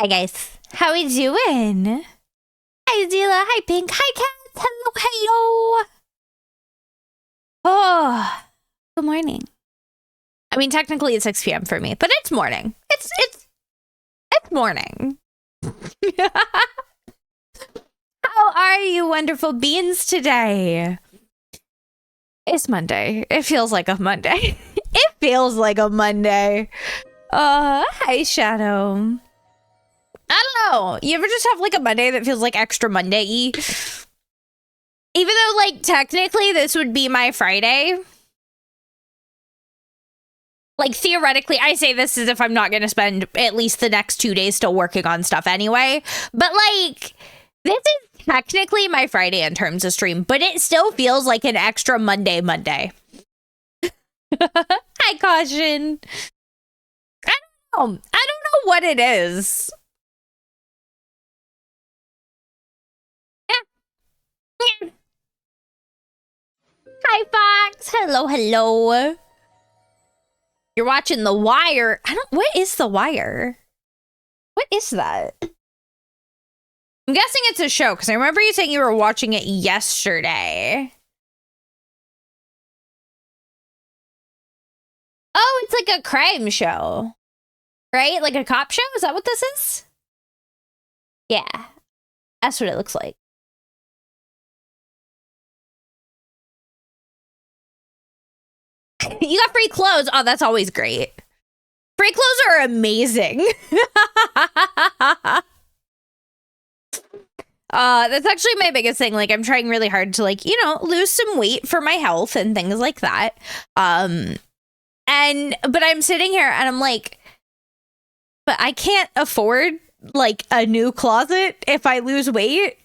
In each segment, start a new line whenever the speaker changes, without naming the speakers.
Hi guys, how we doing? Hi Zila, hi Pink, hi Kat, hello, hello. Oh, good morning. I mean, technically it's 6 p.m. for me, but it's morning. It's morning. How are you, wonderful beings, today? It's Monday. It feels like a Monday. It feels like a Monday. Hi Shadow. I don't know. You ever just have like a Monday that feels like extra Monday-y? Even though like technically this would be my Friday. Like theoretically, I say this as if I'm not going to spend at least the next 2 days still working on stuff anyway. But like, this is technically my Friday in terms of stream, but it still feels like an extra Monday. Hi, Caution. I don't know what it is. Yeah. Hi, Fox. Hello. You're watching The Wire. What is The Wire? What is that? I'm guessing it's a show, because I remember you saying you were watching it yesterday. Oh, it's like a crime show. Right? Like a cop show? Is that what this is? Yeah. That's what it looks like. You got free clothes. Oh, that's always great. Free clothes are amazing. That's actually my biggest thing. Like, I'm trying really hard to, like, you know, lose some weight for my health and things like that. But I'm sitting here and I'm like, but I can't afford like a new closet if I lose weight.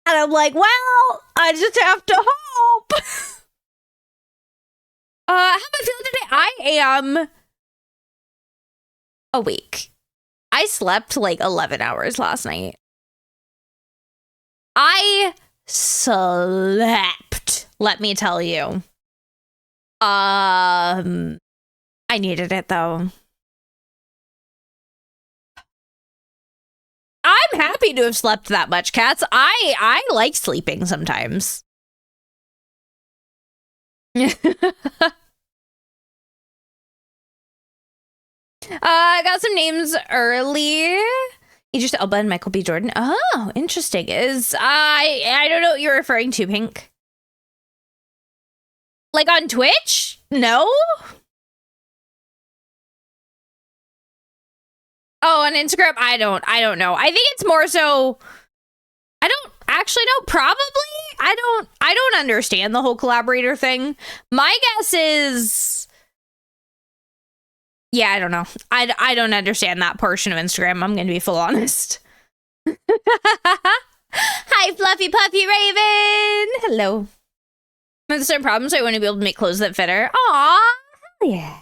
And I'm like, well, I just have to hope. How am I feeling today? I am awake. I slept like 11 hours last night. I slept, let me tell you. I needed it though. I'm happy to have slept that much, cats. I like sleeping sometimes. I got some names early. Idris Elba and Michael B. Jordan. Oh, interesting. I don't know what you're referring to, Pink. Like on Twitch? No? Oh, on Instagram? I don't know. I think it's more so I don't actually know. Probably. I don't understand the whole collaborator thing. My guess is, yeah, I don't know. I don't understand that portion of Instagram. I'm going to be full honest. Hi, Fluffy Puffy Raven. Hello. There's some problems. I want to be able to make clothes that fit her. Aw, hell yeah.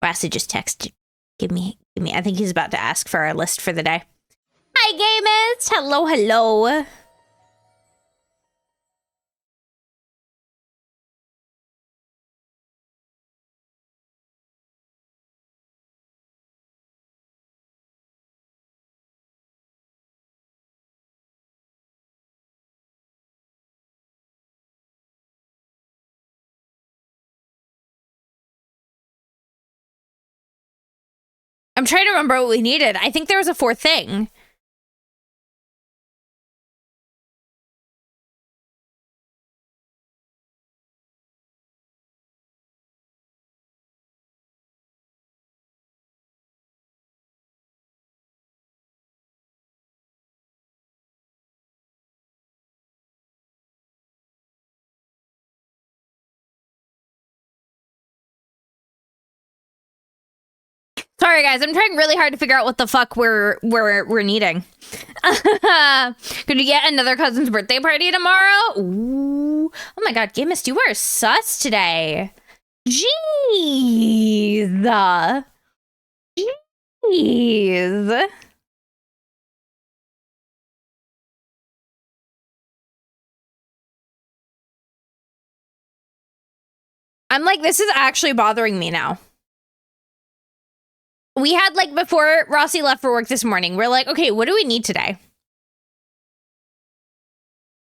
Rossi just texted. Give me. I think he's about to ask for our list for the day. Hi, gamers. Hello. I'm trying to remember what we needed. I think there was a fourth thing. Sorry, guys. I'm trying really hard to figure out what the fuck we're needing. Gonna get another cousin's birthday party tomorrow? Ooh. Oh my god, Gamus, you are sus today. Jeez. Jeez. I'm like, this is actually bothering me now. We had, like, before Rossi left for work this morning, we're like, okay, what do we need today?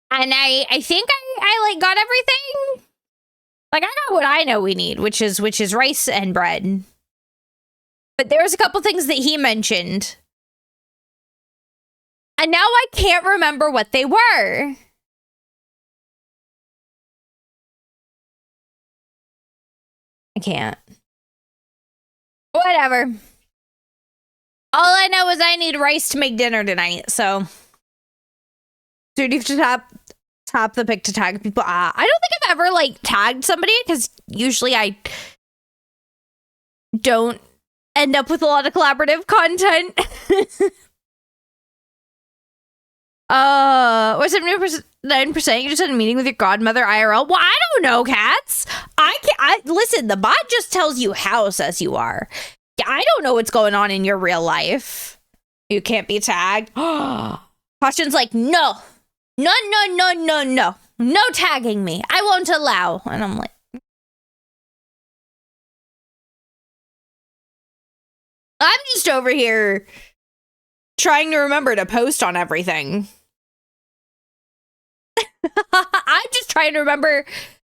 And I think I like got everything. Like, I got what I know we need, which is rice and bread. But there was a couple things that he mentioned. And now I can't remember what they were. I can't. Whatever. All I know is I need rice to make dinner tonight, so. Dude, you have to tap the pic to tag people. I don't think I've ever, like, tagged somebody, because usually I don't end up with a lot of collaborative content. Or 79%, you just had a meeting with your godmother IRL. Well, I don't know, cats. Listen, the bot just tells you how says you are. I don't know what's going on in your real life. You can't be tagged. Caution's like, no. No tagging me. I won't allow. And I'm like, I'm just over here trying to remember to post on everything. I'm just trying to remember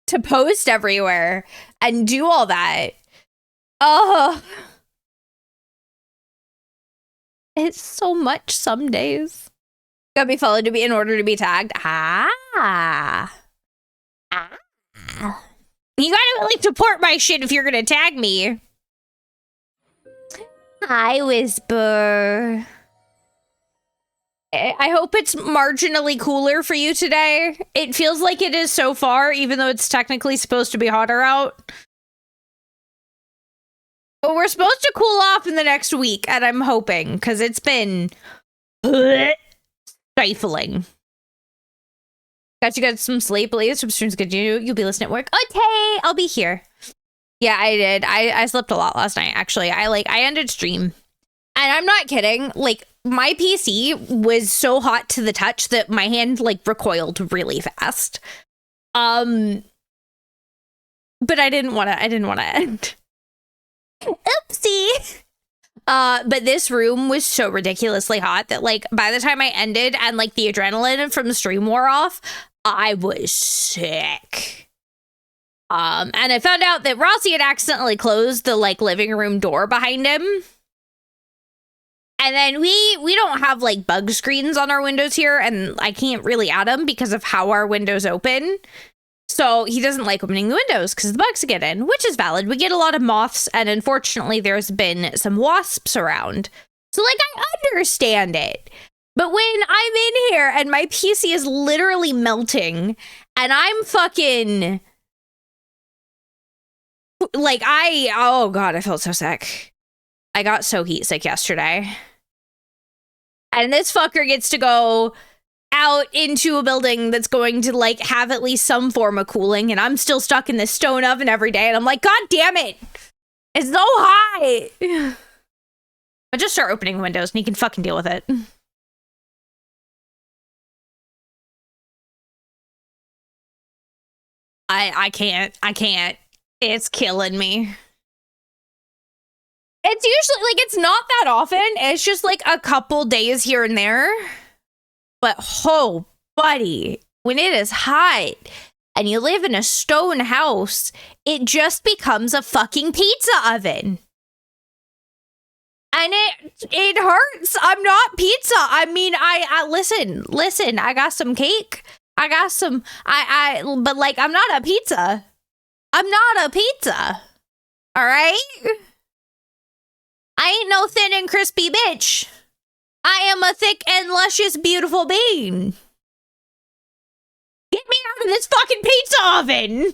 to post everywhere and do all that. Oh, it's so much some days. Gotta be followed to be in order to be tagged. You gotta like support my shit if you're gonna tag me. Hi, Whisper. I hope it's marginally cooler for you today. It feels like it is so far, even though it's technically supposed to be hotter out. But we're supposed to cool off in the next week, and I'm hoping, because it's been stifling. Got you guys some sleep. Later, some streams good. You'll be listening at work. Okay, I'll be here. Yeah, I did. I slept a lot last night, actually. I ended stream. And I'm not kidding. Like, my PC was so hot to the touch that my hand, like, recoiled really fast. But I didn't want to end. Oopsie. But this room was so ridiculously hot that, like, by the time I ended and, like, the adrenaline from the stream wore off, I was sick. And I found out that Rossi had accidentally closed the, like, living room door behind him. And then we don't have, like, bug screens on our windows here, and I can't really add them because of how our windows open. So he doesn't like opening the windows because the bugs get in, which is valid. We get a lot of moths, and unfortunately, there's been some wasps around. So, like, I understand it. But when I'm in here and my PC is literally melting, and I'm fucking... Like, oh God, I felt so sick. I got so heat sick yesterday. And this fucker gets to go out into a building that's going to, like, have at least some form of cooling, and I'm still stuck in this stone oven every day, and I'm like, God damn it! It's so hot! I just start opening windows, and he can fucking deal with it. I can't. It's killing me. It's usually, like, it's not that often. It's just, like, a couple days here and there. But, oh, buddy, when it is hot and you live in a stone house, it just becomes a fucking pizza oven. And it hurts. I'm not pizza. I mean, I listen, I got some cake. I got some, but, like, I'm not a pizza. I'm not a pizza. All right? I ain't no thin and crispy bitch. I am a thick and luscious, beautiful bean. Get me out of this fucking pizza oven.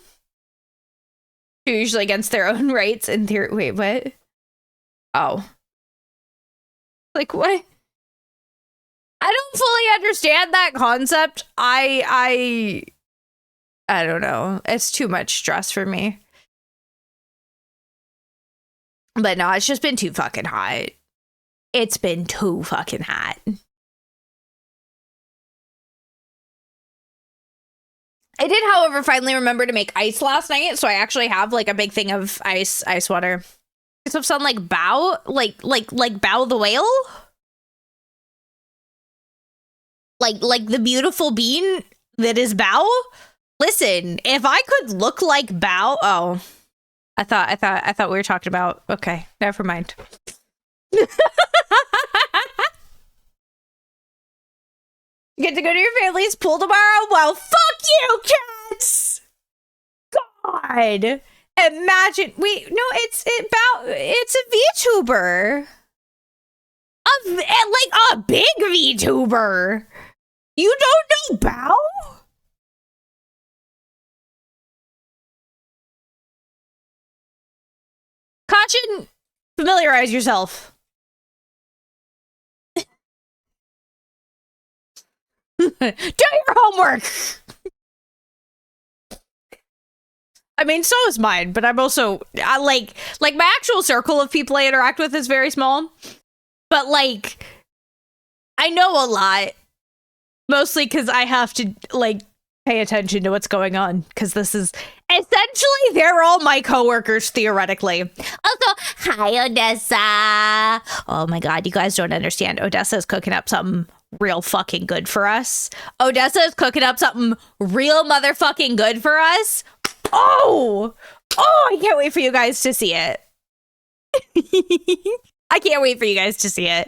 They're usually against their own rights in theory. Wait, what? Oh. Like, what? I don't fully understand that concept. I don't know. It's too much stress for me. But no, it's just been too fucking hot. It's been too fucking hot. I did, however, finally remember to make ice last night, so I actually have like a big thing of ice water. So sound like Bao, like Bao the whale, like the beautiful bean that is Bao. Listen, if I could look like Bao, oh, I thought we were talking about. Okay, never mind. Get to go to your family's pool tomorrow? Well, fuck you, cats! God! Imagine, it's a VTuber. Like a big VTuber. You don't know Bao? Kachin, familiarize yourself. Do your homework. I mean, so is mine, but I'm also like my actual circle of people I interact with is very small. But like, I know a lot, mostly because I have to like pay attention to what's going on, because this is essentially, they're all my coworkers theoretically. Also, hi Odessa. Oh my god, you guys don't understand. Odessa is cooking up something real fucking good for us. Odessa is cooking up something real motherfucking good for us. Oh, I can't wait for you guys to see it. I can't wait for you guys to see it.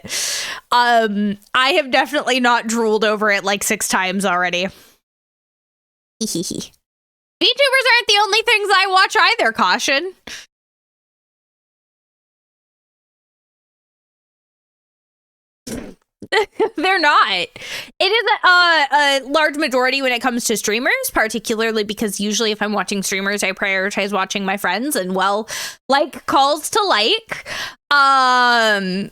I have definitely not drooled over it like 6 times already. VTubers aren't the only things I watch either, Caution. They're not. It is a large majority when it comes to streamers, particularly because usually if I'm watching streamers, I prioritize watching my friends and, well, like calls to like. But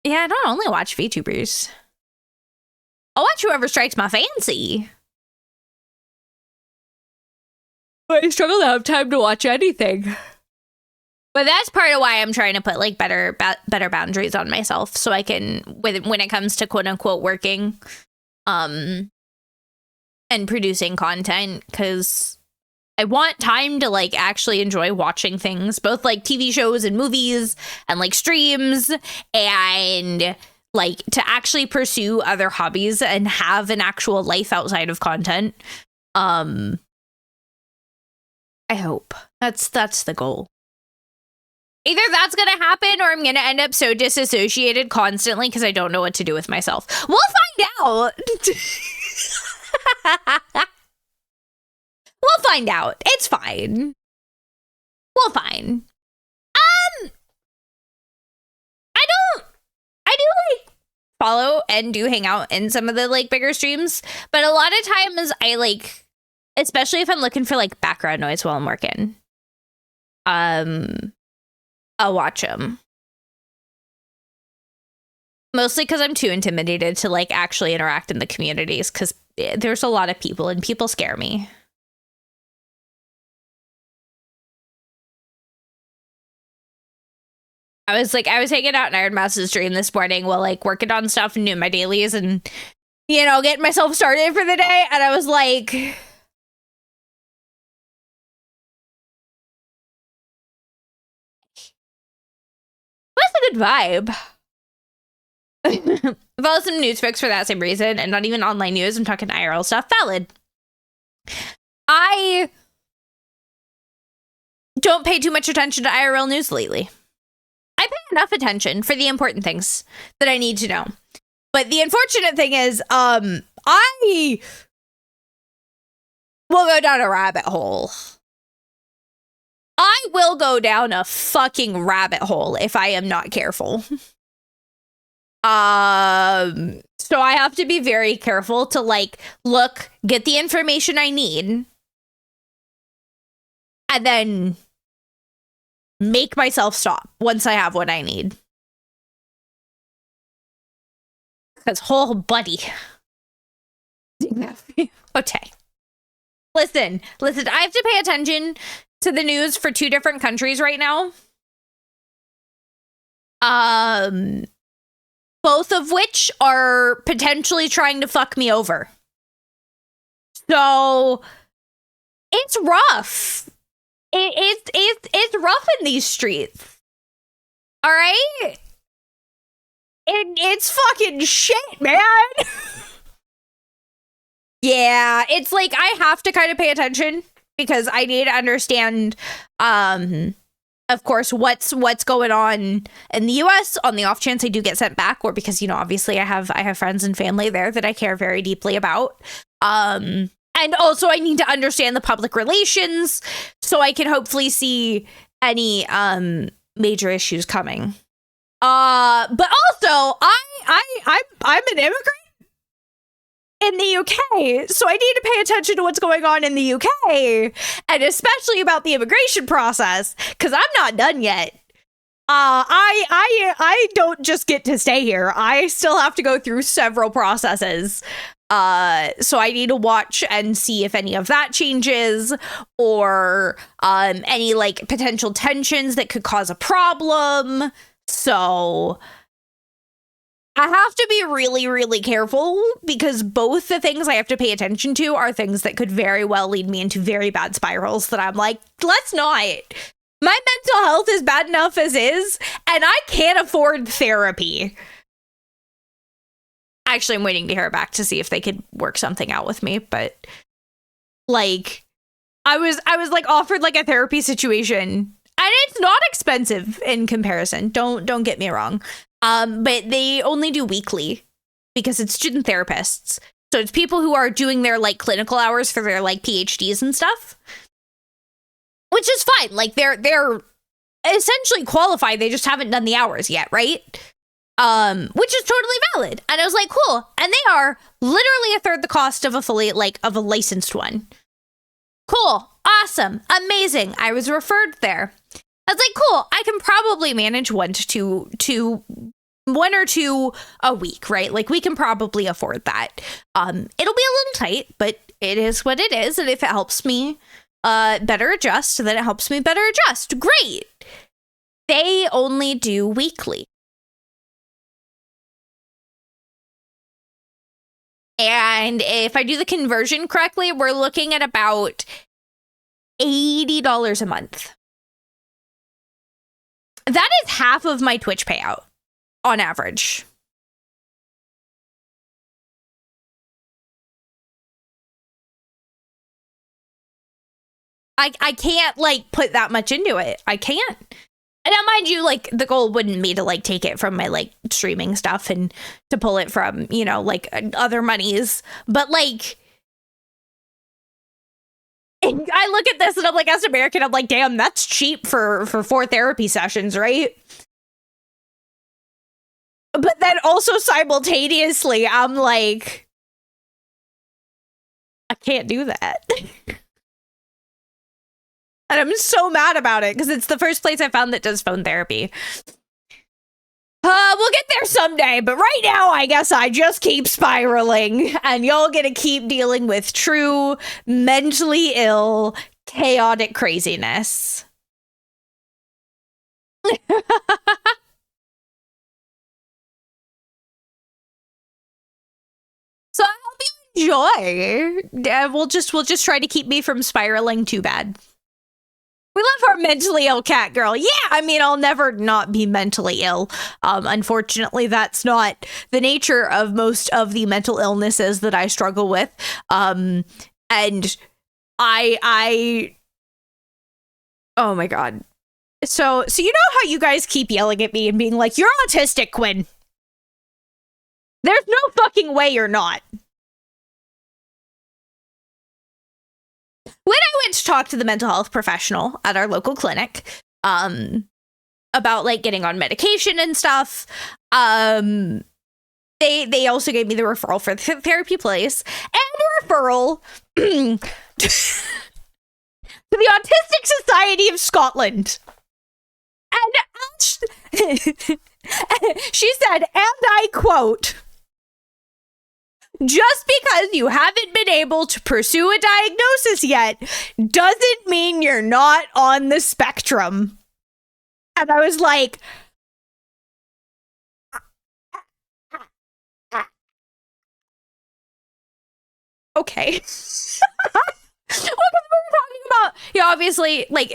yeah, I don't only watch VTubers. I'll watch whoever strikes my fancy. I struggle to have time to watch anything. But that's part of why I'm trying to put like better boundaries on myself, so I can, when it comes to quote unquote working, and producing content, because I want time to like actually enjoy watching things, both like TV shows and movies and like streams, and like to actually pursue other hobbies and have an actual life outside of content. I hope that's the goal. Either that's going to happen or I'm going to end up so disassociated constantly because I don't know what to do with myself. We'll find out. We'll find out. It's fine. We'll find. I do like follow and do hang out in some of the like bigger streams, but a lot of times I like, especially if I'm looking for like background noise while I'm working, I'll watch them. Mostly because I'm too intimidated to like actually interact in the communities, because there's a lot of people and people scare me. I was hanging out in Iron Mouse's stream this morning while like working on stuff and doing my dailies and, you know, getting myself started for the day. And I was like, what's a good vibe? Follow some news folks for that same reason, and not even online news. I'm talking IRL stuff. Valid. I don't pay too much attention to IRL news lately. I pay enough attention for the important things that I need to know. But the unfortunate thing is, I will go down a rabbit hole. I will go down a fucking rabbit hole if I am not careful. So I have to be very careful to like look, get the information I need, and then make myself stop once I have what I need. Because whole buddy. Okay. Listen, I have to pay attention to the news for 2 different countries right now. Both of which are potentially trying to fuck me over. So it's rough. It's rough in these streets. All right? It's fucking shit, man. Yeah, it's like I have to kind of pay attention because I need to understand of course what's going on in the US on the off chance I do get sent back, or because, you know, obviously I have friends and family there that I care very deeply about. And also I need to understand the public relations so I can hopefully see any major issues coming. But also I'm an immigrant in the UK, so I need to pay attention to what's going on in the UK, and especially about the immigration process, because I'm not done yet. I don't just get to stay here. I still have to go through several processes. So I need to watch and see if any of that changes, or any like potential tensions that could cause a problem. So I have to be really, really careful, because both the things I have to pay attention to are things that could very well lead me into very bad spirals that I'm like, let's not. My mental health is bad enough as is, and I can't afford therapy. Actually, I'm waiting to hear back to see if they could work something out with me, but like I was like offered like a therapy situation, and it's not expensive in comparison. Don't get me wrong. But they only do weekly because it's student therapists. So it's people who are doing their like clinical hours for their like PhDs and stuff, which is fine. Like they're essentially qualified. They just haven't done the hours yet, right? Which is totally valid. And I was like, cool. And they are literally a third the cost of a fully of a licensed one. Cool. Awesome. Amazing. I was referred there. I was like, cool, I can probably manage one or two a week, right? Like we can probably afford that. It'll be a little tight, but it is what it is. And if it helps me better adjust, then it helps me better adjust. Great. They only do weekly. And if I do the conversion correctly, we're looking at about $80 a month. That is half of my Twitch payout on average. I can't like put that much into it. I can't. And now, mind you, like the goal wouldn't be to like take it from my like streaming stuff and to pull it from, you know, like other monies. But like, I look at this and I'm like, as an American, I'm like, damn, that's cheap for 4 therapy sessions, right? But then also simultaneously, I'm like, I can't do that. And I'm so mad about it because it's the first place I found that does phone therapy. We'll get there someday, but right now, I guess I just keep spiraling, and y'all gonna keep dealing with true, mentally ill, chaotic craziness. So I hope you enjoy. We'll just try to keep me from spiraling too bad. We love our mentally ill cat girl. Yeah, I mean, I'll never not be mentally ill. Unfortunately, that's not the nature of most of the mental illnesses that I struggle with. And I oh my God. So you know how you guys keep yelling at me and being like, you're autistic, Quinn. There's no fucking way you're not. When I went to talk to the mental health professional at our local clinic, about like getting on medication and stuff, they also gave me the referral for the therapy place and referral to the Autistic Society of Scotland. And she said, and I quote, just because you haven't been able to pursue a diagnosis yet doesn't mean you're not on the spectrum. And I was like, okay. Well, because we were talking about, you know, obviously, like,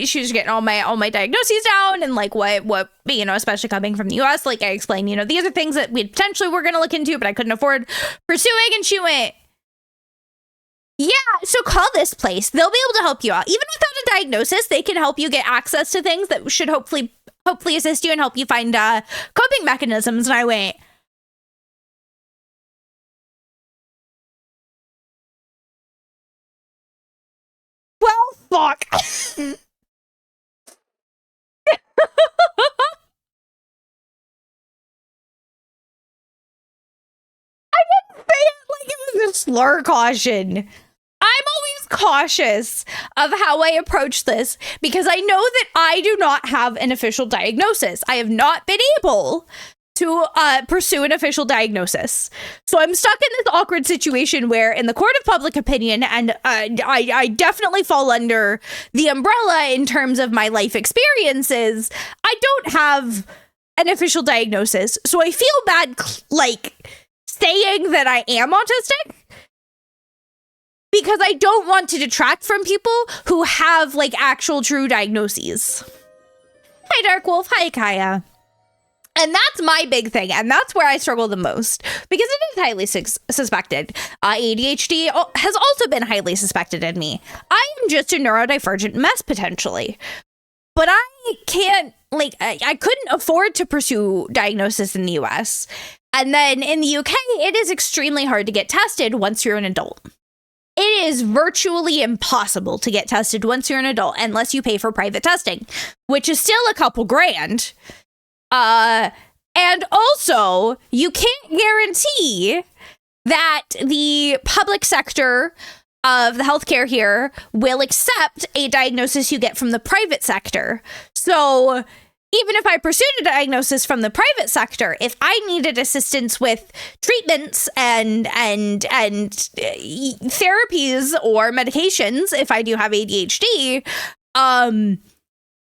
she was getting all my diagnoses down, and like what you know, especially coming from the US, like I explained, you know, these are things that we potentially were going to look into, but I couldn't afford pursuing. And she went, yeah, so call this place. They'll be able to help you out. Even without a diagnosis, they can help you get access to things that should hopefully assist you and help you find coping mechanisms. And I went, well, fuck. I didn't say it like it was a slur caution. I'm always cautious of how I approach this because I know that I do not have an official diagnosis. I have not been able to pursue an official diagnosis. So I'm stuck in this awkward situation where in the court of public opinion, and I definitely fall under the umbrella in terms of my life experiences, I don't have an official diagnosis. So I feel bad, like, saying that I am autistic because I don't want to detract from people who have, like, actual true diagnoses. Hi, Dark Wolf. Hi, Kaya. And that's my big thing, and that's where I struggle the most, because it is highly suspected. ADHD has also been highly suspected in me. I am just a neurodivergent mess, potentially. But I can't, like, I couldn't afford to pursue diagnosis in the US. And then in the UK, it is extremely hard to get tested once you're an adult. It is virtually impossible to get tested once you're an adult, unless you pay for private testing, which is still a couple grand. And also, you can't guarantee that the public sector of the healthcare here will accept a diagnosis you get from the private sector. So even if I pursued a diagnosis from the private sector, if I needed assistance with treatments and therapies or medications, if I do have ADHD,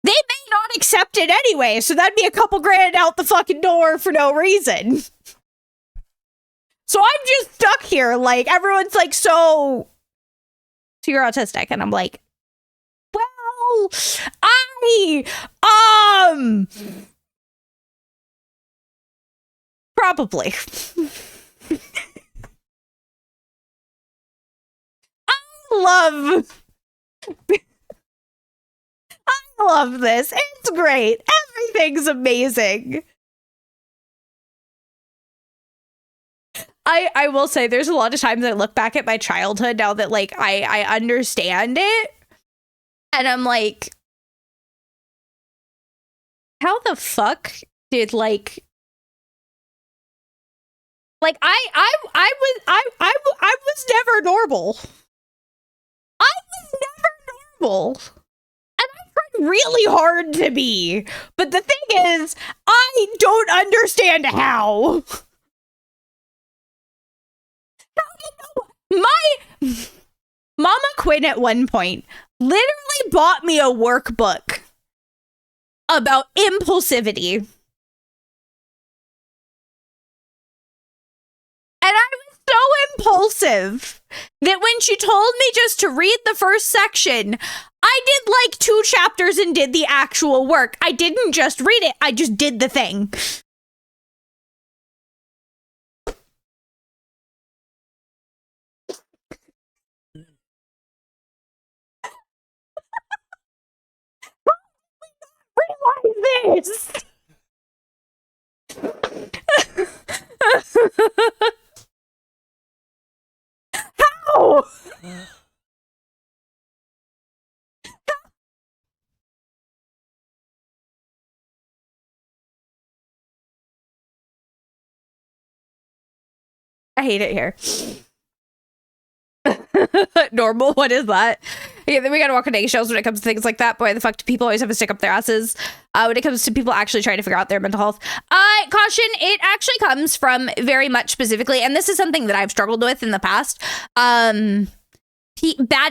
they may not accept it anyway, so that'd be a couple grand out the fucking door for no reason. So I'm just stuck here, like, everyone's like, so you're autistic, and I'm like, well, probably. I love this. It's great. Everything's amazing. I will say there's a lot of times I look back at my childhood now that, like, I understand it. And I'm like, how the fuck did, like I was never normal. I was never normal. Really hard to be, but the thing is, I don't understand how. My Mama Quinn at one point literally bought me a workbook about impulsivity. And I was so impulsive that when she told me just to read the first section, I did like 2 chapters and did the actual work. I didn't just read it, I just did the thing. Realize this. How? I hate it here. Normal? What is that? Yeah, then we gotta walk on eggshells when it comes to things like that. Boy, the fuck do people always have to stick up their asses when it comes to people actually trying to figure out their mental health. Caution, it actually comes from very much specifically, and this is something that I've struggled with in the past, bad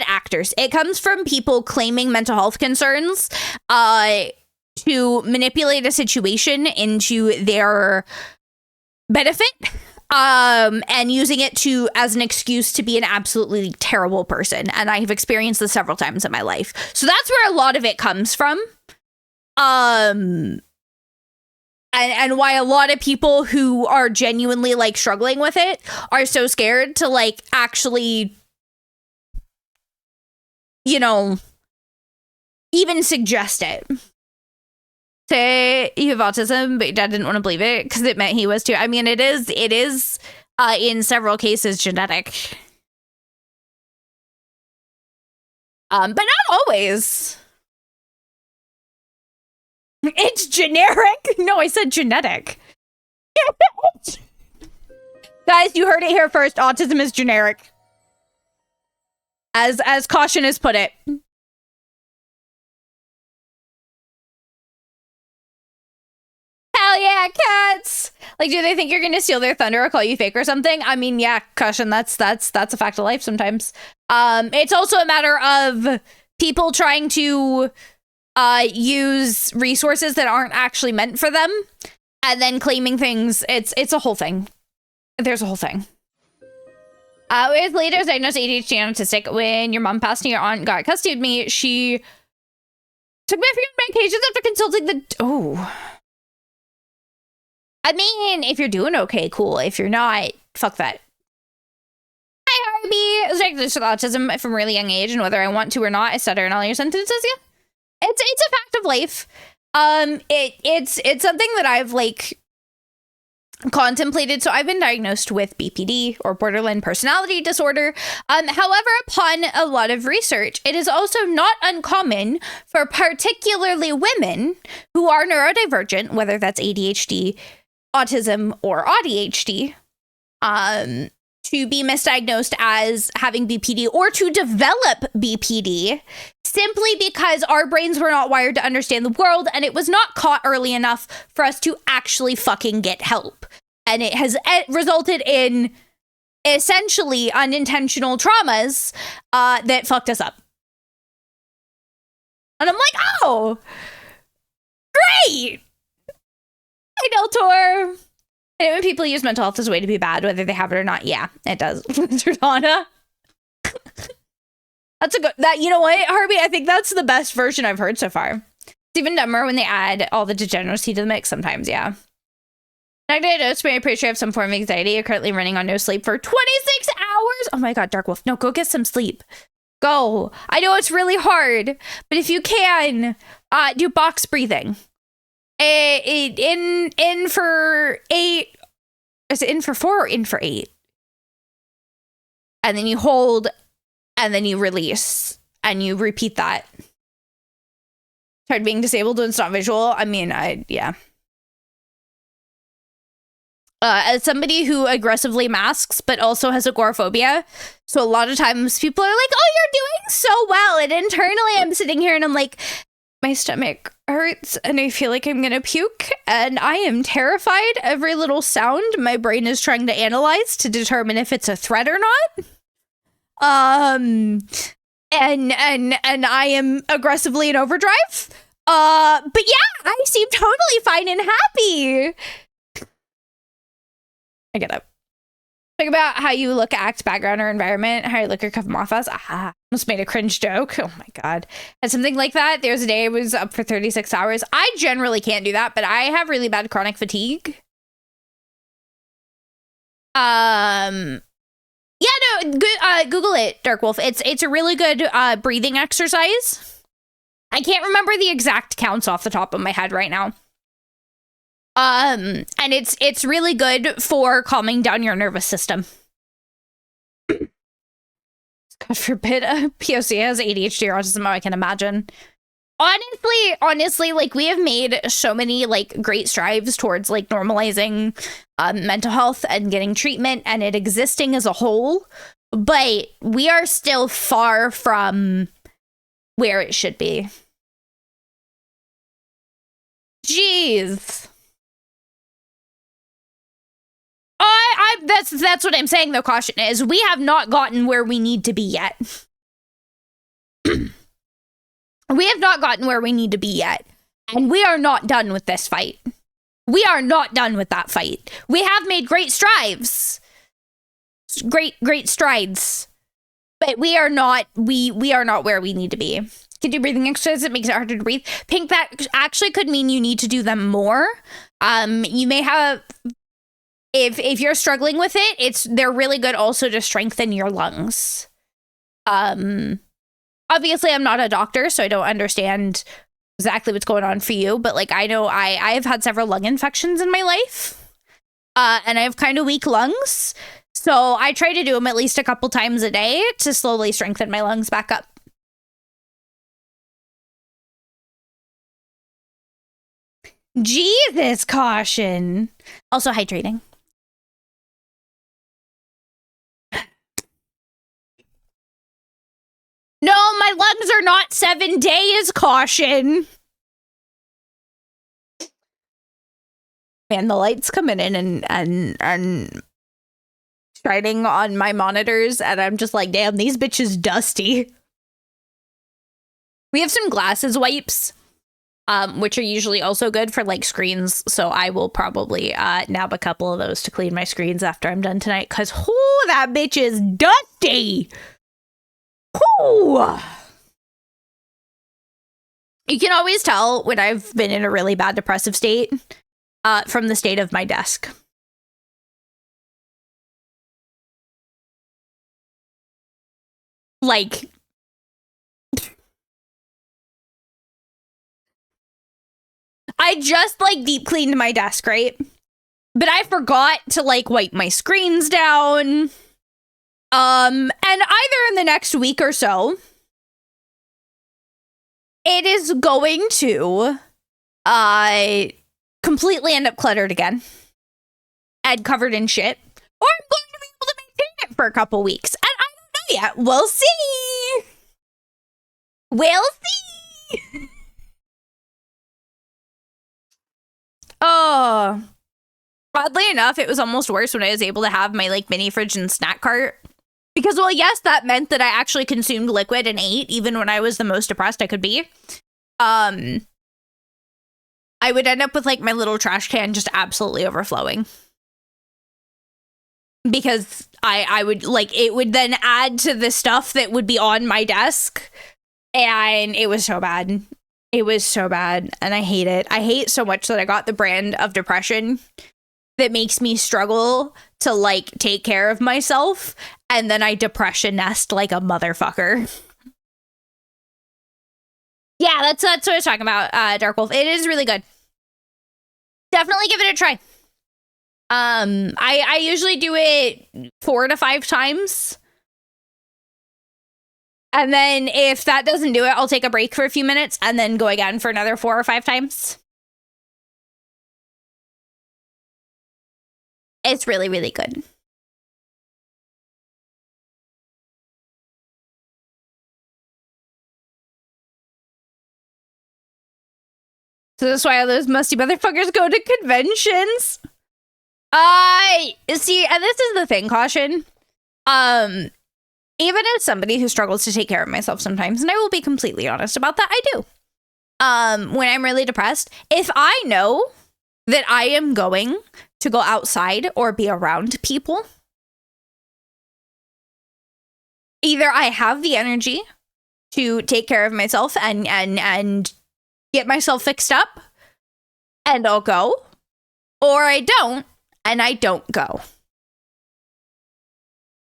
actors. It comes from people claiming mental health concerns to manipulate a situation into their benefit. and using it as an excuse to be an absolutely terrible person. And I have experienced this several times in my life. So that's where a lot of it comes from. And why a lot of people who are genuinely like struggling with it are so scared to like actually, you know, even suggest it. Say you have autism, but your dad didn't want to believe it because it meant he was too. I mean, it is in several cases genetic. But not always. It's generic. No, I said genetic. Guys, you heard it here first. Autism is generic. As Caution has put it. Hell yeah, cats! Like, do they think you're gonna steal their thunder or call you fake or something? I mean, yeah, Caution, that's a fact of life sometimes. It's also a matter of people trying to use resources that aren't actually meant for them and then claiming things. It's a whole thing. There's a whole thing. With later diagnosed ADHD and autistic, when your mom passed and your aunt got custody of me, she took me for medications after consulting the... I mean, if you're doing okay, cool. If you're not, fuck that. Hi, Harvey. I was diagnosed with autism from a really young age, and whether I want to or not, I stutter in all your sentences. Yeah, it's a fact of life. It's something that I've like contemplated. So I've been diagnosed with BPD or borderline personality disorder. However, upon a lot of research, it is also not uncommon for particularly women who are neurodivergent, whether that's ADHD, autism, or ADHD, to be misdiagnosed as having BPD or to develop BPD simply because our brains were not wired to understand the world and it was not caught early enough for us to actually fucking get help. And it has resulted in essentially unintentional traumas that fucked us up. And I'm like, oh, great. Hi, Deltor. And when people use mental health as a way to be bad, whether they have it or not, yeah, it does. Jordana. That's a good, you know what, Harvey? I think that's the best version I've heard so far. It's even dumber when they add all the degeneracy to the mix sometimes, yeah. I am pretty sure I have some form of anxiety. I'm currently running on no sleep for 26 hours. Oh my God, Dark Wolf. No, go get some sleep. Go. I know it's really hard, but if you can, do box breathing. In for 8. Is it in for 4 or in for 8? And then you hold, and then you release, and you repeat that. Tried being disabled when it's not visual. I mean, yeah. As somebody who aggressively masks, but also has agoraphobia, so a lot of times people are like, oh, you're doing so well. And internally, I'm sitting here and I'm like, my stomach hurts and I feel like I'm gonna puke and I am terrified. Every little sound my brain is trying to analyze to determine if it's a threat or not. And I am aggressively in overdrive. But yeah, I seem totally fine and happy. I get up. Think about how you look, act, background, or environment, how you look or come off as. Almost made a cringe joke. Oh my God. And something like that. There was a day I was up for 36 hours. I generally can't do that, but I have really bad chronic fatigue. Yeah, no, Google it, Dark Wolf. It's a really good breathing exercise. I can't remember the exact counts off the top of my head right now. And it's really good for calming down your nervous system. God forbid a POC has ADHD or autism. I can imagine. Honestly, like we have made so many like great strides towards like normalizing mental health and getting treatment and it existing as a whole, but we are still far from where it should be. Jeez. That's what I'm saying, though. Caution is we have not gotten where we need to be yet. We have not gotten where we need to be yet. And we are not done with this fight. We are not done with that fight. We have made great strides. Great strides. But we are not where we need to be. Can do breathing exercises. It makes it harder to breathe. Pink, that actually could mean you need to do them more. You may have, if you're struggling with it, they're really good also to strengthen your lungs. Obviously I'm not a doctor, so I don't understand exactly what's going on for you, but like I know I've had several lung infections in my life, and I have kind of weak lungs, so I try to do them at least a couple times a day to slowly strengthen my lungs back up. Jesus, caution. Also hydrating. No, my lungs are not 7 days, caution. Man, the light's coming in and shining on my monitors, and I'm just like, damn, these bitches dusty. We have some glasses wipes, which are usually also good for like screens, so I will probably nab a couple of those to clean my screens after I'm done tonight, because that bitch is dusty. Whew. You can always tell when I've been in a really bad depressive state from the state of my desk. Like, I just like deep cleaned my desk, right? But I forgot to like wipe my screens down. And either in the next week or so, it is going to completely end up cluttered again and covered in shit, or I'm going to be able to maintain it for a couple weeks, and I don't know yet. We'll see. We'll see. Oh, oddly enough, it was almost worse when I was able to have my like mini fridge and snack cart. Because, well, yes, that meant that I actually consumed liquid and ate, even when I was the most depressed I could be. I would end up with, like, my little trash can just absolutely overflowing. Because I would, like, it would then add to the stuff that would be on my desk. And it was so bad. It was so bad. And I hate it. I hate so much that I got the brand of depression that makes me struggle to, like, take care of myself, and then I depression nest like a motherfucker. Yeah, that's what I was talking about, Dark Wolf. It is really good. Definitely give it a try. I usually do it 4 to 5 times. And then if that doesn't do it, I'll take a break for a few minutes and then go again for another 4 or 5 times. It's really, really good. So that's why all those musty motherfuckers go to conventions. See, and this is the thing, caution. Even as somebody who struggles to take care of myself sometimes, and I will be completely honest about that, I do. When I'm really depressed, if I know that I am going to go outside or be around people, either I have the energy to take care of myself and get myself fixed up, and I'll go, or I don't, and I don't go.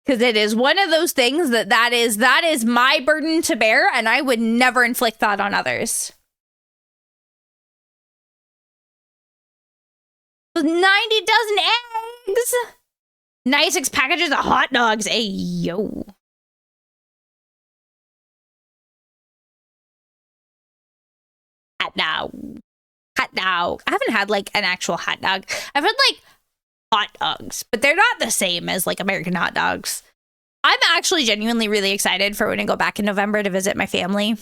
Because it is one of those things that is my burden to bear, and I would never inflict that on others. 90 dozen eggs! 96 packages of hot dogs. Hey, yo. Hot dog. Hot dog. I haven't had, like, an actual hot dog. I've had, like, hot dogs, but they're not the same as, like, American hot dogs. I'm actually genuinely really excited for when I go back in November to visit my family.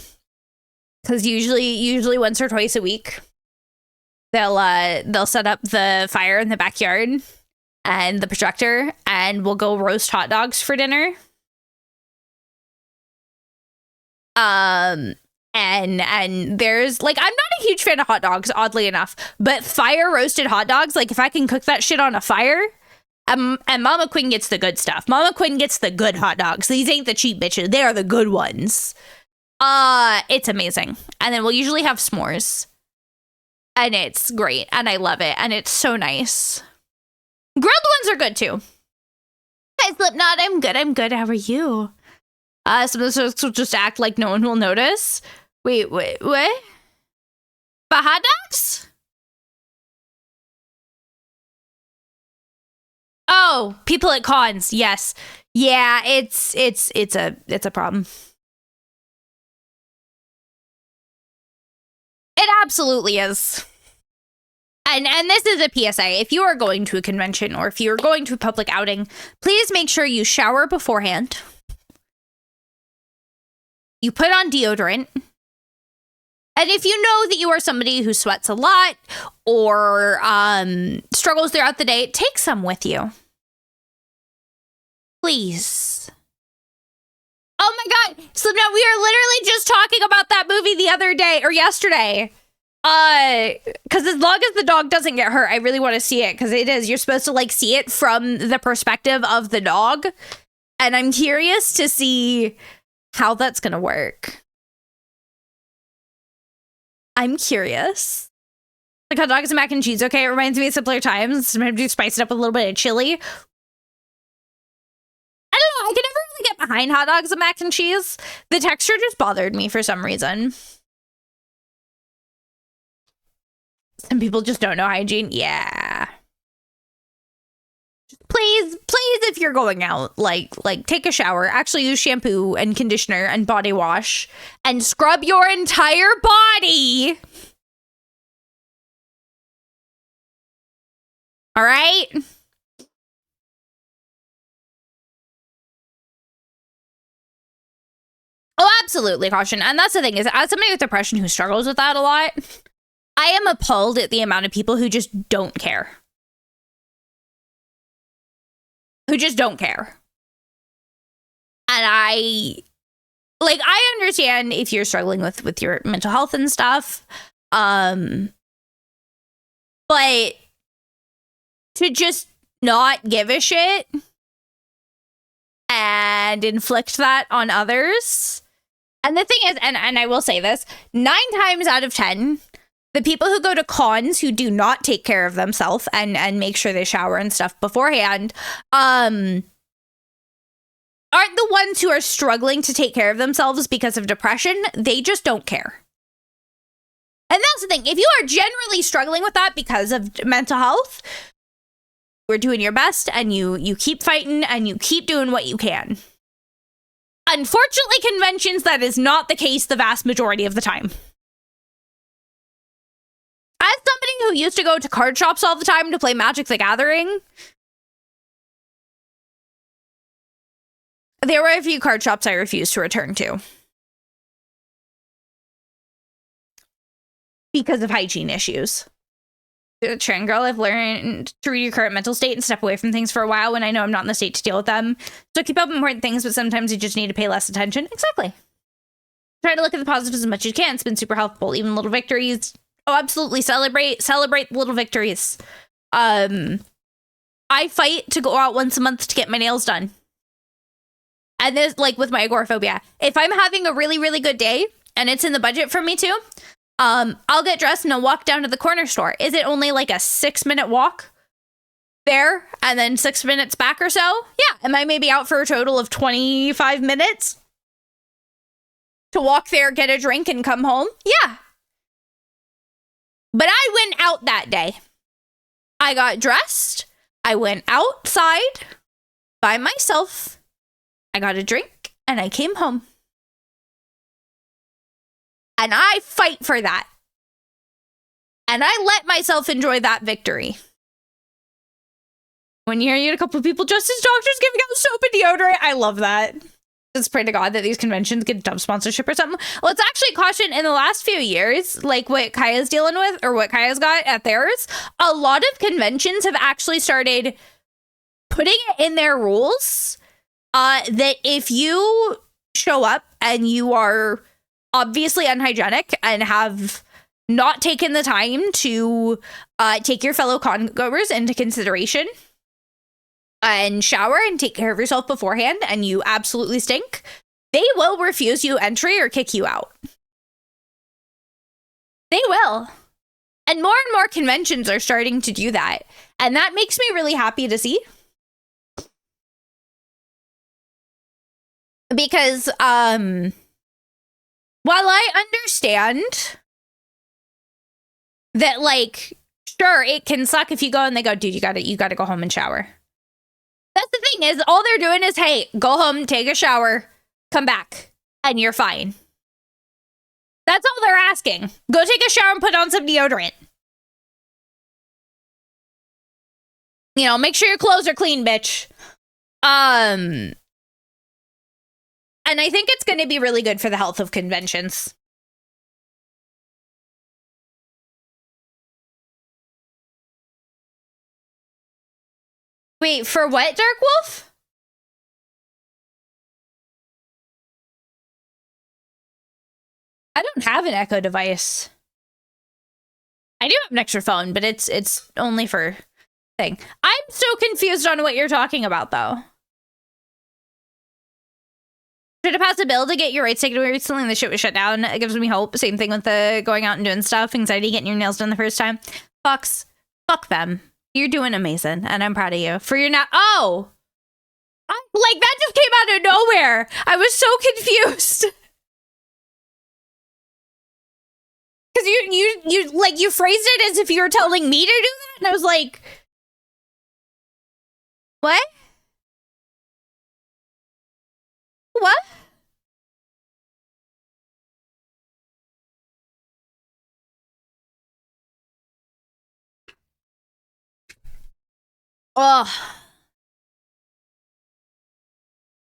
Because usually once or twice a week, they'll set up the fire in the backyard and the projector, and we'll go roast hot dogs for dinner. And there's like, I'm not a huge fan of hot dogs, oddly enough, but fire roasted hot dogs, like if I can cook that shit on a fire, and Mama Quinn gets the good stuff. Mama Quinn gets the good hot dogs. These ain't the cheap bitches. They are the good ones. It's amazing. And then we'll usually have s'mores. And it's great. And I love it. And it's so nice. Grilled ones are good too. Hi, Slipknot. I'm good. I'm good. How are you? Some of those will just act like no one will notice. Wait, what? But hot dogs? Oh, people at cons. Yes. Yeah, it's a problem. It absolutely is. And this is a PSA. If you are going to a convention or if you're going to a public outing, please make sure you shower beforehand. You put on deodorant. And if you know that you are somebody who sweats a lot or struggles throughout the day, take some with you. Please. Oh my God, Slipknot, we are literally just talking about that movie the other day or yesterday. Because as long as the dog doesn't get hurt, I really want to see it because it is. You're supposed to like see it from the perspective of the dog. And I'm curious to see how that's going to work. I'm curious. Like hot dogs and mac and cheese, okay? It reminds me of simpler times. Sometimes you spice it up with a little bit of chili. I don't know. I can never really get behind hot dogs and mac and cheese. The texture just bothered me for some reason. Some people just don't know hygiene. Yeah. Please, if you're going out, like take a shower, actually use shampoo and conditioner and body wash and scrub your entire body. All right? Oh, absolutely, caution. And that's the thing is, as somebody with depression who struggles with that a lot, I am appalled at the amount of people who just don't care. Who just don't care. And I understand if you're struggling with your mental health and stuff. But to just not give a shit and inflict that on others. And the thing is, and I will say this, 9 times out of 10, the people who go to cons who do not take care of themselves and make sure they shower and stuff beforehand, aren't the ones who are struggling to take care of themselves because of depression. They just don't care. And that's the thing. If you are generally struggling with that because of mental health, you're doing your best and you keep fighting and you keep doing what you can. Unfortunately, conventions, that is not the case the vast majority of the time. As somebody who used to go to card shops all the time to play Magic the Gathering, there were a few card shops I refused to return to. Because of hygiene issues. Trend girl, I've learned to read your current mental state and step away from things for a while when I know I'm not in the state to deal with them. So keep up important things, but sometimes you just need to pay less attention. Exactly. Try to look at the positives as much as you can. It's been super helpful. Even little victories. Oh, absolutely. Celebrate the little victories. I fight to go out once a month to get my nails done. And this, like with my agoraphobia, if I'm having a really, really good day and it's in the budget for me too, I'll get dressed and I'll walk down to the corner store. Is it only like a 6-minute walk there and then 6 minutes back or so? Yeah. Am I maybe out for a total of 25 minutes to walk there, get a drink and come home? Yeah. But I went out that day. I got dressed. I went outside by myself. I got a drink and I came home. And I fight for that. And I let myself enjoy that victory. When you get a couple of people just as doctors giving out soap and deodorant, I love that. Just pray to God that these conventions get dumb sponsorship or something. Well, it's actually caution in the last few years, like what Kaya's dealing with or what Kaya's got at theirs, a lot of conventions have actually started putting it in their rules that if you show up and you are obviously unhygienic and have not taken the time to take your fellow con-goers into consideration and shower and take care of yourself beforehand, and you absolutely stink, they will refuse you entry or kick you out. They will. And more conventions are starting to do that. And that makes me really happy to see. Because while I understand that, like, sure, it can suck if you go and they go, dude, you gotta go home and shower. That's the thing, is all they're doing is, hey, go home, take a shower, come back, and you're fine. That's all they're asking. Go take a shower and put on some deodorant. You know, make sure your clothes are clean, bitch. And I think it's going to be really good for the health of conventions. Wait, for what, Dark Wolf? I don't have an Echo device. I do have an extra phone, but it's only for thing. I'm so confused on what you're talking about, though. Should have passed a bill to get your rights taken away recently and the shit was shut down. It gives me hope. Same thing with the going out and doing stuff. Anxiety, getting your nails done the first time. Fuck them. You're doing amazing, and I'm proud of you. For your oh! Like, that just came out of nowhere. I was so confused. Because you phrased it as if you were telling me to do that, and I was like, what? What? Oh.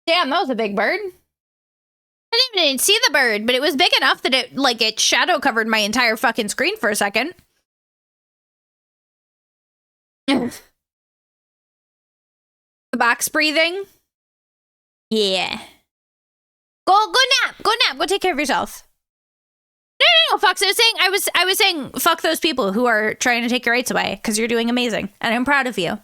Damn, that was a big bird. I didn't even see the bird, but it was big enough that it shadow covered my entire fucking screen for a second. The box breathing. Yeah. Go nap. Go nap. Go take care of yourself. No, Fox. I was saying, fuck those people who are trying to take your rights away, because you're doing amazing, and I'm proud of you.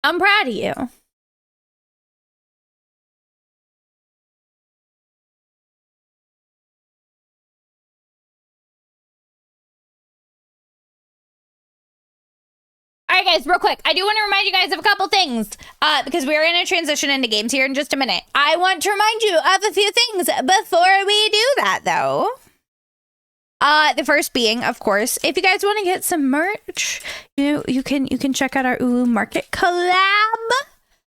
I'm proud of you. All right, guys, real quick. I do want to remind you guys of a couple things because we're in a transition into games here in just a minute. I want to remind you of a few things before we do that, though. The first being, of course, if you guys want to get some merch, you can check out our Ulu Market collab.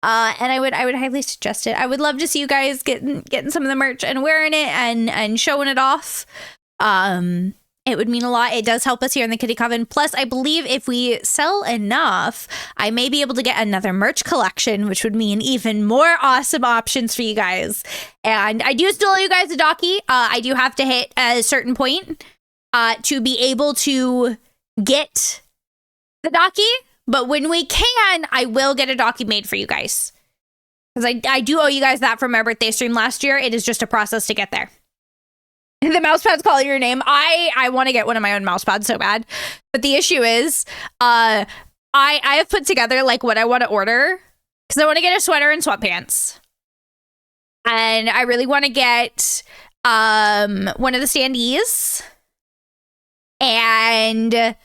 And I would highly suggest it. I would love to see you guys getting some of the merch and wearing it and showing it off. It would mean a lot. It does help us here in the Kitty Coven. Plus, I believe if we sell enough, I may be able to get another merch collection, which would mean even more awesome options for you guys. And I do still owe you guys a docky. I do have to hit a certain point to be able to get the docky. But when we can, I will get a docky made for you guys. Because I do owe you guys that from my birthday stream last year. It is just a process to get there. The mousepad's calling your name. I want to get one of my own mousepads so bad. But the issue is, I have put together like what I want to order. Because I want to get a sweater and sweatpants. And I really want to get one of the standees. And the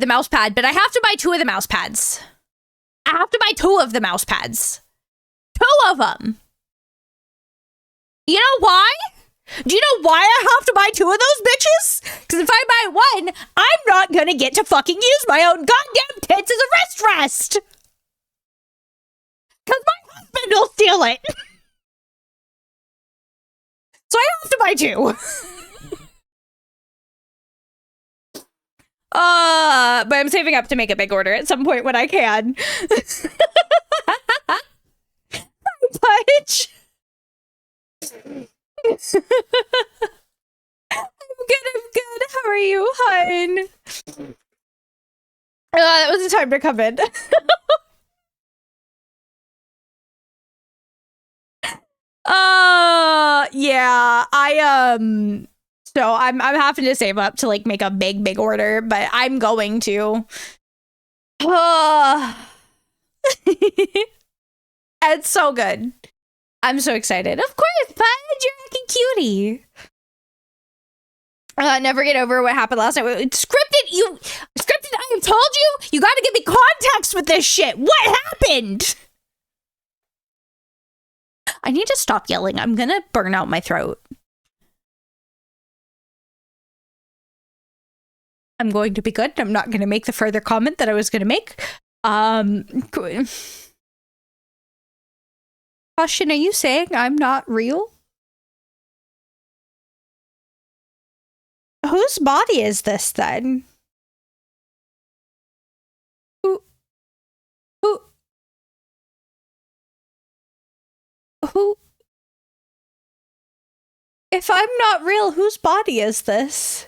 mouse pad. But I have to buy 2 of the mouse pads. I have to buy 2 of the mouse pads. 2 of them. You know why? Do you know why I have to buy 2 of those bitches? Because if I buy 1, I'm not going to get to fucking use my own goddamn tits as a rest. Because my husband will steal it. So I have to buy 2. But I'm saving up to make a big order at some point when I can. Punch. I'm good. How are you, hun? That was the time to come in. Yeah, so I'm having to save up to like make a big order, but I'm going to. It's so good. I'm so excited. Of course, Pudge, you're a fucking cutie. Never get over what happened last night. Scripted, I have told you, you gotta give me context with this shit. What happened? I need to stop yelling. I'm gonna burn out my throat. I'm going to be good. I'm not gonna make the further comment that I was gonna make. Caution, are you saying I'm not real? Whose body is this then? Who? If I'm not real, whose body is this?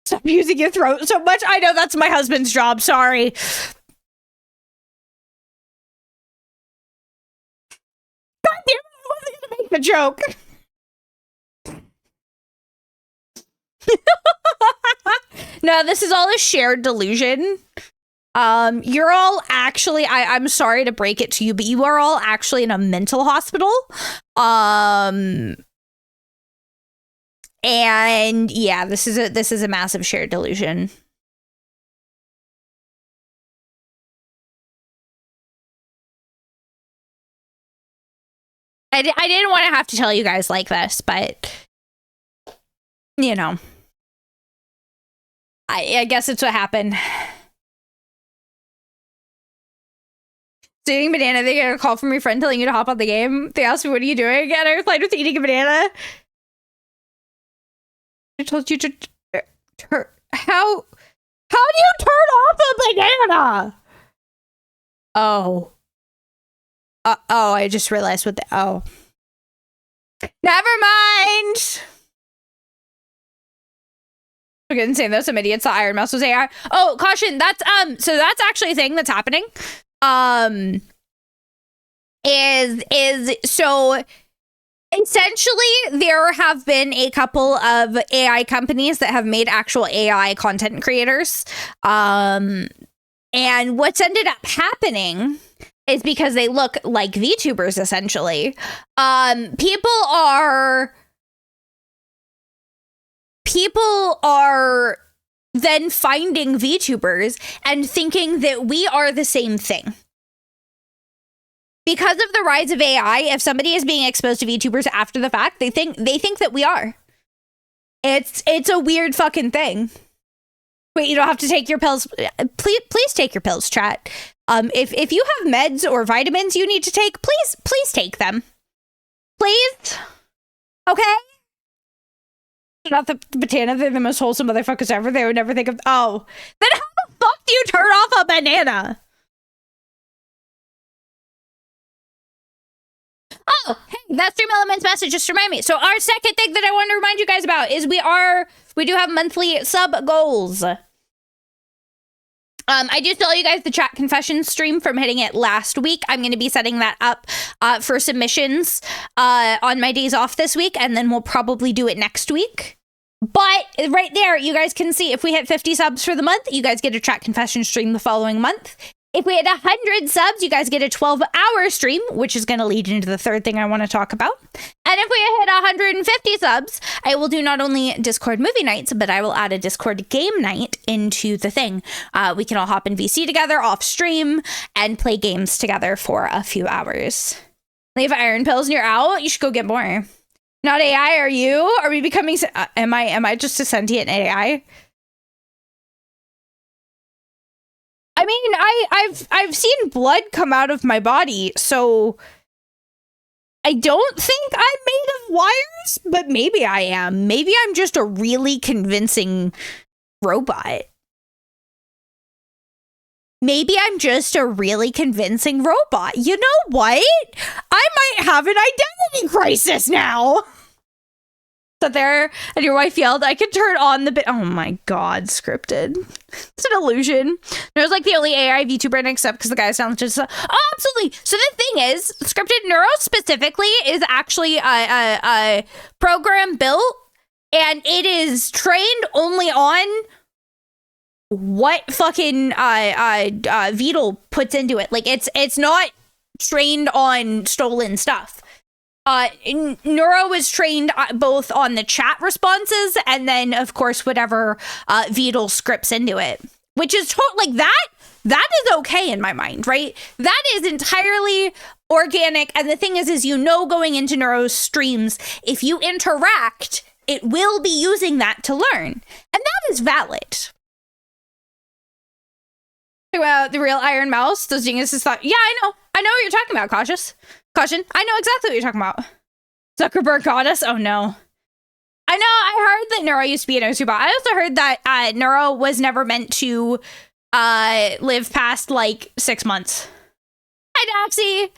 Stop using your throat so much. I know that's my husband's job. Sorry. God damn it, I wasn't gonna make the joke. No, this is all a shared delusion. You're all actually, I'm sorry to break it to you, but you are all actually in a mental hospital. And yeah, this is a massive shared delusion. I didn't want to have to tell you guys like this, but you know, I guess it's what happened. So eating banana, they get a call from your friend telling you to hop on the game. They asked me, what are you doing? And I replied with eating a banana. I told you to how do you turn off a banana? Oh, I just realized what the never mind. We're getting insane though. Some idiots thought Iron Mouse was AI. Oh, caution, that's so that's actually a thing that's happening. Is so essentially there have been a couple of AI companies that have made actual AI content creators. And what's ended up happening is because they look like VTubers essentially. People are then finding VTubers and thinking that we are the same thing. Because of the rise of AI, if somebody is being exposed to VTubers after the fact, they think that we are. It's a weird fucking thing. Wait, you don't have to take your pills. Please take your pills, chat. If you have meds or vitamins you need to take, please take them. Please. Okay? They're not the banana, they're the most wholesome motherfuckers ever. They would never think of, oh. Then how the fuck do you turn off a banana? Oh, hey, that Stream Elements message just remind me. So our second thing that I want to remind you guys about is we do have monthly sub goals. I do tell you guys the chat confession stream from hitting it last week. I'm going to be setting that up for submissions on my days off this week, and then we'll probably do it next week. But right there, you guys can see if we hit 50 subs for the month, you guys get a chat confession stream the following month. If we hit 100 subs, you guys get a 12-hour stream, which is going to lead into the third thing I want to talk about. And if we hit 150 subs, I will do not only Discord movie nights, but I will add a Discord game night into the thing. We can all hop in VC together off stream and play games together for a few hours. Leave iron pills and you're out. You should go get more. Not AI, are you? Are we becoming? Am I just a sentient AI? I mean, I've seen blood come out of my body, so I don't think I'm made of wires, but maybe I am. Maybe I'm just a really convincing robot. Maybe I'm just a really convincing robot. You know what? I might have an identity crisis now. Sat there and your wife yelled, I could turn on the bit. Oh my God, scripted. It's an illusion. Neuro's like the only AI VTuber and except because the guy sounds just. Oh, absolutely. So the thing is, scripted Neuro specifically is actually a program built and it is trained only on what fucking Vtuber puts into it. Like it's not trained on stolen stuff. Neuro is trained both on the chat responses and then, of course, whatever Vtuber scripts into it, which is like that is okay in my mind, right? That is entirely organic. And the thing is going into Neuro's streams, if you interact, it will be using that to learn. And that is valid. About the real Iron Mouse, those geniuses thought, yeah, I know what you're talking about, Caution, I know exactly what you're talking about. Zuckerberg got us? Oh no. I know, I heard that Neuro used to be an OSU bot. I also heard that Neuro was never meant to live past like 6 months. Hi Doxy!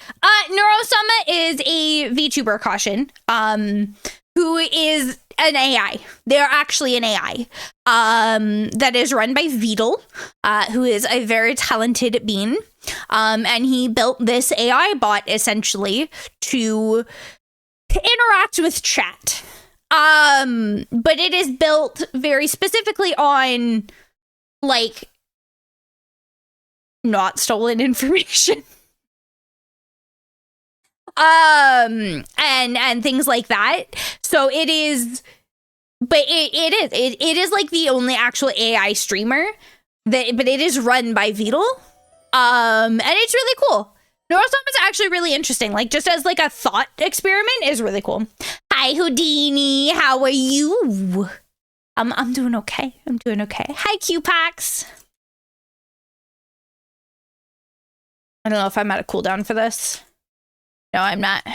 Neurosama is a VTuber, Caution, who is an AI. They're actually an AI that is run by Vtuber, who is a very talented being. And he built this AI bot essentially to interact with chat. But it is built very specifically on like not stolen information. And things like that. So it is, but it is like the only actual AI streamer but it is run by Vtuber. And it's really cool. Neurostorm is actually really interesting. Like just as like a thought experiment is really cool. Hi Houdini, how are you? I'm doing okay. Hi Q-Pax. I don't know if I'm at a cooldown for this. No, I'm not.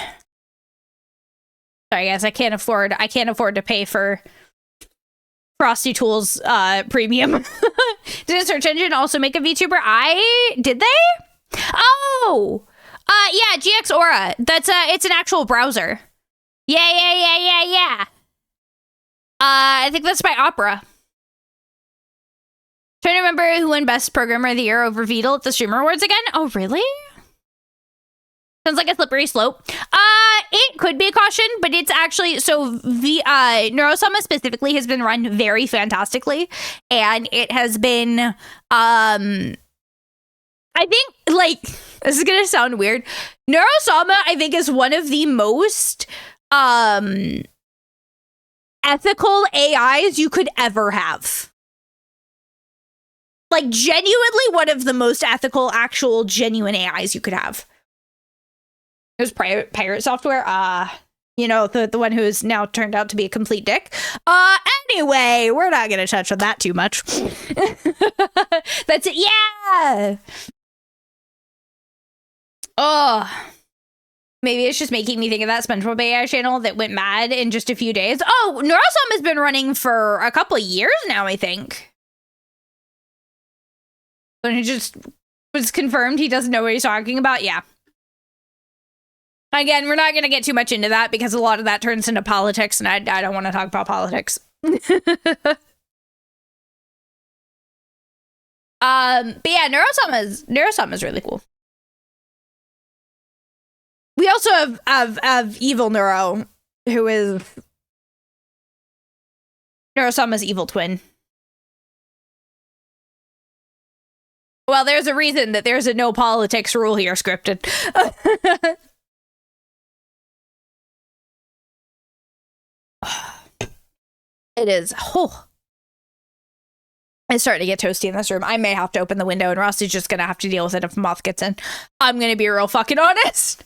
Sorry guys, I can't afford to pay for Frosty Tools premium. Did a search engine also make a VTuber? Did they? Oh! Yeah, GX Aura. That's it's an actual browser. Yeah. I think that's by Opera. Trying to remember who won Best Programmer of the Year over Vtuber at the Streamer Awards again. Oh, really? Sounds like a slippery slope. It could be a caution, but it's actually Neurosama specifically has been run very fantastically, and it has been I think like this is gonna sound weird. Neurosama I think is one of the most ethical AIs you could ever have. Like genuinely one of the most ethical, actual, genuine AIs you could have. It was pirate software. You know, the one who's now turned out to be a complete dick. Anyway, we're not gonna touch on that too much. That's it. Yeah. Oh, maybe it's just making me think of that SpongeBob AI channel that went mad in just a few days. Oh, Neurosome has been running for a couple of years now, I think. When he just was confirmed he doesn't know what he's talking about. Yeah. Again, we're not going to get too much into that because a lot of that turns into politics, and I don't want to talk about politics. But yeah, Neurosome is really cool. We also have Evil Neuro, who is Neurosoma's evil twin. Well, there's a reason that there's a no politics rule here, scripted. It is. Oh. It's starting to get toasty in this room. I may have to open the window, and Ross is just gonna have to deal with it if a moth gets in. I'm gonna be real fucking honest.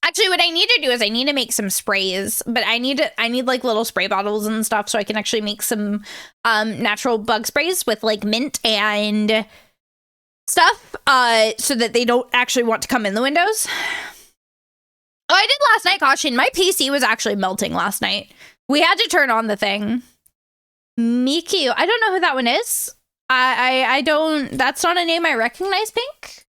Actually, what I need to do is I need to make some sprays, but I need like little spray bottles and stuff so I can actually make some natural bug sprays with like mint and stuff so that they don't actually want to come in the windows. Oh, I did last night, Caution. My PC was actually melting last night. We had to turn on the thing. Miku. I don't know who that one is. I don't, that's not a name I recognize, Pink.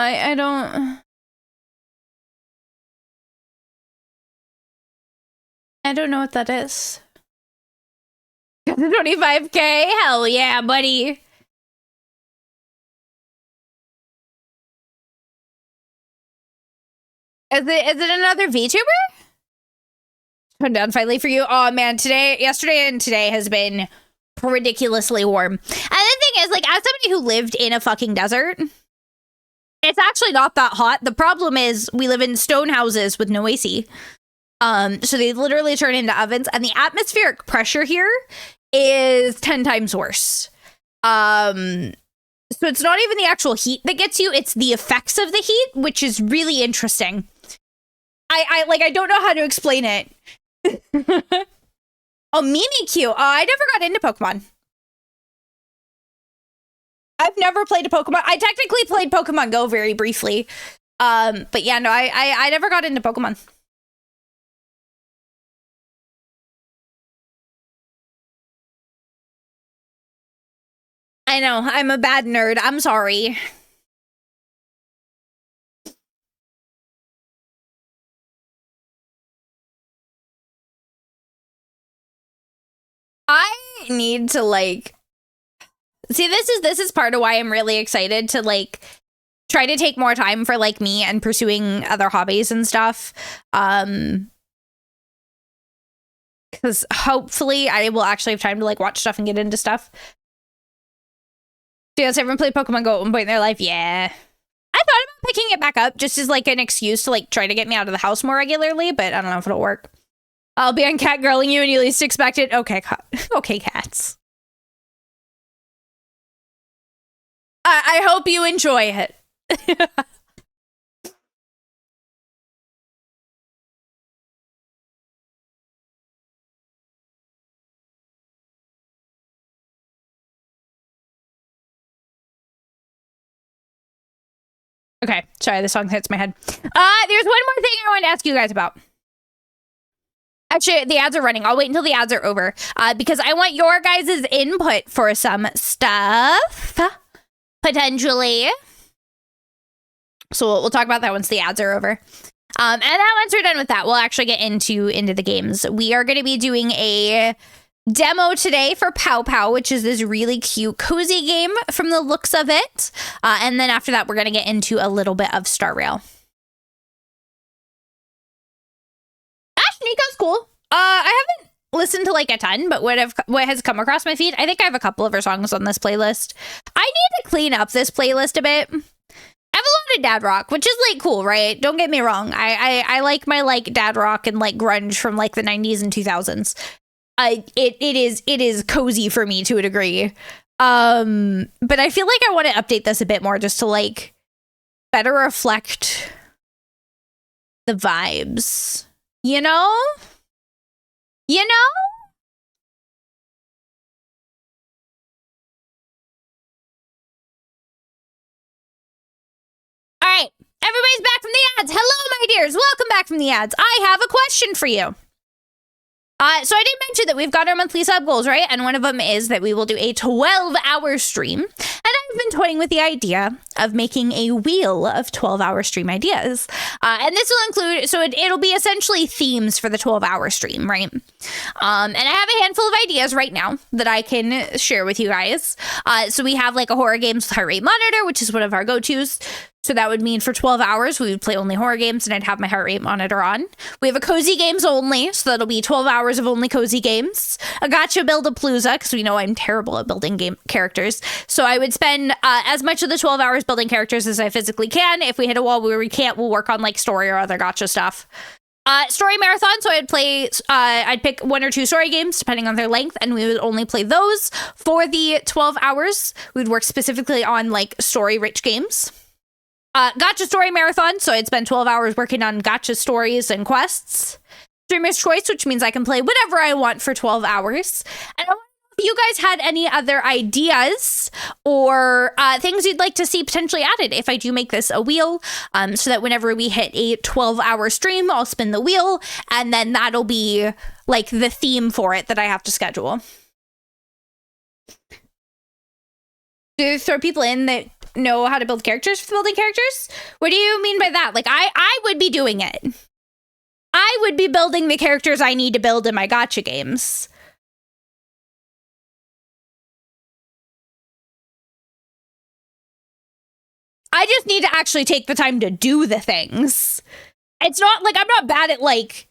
I don't... I don't know what that is. 25K? Hell yeah, buddy. Is it another VTuber? Turned down finally for you. Oh man, yesterday and today has been ridiculously warm. And the thing is, like, as somebody who lived in a fucking desert, it's actually not that hot. The problem is we live in stone houses with no AC. So they literally turn into ovens, and the atmospheric pressure here is 10 times worse. So it's not even the actual heat that gets you, it's the effects of the heat, which is really interesting. I don't know how to explain it. Oh, Mimikyu. I never got into Pokemon. I've never played a Pokemon. I technically played Pokemon Go very briefly. But yeah, no, I never got into Pokemon. I know, I'm a bad nerd. I'm sorry. I need to, like... See, this is part of why I'm really excited to, like, try to take more time for, like, me and pursuing other hobbies and stuff. Because hopefully I will actually have time to, like, watch stuff and get into stuff. Does everyone play Pokemon Go at one point in their life? Yeah. I thought about picking it back up just as, like, an excuse to, like, try to get me out of the house more regularly, but I don't know if it'll work. I'll be on catgirling you and you least expect it. Okay, okay, cats. I hope you enjoy it. Okay, sorry, the song hits my head. There's one more thing I want to ask you guys about. Actually, the ads are running. I'll wait until the ads are over because I want your guys' input for some stuff, potentially. So we'll talk about that once the ads are over. And then once we're done with that, we'll actually get into the games. We are going to be doing a demo today for Pao Pao, which is this really cute, cozy game from the looks of it. And then after that, we're going to get into a little bit of Star Rail. Nico's cool. I haven't listened to like a ton, but what has come across my feed, I think I have a couple of her songs on this playlist. I need to clean up this playlist a bit. I have a lot of dad rock, which is like cool, right? Don't get me wrong. I like my like dad rock and like grunge from like the 90s and 2000s. It is cozy for me to a degree. But I feel like I want to update this a bit more just to like better reflect the vibes. You know? You know? All right. Everybody's back from the ads. Hello, my dears. Welcome back from the ads. I have a question for you. So I did mention that we've got our monthly sub goals, right? And one of them is that we will do a 12-hour stream. And I've been toying with the idea of making a wheel of 12-hour stream ideas. And this will include, so it'll be essentially themes for the 12-hour stream, right? And I have a handful of ideas right now that I can share with you guys. So we have like a horror games with heart rate monitor, which is one of our go-tos. So that would mean for 12 hours, we would play only horror games and I'd have my heart rate monitor on. We have a cozy games only, so that'll be 12 hours of only cozy games. A gotcha build-a-palooza, because we know I'm terrible at building game characters. So I would spend as much of the 12 hours building characters as I physically can. If we hit a wall where we can't, we'll work on like story or other gotcha stuff. Story marathon, so I'd pick one or two story games depending on their length, and we would only play those for the 12 hours. We'd work specifically on like story-rich games. Gotcha story marathon, so I'd spend 12 hours working on gotcha stories and quests. Streamer's choice, which means I can play whatever I want for 12 hours. And I want to know if you guys had any other ideas or things you'd like to see potentially added if I do make this a wheel, so that whenever we hit a 12-hour stream, I'll spin the wheel, and then that'll be like the theme for it that I have to schedule. Do throw people in that know how to build characters for building characters? What do you mean by that? Like, I would be doing it. I would be building the characters I need to build in my gacha games. I just need to actually take the time to do the things. It's not like I'm not bad at, like,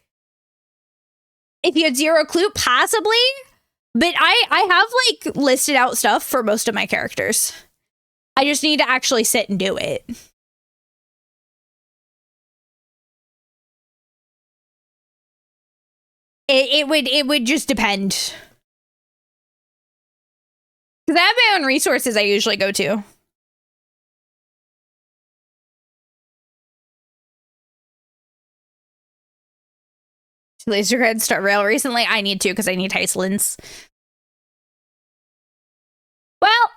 if you had zero clue, possibly, but I have, like, listed out stuff for most of my characters. I just need to actually sit and do it. It would just depend. Because I have my own resources I usually go to. Laser Grid start rail recently. I need to because I need Heislands. Well,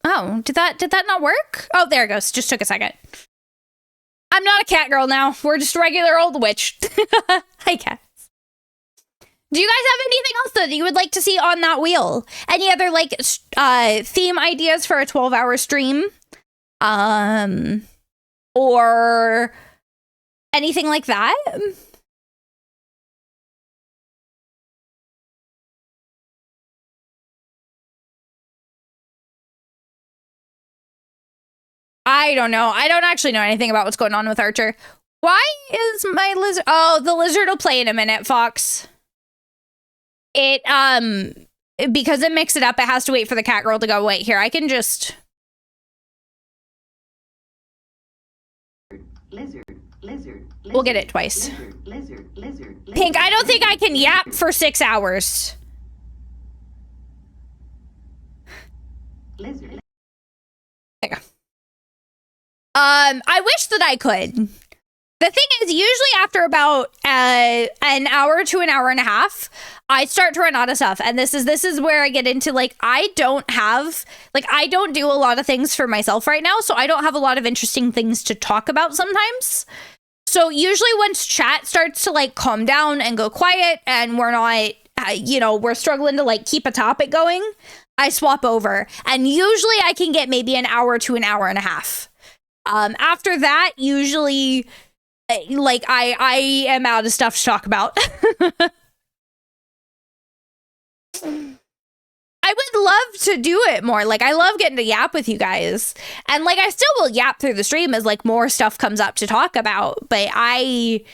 oh, did that not work? Oh, there it goes. Just took a second. I'm not a cat girl now. We're just regular old witch. Hi, cats. Do you guys have anything else that you would like to see on that wheel? Any other, like, theme ideas for a 12-hour stream? Or anything like that? I don't know. I don't actually know anything about what's going on with Archer. Why is my lizard? Oh, the lizard will play in a minute, Fox. It, because it mixed it up, it has to wait for the cat girl to go, wait, here, I can just... We'll get it twice. Pink, I don't think I can yap for 6 hours. There you go. I wish that I could. The thing is, usually after about an hour to an hour and a half, I start to run out of stuff. And this is where I get into, like, I don't do a lot of things for myself right now, so I don't have a lot of interesting things to talk about sometimes. So usually once chat starts to, like, calm down and go quiet and we're not, we're struggling to, like, keep a topic going, I swap over. And usually I can get maybe an hour to an hour and a half. After that, usually... like, I am out of stuff to talk about. I would love to do it more. Like, I love getting to yap with you guys. And, like, I still will yap through the stream as, like, more stuff comes up to talk about. But I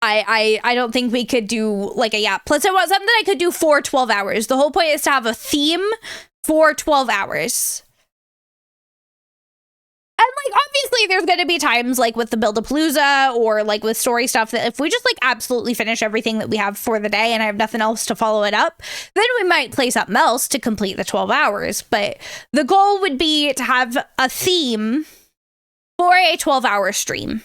don't think we could do, like, a yap. Plus, I want something that I could do for 12 hours. The whole point is to have a theme for 12 hours. And, like, obviously there's going to be times, like, with the Build-A-Palooza or, like, with story stuff that if we just, like, absolutely finish everything that we have for the day and I have nothing else to follow it up, then we might play something else to complete the 12 hours. But the goal would be to have a theme for a 12-hour stream.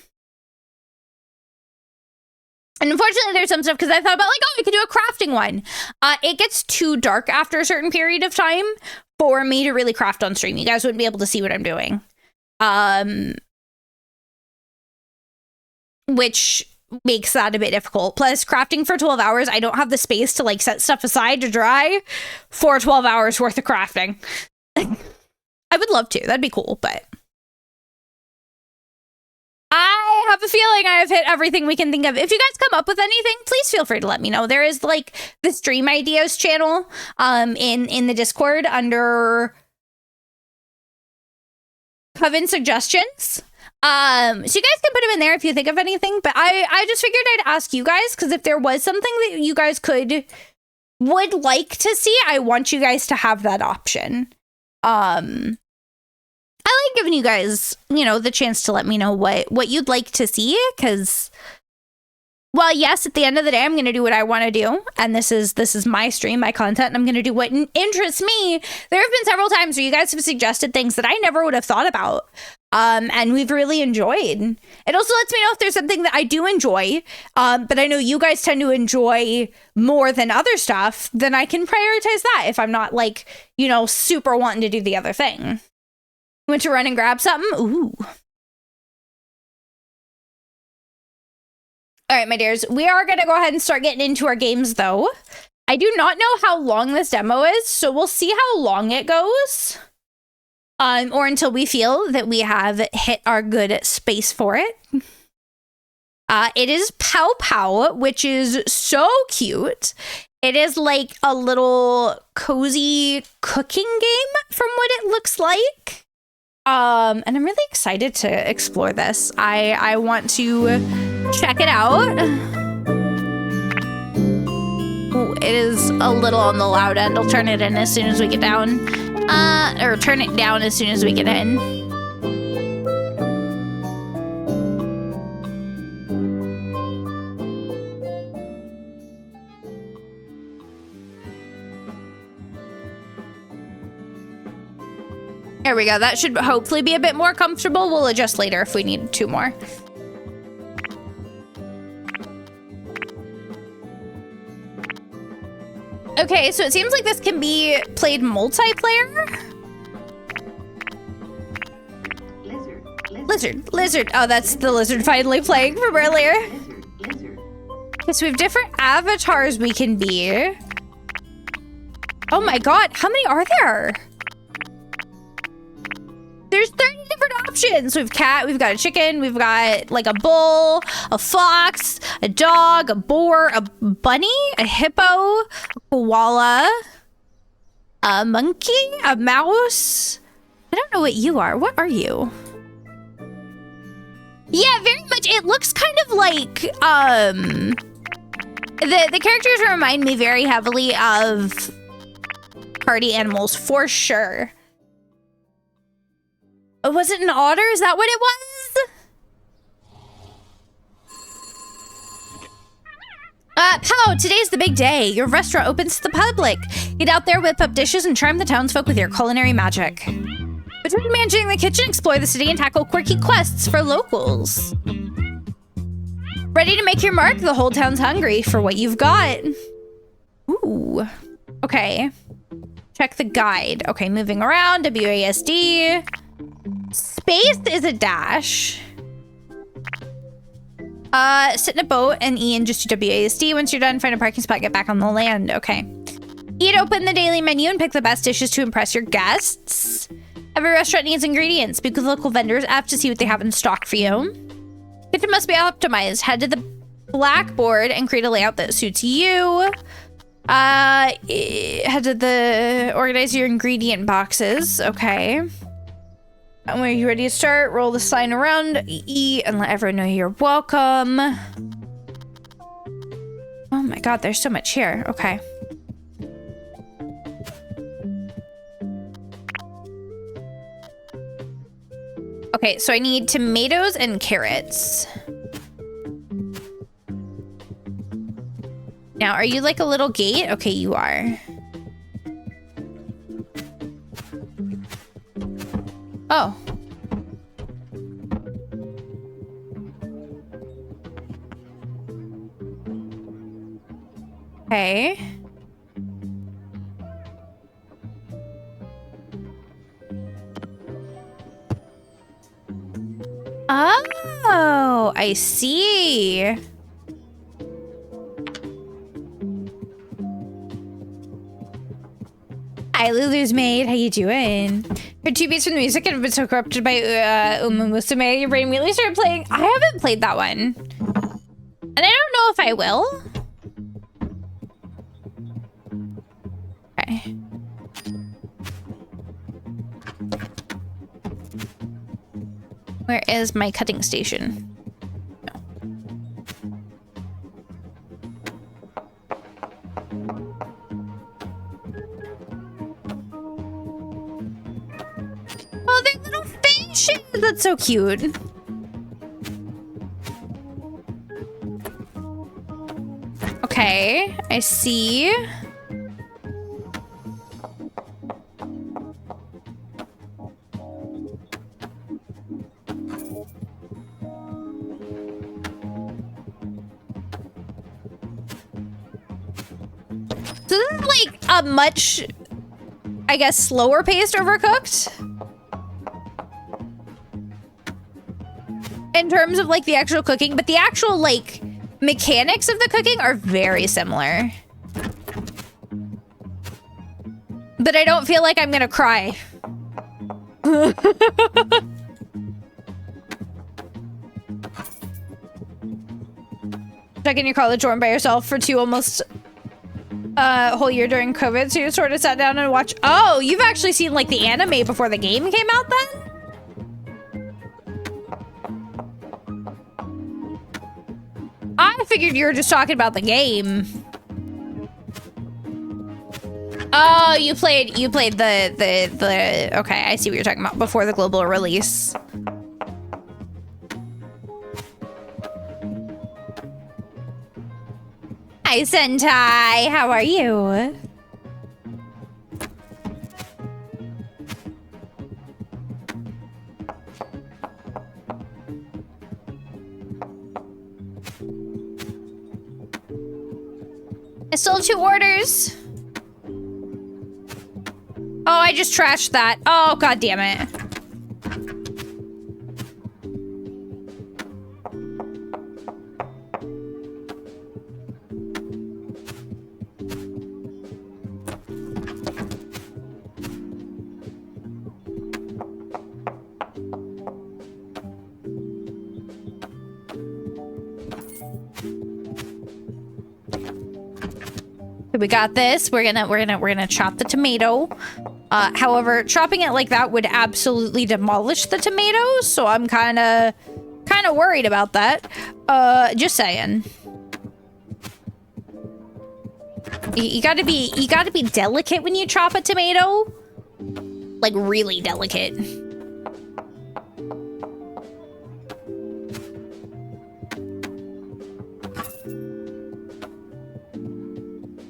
And unfortunately, there's some stuff because I thought about, like, oh, we could do a crafting one. It gets too dark after a certain period of time for me to really craft on stream. You guys wouldn't be able to see what I'm doing. Which makes that a bit difficult. Plus, crafting for 12 hours, I don't have the space to, like, set stuff aside to dry for 12 hours worth of crafting. I would love to. That'd be cool, but... I have a feeling I have hit everything we can think of. If you guys come up with anything, please feel free to let me know. There is, like, the Stream Ideas channel in the Discord under... Coven suggestions. So you guys can put them in there if you think of anything, but I just figured I'd ask you guys because if there was something that you guys would like to see, I want you guys to have that option. I like giving you guys, the chance to let me know what you'd like to see because, well, yes, at the end of the day, I'm going to do what I want to do. And this is my stream, my content, and I'm going to do what interests me. There have been several times where you guys have suggested things that I never would have thought about. And we've really enjoyed. It also lets me know if there's something that I do enjoy. But I know you guys tend to enjoy more than other stuff. Then I can prioritize that if I'm not, like, super wanting to do the other thing. Went to run and grab something? Ooh. All right, my dears, we are going to go ahead and start getting into our games, though. I do not know how long this demo is, so we'll see how long it goes. or until we feel that we have hit our good space for it. It is Pao Pao, which is so cute. It is like a little cozy cooking game from what it looks like. And I'm really excited to explore this. I want to check it out. Ooh, it is a little on the loud end. I'll turn it in as soon as we get down. Or turn it down as soon as we get in. There we go. That should hopefully be a bit more comfortable. We'll adjust later if we need 2 more. Okay, so it seems like this can be played multiplayer. Lizard. Oh, that's the lizard finally playing from earlier. Okay, so we have different avatars we can be. Oh my god, how many are there? There's 30 different options. So we have cat, we've got a chicken, we've got like a bull, a fox, a dog, a boar, a bunny, a hippo, a koala, a monkey, a mouse. I don't know what you are. What are you? Yeah, very much. It looks kind of like, the characters remind me very heavily of party animals for sure. Was it an otter? Is that what it was? Pao, today's the big day. Your restaurant opens to the public. Get out there, whip up dishes, and charm the townsfolk with your culinary magic. Between managing the kitchen, explore the city, and tackle quirky quests for locals. Ready to make your mark? The whole town's hungry for what you've got. Ooh. Okay. Check the guide. Okay, moving around. WASD. Space is a dash. Sit in a boat and E and just do WASD. Once you're done, find a parking spot, get back on the land. Okay. Eat open the daily menu and pick the best dishes to impress your guests. Every restaurant needs ingredients. Speak with local vendors, ask to see what they have in stock for you. Kitchen must be optimized. Head to the blackboard and create a layout that suits you. Head to the organize your ingredient boxes. Okay. And when you're ready to start, roll the sign around, E, and let everyone know you're welcome. Oh my god, there's so much here. Okay. Okay, so I need tomatoes and carrots. Now, are you like a little gate? Okay, you are. Oh. Okay. Oh, I see. Hi, Lulu's maid. How you doing? Heard 2 beats from the music and have been so corrupted by Musume. Your brain immediately started playing. I haven't played that one. And I don't know if I will. Okay. Where is my cutting station? Oh, they're little fishes! That's so cute. Okay, I see. So this is like a much, I guess, slower paced Overcooked. In terms of like the actual cooking, but the actual like mechanics of the cooking are very similar. But I don't feel like I'm gonna cry. Stuck in your college dorm by yourself for almost whole year during COVID, so you sort of sat down and watched. Oh, you've actually seen like the anime before the game came out then? I figured you were just talking about the game. Oh, you played the okay, I see what you're talking about, before the global release. Hi, Sentai, how are you? I still have 2 orders. Oh, I just trashed that. Oh, god damn it. We got this. We're gonna chop the tomato. However, chopping it like that would absolutely demolish the tomatoes, so I'm kind of worried about that. Just saying. You gotta be delicate when you chop a tomato, like really delicate.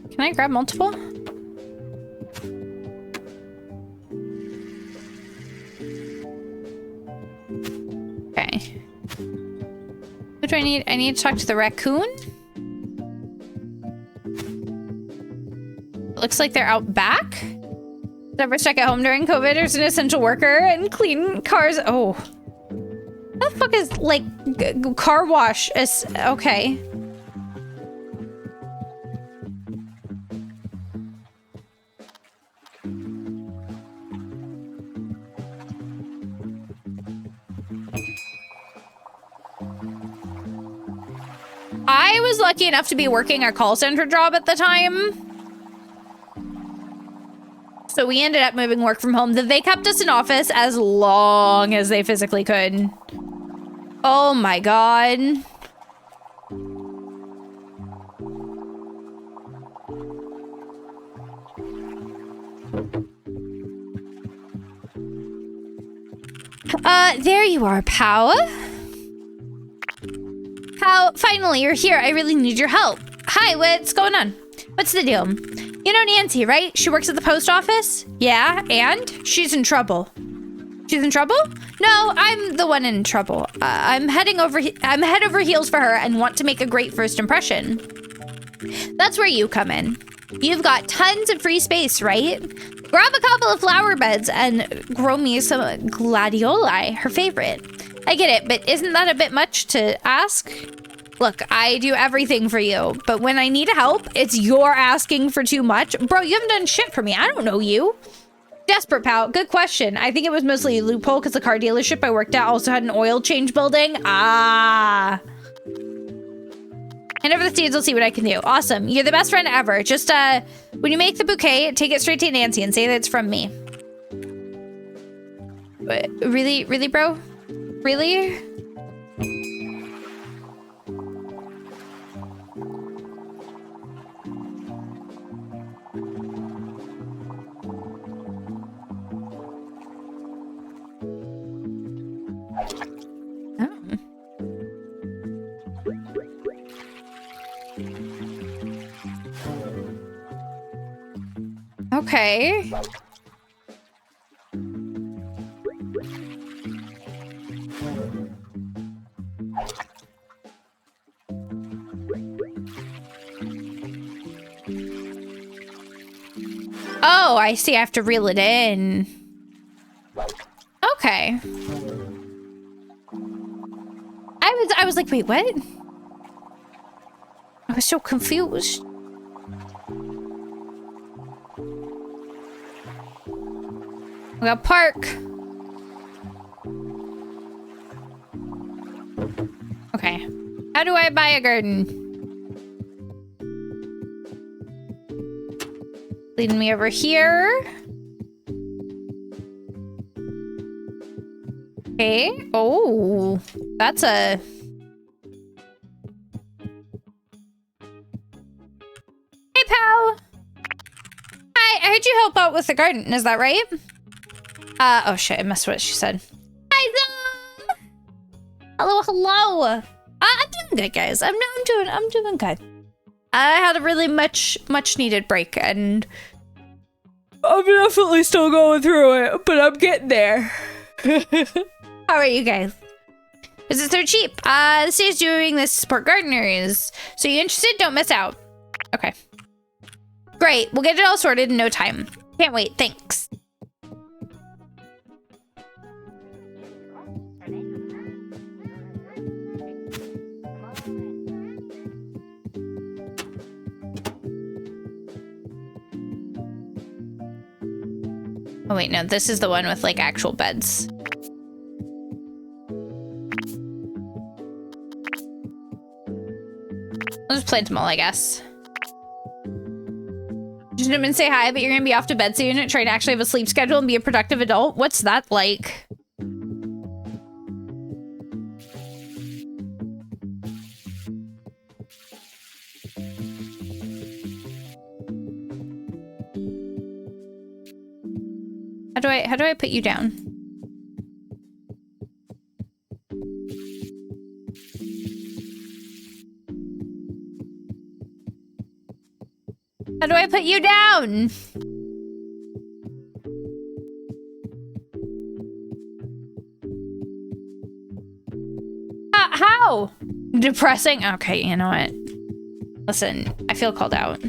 Can I grab multiple? Okay. What do I need? I need to talk to the raccoon? It looks like they're out back. Never stuck at home during COVID as an essential worker and clean cars. Oh. What the fuck is, like, car wash? Is okay. I was lucky enough to be working a call center job at the time. So we ended up moving work from home. They kept us in office as long as they physically could. Oh my god. There you are, Pao. Pao, finally, you're here. I really need your help. Hi, what's going on? What's the deal? You know Nancy, right? She works at the post office? Yeah, and? She's in trouble. She's in trouble? No, I'm the one in trouble. I'm head over heels for her and want to make a great first impression. That's where you come in. You've got tons of free space, right? Grab a couple of flower beds and grow me some gladioli, her favorite. I get it, but isn't that a bit much to ask? Look, I do everything for you, but when I need help, it's you're asking for too much. Bro, you haven't done shit for me. I don't know you. Desperate, pal. Good question. I think it was mostly a loophole because the car dealership I worked at also had an oil change building. Ah. Hand over the seeds, I'll see what I can do. Awesome. You're the best friend ever. Just, when you make the bouquet, take it straight to Nancy and say that it's from me. Really? Really, bro? Really? Okay. Oh, I see. I have to reel it in. Okay. I was like, wait, what? I was so confused. We got park. Okay. How do I buy a garden? Leading me over here. Okay. Oh, that's a... Hey, Pao. Hi, I heard you help out with the garden. Is that right? Oh shit, I missed what she said. Hi, Zom. Hello, hello. I'm doing good, guys. I'm doing good. I had a really much needed break, and I'm definitely still going through it, but I'm getting there. How are you guys? Is it so cheap? This is doing this support gardeners. So you interested? Don't miss out. Okay. Great. We'll get it all sorted in no time. Can't wait. Thanks. Oh wait, no, this is the one with like actual beds. I'll just plant them all, I guess. Just come and say hi, but you're gonna be off to bed soon. Try to actually have a sleep schedule and be a productive adult. What's that like? How do I put you down? How do I put you down? How? Depressing? Okay, you know what? Listen, I feel called out.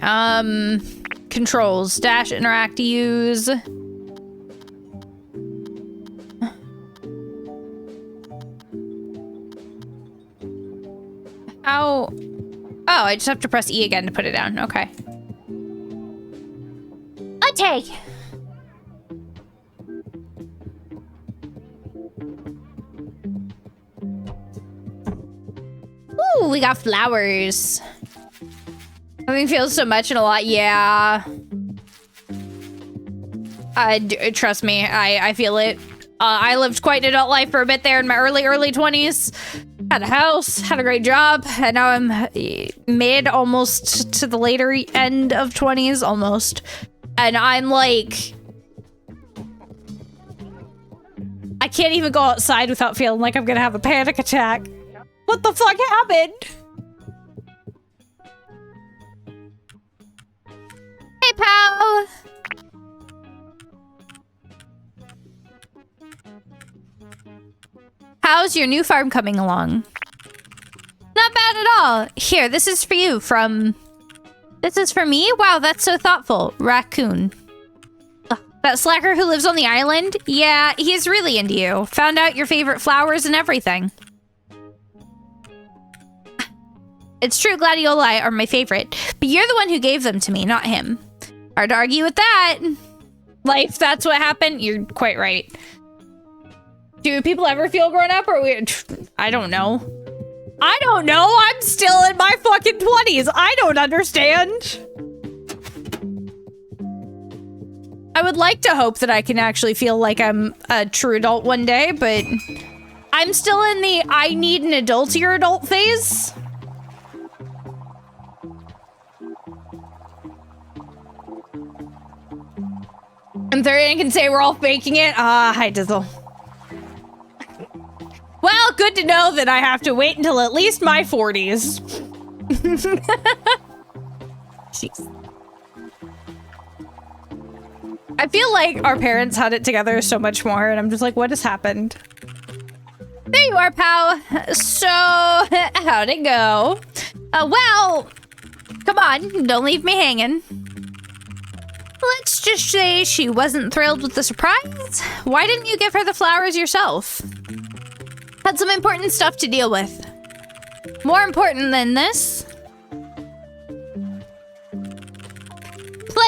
Alright, controls. Dash, interact, use. How? Oh, I just have to press E again to put it down. Okay. Okay. Ooh, we got flowers. Nothing feels so much and a lot. Yeah. Trust me, I feel it. I lived quite an adult life for a bit there in my early 20s. Had a house, had a great job, and now I'm mid, almost to the later end of 20s, almost. And I'm like... I can't even go outside without feeling like I'm gonna have a panic attack. What the fuck happened? Hey, Pao! How's your new farm coming along? Not bad at all. Here, this is for you from... This is for me? Wow, that's so thoughtful. Raccoon. Ugh, that slacker who lives on the island? Yeah, he's really into you. Found out your favorite flowers and everything. It's true, gladioli are my favorite, but you're the one who gave them to me, not him. Hard to argue with that. Life, that's what happened. You're quite right. Do people ever feel grown up or weird? I don't know. I don't know. I'm still in my fucking 20s. I don't understand. I would like to hope that I can actually feel like I'm a true adult one day, but I'm still in the I need an adultier adult phase. And third, can say we're all faking it. Hi, Dizzle. Well, good to know that I have to wait until at least my 40s. Jeez. I feel like our parents had it together so much more, and I'm just like, what has happened? There you are, Pao. So, how'd it go? Well, come on, don't leave me hanging. Let's just say she wasn't thrilled with the surprise. Why didn't you give her the flowers yourself? Had some important stuff to deal with. More important than this.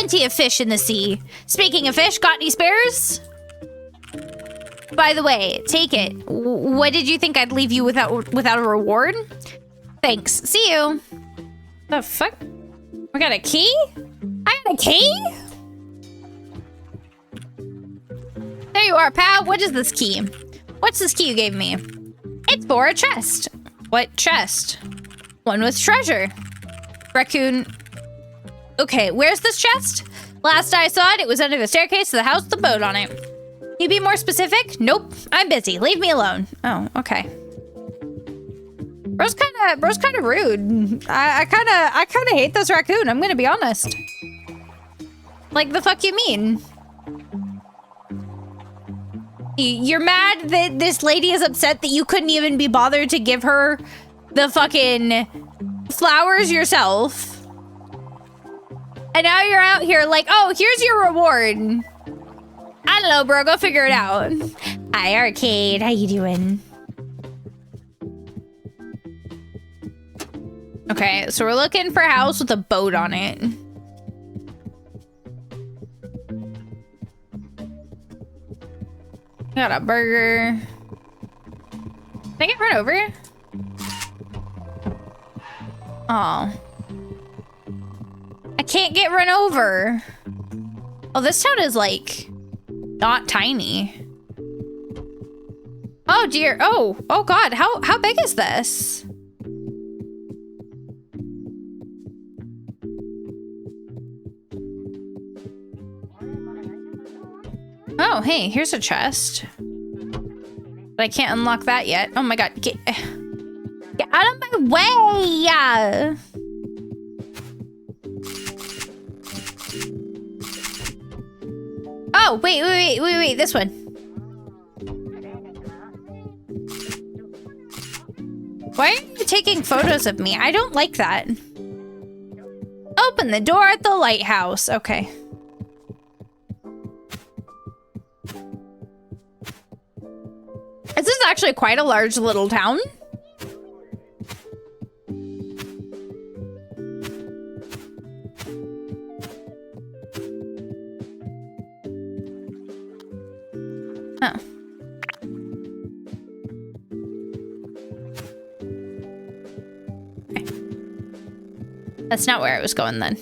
plenty of fish in the sea. Speaking of fish, got any spares? By the way, take it. What did you think I'd leave you without a reward? Thanks. See you. The fuck? We got a key? I got a key? There you are, pal. What is this key? What's this key you gave me? It's for a chest. What chest? One with treasure. Raccoon. Okay, where's this chest? Last I saw it, it was under the staircase to the house with the boat on it. Can you be more specific? Nope, I'm busy. Leave me alone. Oh, okay. Bro's kind of rude. I kind of hate this raccoon. I'm gonna be honest. Like, the fuck you mean? You're mad that this lady is upset that you couldn't even be bothered to give her the fucking flowers yourself. And now you're out here like, oh, here's your reward. I don't know, bro. Go figure it out. Hi, Arcade. How you doing? Okay, so we're looking for a house with a boat on it. Got a burger. Can I get run over? Oh. I can't get run over. Oh, this town is like not tiny. Oh dear. Oh god. How big is this? Oh, hey, here's a chest. But I can't unlock that yet. Oh my god. Get out of my way! Oh, wait, this one. Why are you taking photos of me? I don't like that. Open the door at the lighthouse. Okay. This is actually quite a large little town. Oh. Okay. That's not where I was going then.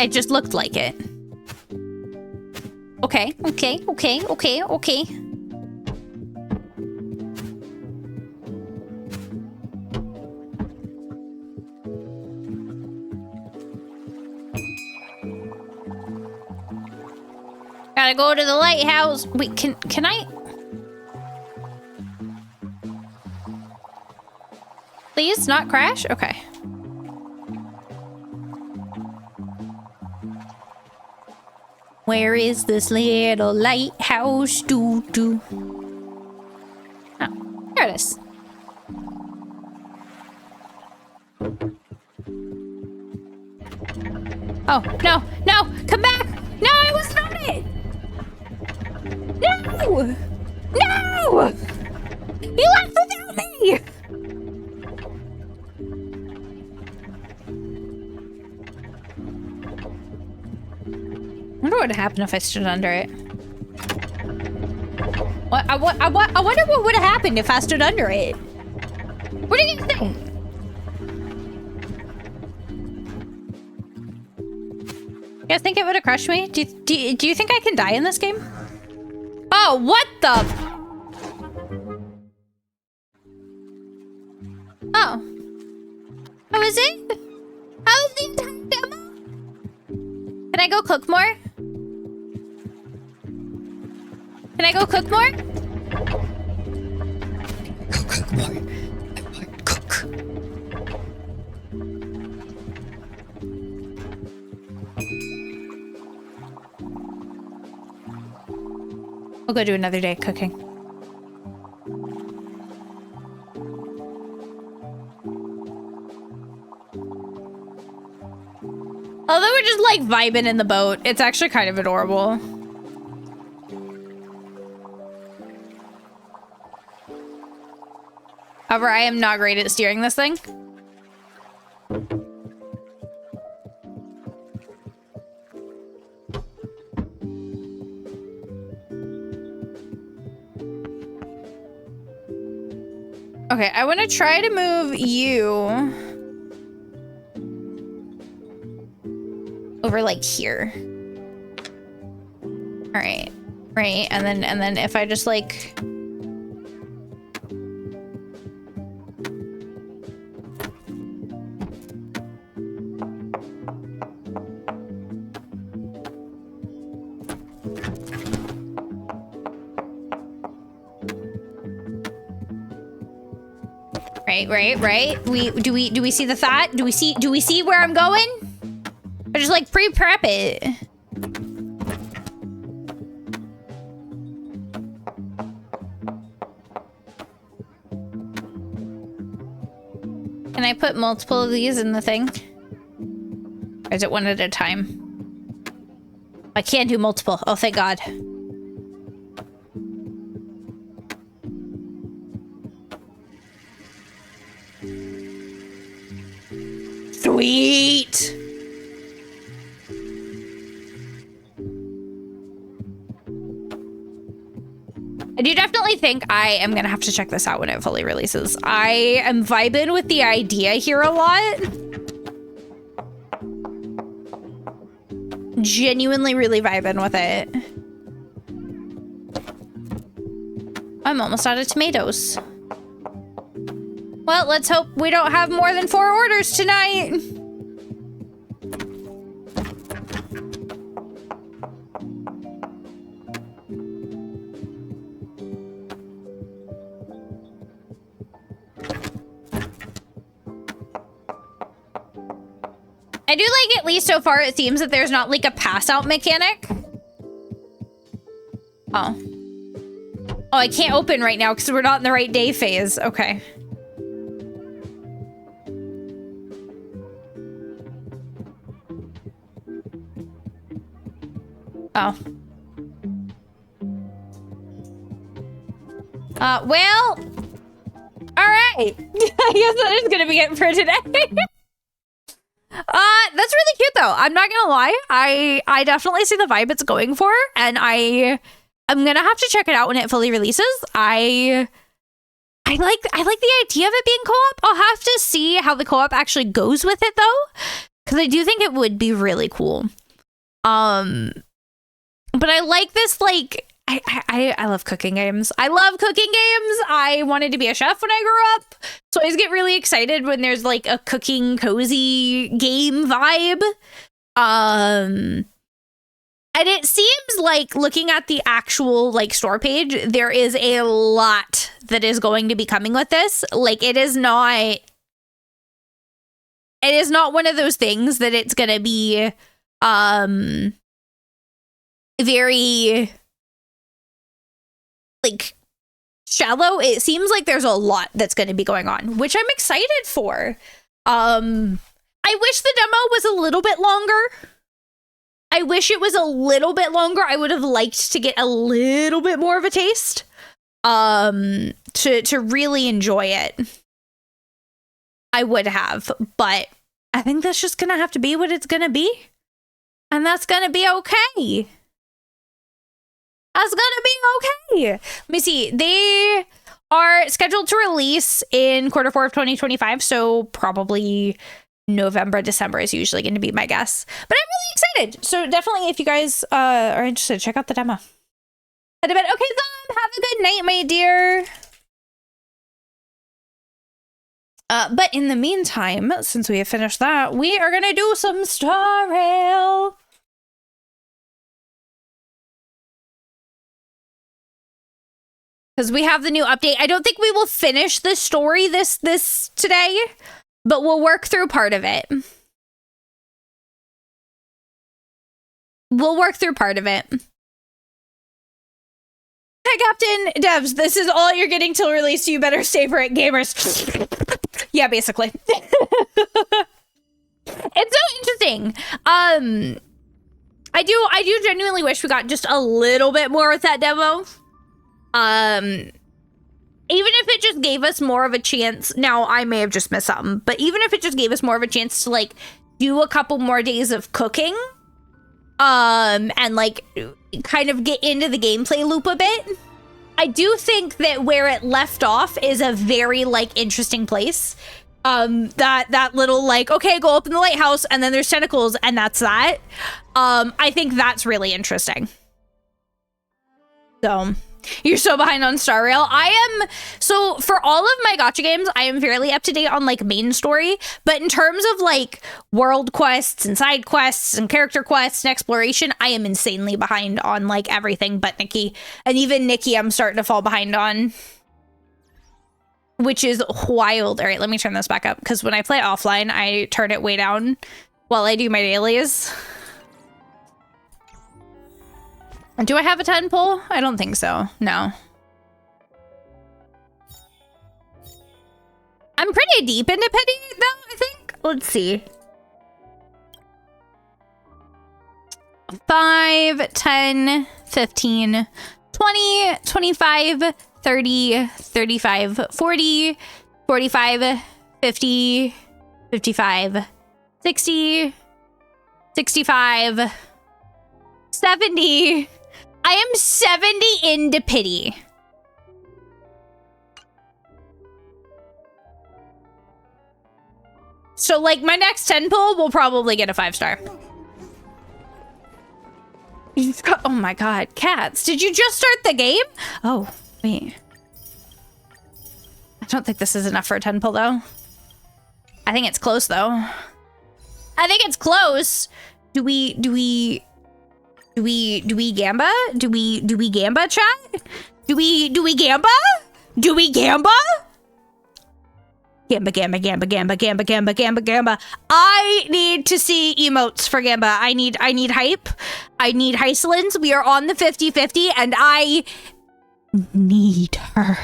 It just looked like it. Okay. Gotta go to the lighthouse. Wait, can I? Please not crash? Okay. Where is this little lighthouse? Oh, here it is. Oh, no, come back! No, I was not it! No! No! You left without me! I wonder what would happen if I stood under it. What? I wonder what would have happened if I stood under it. What do you think? You guys think it would have crushed me? Do you think I can die in this game? Oh, what the? Oh. How is it? How is the entire demo? Can I go cook more? Can I go cook more? Go cook more. I want cook. We'll go do another day of cooking. Although we're just like vibing in the boat, it's actually kind of adorable. However, I am not great at steering this thing. Okay, I want to try to move you over like here. All right, right, and then if I just like. Right. Do we see the thought? Do we see where I'm going? I just like pre-prep it. Can I put multiple of these in the thing? Or is it one at a time? I can't do multiple. Oh, thank God. Sweet. I do definitely think I am gonna have to check this out when it fully releases. I am vibing with the idea here a lot. Genuinely really vibing with it. I'm almost out of tomatoes. Well, let's hope we don't have more than 4 orders tonight. I do like, at least so far, it seems that there's not like a pass out mechanic. Oh. Oh, I can't open right now because we're not in the right day phase. Okay. Oh. Well. All right. I guess that is gonna be it for today. That's really cute though. I'm not gonna lie. I definitely see the vibe it's going for, and I'm gonna have to check it out when it fully releases. I like the idea of it being co-op. I'll have to see how the co-op actually goes with it though, because I do think it would be really cool. But I like this, like, I love cooking games. I love cooking games. I wanted to be a chef when I grew up. So I always get really excited when there's like a cooking cozy game vibe. And it seems like, looking at the actual like store page, there is a lot that is going to be coming with this. Like, it is not one of those things that it's gonna be very like shallow. It seems like there's a lot that's going to be going on, which I'm excited for. I wish the demo was a little bit longer. I wish it was a little bit longer. I would have liked to get a little bit more of a taste to really enjoy it. I would have, but I think that's just going to have to be what it's going to be. And that's going to be okay. That's gonna be okay. Let me see. They are scheduled to release in Q4 of 2025, so probably November, December is usually going to be my guess. But I'm really excited. So definitely, if you guys are interested, check out the demo. Okay, Thumb, have a good night, my dear. But in the meantime, since we have finished that, we are gonna do some Star Rail. Because we have the new update. I don't think we will finish the story this today, but we'll work through part of it. Hi, Captain Devs. This is all you're getting till release, so you better stay for it, gamers. Yeah, basically. It's so interesting. I do genuinely wish we got just a little bit more with that demo. Even if it just gave us more of a chance, now I may have just missed something, but even if it just gave us more of a chance to like do a couple more days of cooking, and like kind of get into the gameplay loop a bit, I do think that where it left off is a very like interesting place. That little like, okay, go up in the lighthouse and then there's tentacles and that's that. I think that's really interesting. So you're so behind on Star Rail. So for all of my gacha games, I am fairly up to date on like main story, but in terms of like world quests and side quests and character quests and exploration, I am insanely behind on like everything but Nikki. And even Nikki, I'm starting to fall behind on, which is wild. All right, let me turn this back up because when I play offline, I turn it way down while I do my dailies. Do I have a 10 pull? I don't think so. No. I'm pretty deep into pity though, I think. Let's see. 5, 10, 15, 20, 25, 30, 35, 40, 45, 50, 55, 60, 65, 70. I am 70 into pity. So like my next 10 pull will probably get a 5-star. Oh my god, cats. Did you just start the game? Oh, wait. I don't think this is enough for a 10 pull though. I think it's close though. I think it's close. Do we gamba? Do we gamba, chat? Do we gamba? Do we gamba? Gamba, gamba, gamba, gamba, gamba, gamba, gamba, gamba. I need to see emotes for gamba. I need hype. I need Heiselins. We are on the 50-50 and I need her.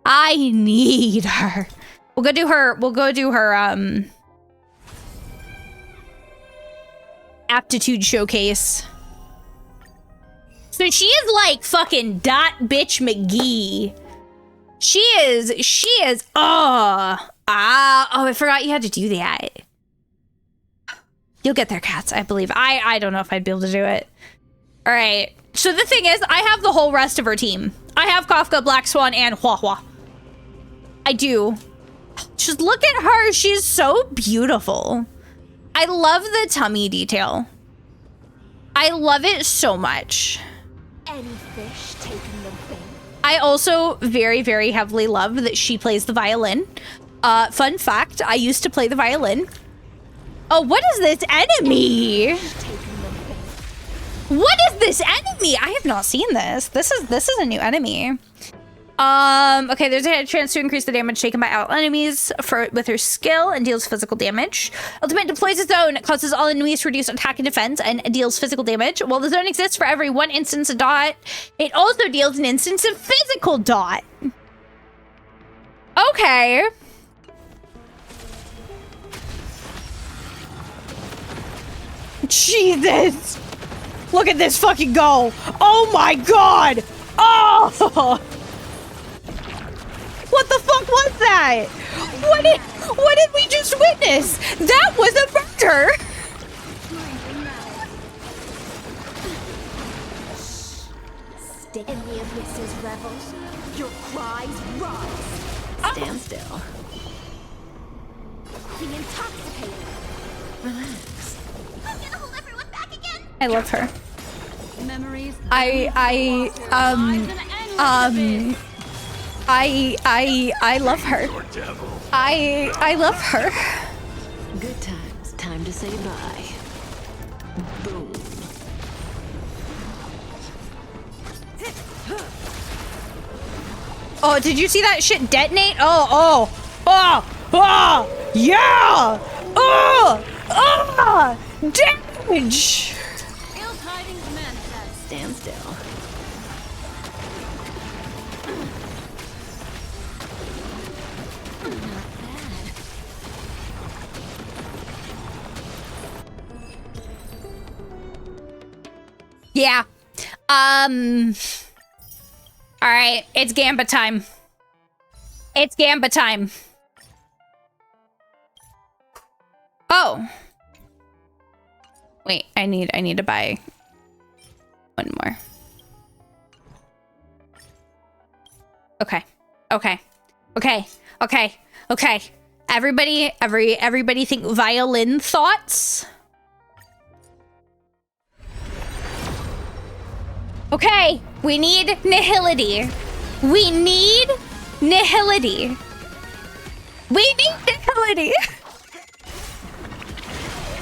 I need her. We'll go do her aptitude showcase. So she is like fucking Dot Bitch McGee. She is, oh, I forgot you had to do that. You'll get there, cats, I believe. I don't know if I'd be able to do it. All right, so the thing is, I have the whole rest of her team. I have Kafka, Black Swan, and Hua Hua. I do. Just look at her, she's so beautiful. I love the tummy detail. I love it so much.
Any fish taking the bait?
I also very, very heavily love that she plays the violin. Fun fact, I used to play the violin. Oh, what is this enemy? What is this enemy? I have not seen this. This is a new enemy. Okay, there's a chance to increase the damage taken by all enemies with her skill and deals physical damage. Ultimate deploys a zone, causes all enemies to reduce attack and defense and deals physical damage. While the zone exists for every 1 instance of dot, it also deals an instance of physical dot. Okay. Jesus. Look at this fucking go. Oh my god. Oh. What the fuck was that? What did we just witness? That was a murder!
Stick in the abyss's revels. Your cries rise. Stand still. Be intoxicated. Relax. I'm gonna hold everyone back again.
I love her.
Memories.
I love her. I love her.
Good times. Time to say bye. Boom.
Oh, did you see that shit detonate? Yeah! Damage!
Stand still.
Yeah. All right, it's Gamba time. It's Gamba time. Oh. Wait, I need to buy one more. Okay. Okay. Okay. Okay. Okay. Everybody think violin thoughts? Okay. We need nihility. We need nihility. We need nihility.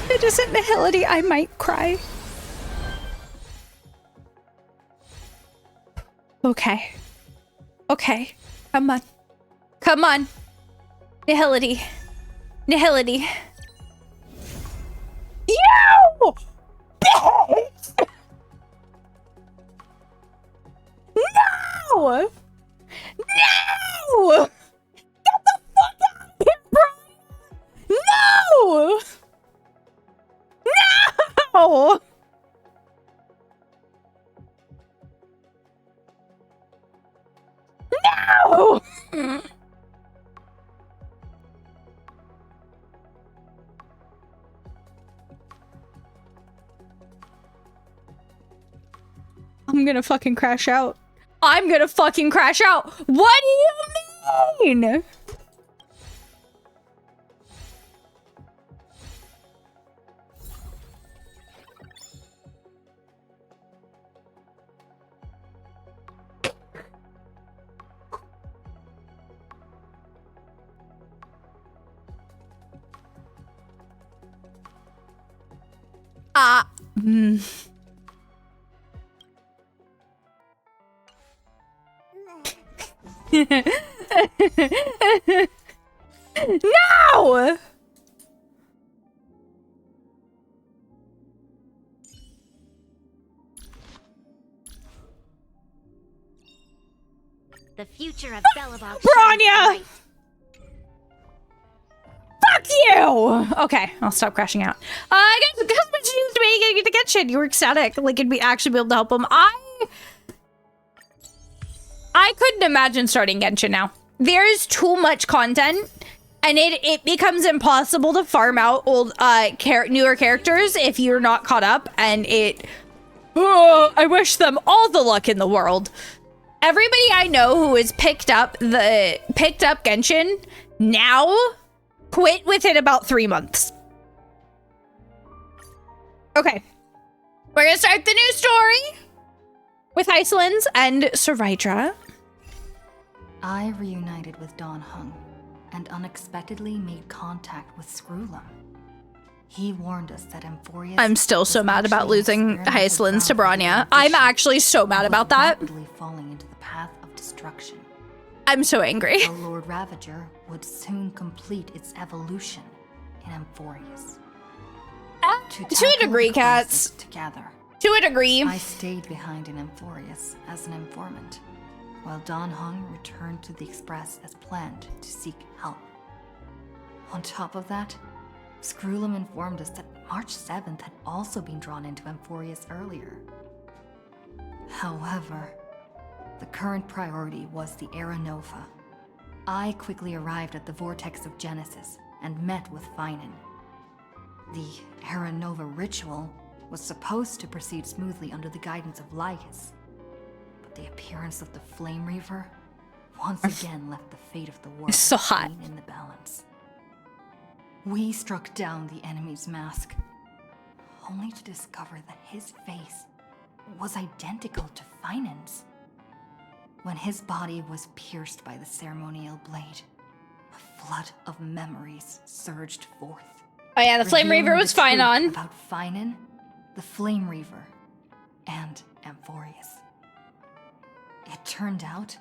It isn't nihility. I might cry. Okay. Okay. Come on. Come on. Nihility. Nihility. You! Bitch! No! No! Get the fuck out of here, bro! No! No! No! I'm gonna fucking crash out. I'm gonna fucking crash out. What do you mean? No!
The future of Belobog.
Bronya! Fuck you! Okay, I'll stop crashing out. I guess the husband used me to get shit. You were ecstatic. Like, it'd be actually be able to help him. I couldn't imagine starting Genshin now. There is too much content, and it becomes impossible to farm out old newer characters if you're not caught up, and I wish them all the luck in the world. Everybody I know who has picked up Genshin now quit within about 3 months. Okay. We're gonna start the new story with Iceland's and Servidra.
I reunited with Don Hung and unexpectedly made contact with Screwlum. He warned us that Amphorius.
I'm still so mad about losing Iceland's to Bronya. I'm actually so mad about that.
Rapidly falling into the path of destruction.
I'm so angry.
The Lord Ravager would soon complete its evolution in Amphorius.
To a degree, cats.
Together.
To a degree.
I stayed behind in Amphorius as an informant, while Don Hung returned to the Express as planned to seek help. On top of that, Screwlum informed us that March 7th had also been drawn into Amphorius earlier. However, the current priority was the Era Nova. I quickly arrived at the Vortex of Genesis and met with Finan. The Era Nova ritual was supposed to proceed smoothly under the guidance of Lycus, but the appearance of the Flame Reaver once again left the fate of the war
so hot
in the balance. We struck down the enemy's mask, only to discover that his face was identical to Finan's. When his body was pierced by the ceremonial blade, a flood of memories surged forth.
Oh yeah, the Flame Reaver was fine on.
About Finan, the Flame Reaver, and Amphorius. It turned out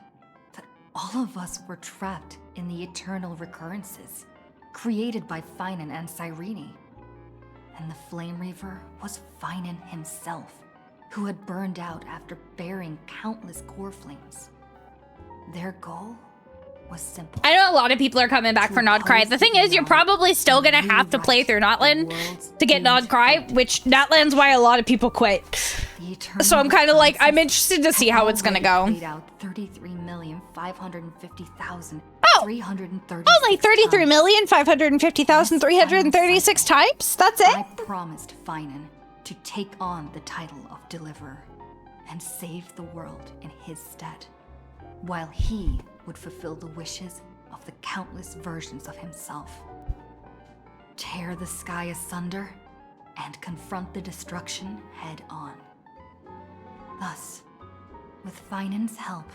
that all of us were trapped in the eternal recurrences created by Finan and Cyrene. And the Flame Reaver was Finan himself, who had burned out after bearing countless core flames. Their goal was simple.
I know a lot of people are coming back for Nodcry. The thing is, you're probably still gonna have to play through Notland to get Nodcry, which Notland's why a lot of people quit. So I'm kind of like, I'm interested to see how it's gonna go.
Out 33,550,000.
Oh, only 33,550,336 types? That's it?
I promised Finan to take on the title of Deliverer and save the world in his stead. while he would fulfill the wishes of the countless versions of himself. Tear the sky asunder and confront the destruction head on. Thus, with Finan's help,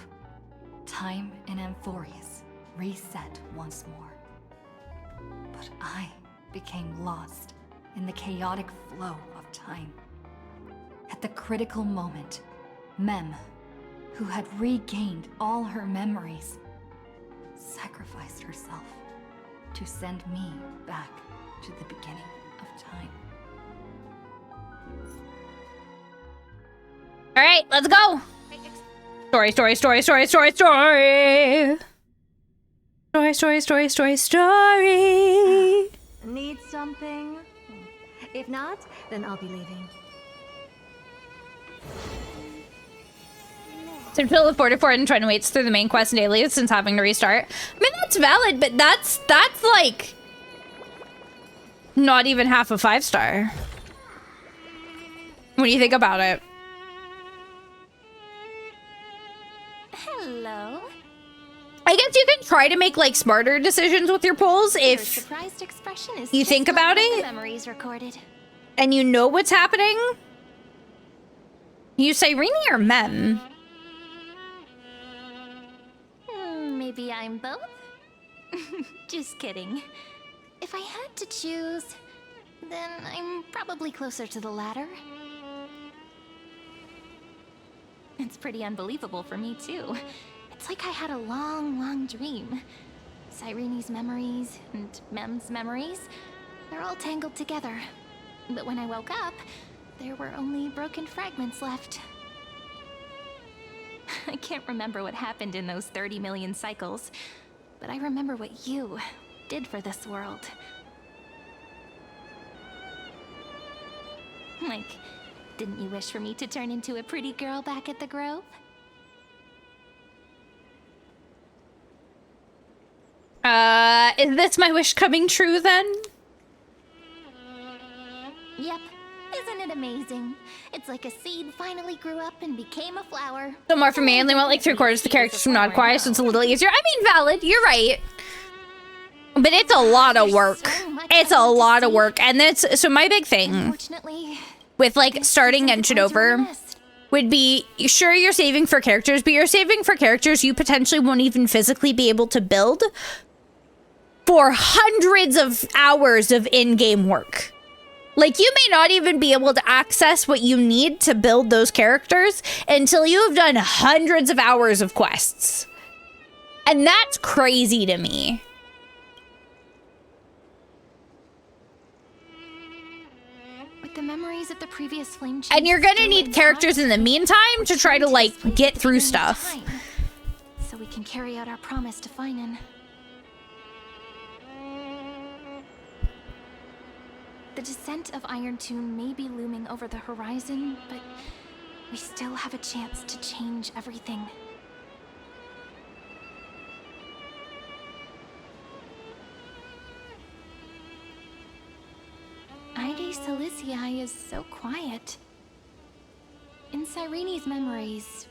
time in Amphorius reset once more. But I became lost in the chaotic flow of time. At the critical moment, Mem, who had regained all her memories, sacrificed herself to send me back to the beginning of time.
All right, let's go. Story, story, story, story, story, story. Story, story, story, story, story.
Need something? If not, then I'll be leaving.
So fill the 44 and trying to wait through the main quest daily since having to restart. I mean, that's valid, but that's like not even half a 5-star. What do you think about it?
Hello.
I guess you can try to make like smarter decisions with your polls
Your
if
surprised expression is
you
just
think
like
about
the
it.
memories recorded.
And you know what's happening. You say Rini or Mem?
Maybe I'm both? Just kidding. If I had to choose, then I'm probably closer to the latter. It's pretty unbelievable for me, too. It's like I had a long, long dream. Cyrene's memories and Mem's memories, they're all tangled together. But when I woke up, there were only broken fragments left. I can't remember what happened in those 30 million cycles, but I remember what you did for this world. Like, didn't you wish for me to turn into a pretty girl back at the Grove?
Is this my wish coming true then?
Yep. Isn't it amazing? It's like a seed finally grew up and became a flower.
No more for me. I only want like 3/4 of the characters from Not Quiet, so it's a little easier. I mean, valid. You're right. But it's a lot of work. It's a lot of work. And that's so my big thing
Unfortunately,
with like starting Genshin over would be, sure, you're saving for characters, but you're saving for characters you potentially won't even physically be able to build for hundreds of hours of in-game work. Like, you may not even be able to access what you need to build those characters until you have done hundreds of hours of quests. And that's crazy to me.
with the memories of the previous flame
And you're gonna need
intact,
characters in the meantime to try to, like, get through stuff.
So we can carry out our promise to Finan. The descent of Iron Tomb may be looming over the horizon, but we still have a chance to change everything. Ide Silicii is so quiet. In Cyrene's memories,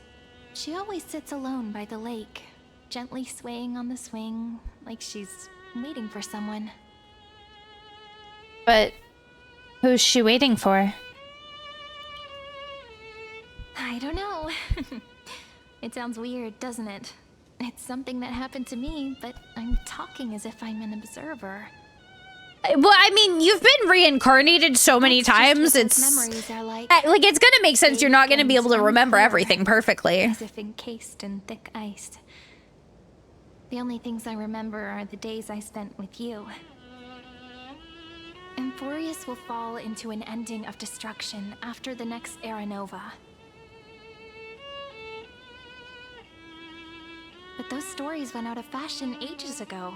she always sits alone by the lake, gently swaying on the swing, like she's waiting for someone.
But who's she waiting for?
I don't know. It sounds weird, doesn't it? It's something that happened to me, but I'm talking as if I'm an observer.
Well, I mean, you've been reincarnated so many times, it's...
memories are like
it's gonna make sense you're not gonna be able to remember everything perfectly.
as if encased in thick ice. The only things I remember are the days I spent with you. Amphorius will fall into an ending of destruction after the next Era Nova. But those stories went out of fashion ages ago.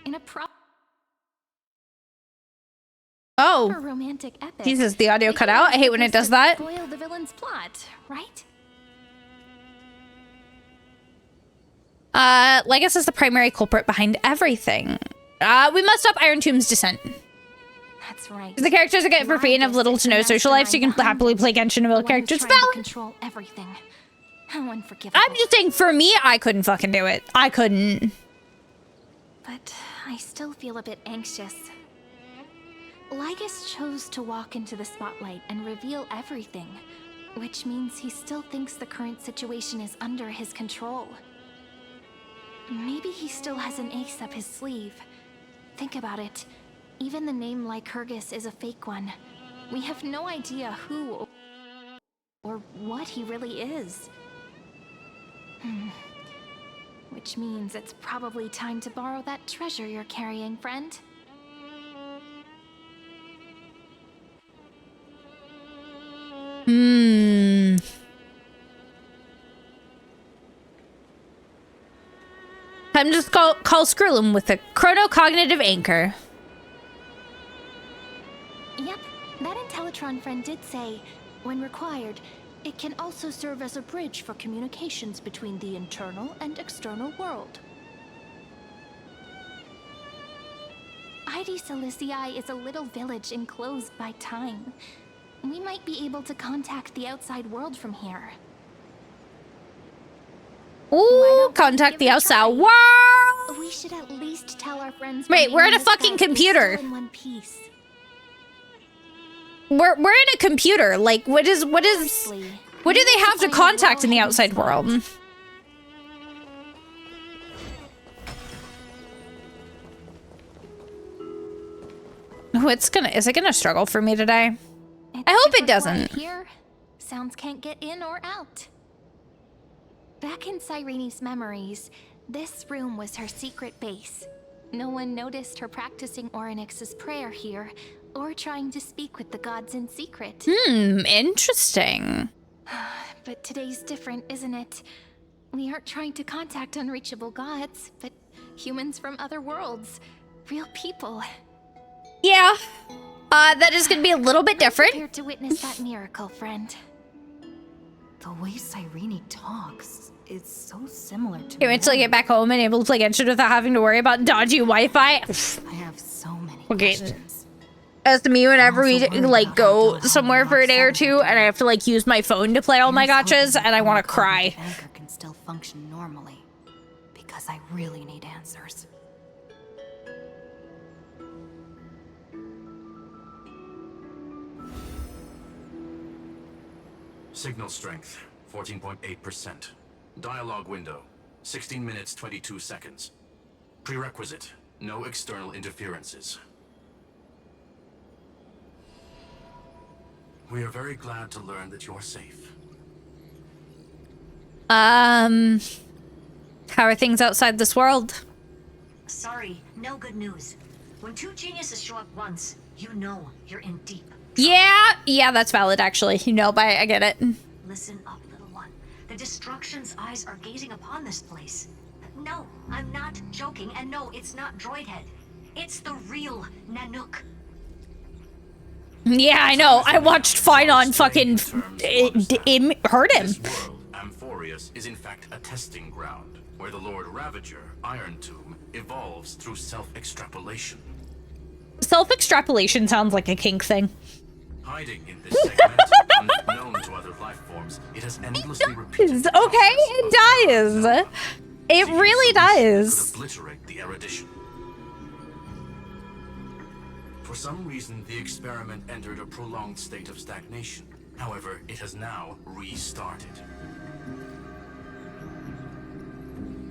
In a proper
Oh,
romantic epic.
Jesus, the audio cut out. I hate when it does that.
Spoil the villain's plot, right?
Legus is the primary culprit behind everything. We must stop Iron Tomb's descent.
That's right.
The characters are getting for free and have little to no social life, so you can happily play Genshin and build characters.
Trying to
Valid.
control everything. Unforgivable.
I'm just saying, for me, I couldn't fucking do it. I couldn't.
But I still feel a bit anxious. Lygus chose to walk into the spotlight and reveal everything, which means he still thinks the current situation is under his control. Maybe he still has an ace up his sleeve. Think about it. Even the name Lycurgus is a fake one. We have no idea who or what he really is. Which means it's probably time to borrow that treasure you're carrying, friend.
Time to just call Skrullum with a chronocognitive anchor.
Yep, that Intellitron friend did say, when required, it can also serve as a bridge for communications between the internal and external world. ID Silicii is a little village enclosed by time. We might be able to contact the outside world from here.
Ooh, contact the outside world!
We should at least tell our friends.
Wait, we're in a fucking computer.
In one piece.
We're in a computer. Like, what do they have to contact in the outside world? Oh, is it gonna struggle for me today? I hope it doesn't.
Here, sounds can't get in or out. Back in Cyrene's memories, this room was her secret base. No one noticed her practicing Orynyx's prayer here, or trying to speak with the gods in secret.
Interesting.
But today's different, isn't it? We aren't trying to contact unreachable gods, but humans from other worlds. Real people.
Yeah. That is gonna be a little bit different.
Prepare to witness that miracle, friend.
The way Cyrene talks is so similar to
Can't wait till I get back home and able to play Genshin without having to worry about dodgy Wi-Fi.
I have so many
Okay.
questions.
As to me, whenever we like go somewhere for a day or two, and I have to like use my phone to play all my gachas, and I want to cry.
Anchor can still function normally, because I really need answers.
Signal strength, 14.8%. Dialogue window, 16 minutes, 22 seconds. Prerequisite, no external interferences. We are very glad to learn that you're safe.
How are things outside this world?
Sorry, no good news. When two geniuses show up once, you know you're in deep.
Yeah, that's valid actually. I get it.
Listen up, little one. The Destruction's eyes are gazing upon this place. No, I'm not joking, and no, it's not Droidhead. It's the real Nanook.
Yeah, I know. I watched Finon fucking hurt him.
This world, Amphorius, is in fact a testing ground, where the Lord Ravager, Iron Tomb, evolves through self-extrapolation.
Self-extrapolation sounds like a kink thing.
Hiding in this segment, unknown to other life forms, it has endlessly repeated the
Okay,
process
it does. It really does.
could obliterate the erudition. For some reason, the experiment entered a prolonged state of stagnation. However, it has now restarted.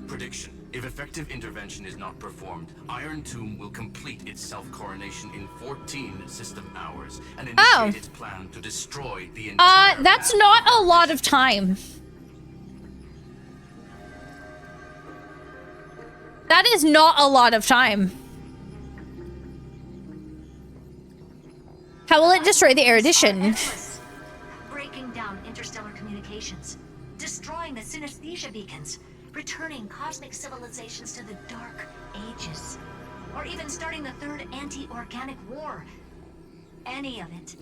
Prediction. If effective intervention is not performed, Iron Tomb will complete its self-coronation in 14 system hours and initiate its plan to destroy the entire
That's not a lot of time. That is not a lot of time. How will it destroy the erudition?
Breaking down interstellar communications, destroying the synesthesia beacons, returning cosmic civilizations to the Dark Ages, or even starting the third anti-organic war. Any of it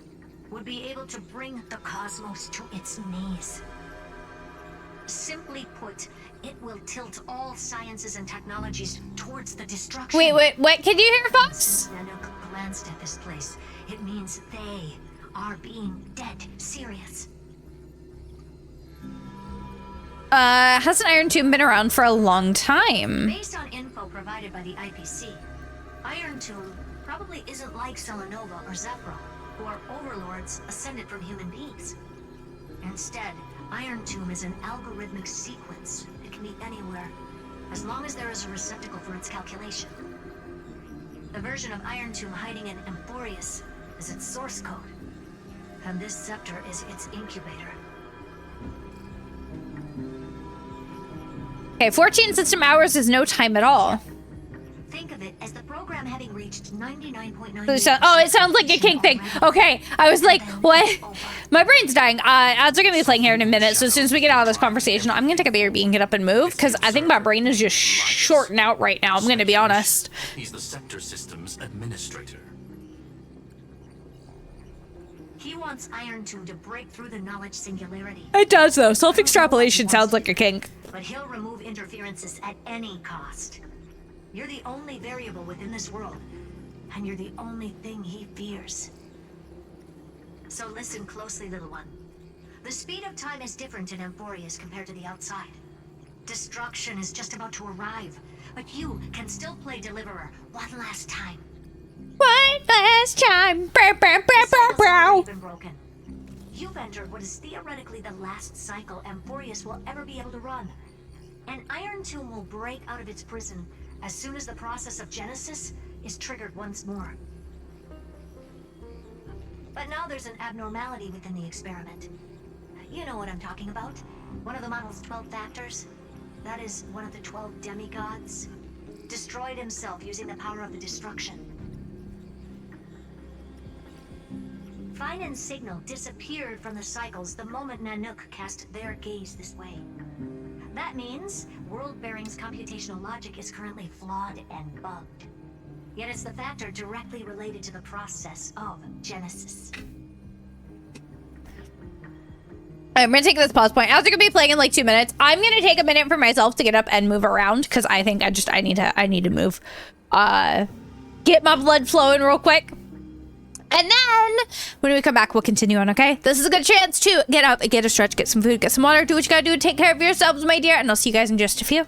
would be able to bring the cosmos to its knees. Simply put, it will tilt all sciences and technologies towards the destruction.
Wait, what? Can you hear, Fox?
Nanook glanced at this place. It means they are being dead serious.
Hasn't Iron Tomb been around for a long time?
Based on info provided by the IPC, Iron Tomb probably isn't like Selenova or Zephyr, who are overlords ascended from human beings. Instead, Iron Tomb is an algorithmic sequence. It can be anywhere, as long as there is a receptacle for its calculation. The version of Iron Tomb hiding in Amphorius is its source code, and this scepter is its incubator.
Okay, 14 system hours is no time at all.
Think of it as the program having reached 99.9%.
Oh, it sounds like a kink thing. Okay, I was like, what? My brain's dying. Ads are gonna be playing here in a minute, so as soon as we get out of this conversation, I'm gonna take a BRB and get up and move, because I think my brain is just shorting out right now, I'm gonna be honest.
He's the scepter system's administrator.
He wants Iron Tomb to break through the knowledge singularity.
It does, though. Self-extrapolation sounds like a kink.
But he'll remove interferences at any cost. You're the only variable within this world, and you're the only thing he fears. So listen closely, little one. The speed of time is different in Amphorius compared to the outside. Destruction is just about to arrive, but you can still play Deliverer one last time.
One last time. Bow, bow, bow,
The cycle's
bow,
already
bow.
been broken. You've entered what is theoretically the last cycle Amphorius will ever be able to run. An Iron Tomb will break out of its prison as soon as the process of Genesis is triggered once more. But now there's an abnormality within the experiment. You know what I'm talking about. One of the model's 12 factors. That is one of the 12 demigods. Destroyed himself using the power of the destruction. Fine and Signal disappeared from the cycles the moment Nanook cast their gaze this way. That means World-Bearing's computational logic is currently flawed and bugged. Yet it's the factor directly related to the process of Genesis.
I'm gonna take this pause point. As they're gonna be playing in like 2 minutes, I'm gonna take a minute for myself to get up and move around, because I think I need to move. Get my blood flowing real quick. And then when we come back, we'll continue on, okay? This is a good chance to get up, get a stretch, get some food, get some water, do what you gotta do, take care of yourselves, my dear, and I'll see you guys in just a few.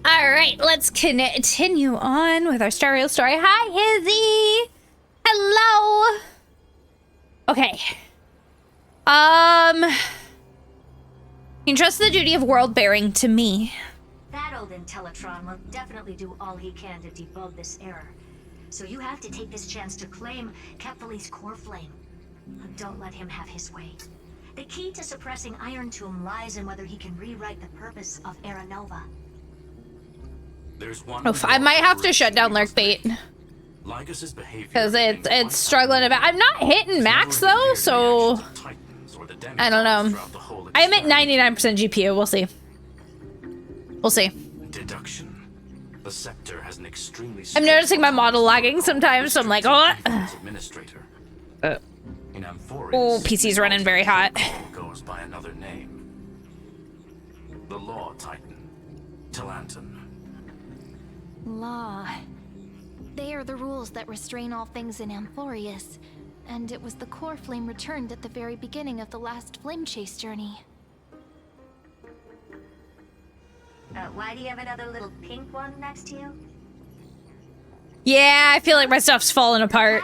All right, let's continue on with our stereo story. Hi, Izzy. Hello. Okay. You entrust the duty of world bearing to me.
That old Intellitron will definitely do all he can to debug this error. So you have to take this chance to claim Kephal's core flame. Don't let him have his way. The key to suppressing Iron Tomb lies in whether he can rewrite the purpose of Era Nova.
There's one
I might have to shut down Lurk Bait because it's struggling a bit. I'm not hitting max though, so I don't know. I'm at 99% GPU. We'll see. We'll see.
Deduction. The scepter has an extremely
I'm noticing my model lagging sometimes, so I'm like, oh. Oh, PC's running very hot.
Goes by another name. The Law Titan, Talanton.
Law. They are the rules that restrain all things in Amphorius, and it was the core flame returned at the very beginning of the last flame chase journey.
Why do you have another little pink one next to you?
Yeah, I feel like my stuff's falling apart.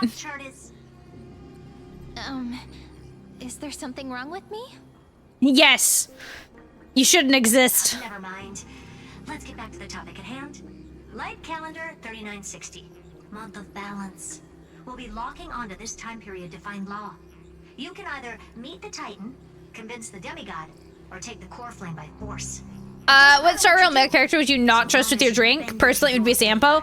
Is there something wrong with me?
Yes. You shouldn't exist.
Never mind. Let's get back to the topic at hand. Light calendar 3960. Month of balance. We'll be locking onto this time period to find Law. You can either meet the Titan, convince the demigod, or take the core flame by force.
What Star Rail meta character would you not trust with your drink? Personally, it would be Sampo.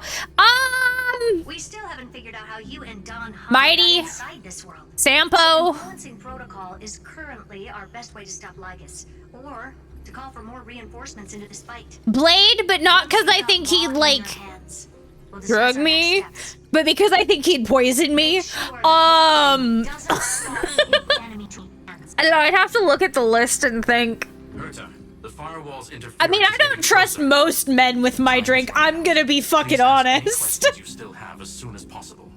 We still haven't figured out how you and Don
Mighty
inside this world.
Sampo.
Balancing protocol is currently our best way to stop Lygus, or to call for more reinforcements into this fight.
Blade, but not because I think he'd like drug me, but because I think he'd poison me. I don't know, I'd have to look at the list and think. I mean, I don't trust most men with my drink. I'm gonna be fucking honest.
You still have as soon as possible.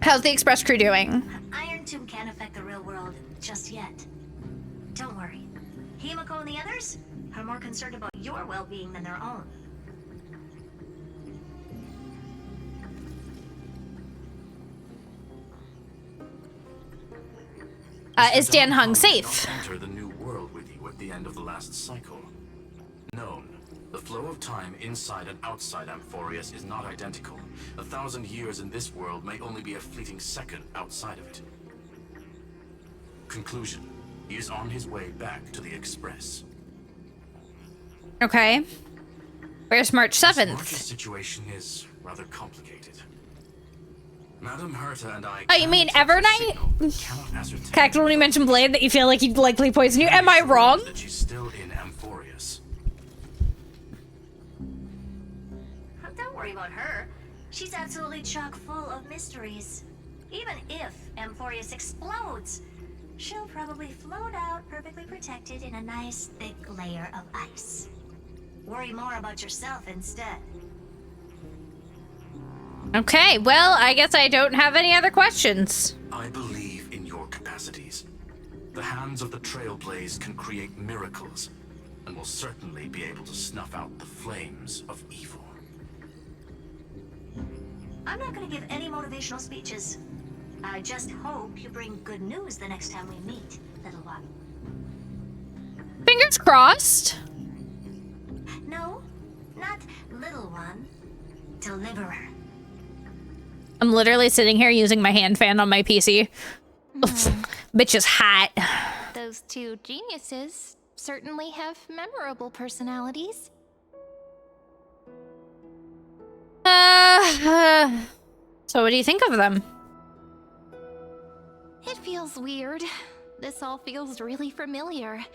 How's the Express crew doing?
Iron Tomb can't affect the real world just yet. Don't worry. Himiko and the others? are more concerned about your well-being than their own.
Is Dan Hung safe?
Enter the new world with you at the end of the last cycle. Known. The flow of time inside and outside Amphorius is not identical. 1,000 years in this world may only be a fleeting second outside of it. Conclusion. He is on his way back to the Express.
Okay. Where's March 7th?
March's situation is rather complicated. Madam Herta and I...
Oh, you mean Evernight?
cannot ascertain...
Cactus, when you mentioned Blade, that you feel like he'd likely poison you. Am I wrong?
...that she's still in Amphorius.
Don't worry about her. She's absolutely chock full of mysteries. Even if Amphorius explodes, she'll probably float out perfectly protected in a nice thick layer of ice. Worry more about yourself instead.
Okay, well, I guess I don't have any other questions.
I believe in your capacities. The hands of the Trailblaze can create miracles, and will certainly be able to snuff out the flames of evil.
I'm not going to give any motivational speeches. I just hope you bring good news the next time we meet, little one.
Fingers crossed.
No, not little one. Deliverer.
I'm literally sitting here using my hand fan on my PC. Bitch is hot.
Those two geniuses certainly have memorable personalities.
So what do you think of them?
It feels weird. This all feels really familiar.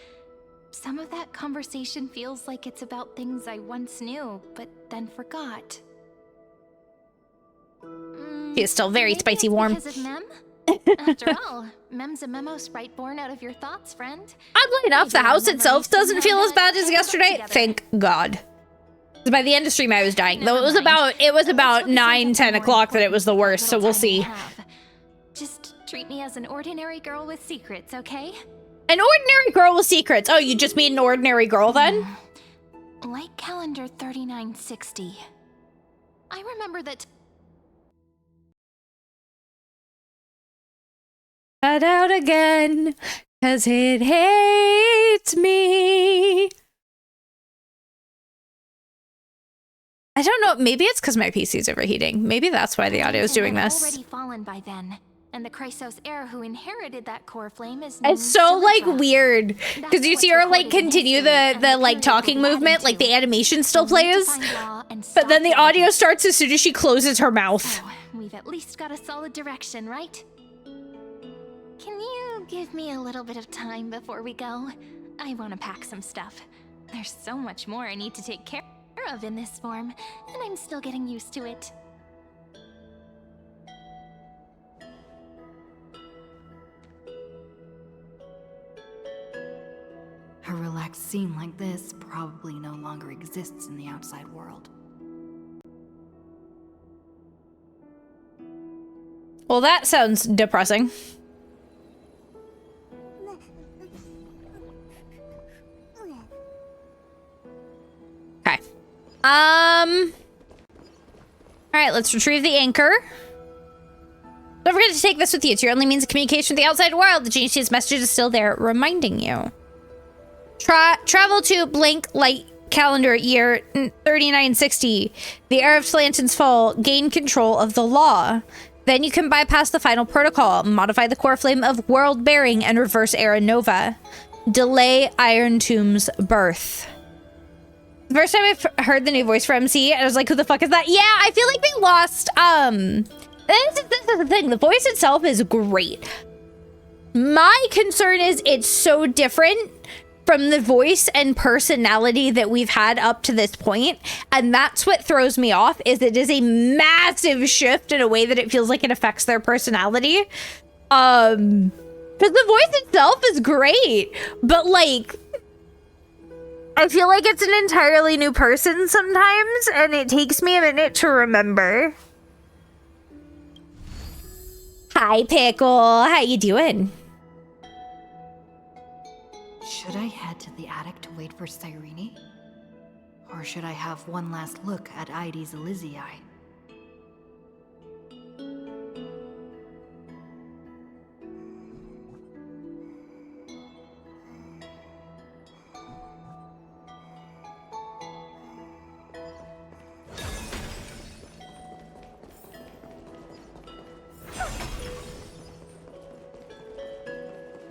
Some of that conversation feels like it's about things I once knew, but then forgot.
He's still very
Maybe
spicy
it's
warm.
because of Mem? After all, Mem's a memo sprite born out of your thoughts, friend.
Oddly enough, the house itself doesn't feel as bad as yesterday. Thank God. By the end of stream, I was dying. Though it was about 9, 10 o'clock that it was the worst, so we'll see.
Just treat me as an ordinary girl with secrets, okay?
An ordinary girl with secrets. Oh, you just mean an ordinary girl then?
Like calendar 3960. I remember that.
Cut out again, 'cause it hates me. I don't know. Maybe it's because my PC's overheating. Maybe that's why the audio is doing this.
Already fallen by then, and the Chrysos heir who inherited that core flame is.
It's so like weird because you see her like continue the like talking movement, like the animation still plays, but then the audio starts as soon as she closes her mouth.
So, we've at least got a solid direction, right? Can you give me a little bit of time before we go? I want to pack some stuff. There's so much more I need to take care of in this form, and I'm still getting used to it.
A relaxed scene like this probably no longer exists in the outside world.
Well, that sounds depressing. Okay. Alright, let's retrieve the anchor. Don't forget to take this with you. It's your only means of communication with the outside world. The genius message is still there, reminding you. Travel to blank light calendar year 3960. The era of Slanton's fall. Gain control of the law. Then you can bypass the final protocol, modify the core flame of world bearing, and reverse era nova. Delay Iron Tomb's birth. The first time I've heard the new voice for MC, I was like, who the fuck is that? Yeah, I feel like they lost, this is the thing. The voice itself is great. My concern is it's so different from the voice and personality that we've had up to this point, and that's what throws me off. Is it is a massive shift in a way that it feels like it affects their personality. Because the voice itself is great, but like, I feel like it's an entirely new person sometimes, and it takes me a minute to remember. Hi, Pickle. How you doing?
Should I head to the attic to wait for Cyrene? Or should I have one last look at Ides Elysiae?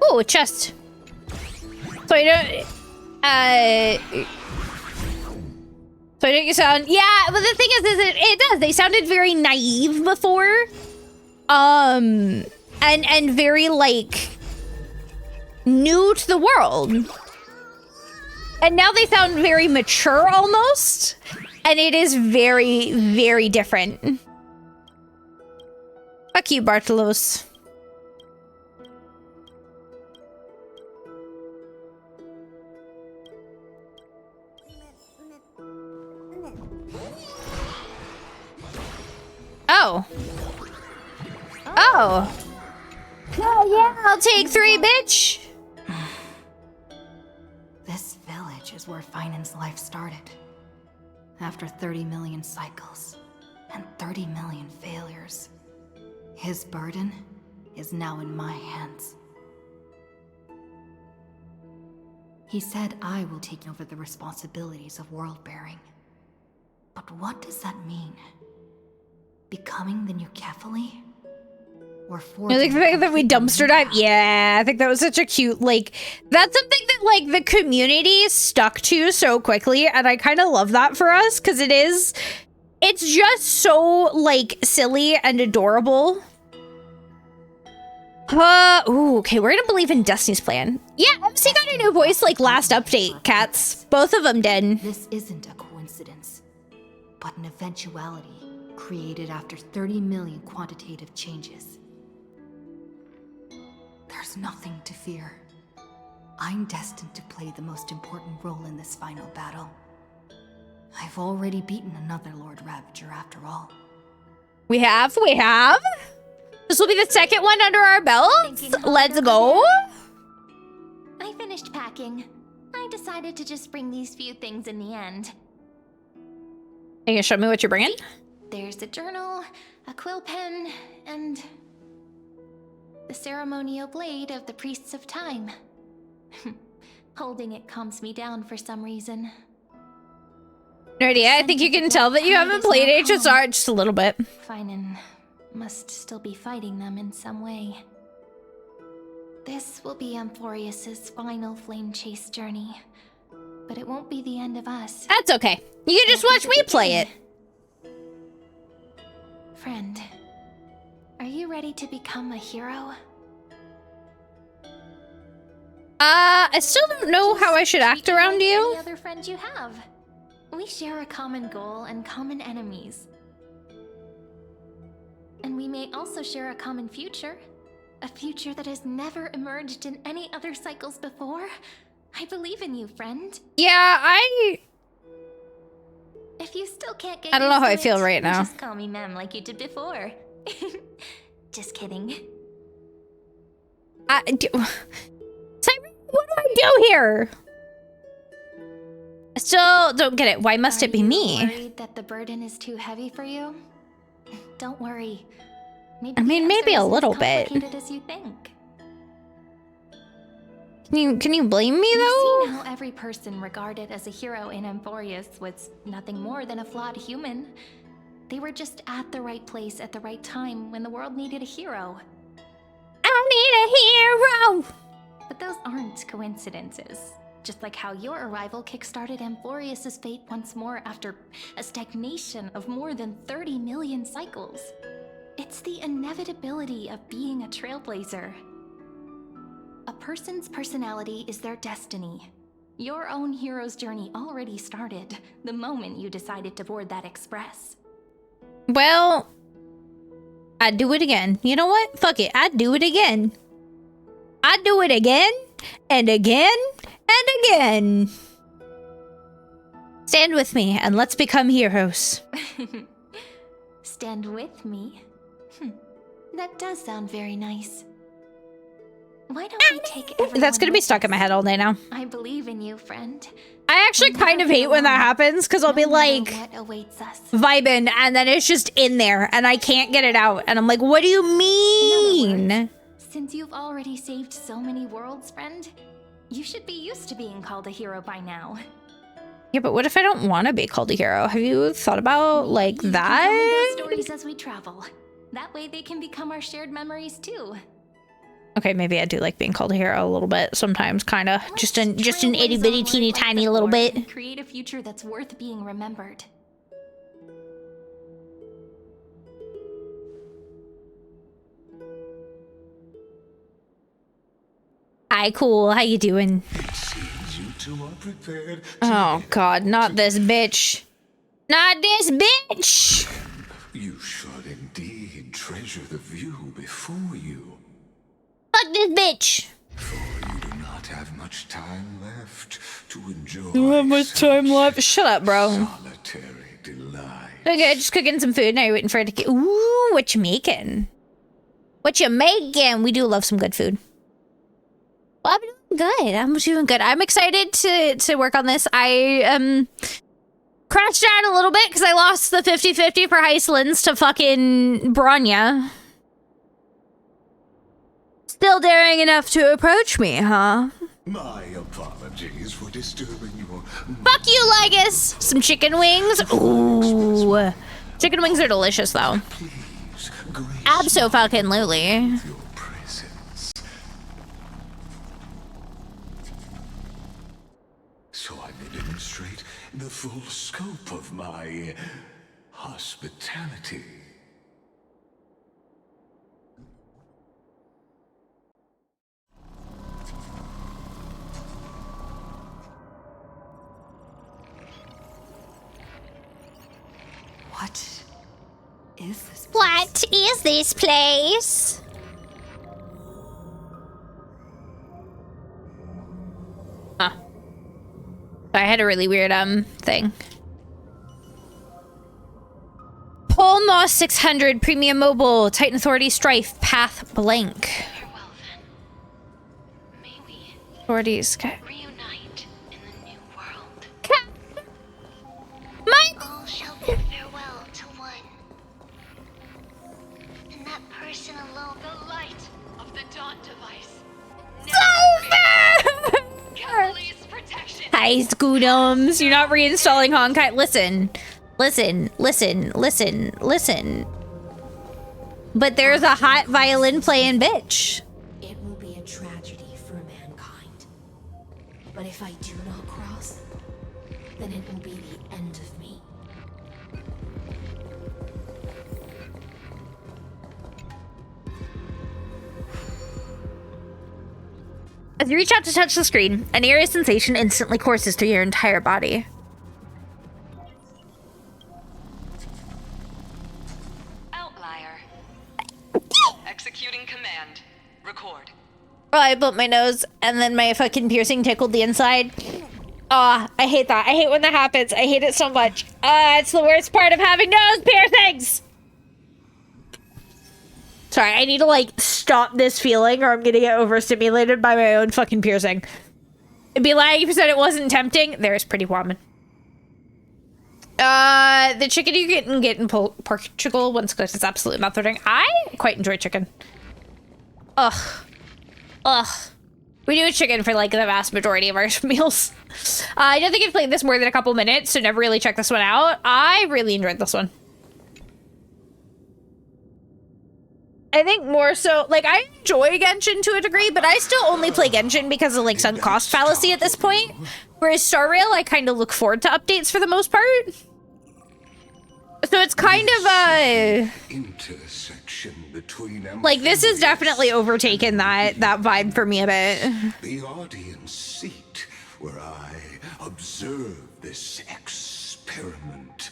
Oh, a chest. So I don't. So I don't sound. Yeah, but the thing is it does. They sounded very naive before. And very like new to the world. And now they sound very mature almost. And it is very, very different. Fuck you, Bartolos. Oh. Oh. Oh, yeah, I'll take 3, bitch.
This village is where Finan's life started. After 30 million cycles and 30 million failures, his burden is now in my hands. He said I will take over the responsibilities of world-bearing. But what does that mean? Becoming the new Kefali? Or
You like the fact that we dumpster dive? Yeah, I think that was such a cute, like, that's something that, like, the community stuck to so quickly, and I kind of love that for us, because it's just so, like, silly and adorable. Ooh, okay, we're gonna believe in Destiny's plan. Yeah, MC got a new voice, like, last update, cats. Both of them did.
This isn't a coincidence, but an eventuality created after 30 million quantitative changes. There's nothing to fear. I'm destined to play the most important role in this final battle. I've already beaten another Lord Ravager after all.
We have? This will be the second one under our belts. Let's go.
I finished packing. I decided to just bring these few things in the end.
Are you gonna show me what you're bringing?
There's a journal, a quill pen, and the ceremonial blade of the Priests of Time. Holding it calms me down for some reason.
Nerdy, I think you can tell that you haven't played HSR just a little bit.
Finan must still be fighting them in some way. This will be Amphorius's final flame chase journey, but it won't be the end of us.
That's okay. You can just watch me play it.
Friend, are you ready to become a hero?
I still don't know how I should act around you.
Any other friend you have? We share a common goal and common enemies. And we may also share a common future. A future that has never emerged in any other cycles before. I believe in you, friend.
Yeah,
If you still can't get
I don't know how I
used to
feel
it,
right now.
Just call me Mem like you did before. Just kidding.
Simon, what do I do here? I still don't get it. Why must it be me?
Are you worried that the burden is too heavy for you? Don't worry.
I mean, maybe a little bit.
Complicated as you think.
Can you blame me though?
You've seen how every person regarded as a hero in Amphorius was nothing more than a flawed human. They were just at the right place at the right time when the world needed a hero.
I need a hero!
But those aren't coincidences. Just like how your arrival kickstarted Amphorius's fate once more after a stagnation of more than 30 million cycles. It's the inevitability of being a trailblazer. A person's personality is their destiny. Your own hero's journey already started the moment you decided to board that express.
Well, I'd do it again. You know what? Fuck it. I'd do it again. I'd do it again and again and again. Stand with me and let's become heroes.
Stand with me? That does sound very nice. Why don't we take everyone
That's gonna be
with
stuck in my head all day now.
I believe in you, friend.
I actually kind of hate when that happens because I'll be
No matter
like
what awaits us.
vibing and then it's just in there and I can't get it out. And I'm like, what do you mean?
Since you've already saved so many worlds, friend, you should be used to being called a hero by now.
Yeah, but what if I don't want to be called a hero? Have you thought about like
You can tell me those
that?
stories as we travel. That way they can become our shared memories too.
Okay, maybe I do like being called a hero a little bit sometimes, kind of. Just an
Trailblaze
itty bitty
onward
teeny
like
tiny
the
little
Lord
bit.
and create a future that's worth being remembered.
Hi, cool. How you doing?
Seems you two are prepared.
Oh God, not this bitch. Not this bitch.
You should indeed treasure the view before you,
Fuck this bitch.
for you do not have much time left to enjoy.
Don't have much time left. Shut up, bro.
Solitary delight.
Okay, just cooking some food. Now you're waiting for it to get. Ooh, what you making? What you making? We do love some good food. Well, I'm doing good. I'm doing good. I'm excited to work on this. I crashed out a little bit because I lost the 50-50 for Heislands to fucking Bronya. Still daring enough to approach me, huh?
My apologies for disturbing your.
Fuck you, Legus! Some chicken wings. Ooh. Chicken wings are delicious, though.
Please grace
Abso-fucking-lutely.
your presence. So I may demonstrate the full scope of my hospitality.
What is this?
What is this place? Huh. I had a really weird thing. Pole Moss 600 Premium Mobile Titan Authority Strife Path Blank.
Farewell then. May we
Authorities.
reunite in the new world.
Mike!
All shall bid farewell to one. And that person alone.
The light of the Dawn device. Cavali's protection.
Hi, Scootums. You're not reinstalling Honkai. Listen. Listen. Listen. Listen. Listen. But there's a hot violin playing bitch.
It will be a tragedy for mankind. But if I do not cross, then it will be the end of me.
As you reach out to touch the screen, an eerie sensation instantly courses through your entire body.
Outlier. Executing command. Record.
Oh, I bumped my nose, and then my fucking piercing tickled the inside. Oh, I hate that. I hate when that happens. I hate it so much. It's the worst part of having nose piercings! Sorry, I need to, like, stop this feeling, or I'm gonna get overstimulated by my own fucking piercing. It'd be lying if you said it wasn't tempting. There's Pretty Woman. The chicken you get in Portugal once cooked is absolutely mouth-watering. I quite enjoy chicken. Ugh. Ugh. We do chicken for, like, the vast majority of our meals. I don't think I've played this more than a couple minutes, so never really checked this one out. I really enjoyed this one. I think more so, like, I enjoy Genshin to a degree, but I still only play Genshin because of, like, sunk cost fallacy at this point. Whereas Star Rail, I kind of look forward to updates for the most part. So it's kind of a...
Intersection between
like, this has definitely overtaken that vibe for me a bit.
the audience seat where I observe this experiment.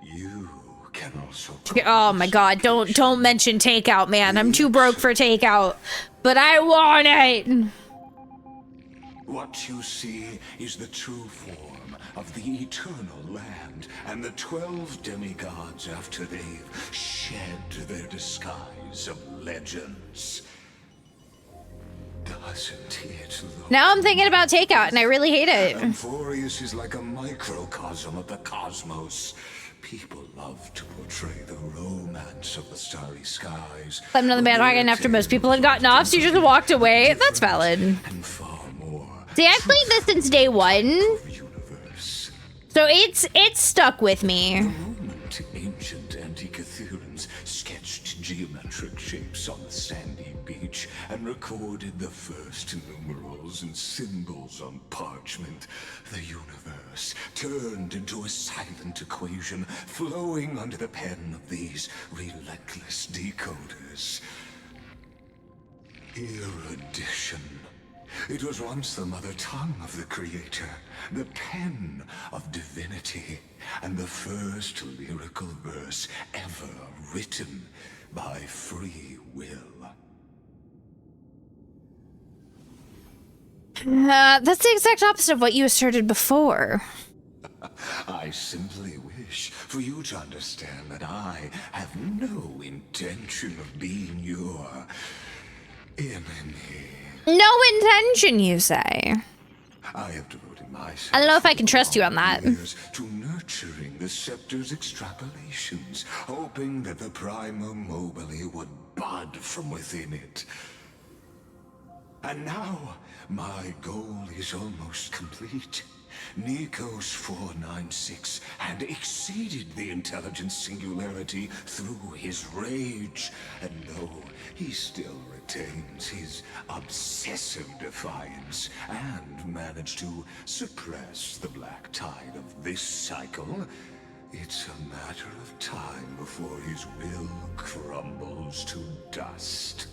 You can also.
Oh my god, don't mention takeout, man. I'm too broke for takeout. But I want it!
What you see is the true form of the eternal land and the 12 demigods after they've shed their disguise of legends. Wasn't it lovely?
Now I'm thinking about Takeout, and I really hate it.
Amphorius is like a microcosm of the cosmos. People love to portray the romance of the starry skies.
I'm another bandwagon after most people had gotten off, so you just walked away. That's valid.
And far more.
See, I've played this since day one,
Universe.
so it's stuck with me.
The moment ancient Antikytherians sketched geometric shapes on the sandy beach and recorded the first numerals and symbols on parchment, the universe turned into a silent equation flowing under the pen of these relentless decoders. Erudition. It was once the mother tongue of the creator, the pen of divinity, and the first lyrical verse ever written by free will.
That's the exact opposite of what you asserted before.
I simply wish for you to understand that I have no intention of being your enemy.
No intention, you say?
I have devoted myself.
I don't know if I can trust you on that.
To nurturing the scepter's extrapolations, hoping that the Prima Mobile would bud from within it. And now, my goal is almost complete. Nikos 496 had exceeded the intelligence singularity through his rage, and though he still retains his obsessive defiance and managed to suppress the black tide of this cycle, it's a matter of time before his will crumbles to dust.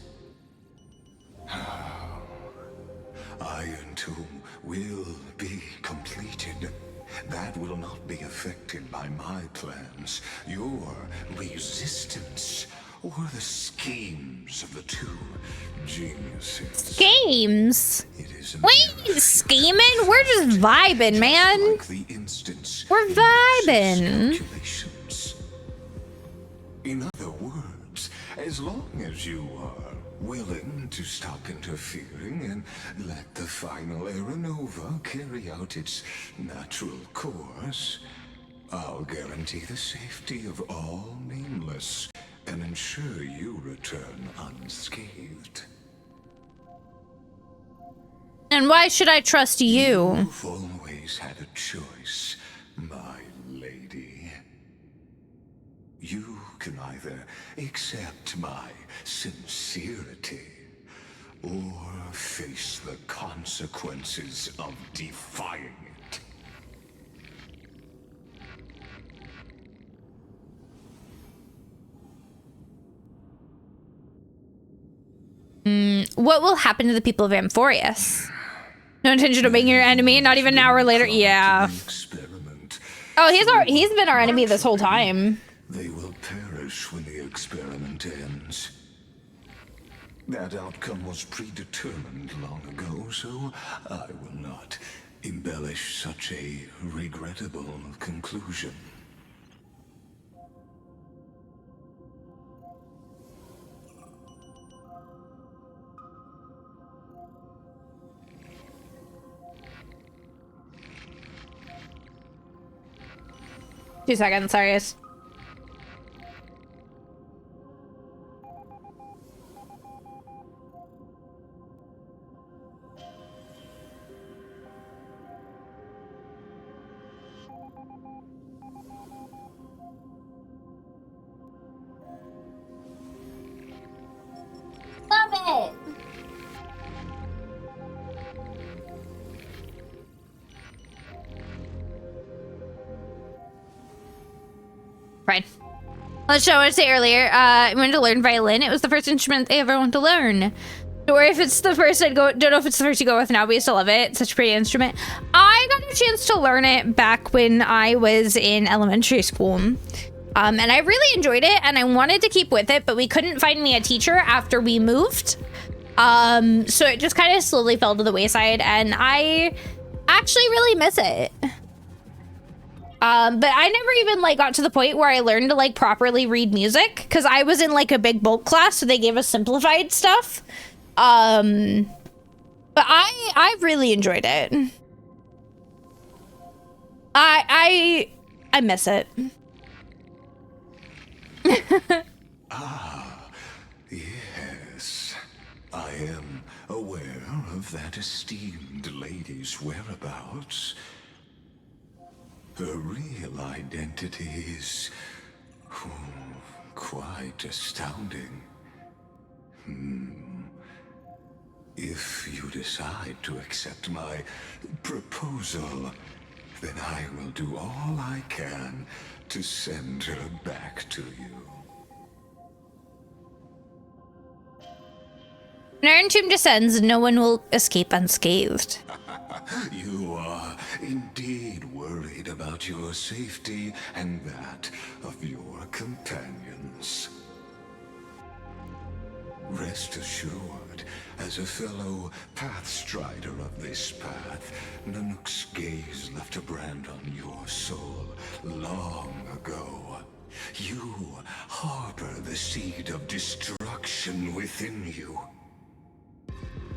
Iron Tomb will be completed. That will not be affected by my plans, your resistance, or the schemes of the two geniuses.
Schemes?
It is
we ain't scheming. We're just vibing, man.
like the instance
We're
in
vibing.
calculations. In other words, as long as you are willing to stop interfering and let the final Aeronova carry out its natural course, I'll guarantee the safety of all nameless and ensure you return unscathed.
And why should I trust you?
You've always had a choice, my lady. You can either accept my sincerity or face the consequences of defying it.
What will happen to the people of Amphorius? No intention of being your enemy, not even an hour later. Yeah.
Experiment.
Oh, he's been our enemy this whole time.
They will perish when the experiment ends. That outcome was predetermined long ago, so I will not embellish such a regrettable conclusion.
Two seconds, sorry guys. Love it. Right. Let's show what I say earlier. I wanted to learn violin. It was the first instrument I ever wanted to learn. Or if it's the first I'd go, don't know if it's the first you go with now, but I still love it. It's such a pretty instrument. I got a chance to learn it back when I was in elementary school. And I really enjoyed it and I wanted to keep with it, but we couldn't find me a teacher after we moved. So it just kind of slowly fell to the wayside and I actually really miss it. But I never even like got to the point where I learned to like properly read music because I was in like a big bulk class, so they gave us simplified stuff. But I really enjoyed it. I miss it.
Ah, yes. I am aware of that esteemed lady's whereabouts. Her real identity is quite astounding. If you decide to accept my proposal, then I will do all I can to send her back to you.
When Iron Tomb descends, no one will escape unscathed.
You are indeed worried about your safety and that of your companions. Rest assured, as a fellow pathstrider of this path, Nanook's gaze left a brand on your soul long ago. You harbor the seed of destruction within you.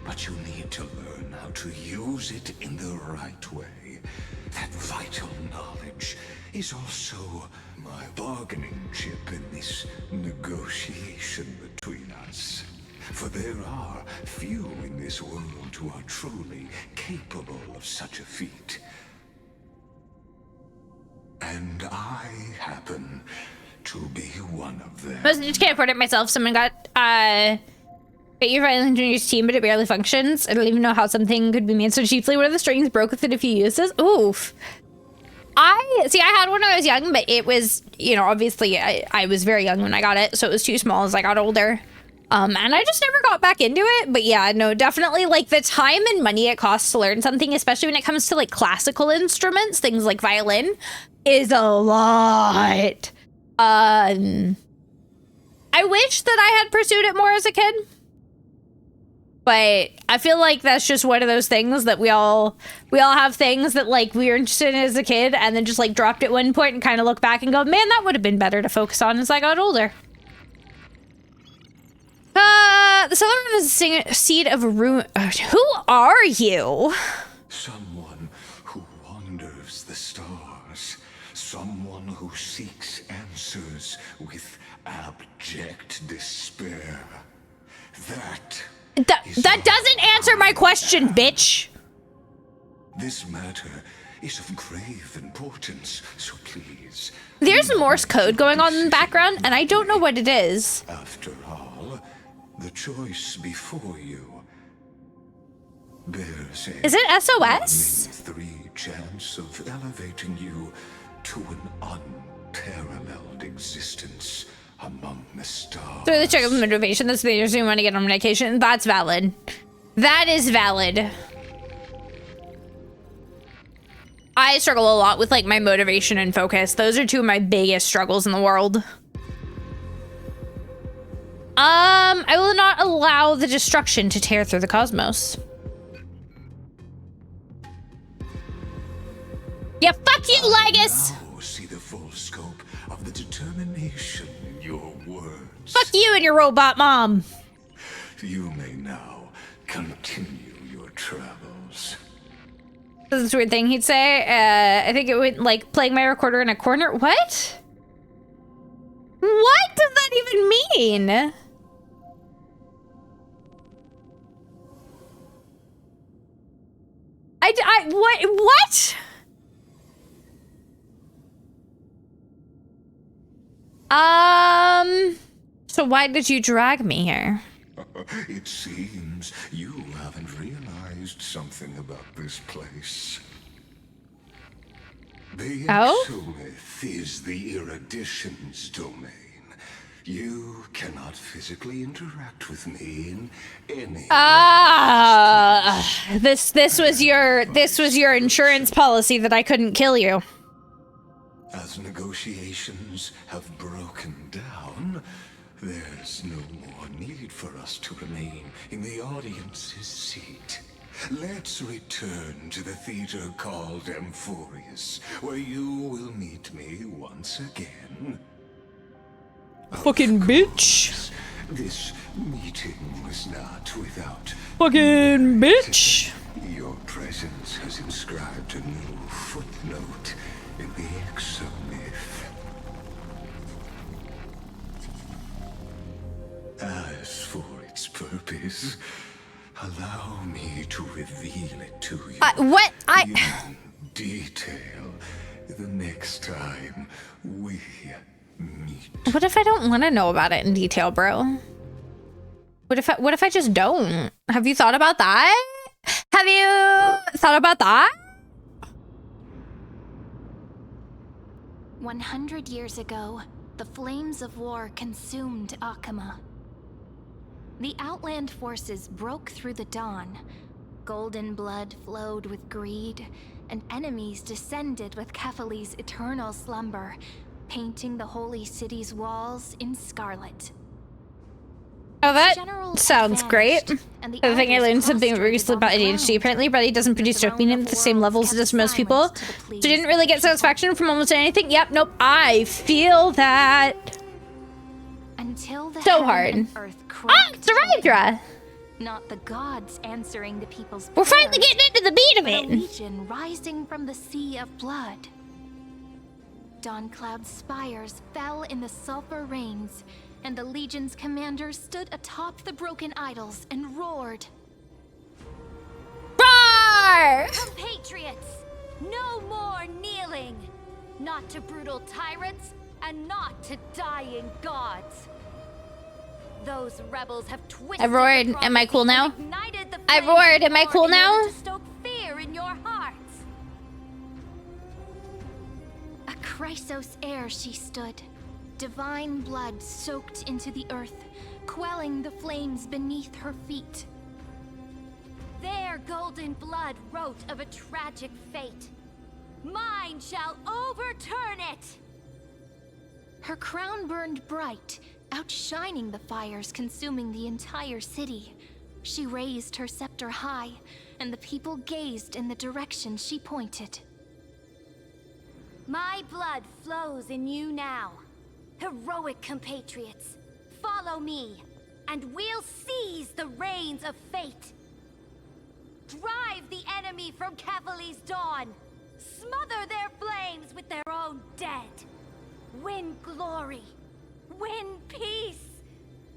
But you need to learn how to use it in the right way. That vital knowledge is also my bargaining chip in this negotiation between us. For there are few in this world who are truly capable of such a feat. And I happen to be one of them.
I just can't afford it myself. Someone got your friend into your team, but it barely functions. I don't even know how something could be made so cheaply. One of the strings broke with it if you use this. Oof. I had one when I was young, but it was, you know, obviously I was very young when I got it, so it was too small as I got older. And I just never got back into it. But yeah, no, definitely like the time and money it costs to learn something, especially when it comes to like classical instruments, things like violin, is a lot. I wish that I had pursued it more as a kid. But I feel like that's just one of those things that we all have things that like we were interested in as a kid and then just like dropped at one point and kind of look back and go, man, that would have been better to focus on as I got older. The Southern is a seed of ruin. Who are you?
Someone who wanders the stars. Someone who seeks answers with abject despair.
That doesn't answer my question, bitch.
This matter is of grave importance, so please.
There's Morse code going on in the background, and I don't know what it is.
After all, the choice before you bears a
Is it SOS?
1 in 3 chance of elevating you to an unparalleled existence among the stars.
Through the check of motivation, that's the reason you want to get on medication. That's valid. That is valid. I struggle a lot with like my motivation and focus. Those are two of my biggest struggles in the world. I will not allow the destruction to tear through the cosmos. Yeah, fuck you, Legus!
Now see the full scope of the determination in your words.
Fuck you and your robot mom.
You may now continue your travels.
This is a weird thing he'd say. I think it would like playing my recorder in a corner. What? What does that even mean? What? So why did you drag me here?
It seems you haven't realized something about this place. The Exolith is the erudition's domain. You cannot physically interact with me in any
this was your insurance policy that I couldn't kill you.
As negotiations have broken down, there's no more need for us to remain in the audience's seat. Let's return to the theater called Amphorius, where you will meet me once again.
Fucking bitch.
This Meeting was not without
fucking bitch.
Your presence has inscribed a new footnote in the exomyth. As for its purpose, allow me to reveal it to you.
What?
In detail the next time we meet.
What if I don't want to know about it in detail, bro? What if I just don't? Have you thought about that? Have you thought about that?
100 years ago, the flames of war consumed Akama. The Outland forces broke through the dawn. Golden blood flowed with greed, and enemies descended with Kefali's eternal slumber, painting the holy city's walls in scarlet.
Oh, that sounds great. I think I learned something recently about ADHD. Apparently, Brady doesn't produce dopamine at the same levels it does for most people. So you didn't really get satisfaction from almost anything. Yep, nope. I feel that.
Until the
so hard. Ah, Sarandra!
Not the gods answering the people's
We're finally getting into the beat of it.
A legion rising from the sea of blood. Dawn Cloud's spires fell in the sulfur rains, and the Legion's commander stood atop the broken idols and roared.
Roar!
Compatriots, no more kneeling! Not to brutal tyrants, and not to dying gods. Those rebels have twisted.
I roared. Am I cool now? I roared. Am I cool now?
To stoke fear in your hearts.
A Chrysos heir she stood. Divine blood soaked into the earth, quelling the flames beneath her feet.
Their golden blood wrote of a tragic fate. Mine shall overturn it!
Her crown burned bright, outshining the fires consuming the entire city. She raised her scepter high, and the people gazed in the direction she pointed.
My blood flows in you now. Heroic compatriots, follow me, and we'll seize the reins of fate. Drive the enemy from Kefali's dawn. Smother their flames with their own dead. Win glory. Win peace.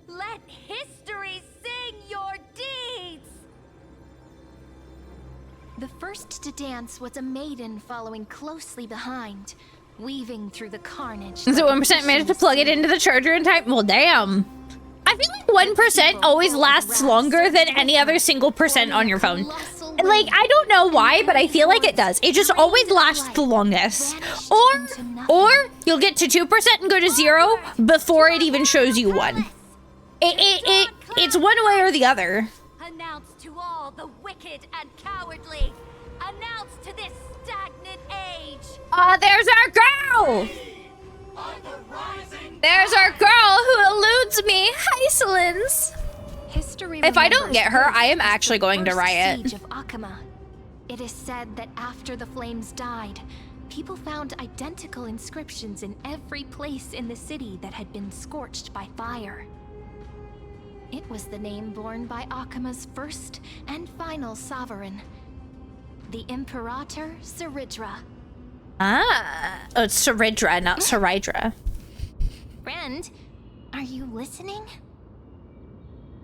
Let history sing your deeds.
The first to dance was a maiden following closely behind, weaving through the carnage.
So 1% managed to plug it into the charger in time? Well, damn. I feel like 1% always lasts longer than any other single percent on your phone. Like, I don't know why, but I feel like it does. It just always lasts the longest. Or you'll get to 2% and go to 0 before it even shows you 1. It's one way or the other.
Announce to all the wicked and cowardly. Announce to this stagnant age.
There's our girl! There's our girl who eludes me, Hysolins. If I don't get her, I am actually going to riot.
Siege of Akama. It is said that after the flames died, people found identical inscriptions in every place in the city that had been scorched by fire. It was the name borne by Akama's first and final sovereign, the Imperator Saridra.
Ah, oh, it's Saridra, not Saridra.
Friend, are you listening?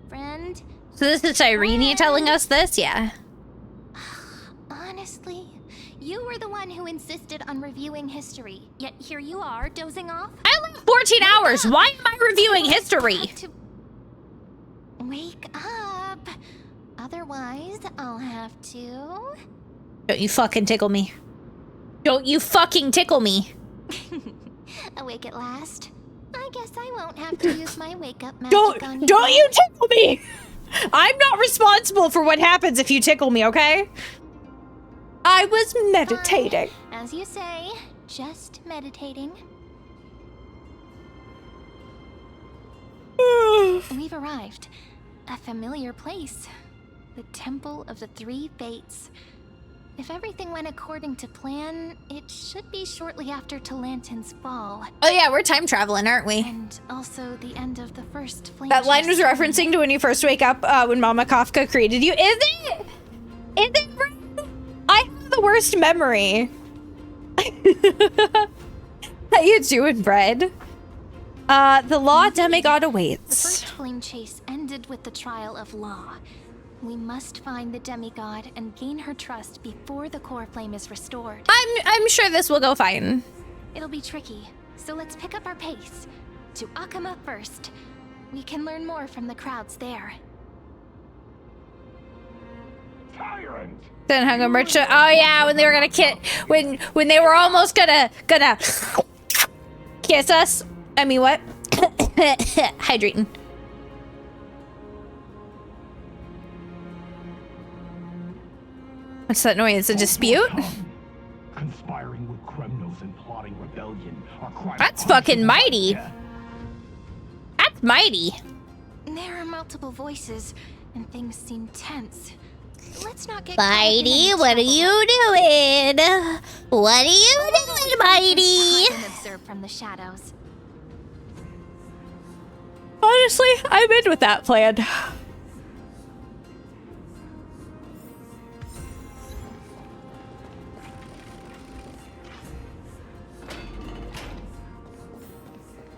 Friend?
So this is Irene telling us this? Yeah.
Honestly, you were the one who insisted on reviewing history, yet here you are, dozing off.
I only have 14 hours. Why am I reviewing history?
Wake up. Otherwise, I'll have to...
Don't you fucking tickle me. Don't you fucking tickle me.
Awake at last. I guess I won't have to use my wake-up magic on you.
Don't you tickle me! I'm not responsible for what happens if you tickle me, okay? I was meditating.
As you say, just meditating. We've arrived. A familiar place. The Temple of the Three Fates. If everything went according to plan, it should be shortly after Talantin's fall.
Oh yeah, we're time traveling, aren't we?
And also the end of the first flame.
That line was referencing to when you first wake up when Mama Kafka created you. Is it? Is it? I have the worst memory. How you doing, Bread? The law demigod awaits.
The first flame chase ended with the trial of Law. We must find the demigod and gain her trust before the core flame is restored.
I'm sure this will go fine.
It'll be tricky, so let's pick up our pace. To Akama first. We can learn more from the crowds there.
Tyrant!
Then hung a merchant. Oh yeah, when they were gonna when they were almost gonna kiss us. I mean, what? Hydrating. What's that noise? A dispute?
Conspiring with Kremnos and plotting rebellion are crimes.
That's fucking mighty. That's mighty.
There are multiple voices, and things seem tense. Let's not get
Mighty, what are you doing? What are you doing, Mighty?
Observe from the shadows.
Honestly, I'm in with that plan.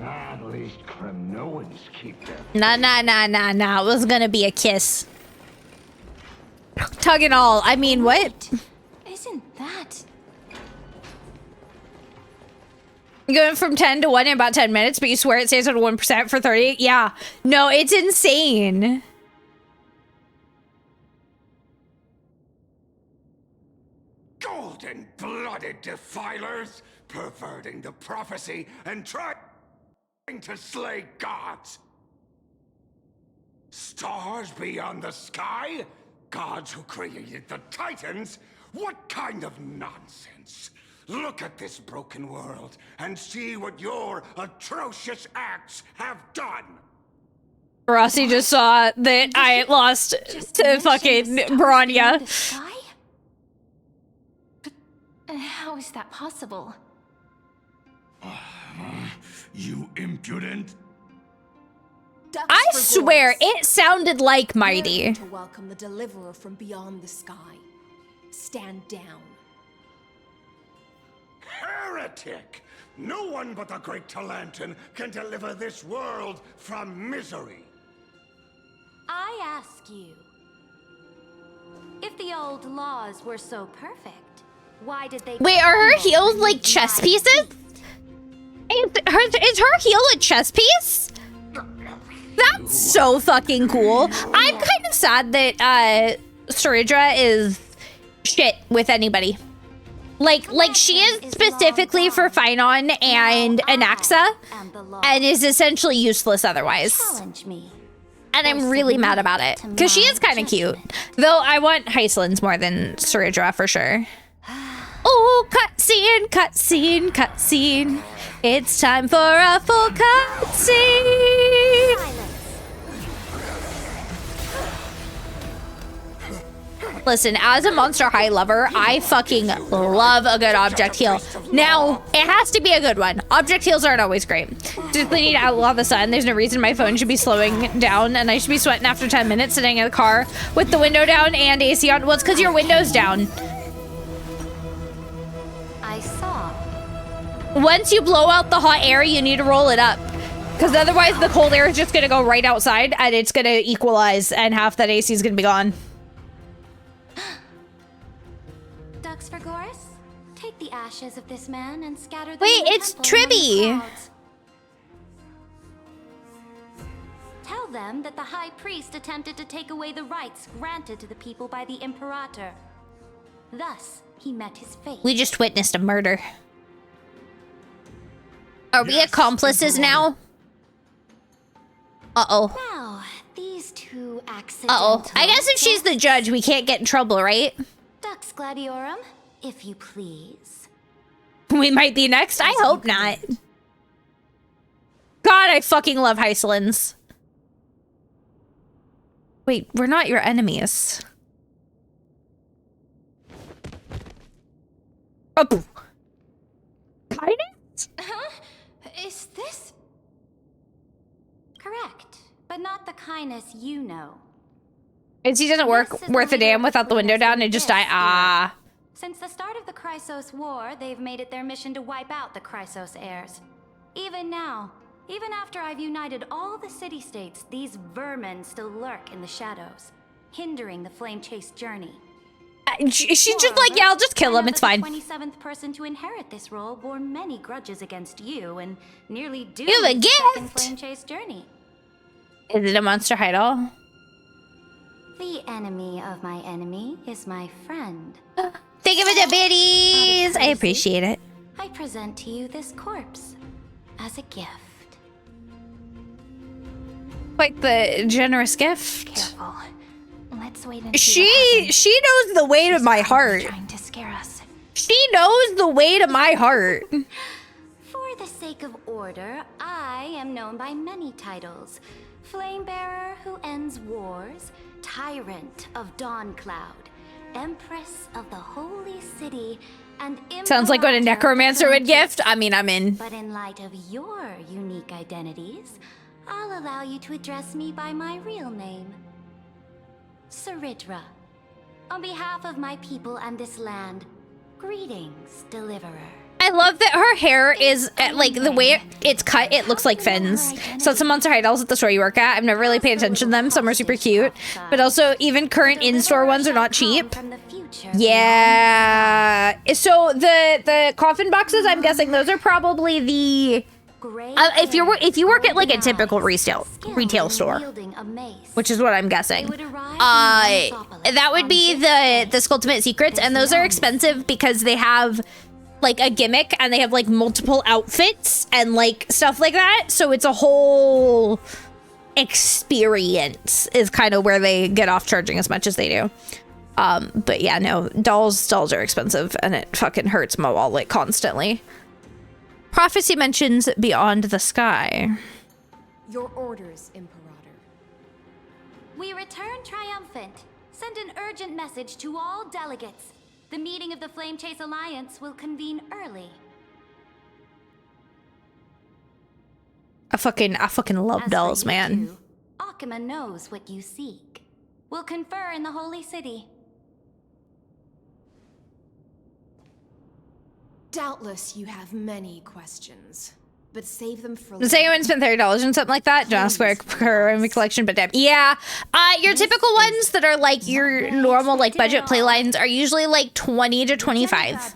At least Kremnoans keep them.
Nah. It was gonna be a kiss. Tug and all. I mean, what?
Isn't that?
Going from 10 to 1 in about 10 minutes, but you swear it stays at 1% for 30? Yeah. No, it's insane.
Golden-blooded defilers, perverting the prophecy and trying to slay gods. Stars beyond the sky? Gods who created the Titans? What kind of nonsense? Look at this broken world and see what your atrocious acts have done.
Rossi just saw that I lost to fucking Bronya.
But how is that possible?
You impudent.
I swear, it sounded like Mighty.
To welcome the deliverer from beyond the sky. Stand down.
Heretic! No one but the great Talantin can deliver this world from misery.
I ask you, if the old laws were so perfect, why did they—
Wait, are her heels like chess pieces? Is her heel a chess piece? That's so fucking cool. I'm kind of sad that Storidra is shit with anybody. Like she is specifically for Finon and Anaxa, and is essentially useless otherwise.
Challenge me.
And I'm really mad about it, because she is kind of cute. Though I want Hyslins more than Storidra for sure. Oh, cutscene. It's time for a full cutscene. Listen, as a Monster High lover, I fucking love a good object heal. Now, it has to be a good one. Object heals aren't always great. Just need to outlaw the sun. There's no reason my phone should be slowing down, and I should be sweating after 10 minutes sitting in the car with the window down and AC on. Well, it's because your window's down.
I saw.
Once you blow out the hot air, you need to roll it up. Because otherwise the cold air is just going to go right outside, and it's going to equalize, and half that AC is going to be gone.
Ducks for Goris? Take the ashes of this man and scatter them.
Wait,
in the
it's
temple among the
Tribby.
crowds. Tell them that the High Priest attempted to take away the rights granted to the people by the Imperator. Thus, he met his fate.
We just witnessed a murder. Are we accomplices now? Uh-oh.
Now, these two accidentals.
Uh-oh. I guess if she's the judge, we can't get in trouble, right?
Dux Gladiorum, if you please.
We might be next? I hope not. God, I fucking love Hyslins. Wait, we're not your enemies. Oh, kindness?
Huh? Is this?
Correct, but not the kindness you know.
He doesn't work worth a damn without the window down and just die. Ah.
Since the start of the Chrysos War, they've made it their mission to wipe out the Chrysos heirs. Even now, even after I've united all the city-states, these vermin still lurk in the shadows, hindering the flame-chased journey.
She's just like, yeah, I'll just kill him, it's fine.
The 27th person to inherit this role bore many grudges against you and nearly doomed
You have a
the
gift!
second flame-chased journey.
Is it a monster idol?
The enemy of my enemy is my friend.
Thank you for the biddies! I appreciate it.
I present to you this corpse as a gift.
Quite the generous gift.
Careful. Let's wait and see.
She knows the way to my heart.
Trying to scare us.
She knows the way to my heart.
For the sake of order, I am known by many titles. Flamebearer who ends wars, Tyrant of Dawncloud, Empress of the Holy City, and
Sounds like what a necromancer would gift. I mean, I'm in.
But in light of your unique identities, I'll allow you to address me by my real name. Saridra. On behalf of my people and this land, greetings, Deliverer.
I love that her hair is, like, the way it's cut, it looks like fins. So it's some monster high dolls at the store you work at. I've never really paid attention to them. Some are super cute. But also, even current in-store ones are not cheap. Yeah. So the coffin boxes, I'm guessing those are probably the... if you work at, like, a typical retail store, which is what I'm guessing, that would be the Skulltimate Secrets, and those are expensive because they have... like a gimmick and they have like multiple outfits and like stuff like that. So it's a whole experience is kind of where they get off charging as much as they do. But yeah, no, dolls are expensive and it fucking hurts my wallet constantly. Prophecy mentions beyond the sky.
Your orders, Imperator.
We return triumphant. Send an urgent message to all delegates. The meeting of the Flame Chase Alliance will convene early.
I fucking love dolls, man.
Akuma knows what you seek. We'll confer in the Holy City.
Doubtless you have many questions, but save them for
Does anyone spend $30 on something like that? John Square per collection, but damn. Yeah, your typical ones that are like your normal like budget playlines are usually like 20 to 25.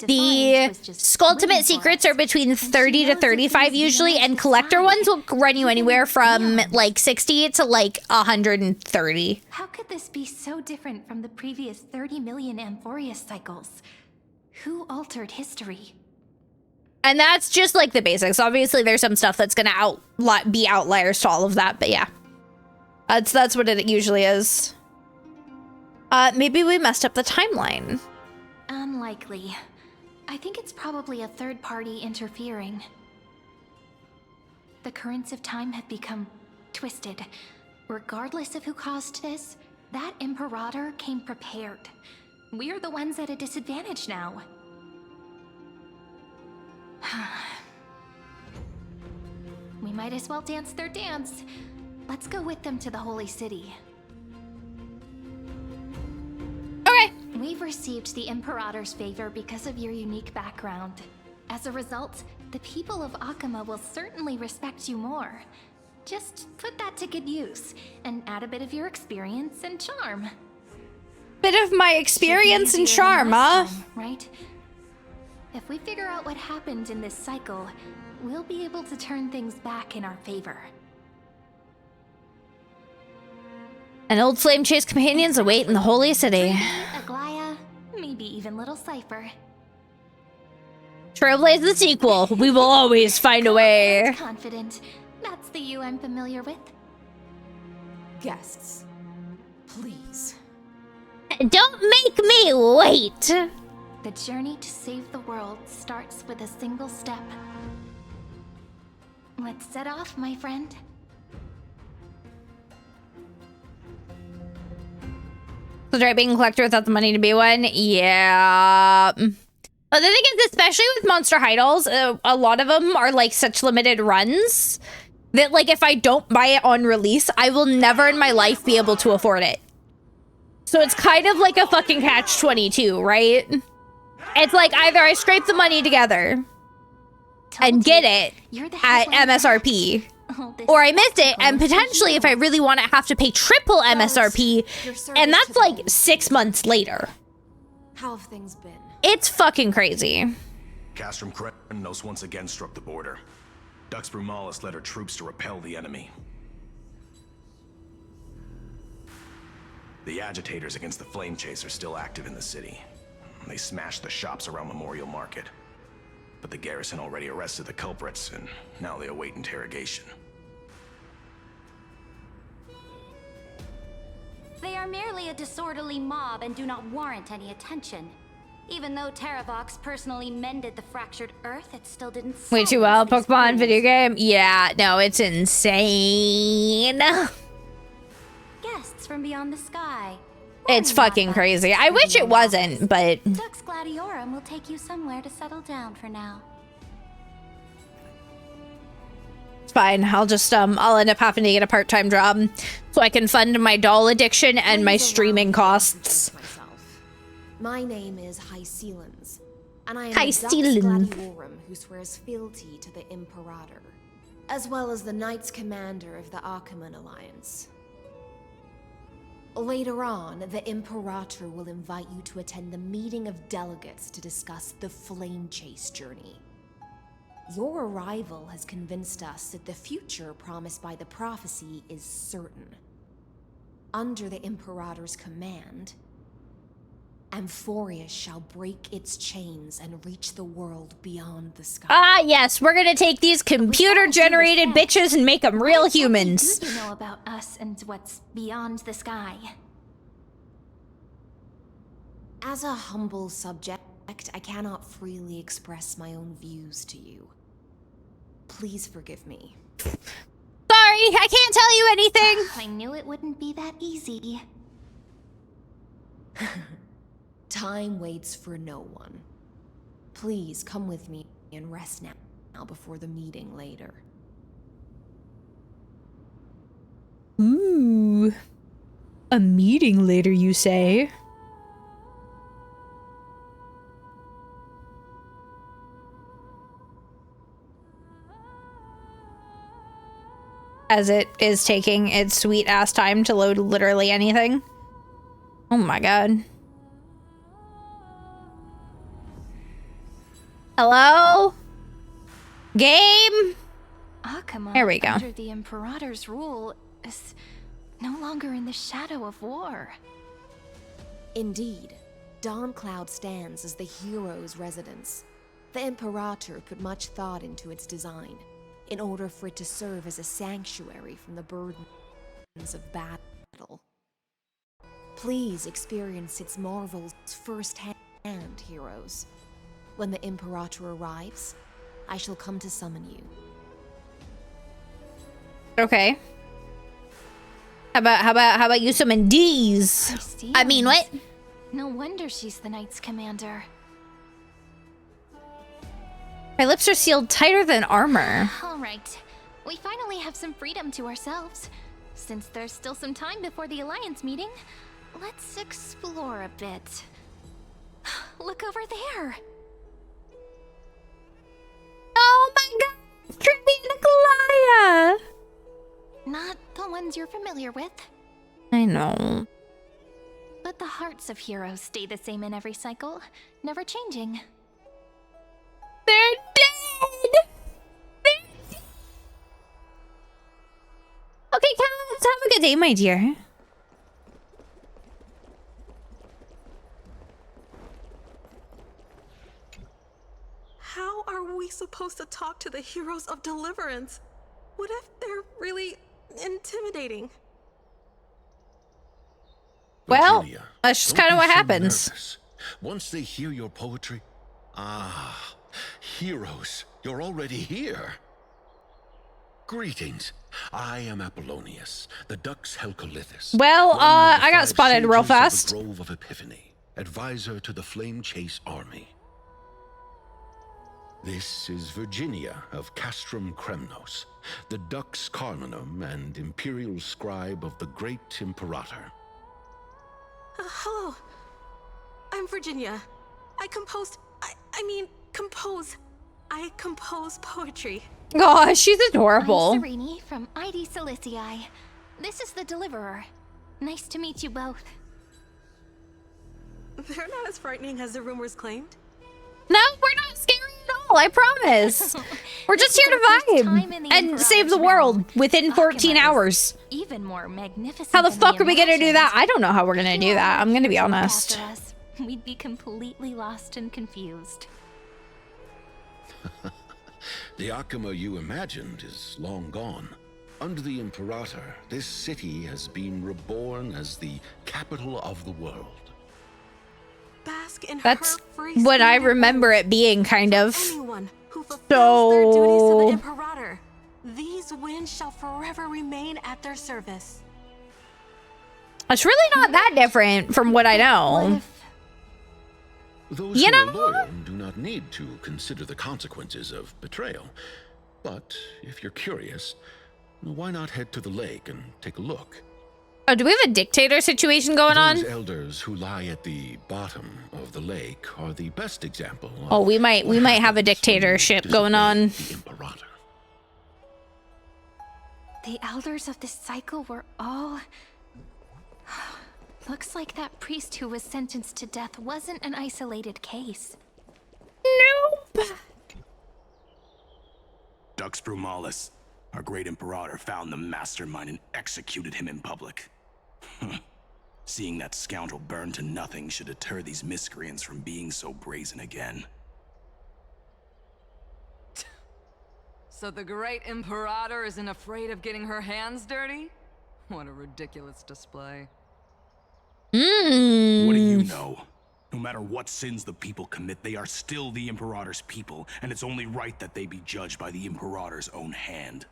The Skulltimate Secrets are between 30 to 35 usually, and collector ones will run you anywhere from like 60 to like 130.
How could this be so different from the previous 30 million Amphorius cycles? Who altered history?
And that's just like the basics. Obviously, there's some stuff that's gonna be outliers to all of that, but yeah. That's what it usually is. Maybe we messed up the timeline.
Unlikely. I think it's probably a third party interfering. The currents of time have become twisted. Regardless of who caused this, that Imperator came prepared. We're the ones at a disadvantage now. We might as well dance their dance. Let's go with them to the Holy City.
Okay.
We've received the Imperator's favor because of your unique background. As a result, the people of Akuma will certainly respect you more. Just put that to good use, and add a bit of your experience and charm.
Bit of my experience and charm, huh?
Right? If we figure out what happened in this cycle, we'll be able to turn things back in our favor.
An old flame chase companions await in the Holy City.
Aglaya, maybe even little Cypher.
Trailblaze the sequel. We will always find a way.
Confident. That's the you I'm familiar with.
Guests, please.
Don't make me wait.
The journey to save the world starts with a single step. Let's set off, my friend.
So try being a collector without the money to be one? Yeah. But the thing is, especially with Monster Idols, a lot of them are like such limited runs that like if I don't buy it on release, I will never in my life be able to afford it. So it's kind of like a fucking catch-22, right? It's like either I scrape the money together and get it at MSRP, or I missed it and potentially if I really want it, have to pay triple MSRP, and that's like 6 months later.
How have things been?
It's fucking crazy.
Castrum Krenos once again struck the border. Dux Brumalis led her troops to repel the enemy. The agitators against the Flame Chase are still active in the city. They smashed the shops around Memorial Market. But the garrison already arrested the culprits, and now they await interrogation.
They are merely a disorderly mob and do not warrant any attention. Even though Terravox personally mended the fractured earth, it still didn't
Way too well, Pokemon video game. Yeah, no, it's insane.
Guests from beyond the sky.
It's fucking crazy. I wish it wasn't, but
Dux Gladiorum will take you somewhere to settle down for now.
it's fine. I'll just I'll end up having to get a part-time job so I can fund my doll addiction and my streaming costs.
My name is Hycelans, and I am
Hycelans.
Dux Gladiorum who swears fealty to the Imperator, as well as the Knights Commander of the Archiman Alliance. Later on, the Imperator will invite you to attend the meeting of delegates to discuss the Flame Chase journey. Your arrival has convinced us that the future promised by the prophecy is certain. Under the Imperator's command, Amphorius shall break its chains and reach the world beyond the sky.
Ah, yes, we're gonna take these computer-generated bitches and make them real humans.
What do you know about us and what's beyond the sky?
As a humble subject, I cannot freely express my own views to you. Please forgive me.
Sorry, I can't tell you anything.
I knew it wouldn't be that easy.
Time waits for no one. Please come with me and rest now before the meeting later.
Ooh. A meeting later, you say? As it is taking its sweet ass time to load literally anything. Oh my god. Hello? Game?
Akama,
There we go.
under the Imperator's rule, is no longer in the shadow of war.
Indeed, Dawncloud stands as the hero's residence. The Imperator put much thought into its design, in order for it to serve as a sanctuary from the burdens of battle. Please experience its marvels firsthand, heroes. When the Imperator arrives, I shall come to summon you.
Okay. How about you summon D's? I mean, what?
No wonder she's the Knight's commander.
My lips are sealed tighter than armor.
All right, we finally have some freedom to ourselves. Since there's still some time before the Alliance meeting, let's explore a bit. Look over there.
Oh my god! Trippy Nicolaya!
Not the ones you're familiar with.
I know.
But the hearts of heroes stay the same in every cycle, never changing.
They're dead! Okay, cats, have a good day, my dear.
How are we supposed to talk to the heroes of deliverance? What if they're really intimidating?
Well,
Virginia,
that's just
don't
kind of
be
what
so
happens.
nervous. Once they hear your poetry, heroes, you're already here. Greetings. I am Apollonius, the Dux Helcolithus.
Well, I got
5
spotted real
sages of
fast.
the Grove of Epiphany, advisor to the Flame Chase army. This is Virginia of Castrum Kremnos, the Dux Carminum and imperial scribe of the great Imperator.
Hello. I'm Virginia. I compose poetry.
Gosh, she's adorable.
I'm Serene from ID Silicii. This is the Deliverer. Nice to meet you both.
They're not as frightening as the rumors claimed.
No, we're not scary at all, I promise. We're just here to vibe and save the world within 14 hours.
Even more magnificent.
How the fuck are we gonna do that? I don't know how we're gonna do that. I'm gonna be honest.
We'd be completely lost and confused.
The Akuma you imagined is long gone. Under the Imperator, this city has been reborn as the capital of the world.
Bask in
That's
her free
what I
spirit
remember it being, kind of.
anyone who fulfills their duties to
So...
the Imperator. These winds shall forever remain at their service.
It's really not that different from what I know.
Those who are loyal do not need to consider the consequences of betrayal. But if you're curious, why not head to the lake and take a look?
Oh, do we have a dictator situation going on?
Those elders who lie at the bottom of the lake are the best example of
Oh, we might have a dictatorship going on.
the Imperator.
The elders of this cycle were all... Looks like that priest who was sentenced to death wasn't an isolated case.
Nope.
Dux Brumalis, our great Imperator, found the mastermind and executed him in public. Seeing that scoundrel burn to nothing should deter these miscreants from being so brazen again.
So the great Imperator isn't afraid of getting her hands dirty? What a ridiculous display.
What do you know? No matter what sins the people commit, they are still the Imperator's people, and it's only right that they be judged by the Imperator's own hand.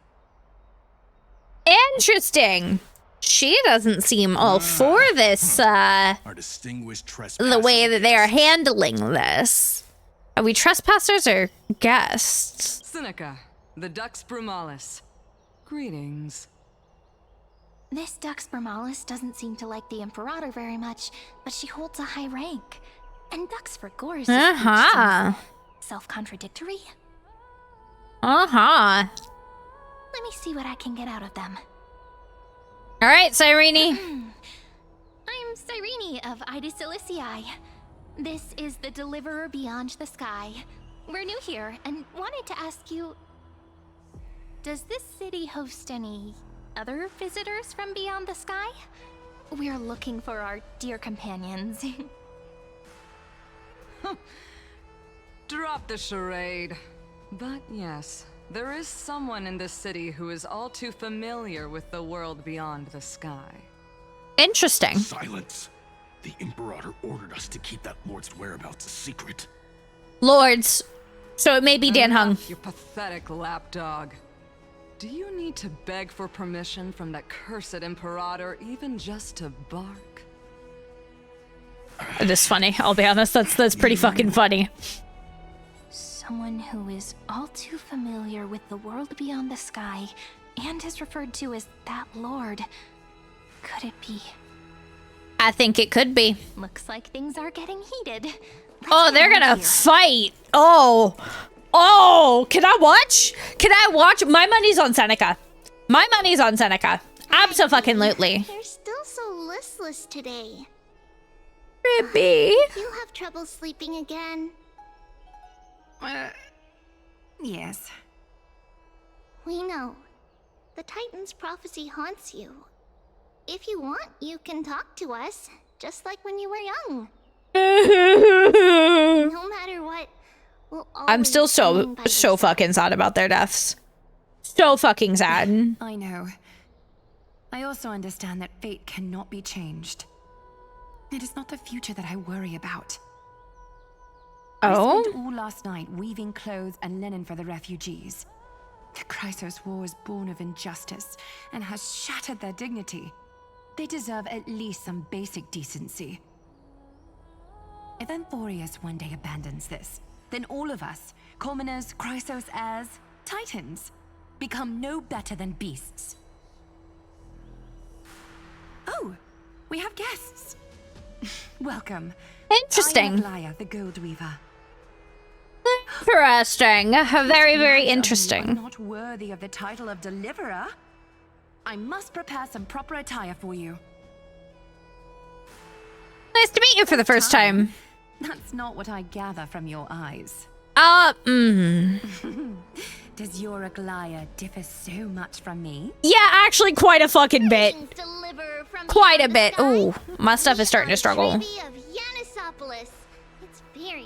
Interesting. She doesn't seem all for this,
Our distinguished trespassers.
the way that they are handling this. Are we trespassers or guests?
Seneca, the Dux Brumalis. Greetings.
This Dux Brumalis doesn't seem to like the Imperator very much, but she holds a high rank. And Dux for Gore is self-contradictory.
Uh-huh.
Let me see what I can get out of them.
All right, Cyrene.
I'm Cyrene of Ida Silicii. This is the Deliverer Beyond the Sky. We're new here and wanted to ask you... Does this city host any other visitors from beyond the sky? We're looking for our dear companions.
Drop the charade. But yes, there is someone in this city who is all too familiar with the world beyond the sky.
Interesting.
Silence. The Imperator ordered us to keep that lord's whereabouts a secret.
Lords. So it may be Dan Hung.
You pathetic lapdog. Do you need to beg for permission from that cursed Imperator even just to bark?
It is funny. I'll be honest. That's pretty fucking funny.
Someone who is all too familiar with the world beyond the sky and is referred to as that lord. Could it be?
I think it could be.
Looks like things are getting heated.
Oh, they're gonna fight. Oh. Oh, can I watch? Can I watch? My money's on Seneca. My money's on Seneca. Abso-fucking-lutely.
You're still so listless today.
Ribby.
You'll have trouble sleeping again.
Yes.
We know. The Titan's prophecy haunts you. If you want, you can talk to us, just like when you were young. No matter what, we'll
I'm still so fucking sad about their deaths. So fucking sad.
I know. I also understand that fate cannot be changed. It is not the future that I worry about.
Oh?
I spent all last night weaving clothes and linen for the refugees. The Chrysos War is born of injustice and has shattered their dignity. They deserve at least some basic decency. If Amphorius one day abandons this, then all of us, commoners, Chrysos heirs, titans, become no better than beasts. Oh, we have guests. Welcome.
Interesting.
I am Aglaya, the Gold Weaver.
Interesting. Very, very
I'm
interesting.
not worthy of the title of Deliverer. I must prepare some proper attire for you.
Nice to meet you for the first time.
That's not what I gather from your eyes. Does your Aglaya differ so much from me?
Yeah, actually quite a fucking bit. Quite a bit. Ooh, my stuff is starting to struggle.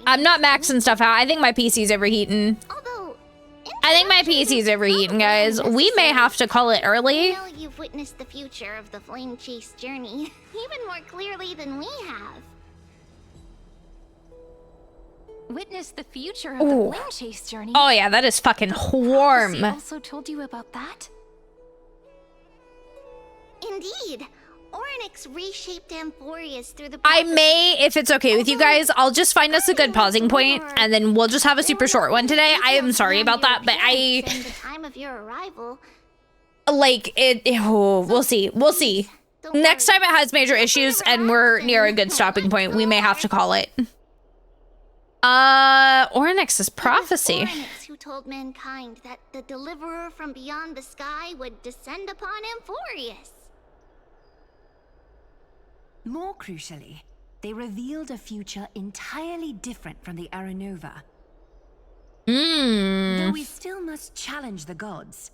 I'm not maxing stuff out. I think my PC's overheating. I think my PC's overheating, guys. We may have to call it early.
Well, you've witnessed the future of the Flame Chase journey even more clearly than we have.
Witness the future of the Flame Chase journey?
Oh yeah, that is fucking warm.
Prophecy also told you about that?
Indeed. Orynyx reshaped Amphorius through the
I may, if it's okay with you guys, I'll just find us a good pausing point, and then we'll just have a super short one today. I am sorry about that, but
the time of your arrival.
Like, we'll see. We'll see. Next time it has major issues and we're near a good stopping point, we may have to call it. Orynyx's prophecy.
Orynyx who told mankind that the deliverer from beyond the sky would descend upon Amphorius.
More crucially, they revealed a future entirely different from the Aranova. Though we still must challenge the gods.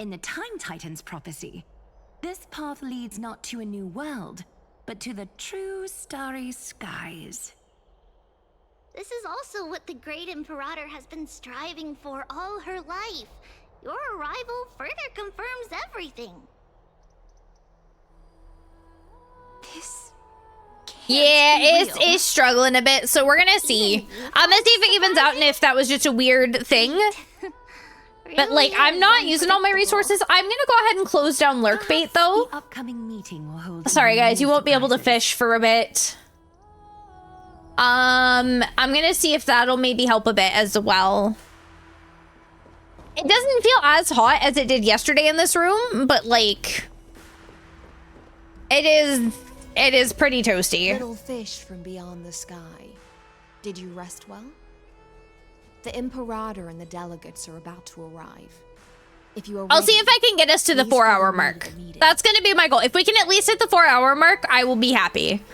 In the Time Titan's prophecy, this path leads not to a new world, but to the true starry skies.
This is also what the great Imperator has been striving for all her life. Your arrival further confirms everything.
Yeah, it's struggling a bit, so we're gonna see. I'm gonna see if it evens out and if that was just a weird thing. But like, I'm not using all my resources. I'm gonna go ahead and close down Lurkbait though.
The upcoming meeting will hold.
Sorry guys, you won't be able to fish for a bit. I'm gonna see if that'll maybe help a bit as well. It doesn't feel as hot as it did yesterday in this room, but like, it is pretty toasty.
Little fish from beyond the sky. Did you rest well? The Imperator and the delegates are about to arrive. If you are
I'll see if I can get us to the 4-hour mark. That's gonna be my goal. If we can at least hit the 4-hour mark, I will be happy.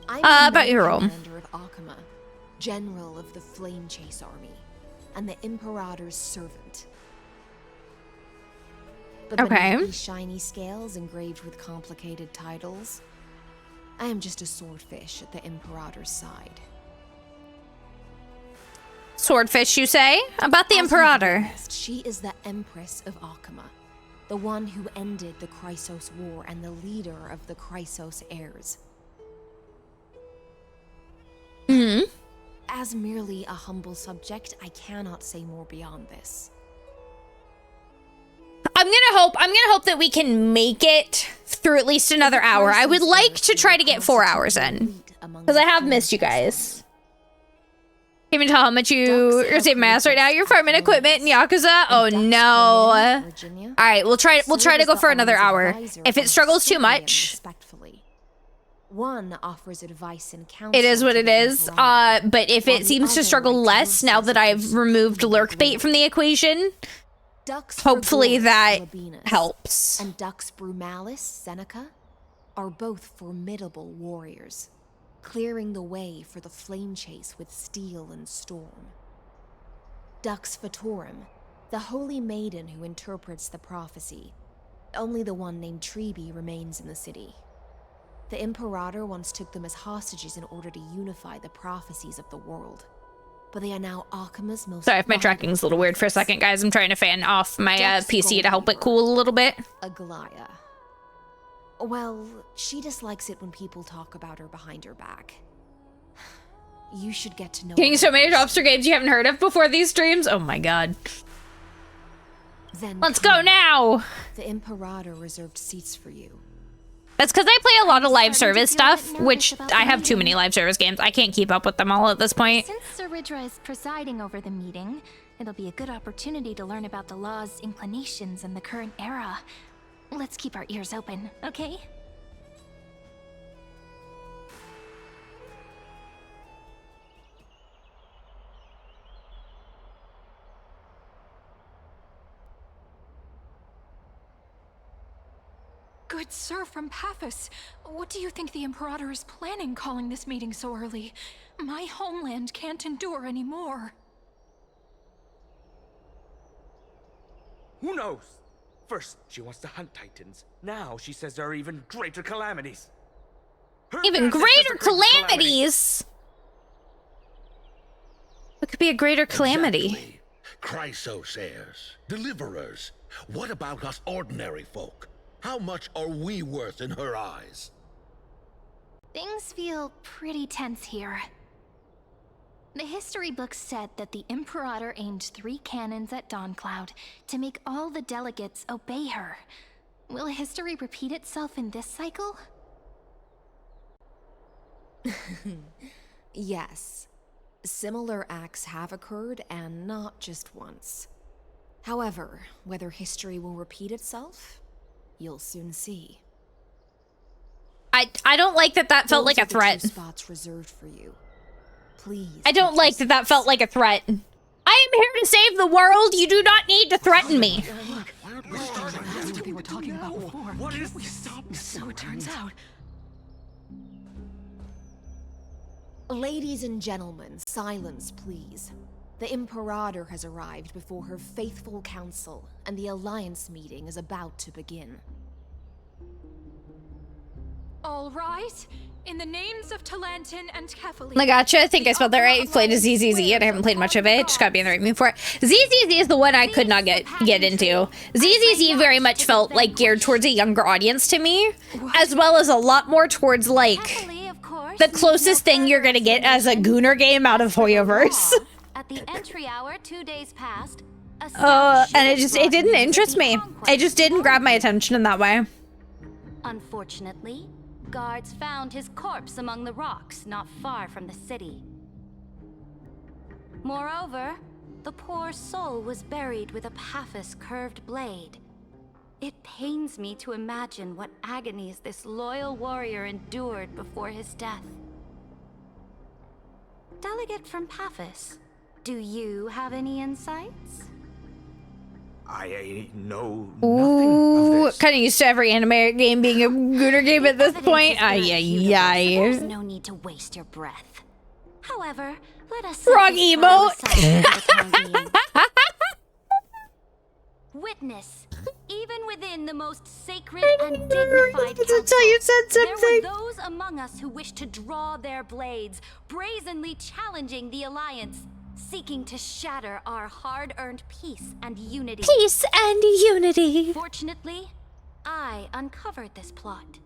About your roll.
Commander of Akama, General of the Flame Chase Army, and the Imperator's servant. But
okay.
These shiny scales engraved with complicated titles, I am just a swordfish at the Imperator's side.
Swordfish, you say? About the Imperator.
She is the Empress of Akama, the one who ended the Chrysos War and the leader of the Chrysos heirs. As merely a humble subject, I cannot say more beyond this.
I'm gonna hope that we can make it through at least another hour. I would like to try to get 4 hours in, because I have missed you guys. Can't even tell how much you're saving my ass right now. You're farming equipment in Yakuza. Oh no! All right, we'll try to go for another hour. If it struggles too much,
one offers advice and counsel.
it is what it is. But if it seems to struggle less now that I've removed Lurkbait from the equation, hopefully that helps.
And Dux Brumalis, Seneca, are both formidable warriors, clearing the way for the flame chase with steel and storm. Dux Vtuber, the holy maiden who interprets the prophecy, only the one named Treeby remains in the city. The Imperator once took them as hostages in order to unify the prophecies of the world. But they are now Akama's most...
Sorry if my tracking's a little weird for a second, guys. I'm trying to fan off my PC to help it cool a little bit.
Aglaya. Well, she dislikes it when people talk about her behind her back. You should get to know
Getting so many Dropster games you haven't heard of before these streams? Oh my god.
Then
let's go now!
The Imperator reserved seats for you.
That's because I play a lot of live service stuff, which I have too many live service games. I can't keep up with them all at this point.
Since Sir Ridra is presiding over the meeting, it'll be a good opportunity to learn about the law's inclinations in the current era. Let's keep our ears open, okay?
Good sir from Paphos, what do you think the Imperator is planning calling this meeting so early? My homeland can't endure anymore.
Who knows? First, she wants to hunt Titans. Now she says there are even greater calamities.
Even greater calamities? What could be a greater calamity?
Exactly. Chrysos heirs, deliverers. What about us ordinary folk? How much are we worth in her eyes?
Things feel pretty tense here. The history books said that the Imperator aimed 3 cannons at Dawncloud to make all the delegates obey her. Will history repeat itself in this cycle?
Yes. Similar acts have occurred, and not just once. However, whether history will repeat itself, you'll soon see.
I don't like that felt like a threat.
Spots reserved for you. Please.
I don't like that felt like a threat. I am here to save the world. You do not need to threaten me.
That's what they were talking about before. What is we stopped? So it turns out.
Ladies and gentlemen, silence, please. The Imperator has arrived before her faithful council, and the Alliance meeting is about to begin.
All right. In the names of Talantin and Kefali.
I gotcha. I think I spelled that right. I've played a ZZZ and I haven't played much of it. Just gotta be in the right mood for it. ZZZ is the one I could not get into. ZZZ very much felt like geared towards a younger audience to me, as well as a lot more towards like the closest thing you're gonna get as a Gooner game out of Hoyoverse.
At the entry hour 2 days past.
And it didn't interest me. It just didn't grab my attention in that way.
Unfortunately, guards found his corpse among the rocks not far from the city. Moreover, the poor soul was buried with a Paphos curved blade. It pains me to imagine what agonies this loyal warrior endured before his death. Delegate from Paphos, do you have any insights?
I know
Ooh,
nothing of this.
kind of used to every anime game being a Gooner game at this point.
There's no need to waste your breath. However, let us
wrong emote.
Witness, even within the most sacred and dignified council,
until you said something.
There were those among us who wished to draw their blades, brazenly challenging the Alliance, seeking to shatter our hard-earned peace and unity.
Peace and unity.
Fortunately, I uncovered this plot.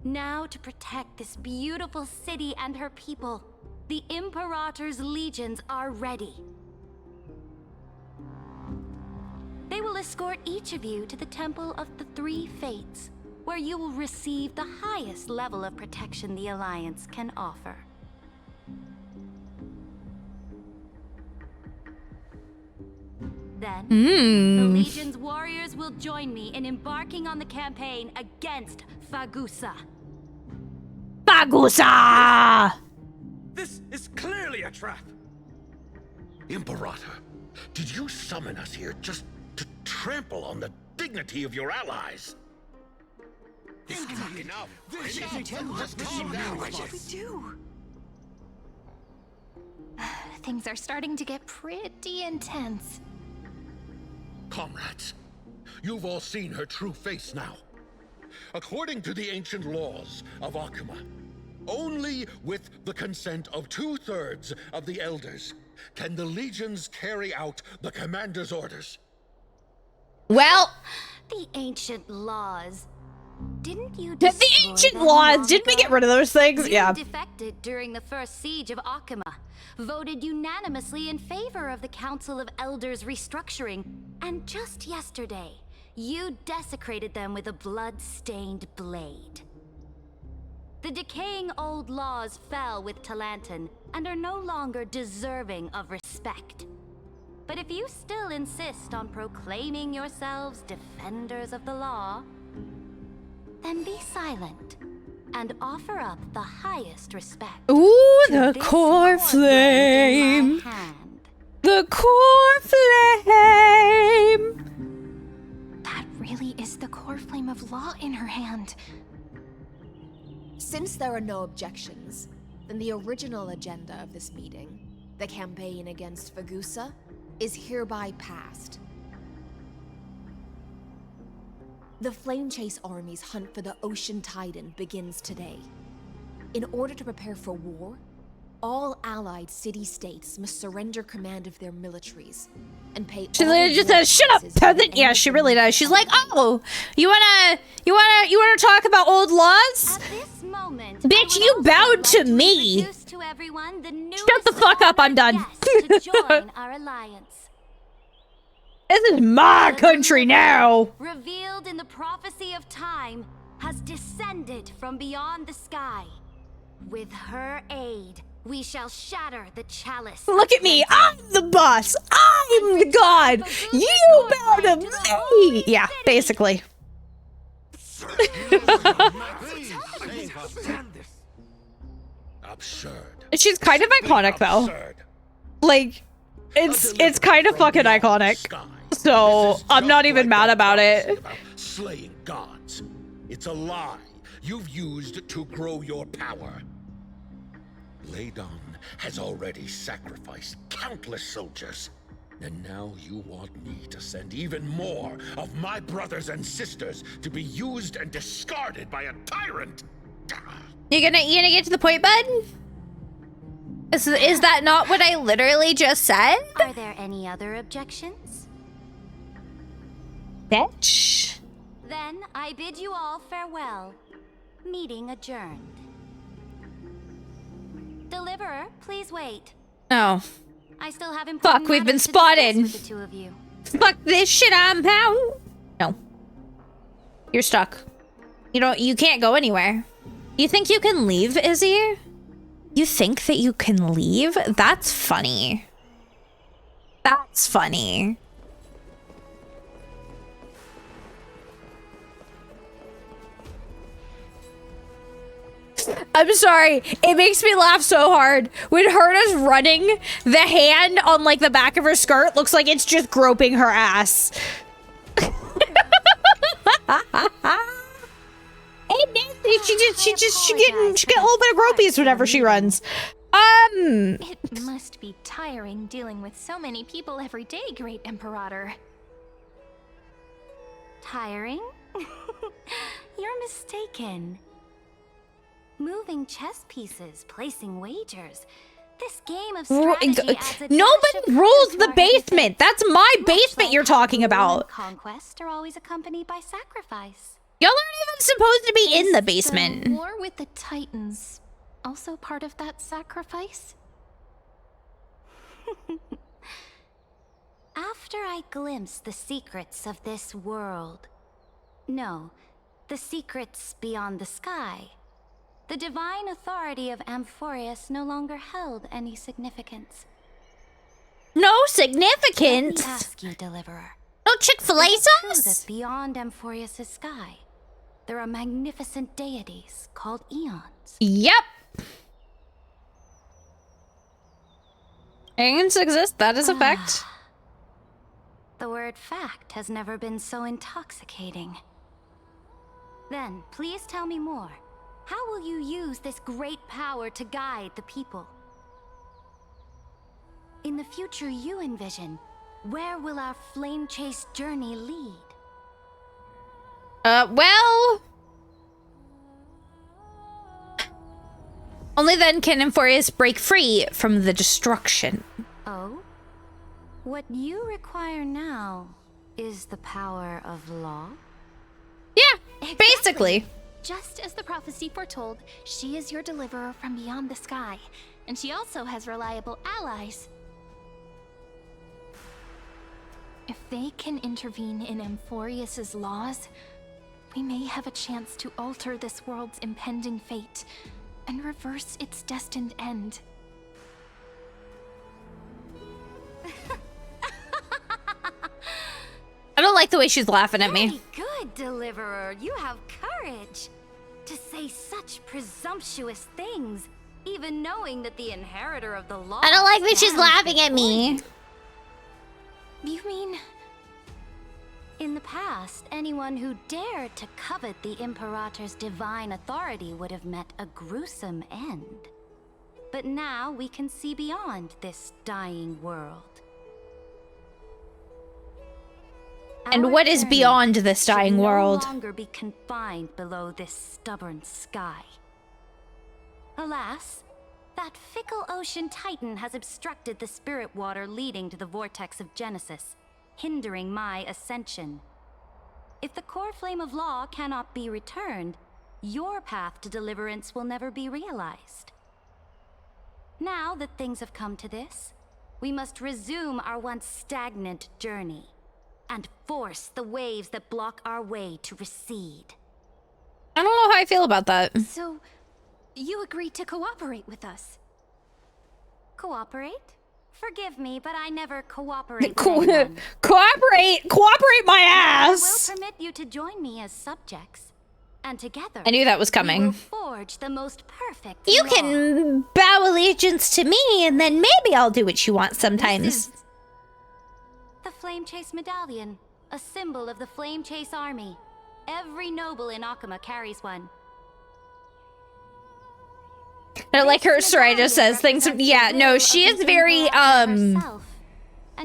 Now, to protect this beautiful city and her people, the Imperator's legions are ready. They will escort each of you to the Temple of the Three Fates, where you will receive the highest level of protection the Alliance can offer. Then, the Legion's warriors will join me in embarking on the campaign against Fagusa.
Fagusa!
This is clearly a trap.
Imperator, did you summon us here just to trample on the dignity of your allies?
This cannot be enough.
Just calm down.
What should we do?
Things are starting to get pretty intense.
Comrades, you've all seen her true face now. According to the ancient laws of Akuma, only with the consent of 2/3 of the elders can the legions carry out the commander's orders.
Well,
the ancient laws. Didn't you
the ancient laws? Didn't we get rid of those things?
You defected during the first siege of Akuma, voted unanimously in favor of the Council of Elders restructuring, and just yesterday, you desecrated them with a blood-stained blade. The decaying old laws fell with Talanton and are no longer deserving of respect. But if you still insist on proclaiming yourselves defenders of the law, then be silent and offer up the highest respect.
Ooh, the core flame. The core flame.
That really is the core flame of law in her hand.
Since there are no objections, then the original agenda of this meeting, the campaign against Fagusa, is hereby passed. The Flame Chase Army's hunt for the Ocean Titan begins today. In order to prepare for war, all allied city-states must surrender command of their militaries and pay.
She literally just says, "Shut up, peasant." Yeah, she really does. She's like, "Oh, you wanna talk about old laws?
At this moment,
Bitch, you bowed to me.
to everyone the
Shut the fuck up. I'm done."
to join our alliance.
This is my country now.
Revealed in the prophecy of time, has descended from beyond the sky. With her aid, we shall shatter the chalice.
Look at me. I'm the boss. I'm the god. You bow to me. Yeah, basically.
Absurd.
She's kind of iconic though. Like, it's kind of fucking iconic. So I'm not even mad about it.
Slaying gods. It's a lie you've used to grow your power. Ladon has already sacrificed countless soldiers. And now you want me to send even more of my brothers and sisters to be used and discarded by a tyrant?
You gonna get to the point, bud? Is that not what I literally just said?
Are there any other objections?
Bitch.
Then I bid you all farewell. Meeting adjourned. Deliverer, please wait.
Oh.
I still have important
Fuck, we've been
matters to
spotted.
discuss with the two of you.
Fuck this shit, I'm out. No. You're stuck. You can't go anywhere. You think you can leave, Izzy? You think that you can leave? That's funny. That's funny. I'm sorry. It makes me laugh so hard. When Herta's running, the hand on like the back of her skirt looks like it's just groping her ass. Hey, Nancy, she getting a little bit of gropies whenever she runs.
It must be tiring dealing with so many people every day, Great Imperator.
Tiring? You're mistaken. Moving chess pieces, placing wagers. This game of strategy adds a
Nobody rules the basement. That's my basement you're talking about.
Conquest are always accompanied by sacrifice.
Y'all aren't even supposed to be in the basement.
The war with the Titans also part of that sacrifice?
After I glimpse the secrets of this world, no, the secrets beyond the sky, the divine authority of Amphorius no longer held any significance.
No significance?
Let me ask you, Deliverer.
No Chick-fil-A sauce?
That beyond Amphorius' sky, there are magnificent deities called eons.
Yep. Eons exist, that is a fact.
The word fact has never been so intoxicating. Then, please tell me more. How will you use this great power to guide the people? In the future you envision, where will our flame chase journey lead?
Well... Only then can Amphorius break free from the destruction.
Oh? What you require now is the power of law?
Yeah, basically.
Just as the prophecy foretold, she is your deliverer from beyond the sky, and she also has reliable allies. If they can intervene in Amphorius's laws, we may have a chance to alter this world's impending fate and reverse its destined end.
I don't like the way she's laughing at me.
Very good, Deliverer. You have courage to say such presumptuous things, even knowing that the inheritor of the law.
I don't like that she's laughing at me.
You mean?
In the past, anyone who dared to covet the Imperator's divine authority would have met a gruesome end. But now we can see beyond this dying world.
And what is beyond this dying world?
No longer be confined below this stubborn sky. Alas, that fickle ocean titan has obstructed the spirit water leading to the vortex of Genesis, hindering my ascension. If the core flame of law cannot be returned, your path to deliverance will never be realized. Now that things have come to this, we must resume our once stagnant journey and force the waves that block our way to recede.
I don't know how I feel about that.
So, you agreed to cooperate with us?
Cooperate? Forgive me, but I never cooperate with anyone.
Cooperate my ass!
I will permit you to join me as subjects, and together
I knew that was coming.
we will forge the most perfect
You
law.
can bow allegiance to me, and then maybe I'll do what you want sometimes.
The Flame Chase Medallion, a symbol of the Flame Chase Army. Every noble in Akuma carries one.
I like her Soraya says things. Yeah, no, she is very
And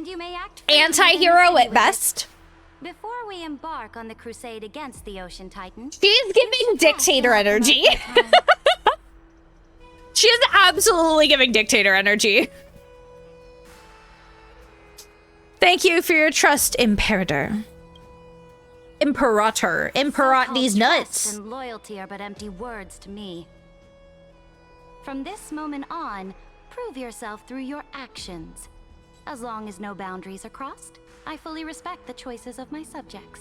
you may act
anti-hero at best.
Before we embark on the crusade against the Ocean Titan,
She's giving dictator energy. She is absolutely giving dictator energy. Thank you for your trust, Imperator. Imperator these nuts.
Trust and loyalty are but empty words to me. From this moment on, prove yourself through your actions. As long as no boundaries are crossed, I fully respect the choices of my subjects.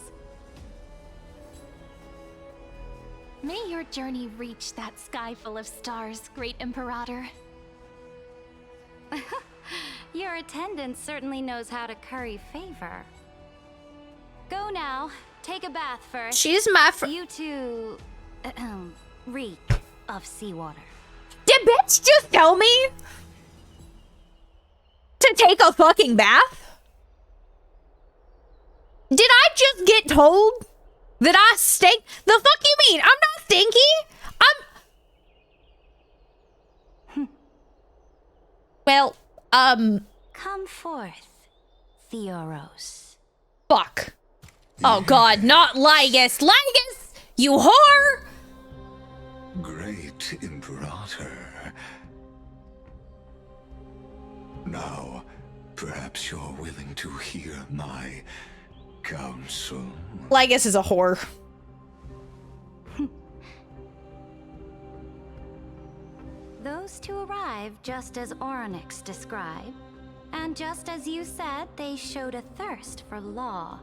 May your journey reach that sky full of stars, Great Imperator.
Your attendant certainly knows how to curry favor. Go now. Take a bath first.
She's my friend.
You two reek of seawater.
Did bitch just tell me to take a fucking bath? Did I just get told that I stink? The fuck you mean? I'm not stinky. Well,
Come forth, Theoros.
Fuck. Oh god, not Lygus. Lygus, you whore!
Great Imperator. Now, perhaps you're willing to hear my counsel.
Lygus is a whore.
Those two arrived just as Orynyx described, and just as you said, they showed a thirst for law.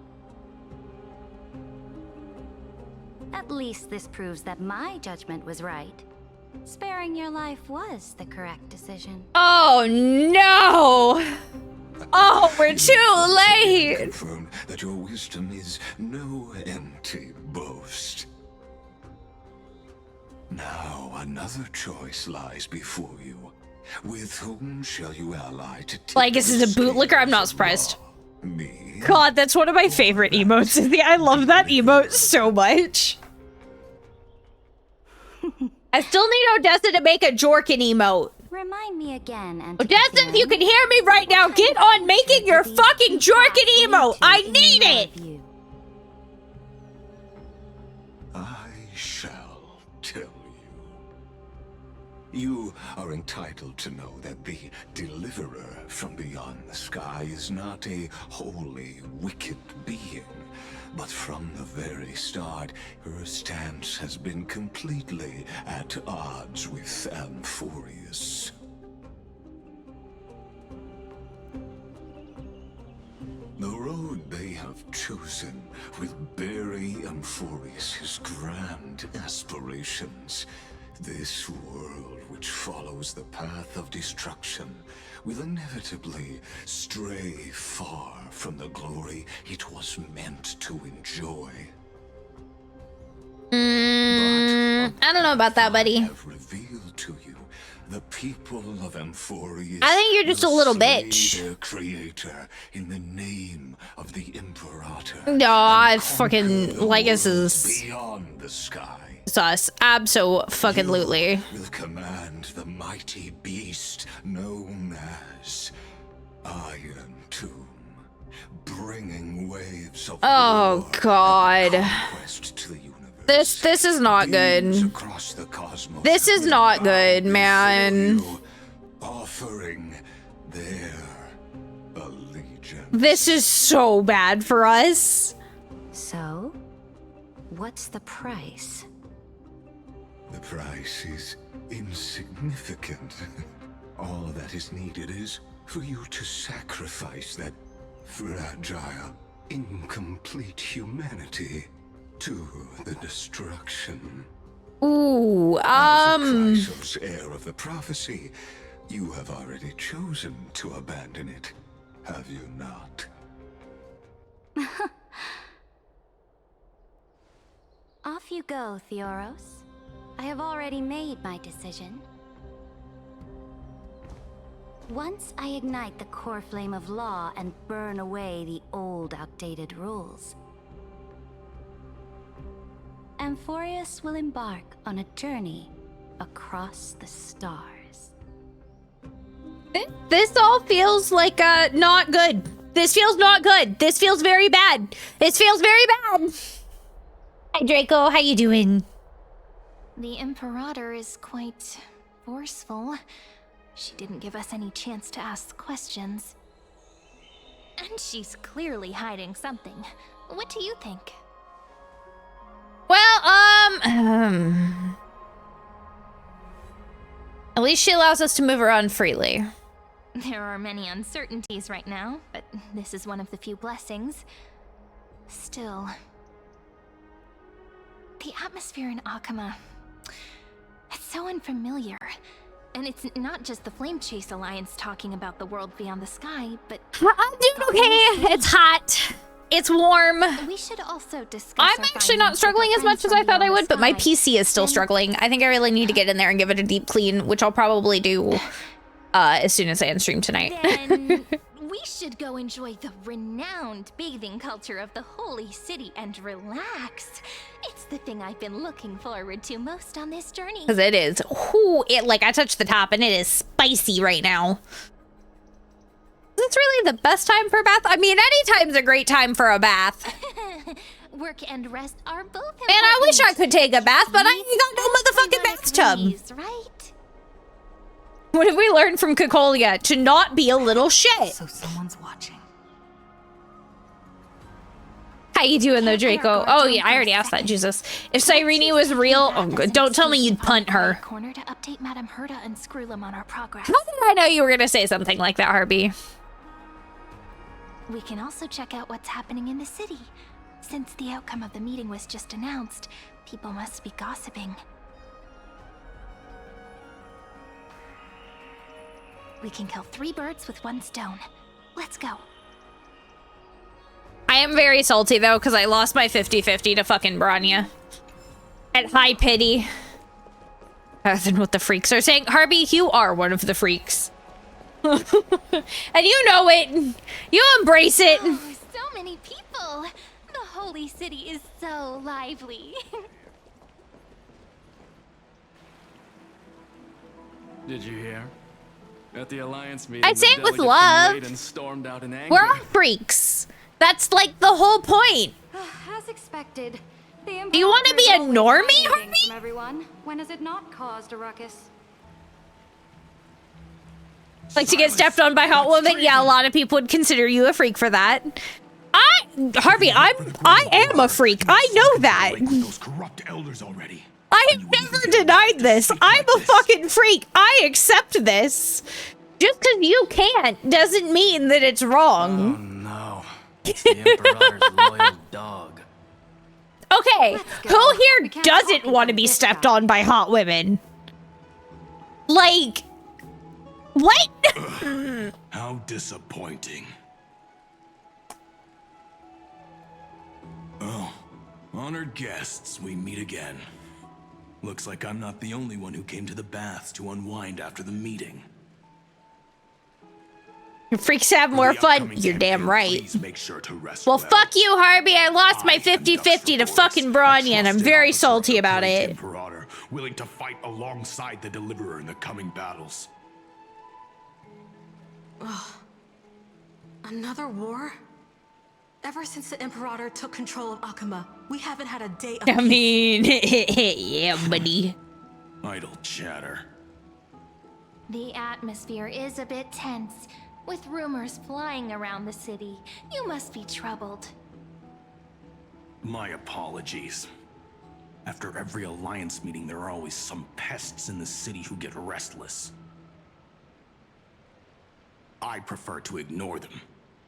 At least this proves that my judgment was right. Sparing your life was the correct decision.
Oh no! Oh, we're too late!
Confirmed that your wisdom is no empty boast. Now another choice lies before you. With whom shall you ally to take
Lygus is a bootlicker? I'm not surprised.
Me?
God, that's one of my favorite emotes. I love that emote so much. I still need Odessa to make a Jorkin emote.
Remind me again, and
Odessa, if you can hear me right now, get on making your fucking Jorkin emote. I need it.
I shall tell you. You are entitled to know that the Deliverer from beyond the sky is not a wholly wicked being, but from the very start, her stance has been completely at odds with Amphorius. The road they have chosen with Barry Amphorius' grand aspirations. This world which follows the path of destruction will inevitably stray far from the glory it was meant to enjoy.
I don't know about that, buddy.
Have revealed to you the people of Amphorius.
I think you're just a little bitch.
Their creator in the name of the Imperator.
No, I fucking Legus is
beyond the sky.
sus. Abso-fucking-lutely.
Will command the mighty beast known as Iron Tomb, bringing waves of
oh god.
conquest to the universe.
This is not good.
Across the cosmos,
this is not good, man.
Offering their allegiance.
This is so bad for us.
So, what's the price?
The price is insignificant. All that is needed is for you to sacrifice that fragile, incomplete humanity to the destruction.
Ooh,
Chrysos, heir of the prophecy, you have already chosen to abandon it, have you not?
Off you go, Theoros. I have already made my decision. Once I ignite the core flame of law and burn away the old, outdated rules, Amphorius will embark on a journey across the stars.
This all feels like not good. This feels not good. This feels very bad. This feels very bad. Hi Draco, how you doing?
The Imperator is quite forceful. She didn't give us any chance to ask questions. And she's clearly hiding something. What do you think?
Well, at least she allows us to move around freely.
There are many uncertainties right now, but this is one of the few blessings. Still, the atmosphere in Akama, it's so unfamiliar. And it's not just the Flame Chase Alliance talking about the world beyond the sky, but
I'm doing okay. It's hot. It's warm.
We should also discuss.
I'm actually not struggling as much as I thought I would, but my PC is still struggling. I think I really need to get in there and give it a deep clean, which I'll probably do as soon as I end stream tonight.
Then we should go enjoy the renowned bathing culture of the Holy City and relax. It's the thing I've been looking forward to most on this journey.
Because it is. Ooh, like I touched the top and it is spicy right now. Is this really the best time for a bath? I mean, any time's a great time for a bath.
Work and rest are both important.
And I wish I could take a bath, but I ain't got no motherfucking bathtub.
Please, right?
What have we learned from Kokolia? To not be a little shit.
So someone's watching.
How you doing though, Draco? Oh yeah, I already asked that, Jesus. If Cyrene was real, oh, don't tell me you'd punt her.
Corner to update Madame Herta and Screwlum on our progress.
How did I know you were gonna say something like that, Harby?
We can also check out what's happening in the city. Since the outcome of the meeting was just announced, people must be gossiping. We can kill 3 birds with 1 stone. Let's go.
I am very salty though, because I lost my 50-50 to fucking Branya. At high pity. Other than what the freaks are saying. Harby, you are one of the freaks. And you know it. You embrace it.
Oh, so many people. The Holy City is so lively.
Did you hear? At the Alliance meeting,
I'd say it with love.
Stormed out in anger.
We're all freaks. That's like the whole point.
As expected.
Do you want to be a normie, Harvey?
From everyone. When has it not caused a ruckus?
Like to get stepped on by hot woman? Yeah, a lot of people would consider you a freak for that. Harvey, I am a freak. I know that.
Those corrupt elders already.
I have never denied this. I'm a fucking freak. I accept this. Just because you can't doesn't mean that it's wrong.
Oh no. It's the Imperator's loyal dog.
Okay, who here doesn't want to be stepped on by hot women? Like, what?
How disappointing. Oh, honored guests, we meet again. Looks like I'm not the only one who came to the baths to unwind after the meeting.
Freaks have more fun. You're damn right.
Make sure to rest
well, fuck you, Harvey. I lost my 50-50 to fucking Brawny, and I'm very salty about it.
Imperator, willing to fight alongside the Deliverer in the coming battles.
Ugh. Another war? Ever since the Imperator took control of Akuma, we haven't had a day of
I mean, yeah, buddy.
Idle chatter.
The atmosphere is a bit tense, with rumors flying around the city. You must be troubled.
My apologies. After every Alliance meeting, there are always some pests in the city who get restless. I prefer to ignore them.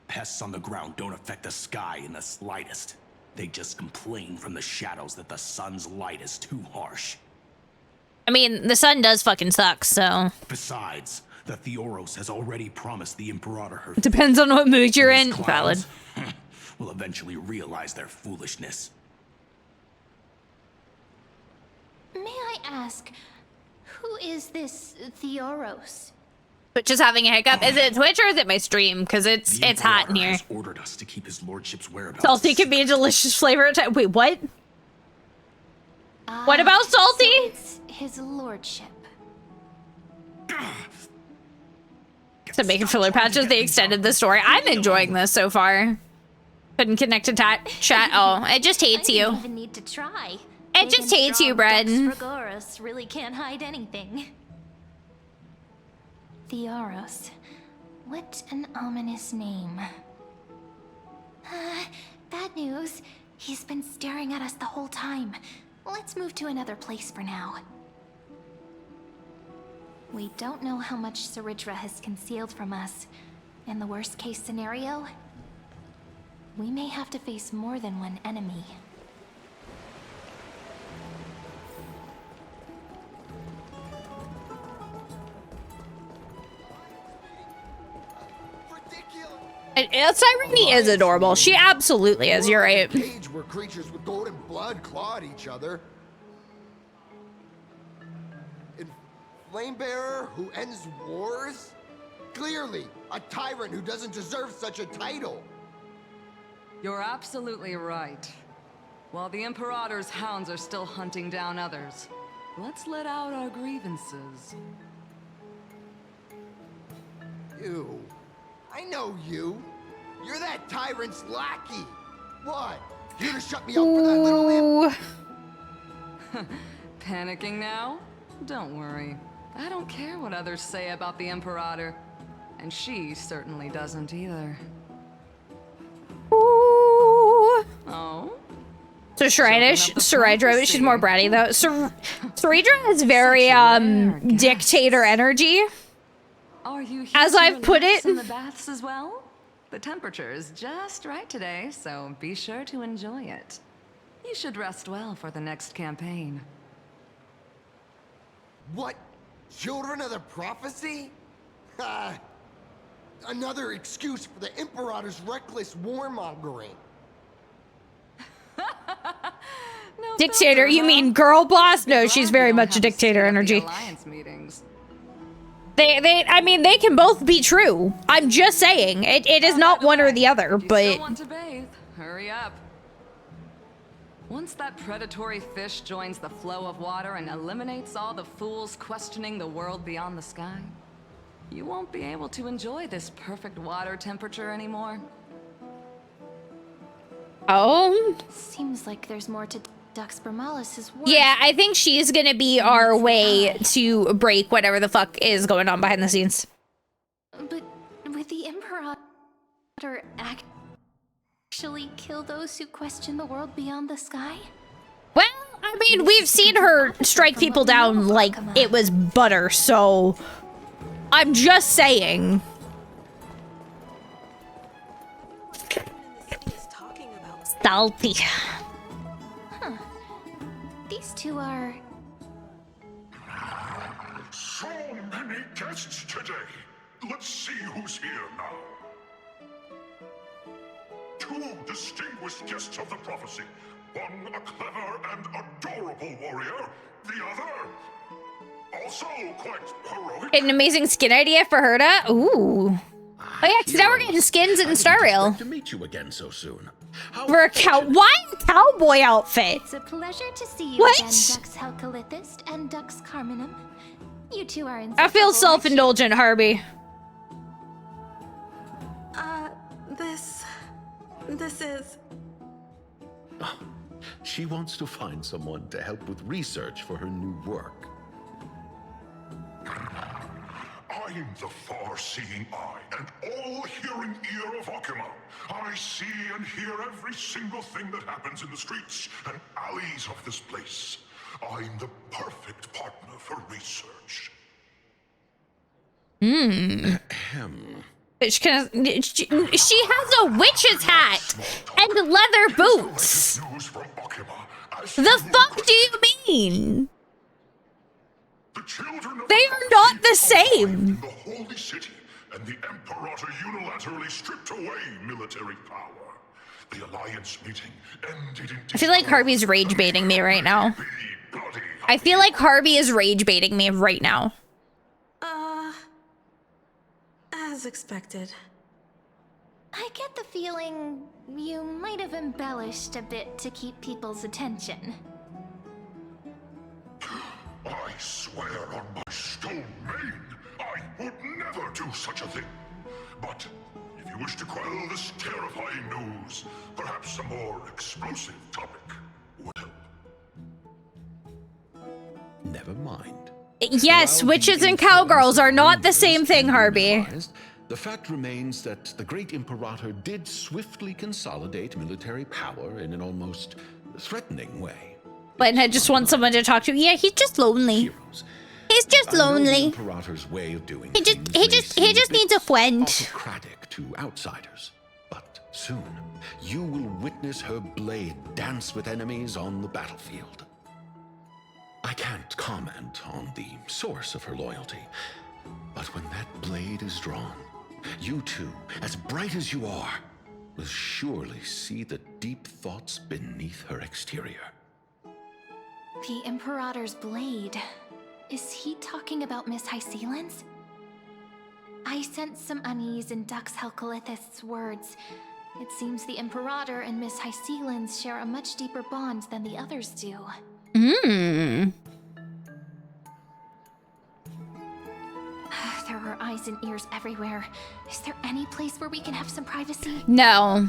Pests on the ground don't affect the sky in the slightest. They just complain from the shadows that the sun's light is too harsh.
I mean, the sun does fucking suck, so...
Besides, the Theoros has already promised the Imperator her...
Depends on what mood you're in. Valid.
Will eventually realize their foolishness.
May I ask, who is this Theoros?
Twitch is having a hiccup. Is it Twitch or is it my stream? Because it's hot in here.
Has ordered us to keep his lordship's whereabouts.
Salty can be a delicious flavor at time. Wait, what? What about salty?
So it's his lordship.
So making filler patches, they extended the story. I'm enjoying this so far. Couldn't connect to chat. Oh, it just hates you.
I didn't even need to try.
It just hates you, Bren.
Gregoris really can't hide anything. Theoros. What an ominous name. Bad news. He's been staring at us the whole time. Let's move to another place for now. We don't know how much Saridra has concealed from us. In the worst case scenario, we may have to face more than one enemy.
Cyrene is adorable. She absolutely is. You're right.
Cage where creatures with golden blood clawed each other. And Flamebearer who ends wars? Clearly, a tyrant who doesn't deserve such a title.
You're absolutely right. While the Imperator's hounds are still hunting down others, let's let out our grievances.
You. I know you. You're that tyrant's lackey. What? Here to shut me up for that little imp?
Panicking now? Don't worry. I don't care what others say about the Imperator. And she certainly doesn't either.
Ooh.
Oh?
So Saridra, she's more bratty though. Saridra has very dictator energy.
Are you here
as I've put it
in the baths as well? The temperature is just right today, so be sure to enjoy it. You should rest well for the next campaign.
What? Children of the prophecy? Another excuse for the Imperator's reckless warmongering.
No,
dictator, you mean girl boss? No, she's very much a dictator energy.
Alliance meetings.
I mean, they can both be true. I'm just saying, it is not one or the other, but...
You still want to bathe? Hurry up. Once that predatory fish joins the flow of water and eliminates all the fools questioning the world beyond the sky, you won't be able to enjoy this perfect water temperature anymore.
Oh?
Seems like there's more to Dux Bermalis' work.
Yeah, I think she's gonna be our way to break whatever the fuck is going on behind the scenes.
But would the Imperator actually kill those who question the world beyond the sky?
Well, I mean, we've seen her strike people down like it was butter, so... I'm just saying. salty.
Huh. These two are...
So many guests today. Let's see who's here now. Two distinguished guests of the prophecy. One a clever and adorable warrior. The other, also quite heroic.
An amazing skin idea for Herta. Ooh. Oh yeah, because now we're getting skins in Star Rail.
To meet you again so soon.
For a cow. Why a cowboy outfit?
It's a pleasure to see you
What?
again, Dux Helcolithist and Dux Carminum. You two are in.
I feel self-indulgent, Harvey.
This is...
She wants to find someone to help with research for her new work.
I'm the far-seeing eye and all-hearing ear of Okima. I see and hear every single thing that happens in the streets and alleys of this place. I'm the perfect partner for research.
She has a witch's hat and leather boots. The fuck do you mean? They are not the same.
The holy city and the Imperator unilaterally stripped away military power. The Alliance meeting ended in...
I feel like Harvey's rage baiting me right now. I feel like Harvey is rage baiting me right now.
As expected.
I get the feeling you might have embellished a bit to keep people's attention.
I swear on my stone mane, I would never do such a thing. But if you wish to quell this terrifying news, perhaps a more explosive topic would help.
Never mind.
Yes, witches and cowgirls are not the same thing, Harvey.
The fact remains that the great Imperator did swiftly consolidate military power in an almost threatening way.
Buttonhead just wants someone to talk to. Yeah, he's just lonely. He's just lonely.
Imperator's way of doing
He just needs a friend.
Autocratic to outsiders. But soon, you will witness her blade dance with enemies on the battlefield. I can't comment on the source of her loyalty, but when that blade is drawn, you two, as bright as you are, will surely see the deep thoughts beneath her exterior.
The Imperator's blade. Is he talking about Miss Hysealand's? I sense some unease in Dux Helcolithist's words. It seems the Imperator and Miss Hysealand's share a much deeper bond than the others do. There are eyes and ears everywhere. Is there any place where we can have some privacy?
No.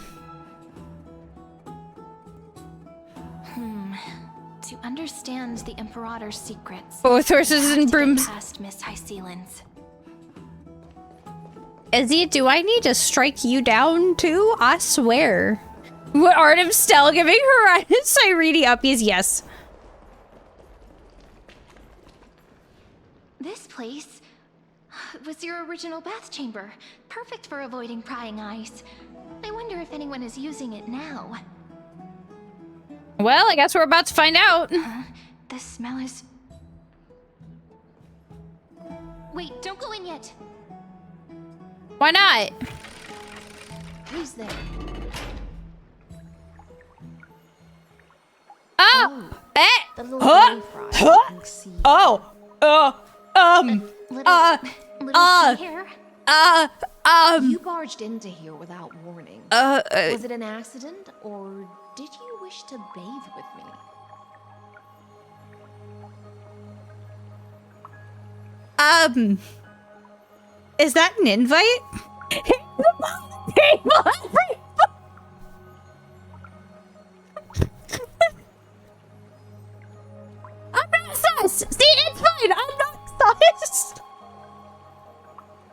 To understand the Imperator's secrets,
Both horses and brooms.
Past Miss Hysealand's.
Izzy, do I need to strike you down too? I swear. What art of Stell giving her Cyrene uppies? Yes.
This place was your original bath chamber. Perfect for avoiding prying eyes. I wonder if anyone is using it now.
Well, I guess we're about to find out.
The smell is... Wait, don't go in yet.
Why not?
Who's there?
Oh!
The little gray fry. You barged into here without warning. Was it an accident, or did you wish to bathe with me?
Is that an invite? I'm not sus! See, it's fine! I'm not sus!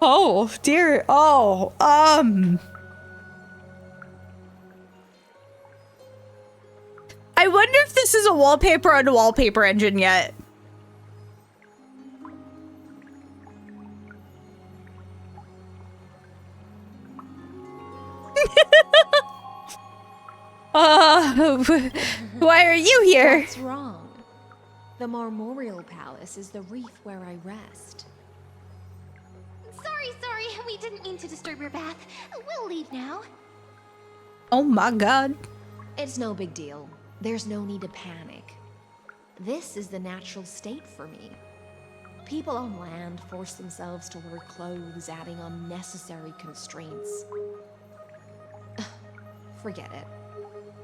Oh, dear. Oh, I wonder if this is a wallpaper on a wallpaper engine yet. Why are you here?
What's wrong? The Marmoreal Palace is the reef where I rest.
Sorry, we didn't mean to disturb your bath. We'll leave now.
Oh my god.
It's no big deal. There's no need to panic. This is the natural state for me. People on land force themselves to wear clothes, adding unnecessary constraints. Forget it.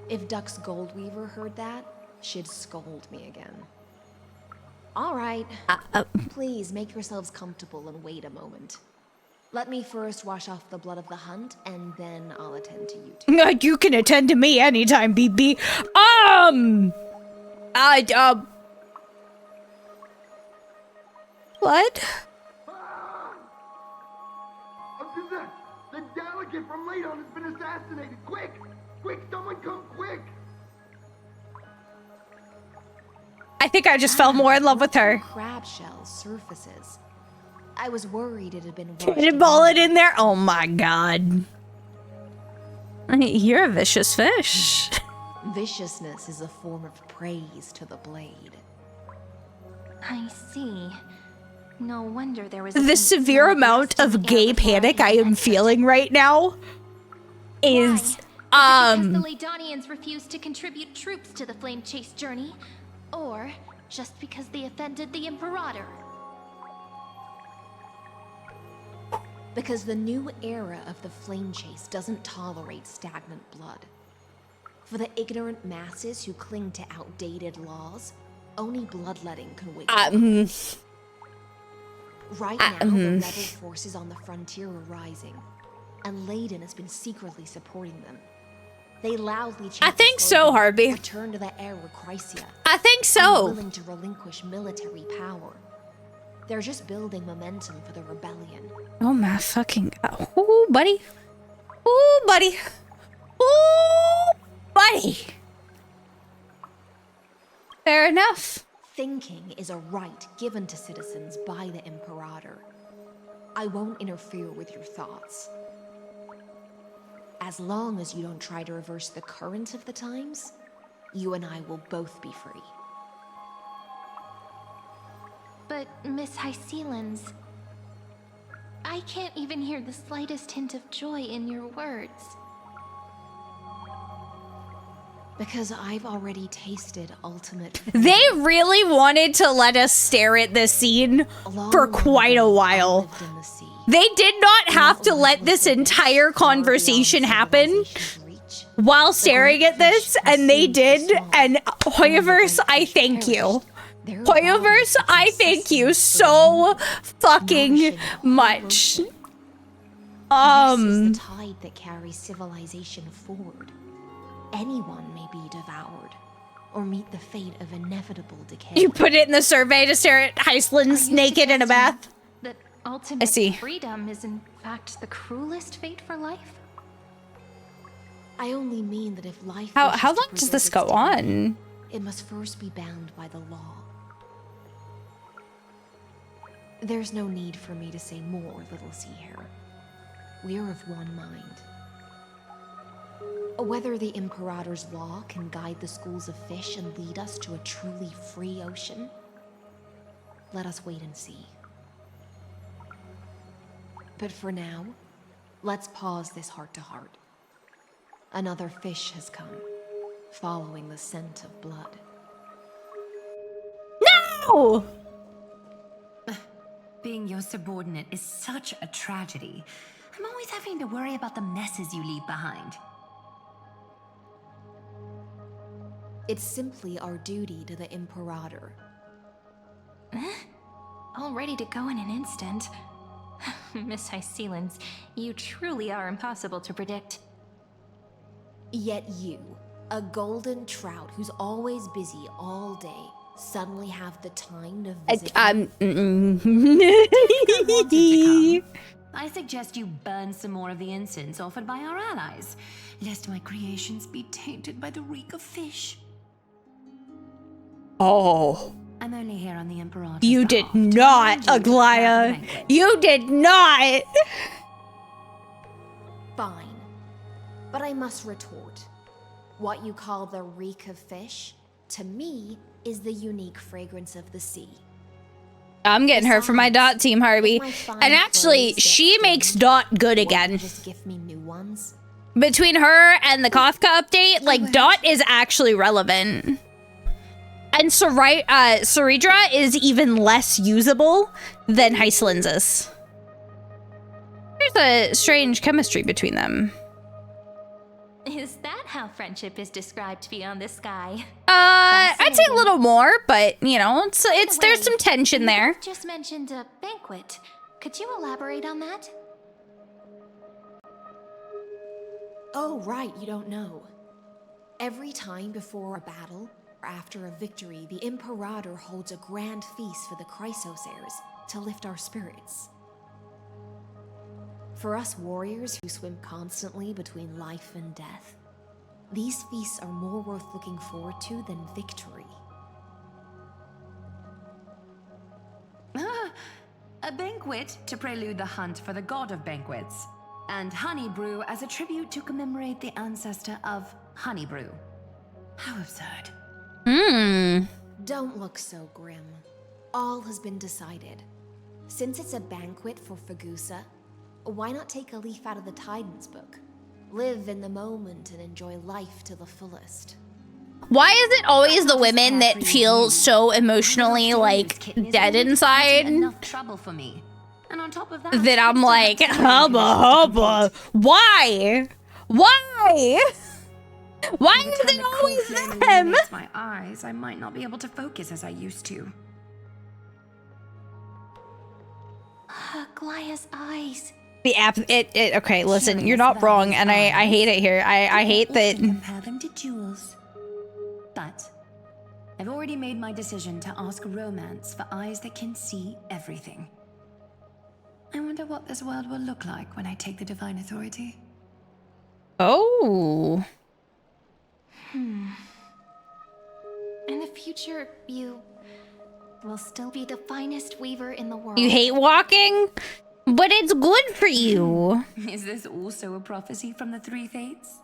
If Duck's Goldweaver heard that, she'd scold me again. All right. Please make yourselves comfortable and wait a moment. Let me first wash off the blood of the hunt, and then I'll attend to you two.
You can attend to me anytime, BB. What?
The delegate from Ladon has been assassinated. Quick! Quick, someone come quick!
I think I just fell more in love with her.
Crab shell surfaces. I was worried it had been
Ball it in there. Oh my god. You're a vicious fish.
Viciousness is a form of praise to the blade.
I see. No wonder there was
The severe amount of gay panic I am feeling right now is
because the Ladonians refused to contribute troops to the Flame Chase journey, or just because they offended the Imperator.
Because the new era of the Flame Chase doesn't tolerate stagnant blood. For the ignorant masses who cling to outdated laws, only bloodletting can wake them. Right now, the rebel forces on the frontier are rising, and Ladon has been secretly supporting them. They loudly chant
I think so, Harvey.
Return to the era Chrysia.
I think so.
Unwilling to relinquish military power. They're just building momentum for the rebellion.
Oh my fucking god. Ooh, buddy. Ooh, buddy. Ooh, buddy. Fair enough.
Thinking is a right given to citizens by the Imperator. I won't interfere with your thoughts. As long as you don't try to reverse the current of the times, you and I will both be free.
But, Miss Hysealans, I can't even hear the slightest hint of joy in your words.
Because I've already tasted ultimate.
They really wanted to let us stare at this scene for quite a while. They did not have to let this entire conversation happen while staring at this, and they did. And Hoyoverse, I thank you. Hoyoverse, I thank you so fucking much.
This is the tide that carries civilization forward. Anyone may be devoured, or meet the fate of inevitable decay.
You put it in the survey to stare at Hysealans naked in a bath.
That ultimate
I see.
freedom is in fact the cruelest fate for life?
I only mean that if life
How long does this go on?
it must first be bound by the law. There's no need for me to say more, little sea hare. We're of one mind. Whether the Imperator's law can guide the schools of fish and lead us to a truly free ocean, let us wait and see. But for now, let's pause this heart-to-heart. Another fish has come, following the scent of blood.
No!
Being your subordinate is such a tragedy. I'm always having to worry about the messes you leave behind.
It's simply our duty to the Imperator.
All ready to go in an instant. Miss Hysealans, you truly are impossible to predict.
Yet you, a golden trout who's always busy all day, suddenly have the time to visit
I suggest you burn some more of the incense offered by our allies, lest my creations be tainted by the reek of fish.
Oh.
I'm only here on the Emperor.
You did not, Aglaya. You did not.
Fine. But I must retort. What you call the reek of fish, to me, is the unique fragrance of the sea.
I'm getting her for my Dot team, Harvey. And actually, she makes Dot good again.
Just give me new ones.
Between her and the Kafka update, like, Dot is actually relevant. And Saridra is even less usable than Hycelensis. There's a strange chemistry between them.
Is that how friendship is described beyond the sky?
I'd say a little more, but, you know, there's some tension there.
You just mentioned a banquet. Could you elaborate on that?
Oh, right, you don't know. Every time before a battle, or after a victory, the Imperator holds a grand feast for the Chrysos heirs to lift our spirits. For us warriors who swim constantly between life and death, these feasts are more worth looking forward to than victory.
A banquet to prelude the hunt for the god of banquets, and honey brew as a tribute to commemorate the ancestor of honey brew. How absurd.
Don't look so grim. All has been decided. Since it's a banquet for Fagusa, why not take a leaf out of the Titan's book? Live in the moment and enjoy life to the fullest.
Why is it always the women that feel so emotionally, like, dead inside?
Enough trouble for me. And on top of that,
that I'm like, hubba. Why? Why? Why is it always them?
My eyes, I might not be able to focus as I used to.
Glaya's eyes.
The app, okay, listen, you're not wrong, and I hate it here. I hate that.
Compare them to jewels. But I've already made my decision to ask romance for eyes that can see everything. I wonder what this world will look like when I take the divine authority.
Oh.
In the future, you will still be the finest weaver in the world.
You hate walking? But it's good for you.
Is this also a prophecy from the Three Fates?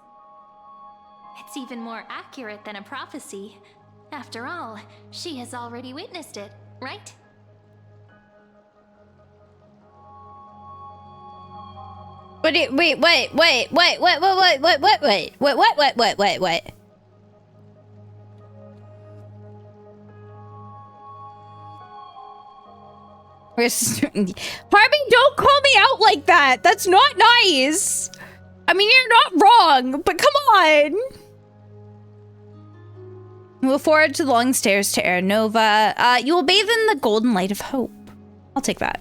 It's even more accurate than a prophecy. After all, she has already witnessed it, right?
But wait. Harvey, don't call me out like that. That's not nice. I mean, you're not wrong, but come on. Move forward to the long stairs to Air Nova. You will bathe in the golden light of hope. I'll take that.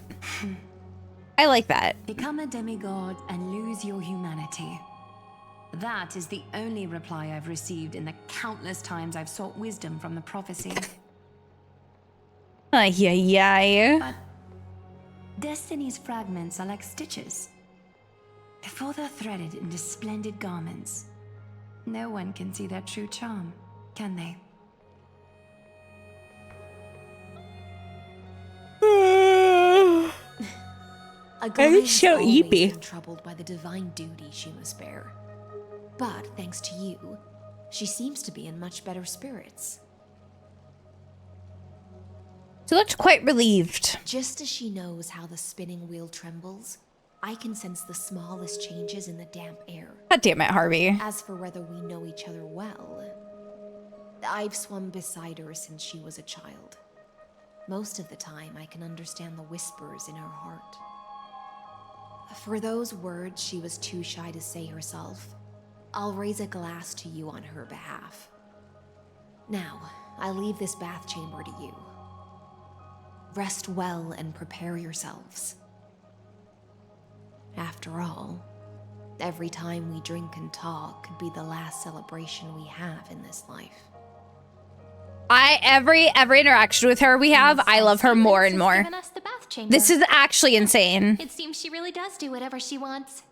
I like that.
Become a demigod and lose your humanity. That is the only reply I've received in the countless times I've sought wisdom from the prophecy.
But
Destiny's fragments are like stitches. Before they're threaded into splendid garments, no one can see their true charm, can they?
Aglaia
is so
always
eepy.
been troubled by the divine duty she must bear. But thanks to you, she seems to be in much better spirits.
She looked quite relieved.
Just as she knows how the spinning wheel trembles, I can sense the smallest changes in the damp air.
God damn it, Harvey.
As for whether we know each other well, I've swum beside her since she was a child. Most of the time, I can understand the whispers in her heart. For those words she was too shy to say herself, I'll raise a glass to you on her behalf. Now, I leave this bath chamber to you. Rest well and prepare yourselves. After all, every time we drink and talk could be the last celebration we have in this life.
Every interaction with her we have, I love her more and more.
Given us the bath chamber.
This is actually insane.
It seems she really does do whatever she wants.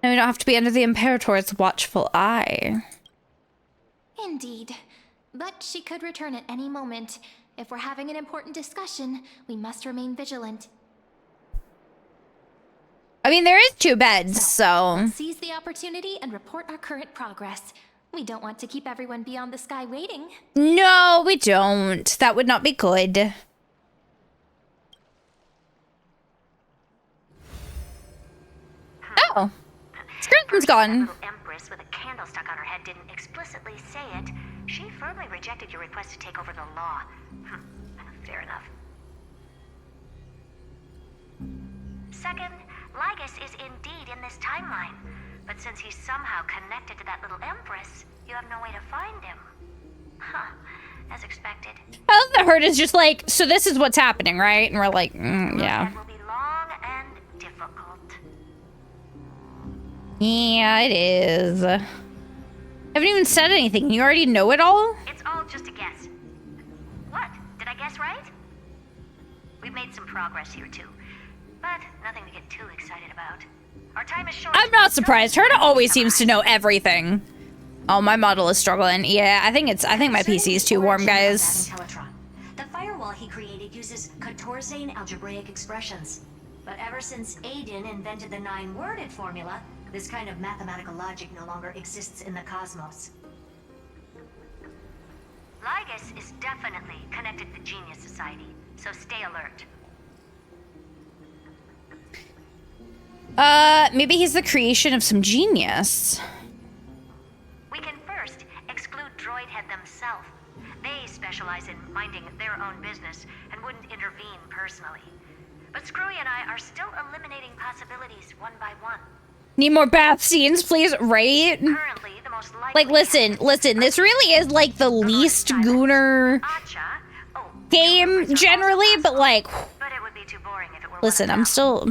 And we don't have to be under the Imperator's watchful eye.
Indeed. But she could return at any moment. If we're having an important discussion, we must remain vigilant.
I mean, there is 2 beds, so...
Seize the opportunity and report our current progress. We don't want to keep everyone beyond the sky waiting.
No, we don't. That would not be good. Oh. Scrutin's gone.
Little empress with a candle stuck on her head didn't explicitly say it. She firmly rejected your request to take over the law. Fair enough. Second, Lygus is indeed in this timeline. But since he's somehow connected to that little empress, you have no way to find him. Huh. As expected.
I love that Hurt is just like, so this is what's happening, right? And we're like, yeah.
It will be long and difficult.
Yeah, it is. I haven't even said anything. You already know it all?
It's all just a guess. What? Did I guess right? We've made some progress here too, but nothing to get too excited about. Our time is short.
I'm not surprised. Herta always seems to know everything. Oh, my model is struggling. Yeah, I think my PC is too warm, guys.
The firewall he created uses Kotorzane algebraic expressions. But ever since Aiden invented the 9-worded formula, this kind of mathematical logic no longer exists in the cosmos. Lygus is definitely connected to the Genius Society, so stay alert.
Maybe he's the creation of some genius.
We can first exclude Droidhead themselves. They specialize in minding their own business and wouldn't intervene personally. But Screwy and I are still eliminating possibilities one by one.
Need more bath scenes, please, right?
Currently, the most likely...
Like, listen, this really is like the least Gooner game generally, but like...
But it would be too boring if it were...
Listen, I'm still,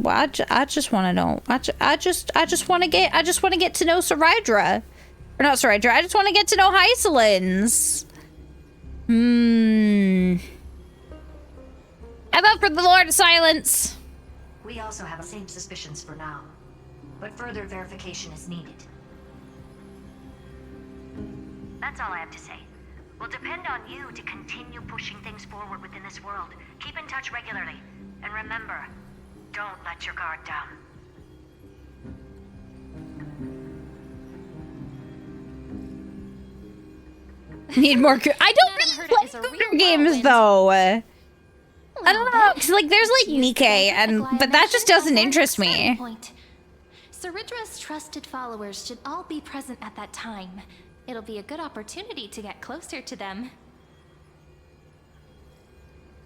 I just want to know, I just want to get to know Saridra. Or not Saridra, I just want to get to know Hysolins. How about for the Lord of Silence?
We also have the same suspicions for now, but further verification is needed. That's all I have to say. We'll depend on you to continue pushing things forward within this world. Keep in touch regularly. And remember, don't let your guard down.
Need more... I don't really play Gooner games, though. I don't know, because, like, there's, like, Nikkei, but that just doesn't interest me.
Saridra's trusted followers should all be present at that time. It'll be a good opportunity to get closer to them.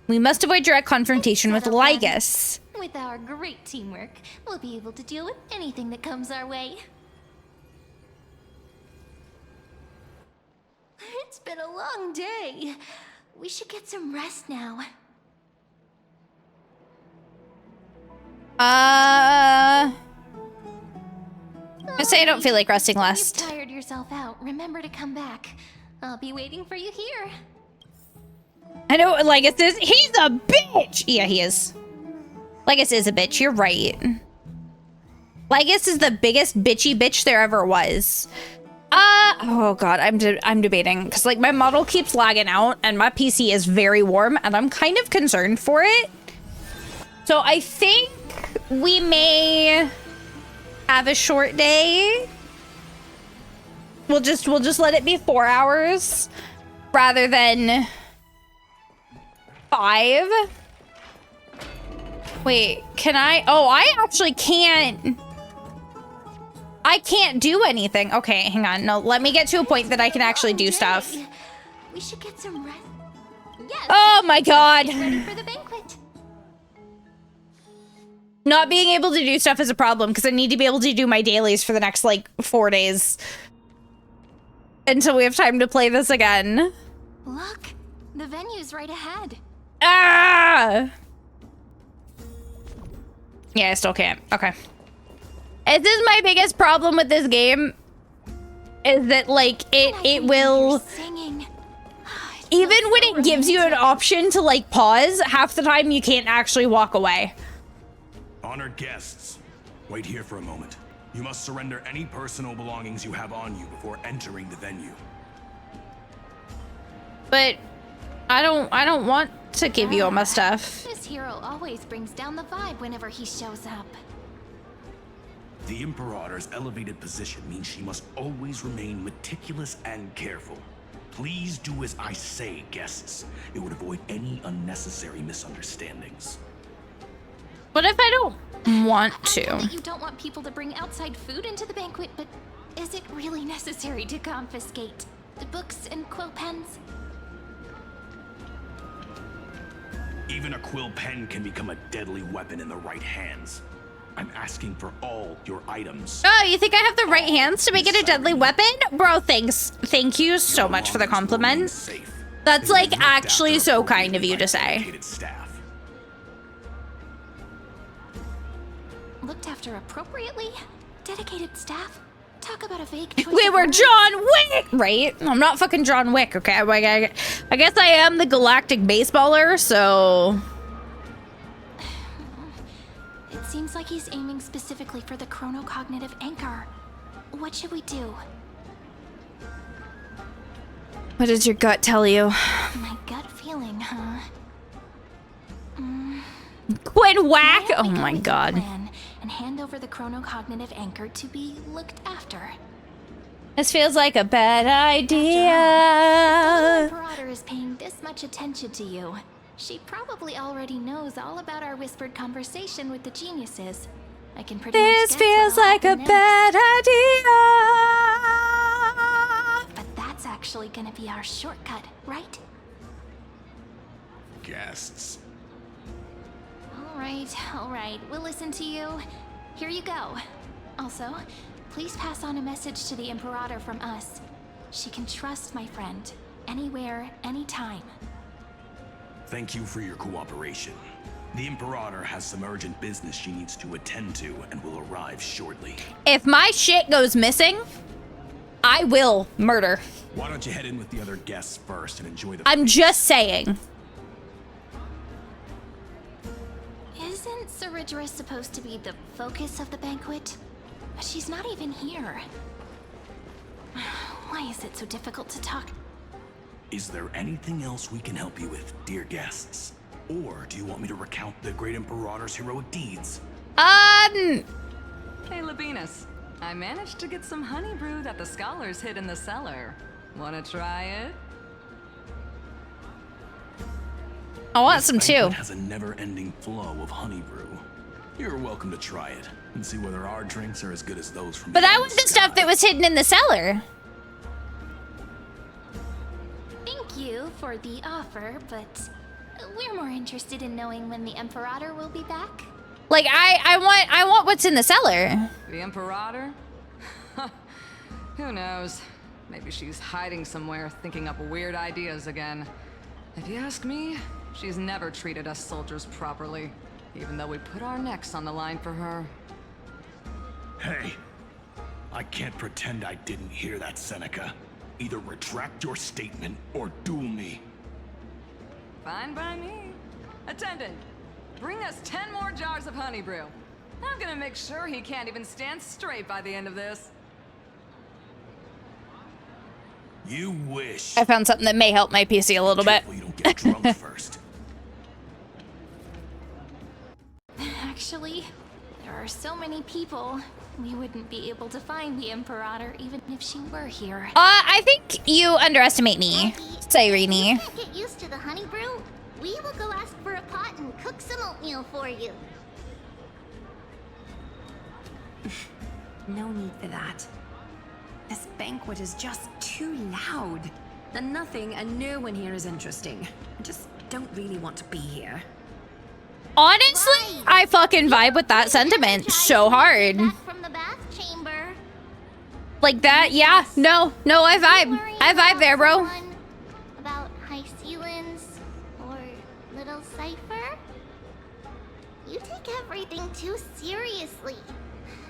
We must avoid direct confrontation with Lygus.
With our great teamwork, we'll be able to deal with anything that comes our way. It's been a long day. We should get some rest now.
I say I don't feel like resting last.
You've tired yourself out. Remember to come back. I'll be waiting for you here.
I know what Lygus is. He's a bitch! Yeah, he is. Lygus is a bitch. You're right. Lygus is the biggest bitchy bitch there ever was. Oh god, I'm debating. Because, like, my model keeps lagging out, and my PC is very warm, and I'm kind of concerned for it. So I think we may have a short day. We'll just let it be 4 hours rather than 5. Wait, can I? Oh, I actually can't. I can't do anything. Okay, hang on. No, let me get to a point that I can actually do stuff.
We should get some rest. Yes.
Oh my god.
Get ready for the banquet.
Not being able to do stuff is a problem because I need to be able to do my dailies for the next, like, 4 days. Until we have time to play this again.
Look, the venue's right ahead.
Ah! Yeah, I still can't. Okay. This is my biggest problem with this game. Is that, like, it will... Even when it gives you an option to, like, pause, half the time you can't actually walk away.
Honored guests, wait here for a moment. You must surrender any personal belongings you have on you before entering the venue.
But I don't want to give you all my stuff.
This hero always brings down the vibe whenever he shows up.
The Imperator's elevated position means she must always remain meticulous and careful. Please do as I say, guests. It would avoid any unnecessary misunderstandings.
What if I don't want
I know
to?
that you don't want people to bring outside food into the banquet, but is it really necessary to confiscate the books and quill pens?
Even a quill pen can become a deadly weapon in the right hands. I'm asking for all your items.
Oh, you think I have the right hands to make it a deadly weapon? Bro, thanks. Thank you so much for the compliment. That's like actually so kind of you to say.
Looked after appropriately? Dedicated staff? Talk about a vague choice
We
of
were
words.
John Wick, right? I'm not fucking John Wick, okay? I guess I am the galactic baseballer, so...
It seems like he's aiming specifically for the chronocognitive anchor. What should we do?
What does your gut tell you?
My gut feeling, huh?
Quinn Whack!
Why don't
Oh
we go
my
with your
god.
plan and hand over the chronocognitive anchor to be looked after.
This feels like a bad
The
idea.
Imperator is paying this much attention to you. She probably already knows all about our whispered conversation with the geniuses. I can pretty
This
much guess
feels
what'll
like a
happen
bad idea.
But that's actually gonna be our shortcut, right?
Guests.
All right, we'll listen to you. Here you go. Also, please pass on a message to the Imperator from us. She can trust my friend, anywhere, anytime.
Thank you for your cooperation. The Imperator has some urgent business she needs to attend to and will arrive shortly.
If my shit goes missing, I will murder.
Why don't you head in with the other guests first and enjoy the...
I'm just saying.
Isn't Saridra supposed to be the focus of the banquet? But she's not even here. Why is it so difficult to talk?
Is there anything else we can help you with, dear guests? Or do you want me to recount the great Imperator's heroic deeds?
Hey, Labinas. I managed to get some honey brew that the scholars hid in the cellar. Wanna try it?
I want some
This
too.
banquet has a never-ending flow of honey brew. You're welcome to try it and see whether our drinks are as good as those from
But I
beyond
want the stuff that was hidden in the cellar.
Thank you for the offer, but we're more interested in knowing when the Imperator will be back.
Like I want what's in the cellar.
The Imperator? Who knows? Maybe she's hiding somewhere, thinking up weird ideas again. If you ask me, she's never treated us soldiers properly, even though we put our necks on the line for her.
Hey, I can't pretend I didn't hear that, Seneca. Either retract your statement or duel me.
Fine by me. Attendant, bring us 10 more jars of honey brew. I'm gonna make sure he can't even stand straight by the end of this.
You wish.
I found something that may help my PC a little bit.
You don't get drunk first.
Actually, there are so many people. We wouldn't be able to find the Imperator even if she were here.
I think you underestimate me, Cyrene.
Can't get used to the honey brew? We will go ask for a pot and cook some oatmeal for you.
No need for that. This banquet is just too loud. And nothing and no one here is interesting. I just don't really want to be here.
Honestly, I fucking vibe with that sentiment so hard.
From the bath chamber.
Like that, yeah. No, I vibe. I vibe there, bro.
About high ceilings or little cipher? You take everything too seriously.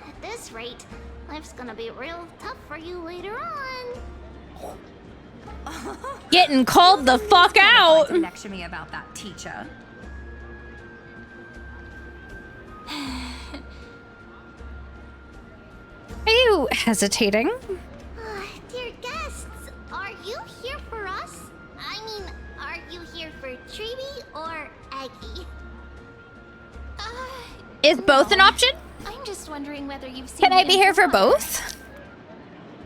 At this rate, life's gonna be real tough for you later on.
Getting called the fuck out.
Lecture me about that, teacher.
Are you hesitating?
Dear guests, are you here for us? I mean, are you here for Treeby or Aggie?
Is both an option?
I'm just
wondering whether you've seen.
Can I be here for both?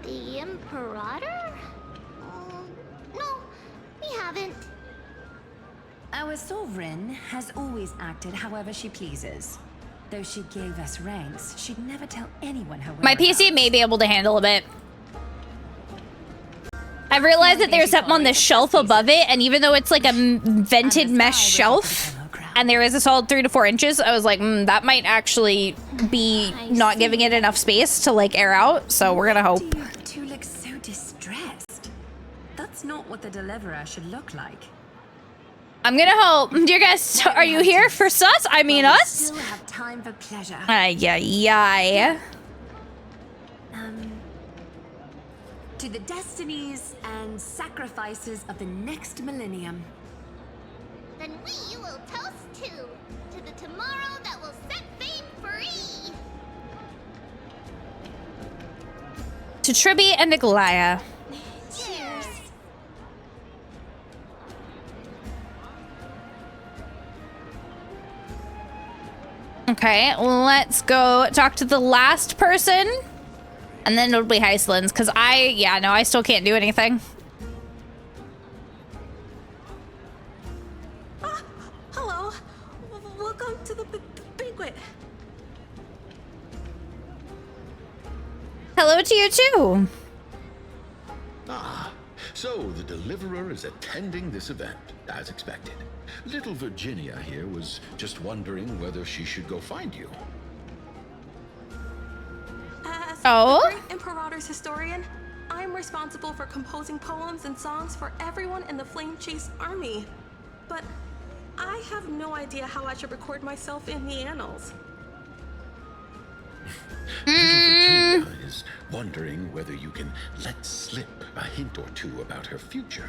The Imperator? No, we haven't.
Our sovereign has always acted however she pleases. Though she gave us ranks, she'd never tell anyone her
My PC may be able to handle a bit. I realized that there's something on the shelf above it, and even though it's like a vented mesh shelf, and there is a solid 3 to 4 inches, I was like, that might actually be not giving it enough space to like air out, so we're gonna hope.
You two look so distressed. That's not what the deliverer should look like.
I'm gonna hope. Dear guests, are you here for sus? I mean us?
Still have time for pleasure.
Ay.
To the destinies and sacrifices of the next millennium.
Then we will toast to the tomorrow that will set fame free.
To Tribby and Nikolaya.
Cheers.
Okay, let's go talk to the last person. And then it'll be Heislin's, because I still can't do anything.
Hello. Welcome to the banquet.
Hello to you too.
Ah, so the deliverer is attending this event, as expected. Little Virginia here was just wondering whether she should go find you.
As the great Imperator's historian, I'm responsible for composing poems and songs for everyone in the Flame Chase army. But I have no idea how I should record myself in the annals.
Little Virginia is wondering whether you can let slip a hint or two about her future,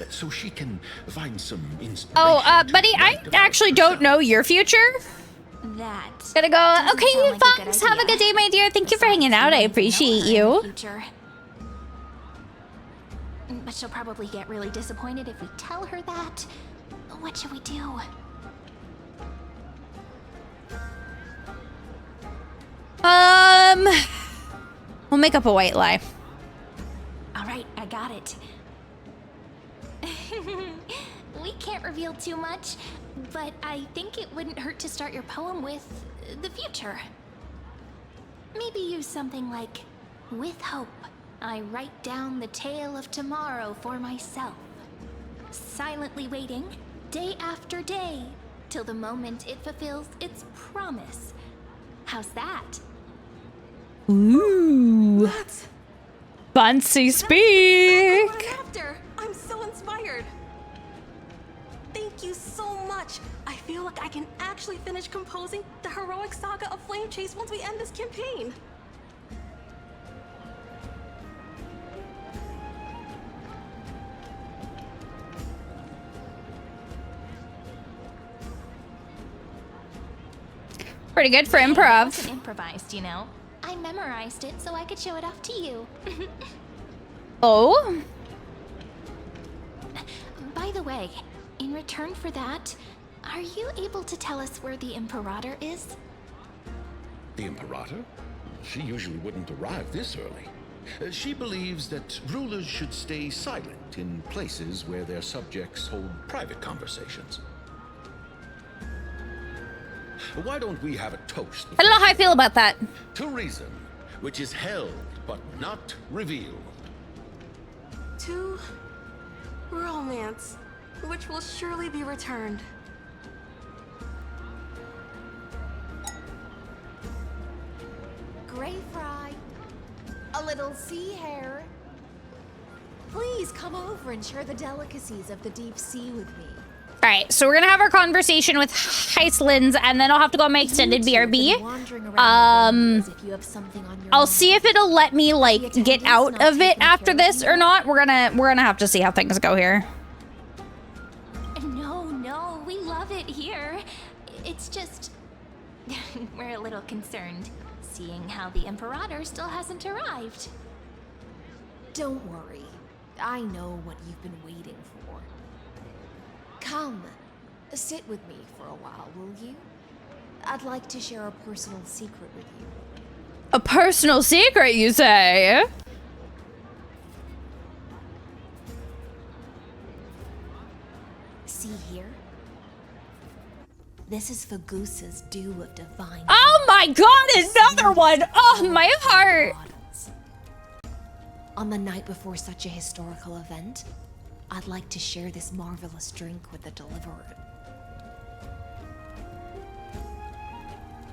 so she can find some inspiration.
Buddy, I actually don't know your future.
That.
Gotta go. Okay, Fox, have a good day, my dear. Thank you for hanging out. I appreciate you.
But she'll probably get really disappointed if we tell her that. What should we do?
We'll make up a white lie.
All right, I got it. We can't reveal too much, but I think it wouldn't hurt to start your poem with the future. Maybe use something like, with hope, I write down the tale of tomorrow for myself. Silently waiting, day after day, till the moment it fulfills its promise. How's that?
Ooh.
That's
Fancy speak.
I'm so inspired. Thank you so much. I feel like I can actually finish composing the heroic saga of Flame Chase once we end this campaign.
Pretty good for improv.
It wasn't improvised, you know. I memorized it so I could show it off to you.
Oh?
By the way, in return for that, are you able to tell us where the Imperator is?
The Imperator? She usually wouldn't arrive this early. She believes that rulers should stay silent in places where their subjects hold private conversations. Why don't we have a toast?
I don't know how I feel about that.
To reason, which is held but not revealed.
To romance, which will surely be returned.
Gray fry, a little sea hare. Please come over and share the delicacies of the deep sea with me.
All right, so we're gonna have our conversation with Heislin's, and then I'll have to go on my extended BRB. I'll see if it'll let me like get out of it after this or not. We're gonna have to see how things go here.
No, we love it here. It's just we're a little concerned, seeing how the Imperator still hasn't arrived.
Don't worry, I know what you've been waiting for. Come, sit with me for a while, will you? I'd like to share a personal secret with you.
A personal secret, you say?
See here? This is Fagusa's dew of divine.
Oh my god, another one! Oh, my heart!
On the night before such a historical event, I'd like to share this marvelous drink with the deliverer.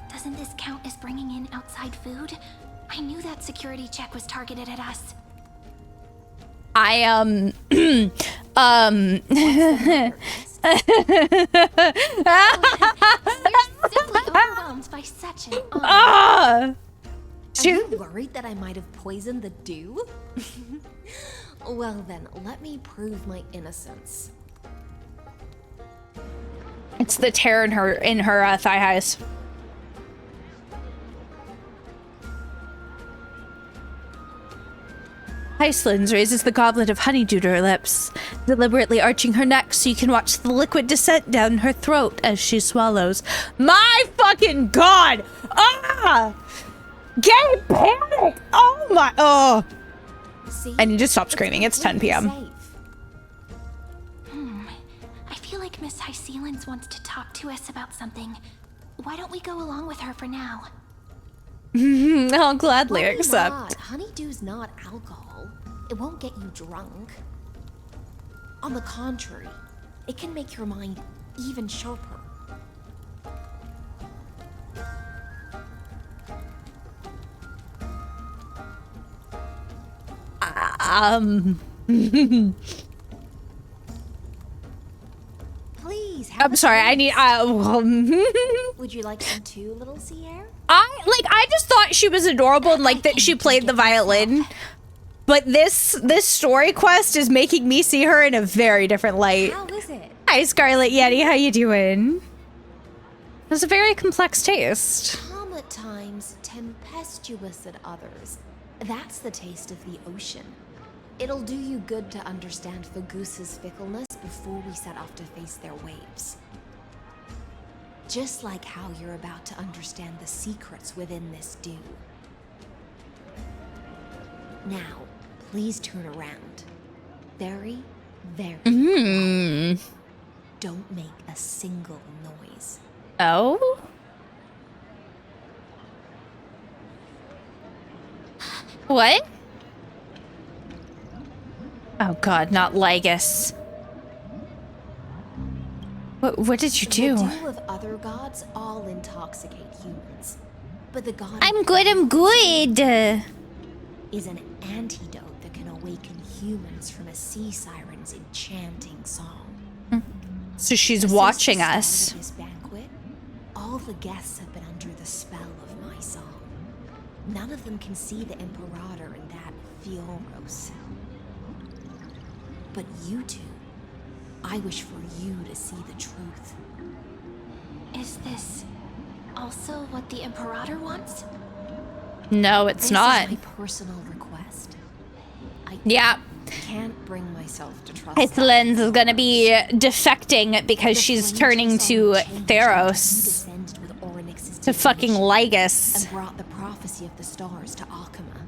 Doesn't this count as bringing in outside food? I knew that security check was targeted at us.
You're
simply overwhelmed by such an honor.
Are you worried that I might have poisoned the dew? Well then, let me prove my innocence.
It's the tear in her thigh highs. Iceland raises the goblet of honeydew to her lips, deliberately arching her neck so you can watch the liquid descent down her throat as she swallows. My fucking god! Ah! Gay panic! Oh my... Oh!
See?
I need to stop screaming. It's 10 p.m.
I feel like Miss Hysealins wants to talk to us about something. Why don't we go along with her for now?
I'll gladly
Why
accept.
not? Honeydew's not alcohol. It won't get you drunk. On the contrary, it can make your mind even sharper. Please.
I'm sorry. I need.
Would you like some too, little Sierra?
I just thought she was adorable and like that she played the violin. But this story quest is making me see her in a very different light.
How is it?
Hi, Scarlet Yeti. How you doing? It's a very complex taste.
Calm at times, tempestuous at others. That's the taste of the ocean. It'll do you good to understand Fagusa's fickleness before we set off to face their waves. Just like how you're about to understand the secrets within this dew. Now, please turn around. Very, very quiet. Don't make a single noise.
Oh? What? Oh god, not Lygus. What did you do?
The dew of other gods all intoxicate humans. But the god
I'm good.
is an antidote that can awaken humans from a sea siren's enchanting song.
So she's watching us.
At this banquet, all the guests have been under the spell of my song. None of them can see the Imperator in that Fioros. But you two, I wish for you to see the truth.
Is this also what the Imperator wants?
No, it's not.
This is my personal request. I can't bring myself to trust.
Hysealins is gonna be defecting because she's turning to Theros. To fucking Lygus.
And brought the prophecy of the stars to Akama.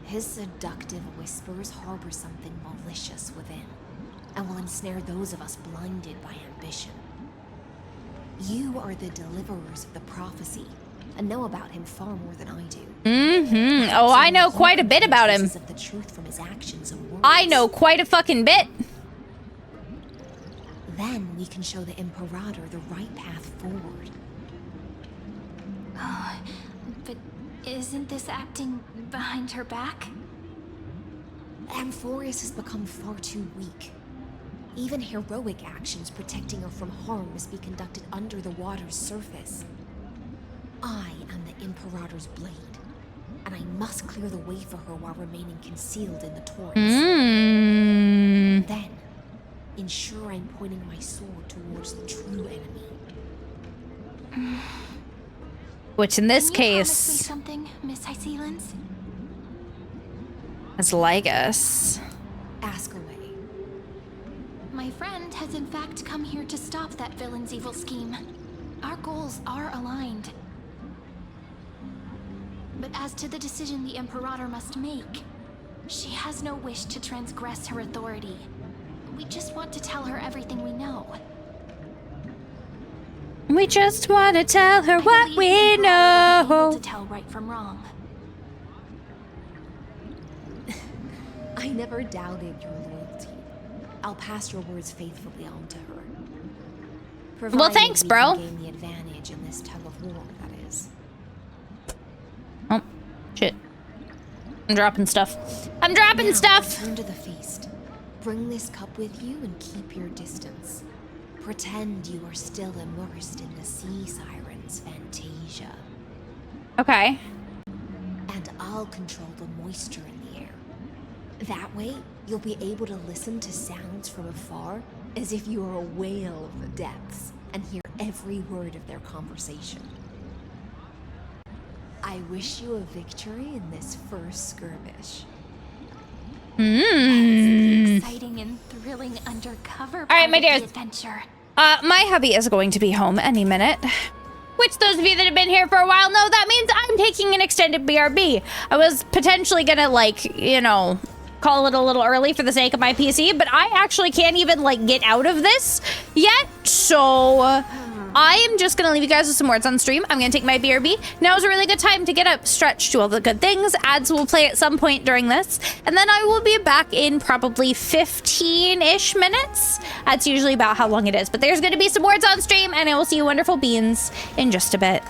His seductive whispers harbor something malicious within, and will ensnare those of us blinded by ambition. You are the deliverers of the prophecy, and know about him far more than I do.
Oh, I know quite a bit about him.
Of the truth from his actions and words.
I know quite a fucking bit.
Then we can show the Imperator the right path forward.
Oh, but isn't this acting behind her back?
Amphorius has become far too weak. Even heroic actions protecting her from harm must be conducted under the water's surface. I am the Imperator's blade, and I must clear the way for her while remaining concealed in the torrents. Then, ensure I'm pointing my sword towards the true enemy.
Which in this
Can you
case
promise me something, Miss Hysealins?
is Lygus.
Ask away.
My friend has in fact come here to stop that villain's evil scheme. Our goals are aligned. But as to the decision the Imperator must make, she has no wish to transgress her authority. We just want to tell her everything we know.
We just want to tell her what we know.
To tell right from wrong.
I never doubted your loyalty. I'll pass your words faithfully on to her.
Well, thanks, bro.
Gain the advantage in this tug of war, that is.
Oh, shit. I'm dropping stuff. I'm dropping stuff!
Return to the feast. Bring this cup with you and keep your distance. Pretend you are still immersed in the sea siren's fantasia.
Okay.
And I'll control the moisture in the air. That way, you'll be able to listen to sounds from afar as if you are a whale of the depths and hear every word of their conversation. I wish you a victory in this first skirmish.
Exciting and thrilling undercover part of the adventure.
My hubby is going to be home any minute. Which those of you that have been here for a while know that means I'm taking an extended BRB. I was potentially gonna, like, you know, call it a little early for the sake of my PC, but I actually can't even, like, get out of this yet, so I am just gonna leave you guys with some words on stream. I'm gonna take my BRB. Now is a really good time to get up, stretch, do all the good things. Ads will play at some point during this, and then I will be back in probably 15-ish minutes. That's usually about how long it is, but there's gonna be some words on stream, and I will see you wonderful beans in just a bit.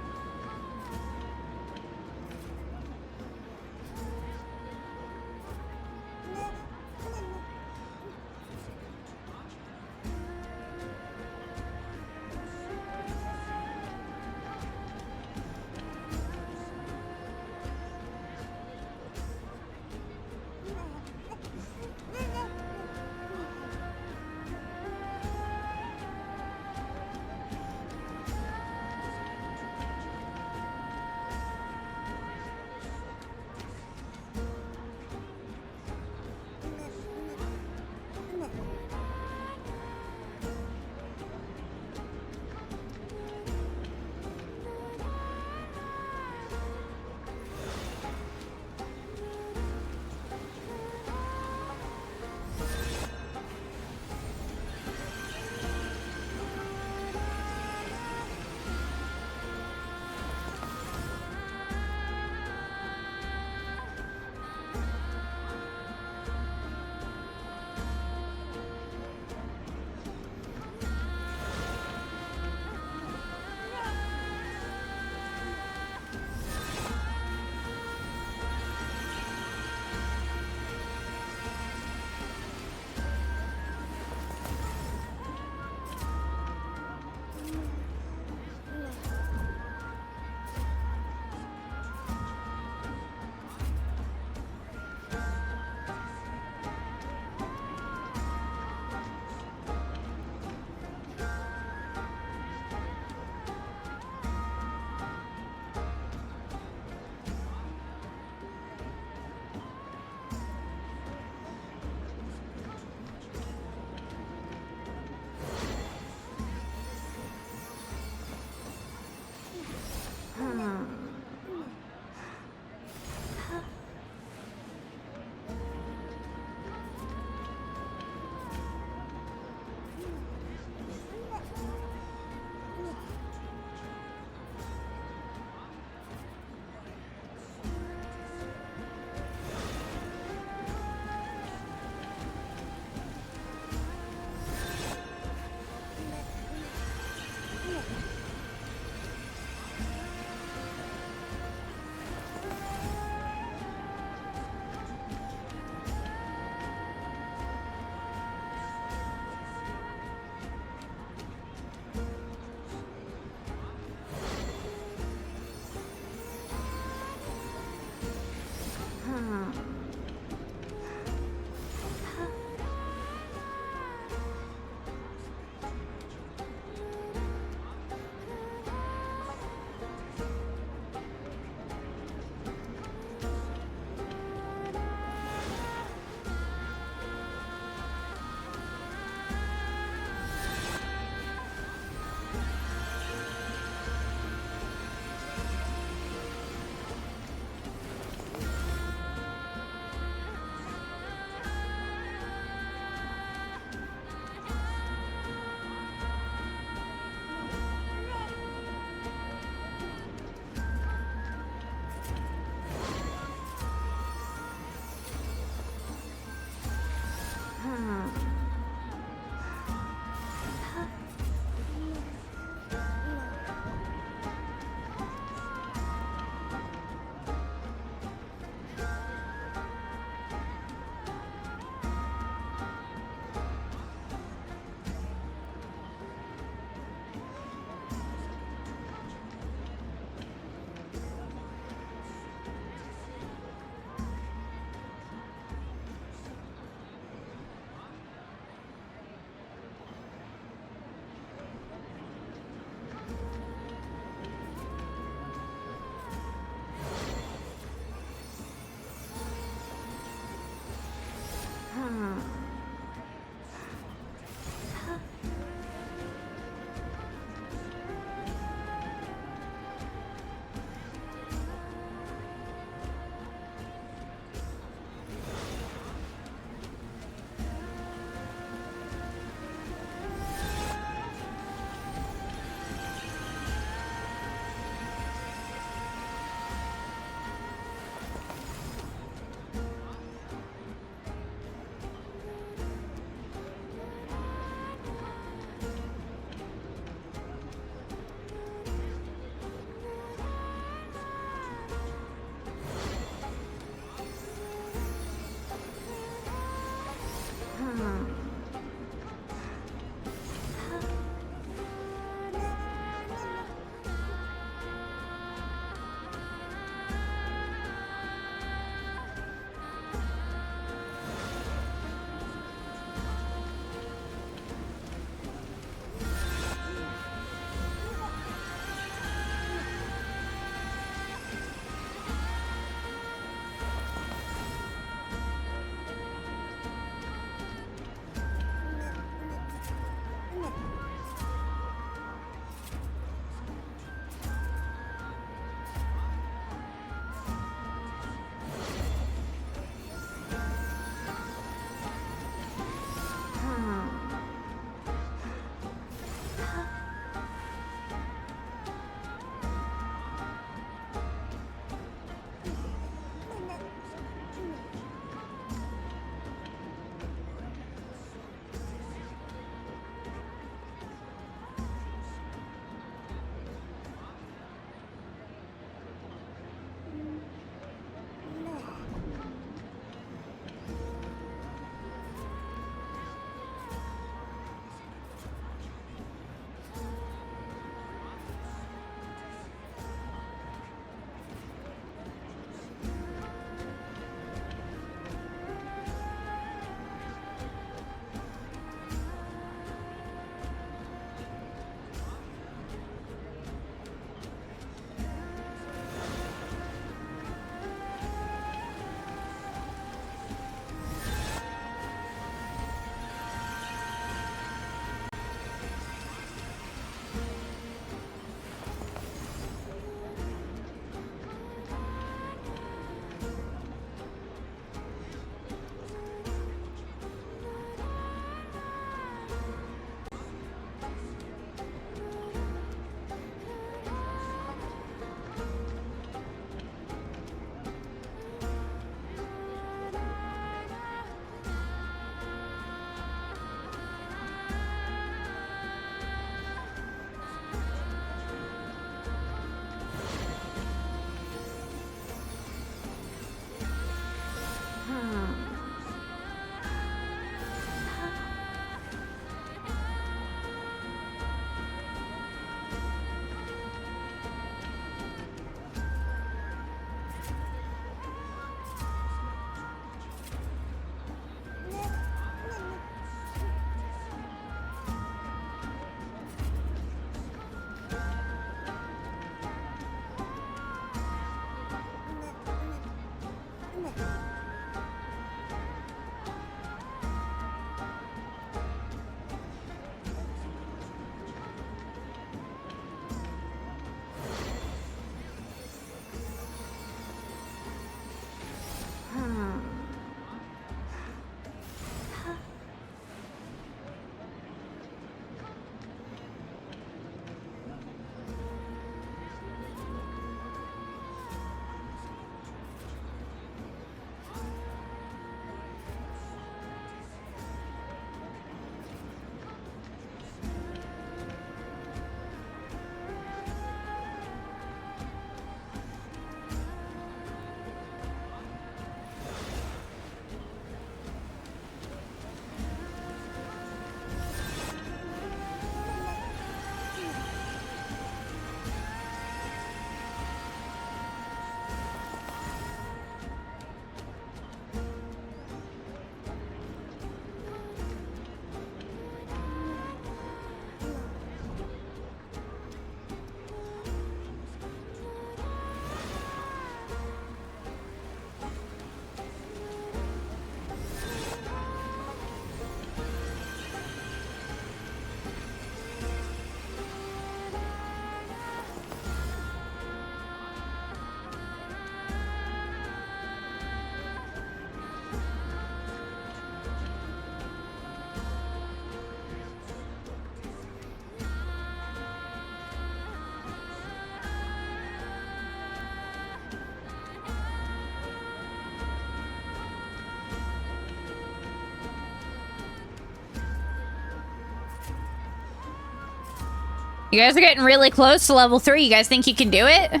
You guys are getting really close to level 3. You guys think you can do it?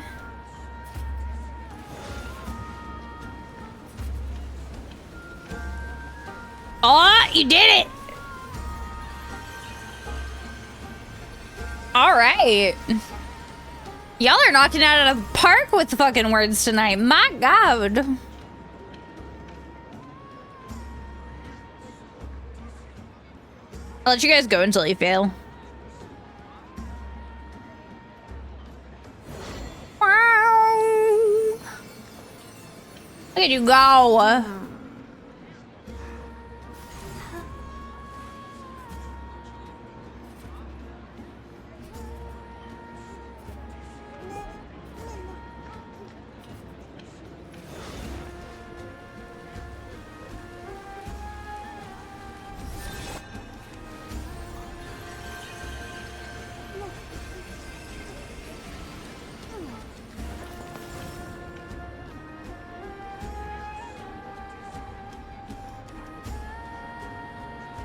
Oh, you did it! All right. Y'all are knocking it out of the park with the fucking words tonight. My God. I'll let you guys go until you fail. Wow. Look at you go.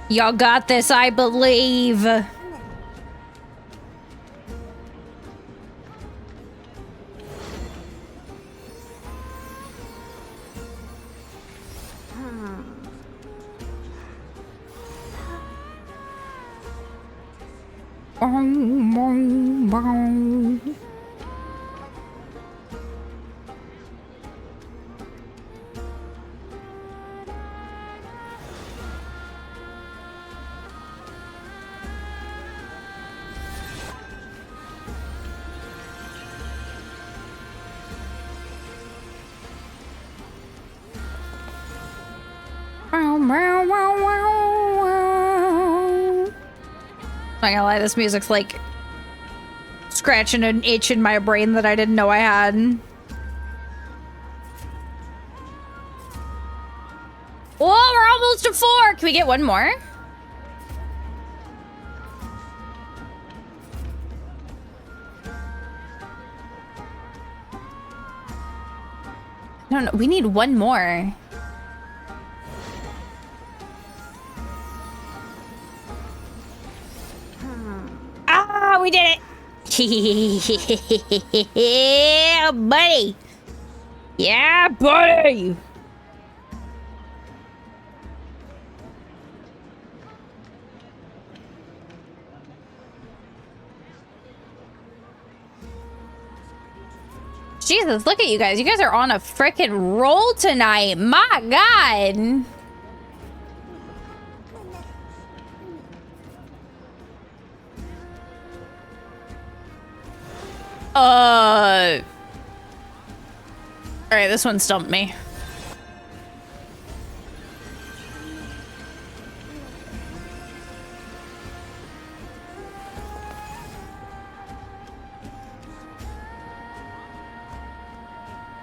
Y'all got this, I believe. Bong, bong, bong. I'm not gonna lie, this music's like scratching an itch in my brain that I didn't know I had. Oh, we're almost to 4. Can we get one more? No, we need one more. Ah, we did it! Yeah, buddy! Yeah, buddy! Jesus, look at you guys. You guys are on a frickin' roll tonight. My God. All right, this one stumped me.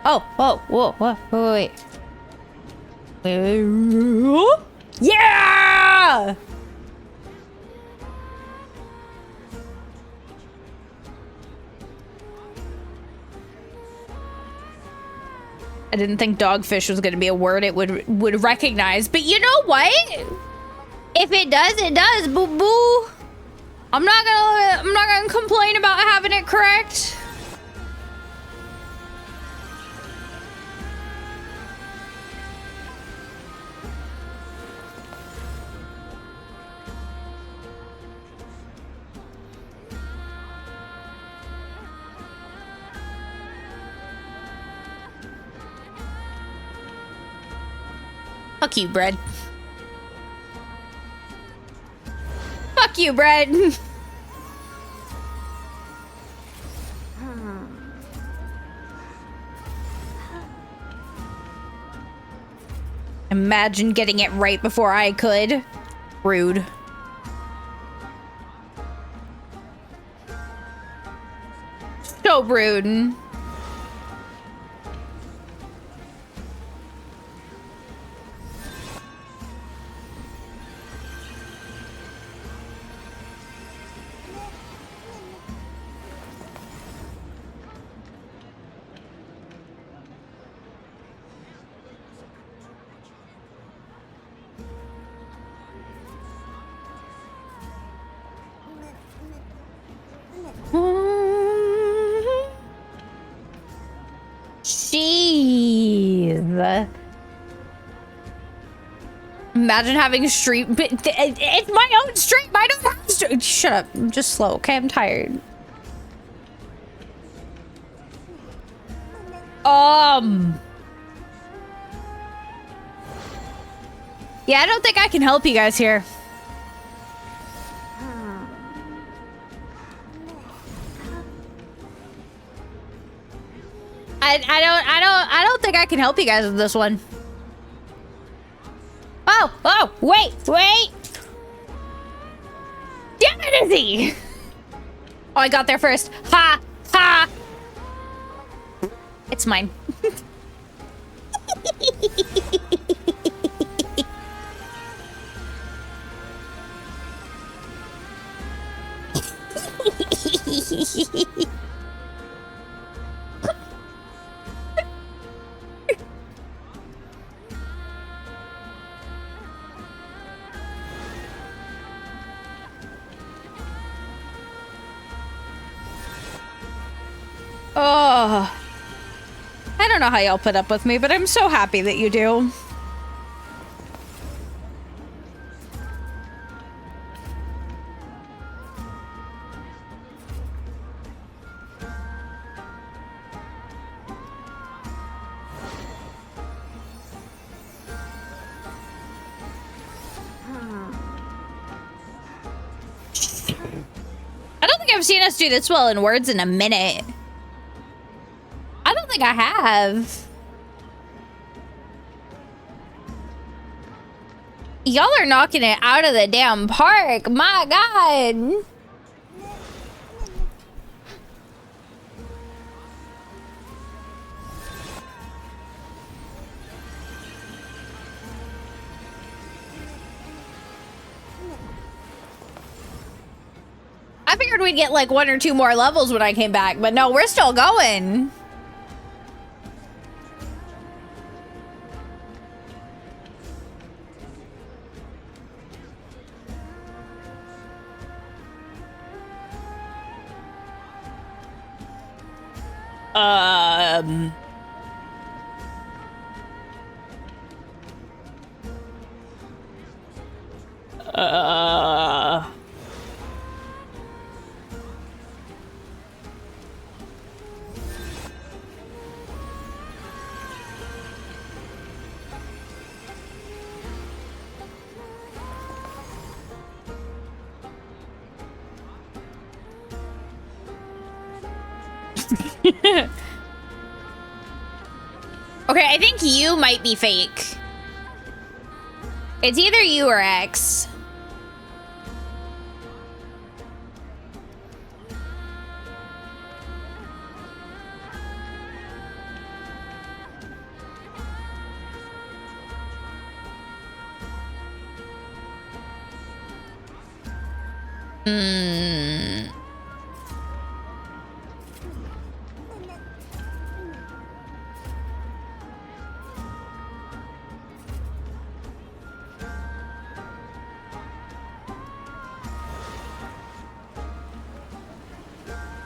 Oh, whoa, wait. Yeah! I didn't think dogfish was gonna be a word it would recognize, but you know what? If it does, it does, boo boo. I'm not gonna complain about having it correct. Fuck you, bread. Fuck you, bread. Imagine getting it right before I could. Rude. So rude. Jeez. Imagine having a stream, but it's my own stream. I don't have to. Shut up. I'm just slow. Okay, I'm tired. Yeah, I don't think I can help you guys here. I don't think I can help you guys with this one. Oh, wait. Damn it, Izzy! Oh, I got there first. Ha! It's mine. Oh, I don't know how y'all put up with me, but I'm so happy that you do. I don't think I've seen us do this well in words in a minute. I don't think I have. Y'all are knocking it out of the damn park. My God. I figured we'd get like 1 or 2 more levels when I came back, but no, we're still going. Okay, I think you might be fake. It's either you or X.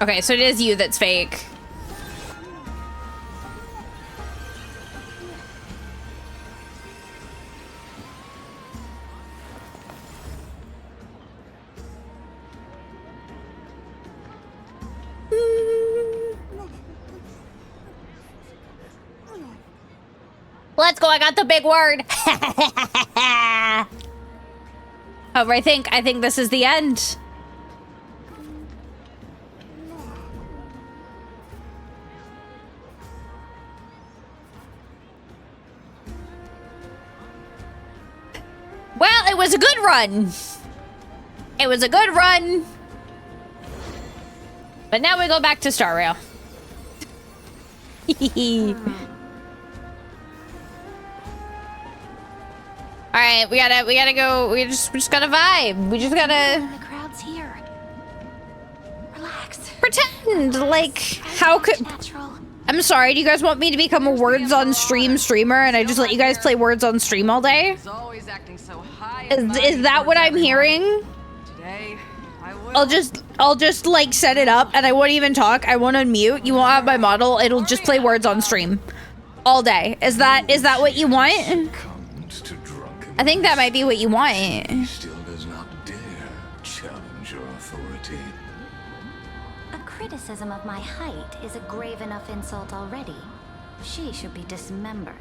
Okay, so it is you that's fake. Let's go, I got the big word. However, I think this is the end. Well, it was a good run. It was a good run. But now we go back to Star Rail. All right, we gotta go. We just gotta vibe. We just gotta.
The crowd's here. Relax.
Pretend like how could. I'm sorry. Do you guys want me to become a words on stream streamer and I just let you guys play words on stream all day? Is that what I'm hearing?
Today,
I'll just like set it up and I won't even talk. I won't unmute. You won't have my model. It'll just play words on stream all day. Is that what you want? I think that might be what you want.
He still does not dare challenge your authority.
A criticism of my height is a grave enough insult already. She should be dismembered.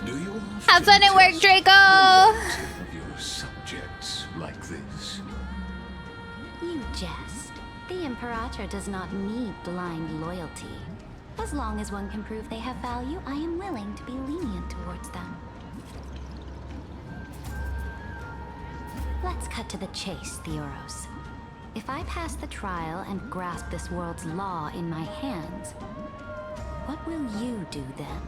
Do you
have fun at work, Draco?
Of your subjects like this?
You jest. The Imperator does not need blind loyalty. As long as one can prove they have value, I am willing to be lenient towards them. Let's cut to the chase, Theoros. If I pass the trial and grasp this world's law in my hands, what will you do then?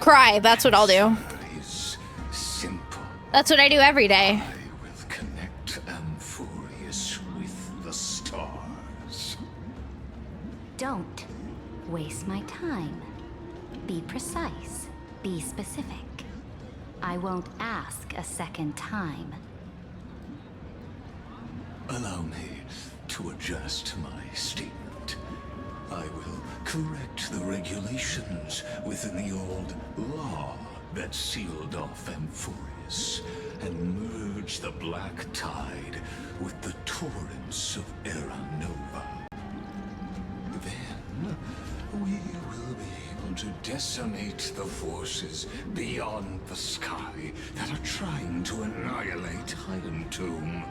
Cry. That's what I'll do.
Simple.
That's what I do every day.
I will connect Amphorius with the stars.
Don't waste my time. Be precise. Be specific. I won't ask a second time.
Allow me to adjust my statement. I will correct the regulations within the old law that sealed off Amphorius and merge the black tide with the torrents of Era Nova. Then we will be able to decimate the forces beyond the sky that are trying to annihilate Iron Tomb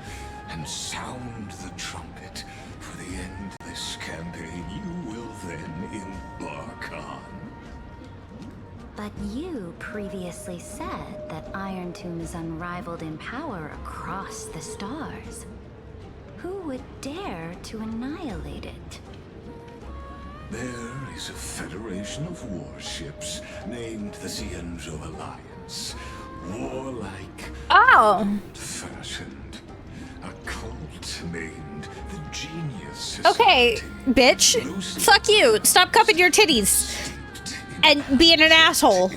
and sound the trumpet for the end of this campaign you will then embark on.
But you previously said that Iron Tomb is unrivaled in power across the stars. Who would dare to annihilate it?
There is a federation of warships named the Cienzo Alliance. Warlike, fashioned. A cult named the Genius Society.
Okay, bitch. Fuck you. Stop cupping your titties and being an asshole.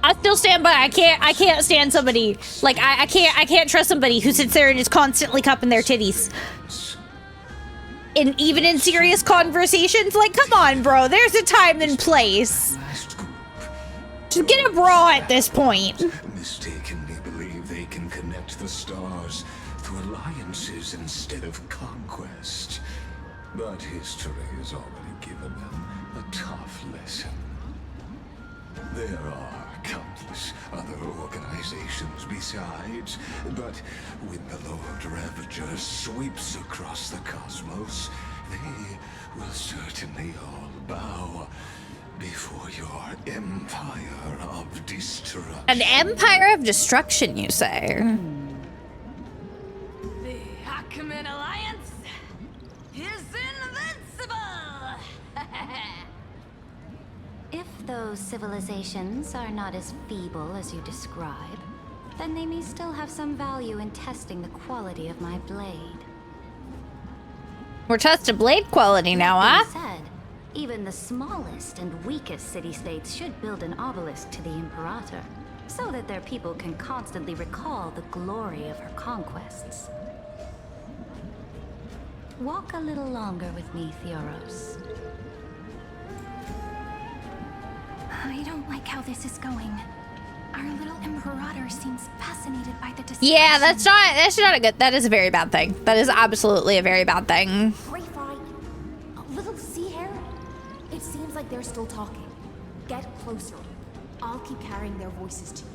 I still stand by. I can't stand somebody like I can't trust somebody who sits there and is constantly cupping their titties. And even in serious conversations, like, come on, bro. There's a time and place. Just get a bra at this point.
Mistakenly believe they can connect the stars through alliances instead of conquest. But history has already given them a tough lesson. There are countless other organizations besides, but when the Lord Ravager sweeps across the cosmos, they will certainly all bow before your empire of destruction.
An empire of destruction, you say?
The Ackman Alliance is invincible!
If those civilizations are not as feeble as you describe, then they may still have some value in testing the quality of my blade.
We're testing blade quality now, huh?
That being said, even the smallest and weakest city-states should build an obelisk to the Imperator, so that their people can constantly recall the glory of her conquests. Walk a little longer with me, Theoros.
I don't like how this is going. Our little Imperator seems fascinated by the discussion.
Yeah, that's not a good. That is a very bad thing. That is absolutely a very bad thing.
Greyfly, a little sea hare? It seems like they're still talking. Get closer. I'll keep carrying their voices to you.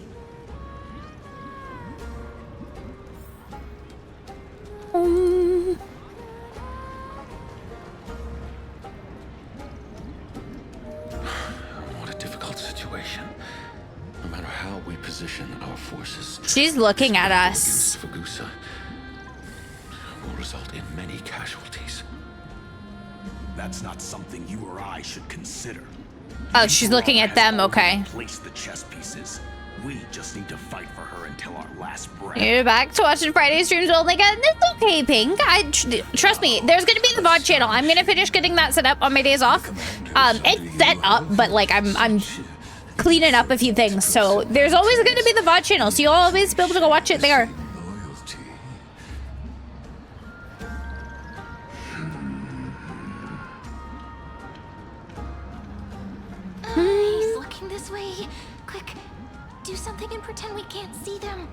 What a difficult situation. No matter how we position our forces,
She's looking at us.
Fagusa will result in many casualties.
That's not something you or I should consider.
Oh, she's looking at them. Okay.
Place the chess pieces. We just need to fight for her until our last breath.
You're back to watching Friday streams only again. It's okay, Pink. Trust me, there's gonna be the VOD channel. I'm gonna finish getting that set up on my days off. It's set up, but like I'm cleaning up a few things, so there's always going to be the VOD channel, so you'll always be able to go watch it there.
He's looking this way. Quick, do something and pretend we can't see them.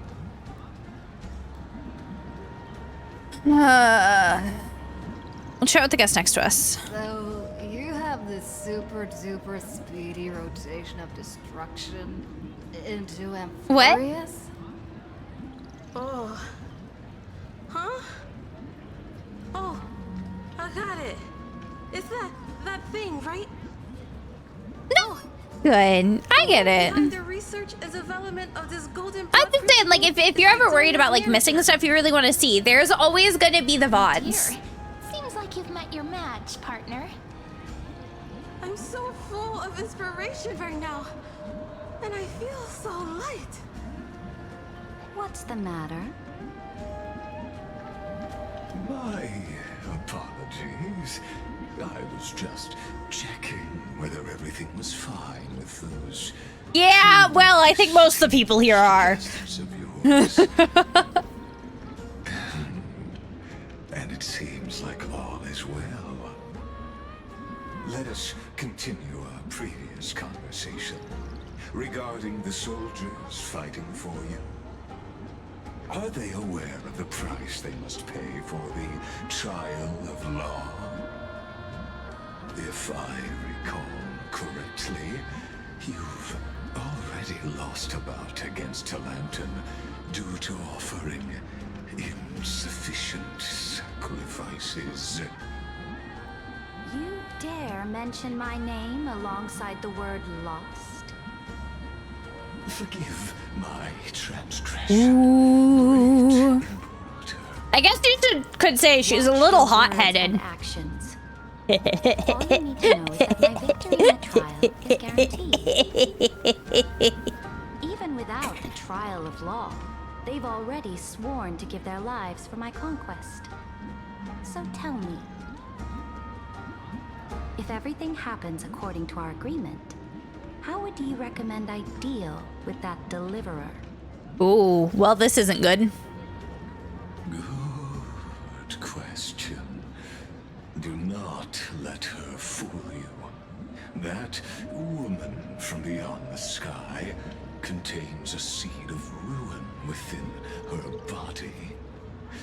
We'll chat with the guest next to us.
So, you have this super duper speedy rotation of destruction into Amphorius?
Oh. Huh? Oh, I got it. It's that thing, right?
No. Good. I get it.
The research and development of this golden.
I'm just saying, like, if you're ever worried about like missing stuff you really want to see, there's always gonna be the VODs.
Dear, seems like you've met your match, partner.
I'm so full of inspiration right now, and I feel so light.
What's the matter?
My apologies. I was just checking whether everything was fine with those.
Yeah, well, I think most of the people here are.
And it seems like all is well. Let us continue our previous conversation regarding the soldiers fighting for you. Are they aware of the price they must pay for the trial of law? If I recall correctly, you've already lost a bout against Talanton due to offering insufficient sacrifices.
You dare mention my name alongside the word lost?
Forgive my transgression.
Ooh. I guess you could say she's a little hot-headed.
Actions. All you need to know is that my victory in the trial is guaranteed. Even without the trial of law, they've already sworn to give their lives for my conquest. So tell me, if everything happens according to our agreement, how would you recommend I deal with that deliverer?
Ooh, well, this isn't good.
Good question. Do not let her fool you. That woman from beyond the sky contains a seed of ruin within her body.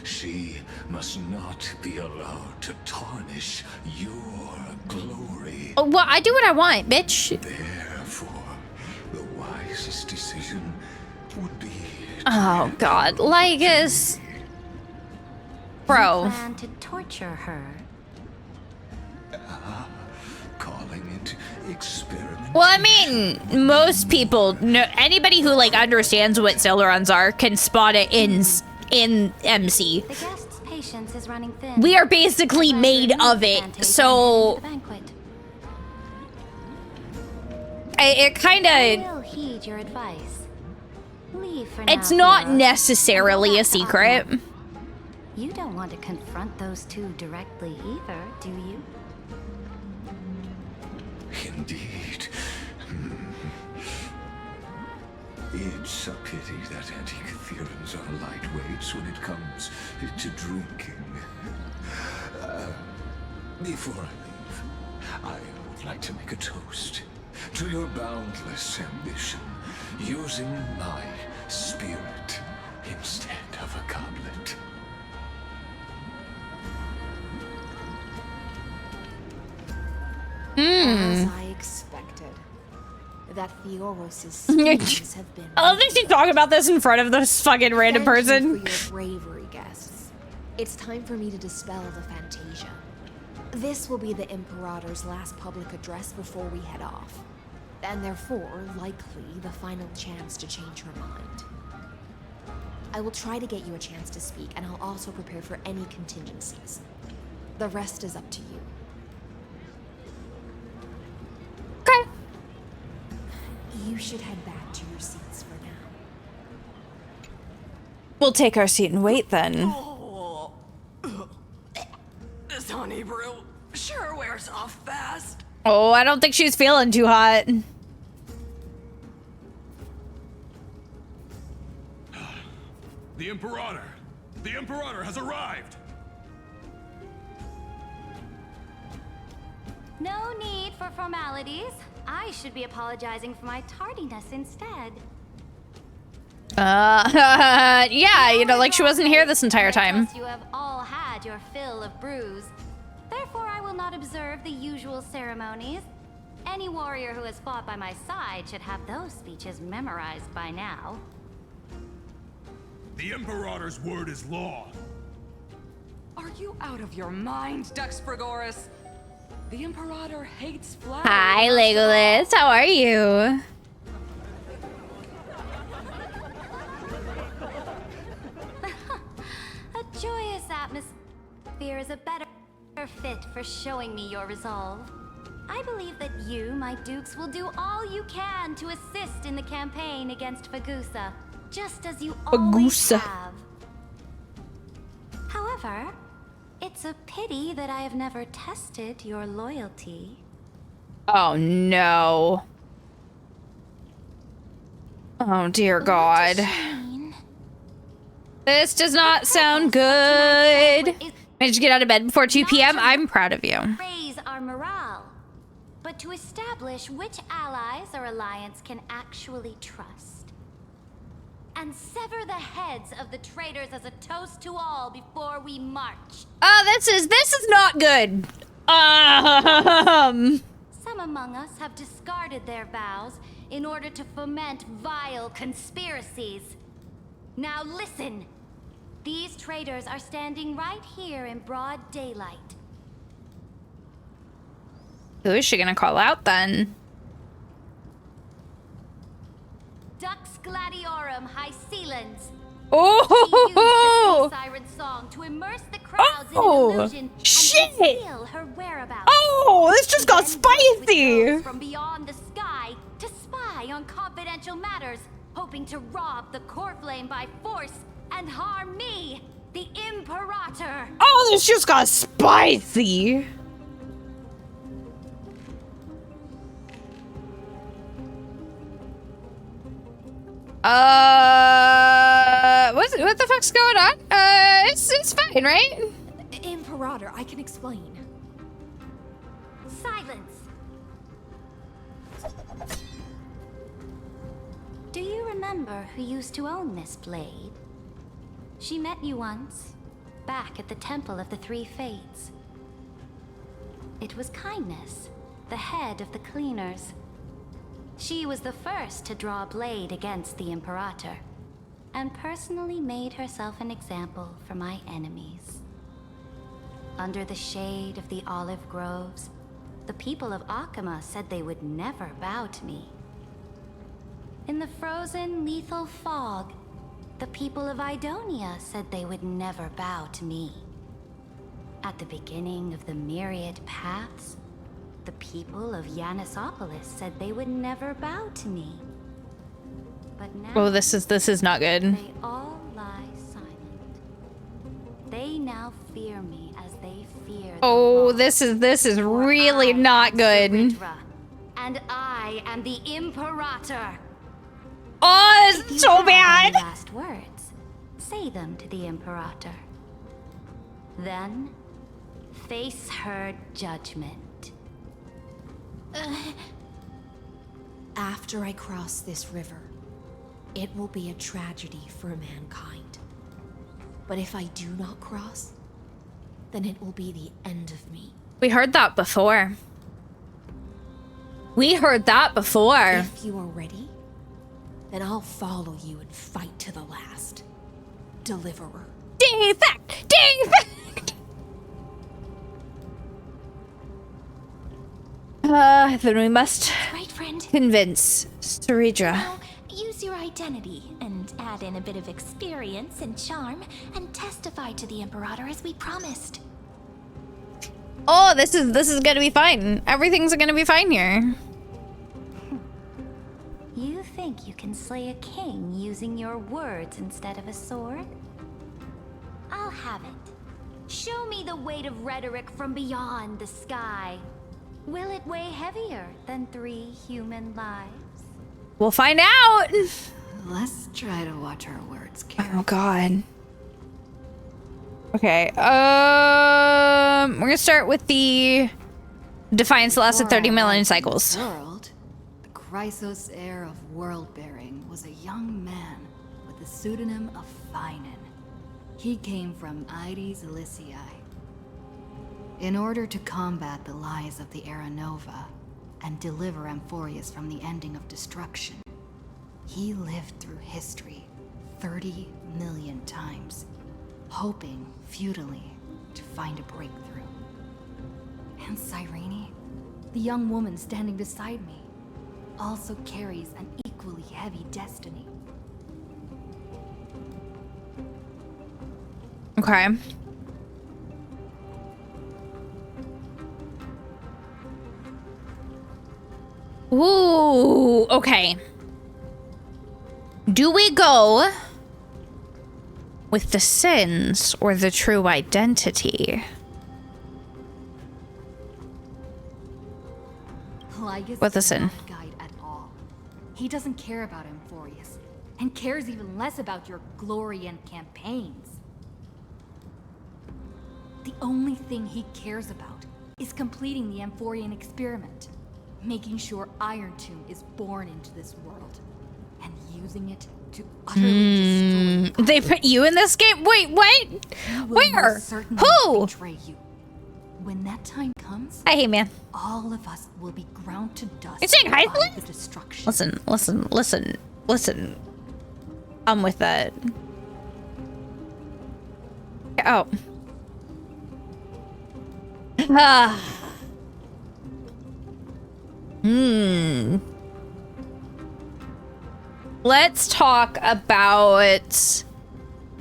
She must not be allowed to tarnish your glory.
Oh, well, I do what I want, bitch.
Therefore, the wisest decision would be...
Oh, God. Lygus. Bro.
You plan to torture her?
Calling it experiment.
Well, I mean, most people, anybody who like understands what Celeruns are can spot it in MC.
The guest's patience is running thin.
We are basically made of it, so it kind of.
I will heed your advice. Leave for now.
It's not necessarily a secret.
You don't want to confront those two directly either, do you?
Indeed. It's a pity that Antikytherans are lightweights when it comes to drinking. Before I leave, I would like to make a toast to your boundless ambition, using my spirit instead of a goblet.
As I expected, that Theoros's schemes have been.
I love that she's talking about this in front of this fucking random person.
Thank you for your bravery, guests. It's time for me to dispel the Fantasia. This will be the Imperator's last public address before we head off, and therefore, likely, the final chance to change her mind. I will try to get you a chance to speak, and I'll also prepare for any contingencies. The rest is up to you.
Okay.
You should head back to your seats for now.
We'll take our seat and wait then.
Oh. This honey brew sure wears off fast.
Oh, I don't think she's feeling too hot.
The Imperator! The Imperator has arrived!
No need for formalities. I should be apologizing for my tardiness instead.
Yeah, you know, like she wasn't here this entire time.
You have all had your fill of brews. Therefore, I will not observe the usual ceremonies. Any warrior who has fought by my side should have those speeches memorized by now.
The Imperator's word is law.
Are you out of your mind, Dux Frigoris? The Imperator hates flattery.
Hi, Legolas. How are you?
A joyous atmosphere is a better fit for showing me your resolve. I believe that you, my dukes, will do all you can to assist in the campaign against Fagusa, just as you always have. However, it's a pity that I have never tested your loyalty.
Oh no. Oh dear God. This does not sound good. Managed to get out of bed before 2 p.m. I'm proud of you.
Raise our morale, but to establish which allies our alliance can actually trust. And sever the heads of the traitors as a toast to all before we march.
Oh, this is not good.
Some among us have discarded their vows in order to foment vile conspiracies. Now listen. These traitors are standing right here in broad daylight.
Who is she gonna call out then?
Dux Gladiorum Hycelans.
Oh!
She used the siren song to immerse the crowds in illusion and conceal her whereabouts.
Oh, this just got spicy.
From beyond the sky to spy on confidential matters, hoping to rob the core flame by force and harm me, the Imperator.
Oh, this just got spicy. What the fuck's going on? It's fine, right?
Imperator, I can explain.
Silence. Do you remember who used to own this blade? She met you once, back at the Temple of the Three Fates. It was Kindness, the head of the Cleaners. She was the first to draw a blade against the Imperator, and personally made herself an example for my enemies. Under the shade of the olive groves, the people of Akama said they would never bow to me. In the frozen, lethal fog, the people of Idonia said they would never bow to me. At the beginning of the myriad paths, the people of Yanisopolis said they would never bow to me. But now,
oh, this is not good.
They all lie silent. They now fear me as they fear the
Oh, this is really not good.
and I am the Imperator.
Oh, this is so bad.
Last words. Say them to the Imperator. Then, face her judgment.
After I cross this river, it will be a tragedy for mankind. But if I do not cross, then it will be the end of me.
We heard that before. We heard that before.
If you are ready, then I'll follow you and fight to the last. Deliverer.
Defect! Defect! Then we must convince Saridra.
Now, use your identity and add in a bit of experience and charm and testify to the Imperator as we promised.
Oh, this is gonna be fine. Everything's gonna be fine here.
You think you can slay a king using your words instead of a sword? I'll have it. Show me the weight of rhetoric from beyond the sky. Will it weigh heavier than 3 human lives?
We'll find out.
Let's try to watch our words. hearts carry.
Oh God. Okay. We're gonna start with the Defiance lasted 30 million cycles.
World, the Chrysos heir of world-bearing was a young man with the pseudonym of Finan. He came from Ides Elysiae. In order to combat the lies of the Era Nova and deliver Amphorius from the ending of destruction, he lived through history 30 million times, hoping futilely to find a breakthrough. And Cyrene, the young woman standing beside me, also carries an equally heavy destiny.
Okay. Ooh, okay. Do we go with the sins or the true identity? With the sin.
Guide at all. He doesn't care about Amphorius, and cares even less about your glory and campaigns. The only thing he cares about is completing the Amphorian experiment, making sure Iron Tomb is born into this world, and using it to utterly destroy.
They put you in this game? Wait, what? Where? Who?
Betray you. When that time comes,
Hey, man.
all of us will be ground to dust
You saying hi,
by the destruction.
Listen. I'm with that. Oh. Let's talk about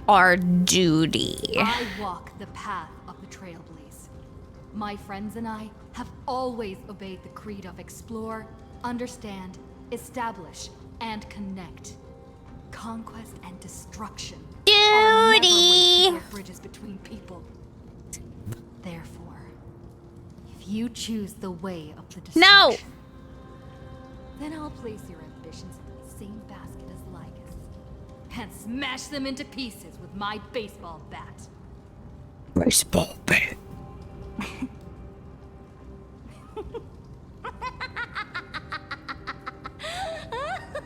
our duty.
I walk the path of the Trailblaze. My friends and I have always obeyed the creed of explore, understand, establish, and connect. Conquest and destruction are never ways to build bridges between people. Therefore, if you choose the way of the destruction, then I'll place your ambitions in the same basket as Lycus and smash them into pieces with my baseball bat.
Baseball bat.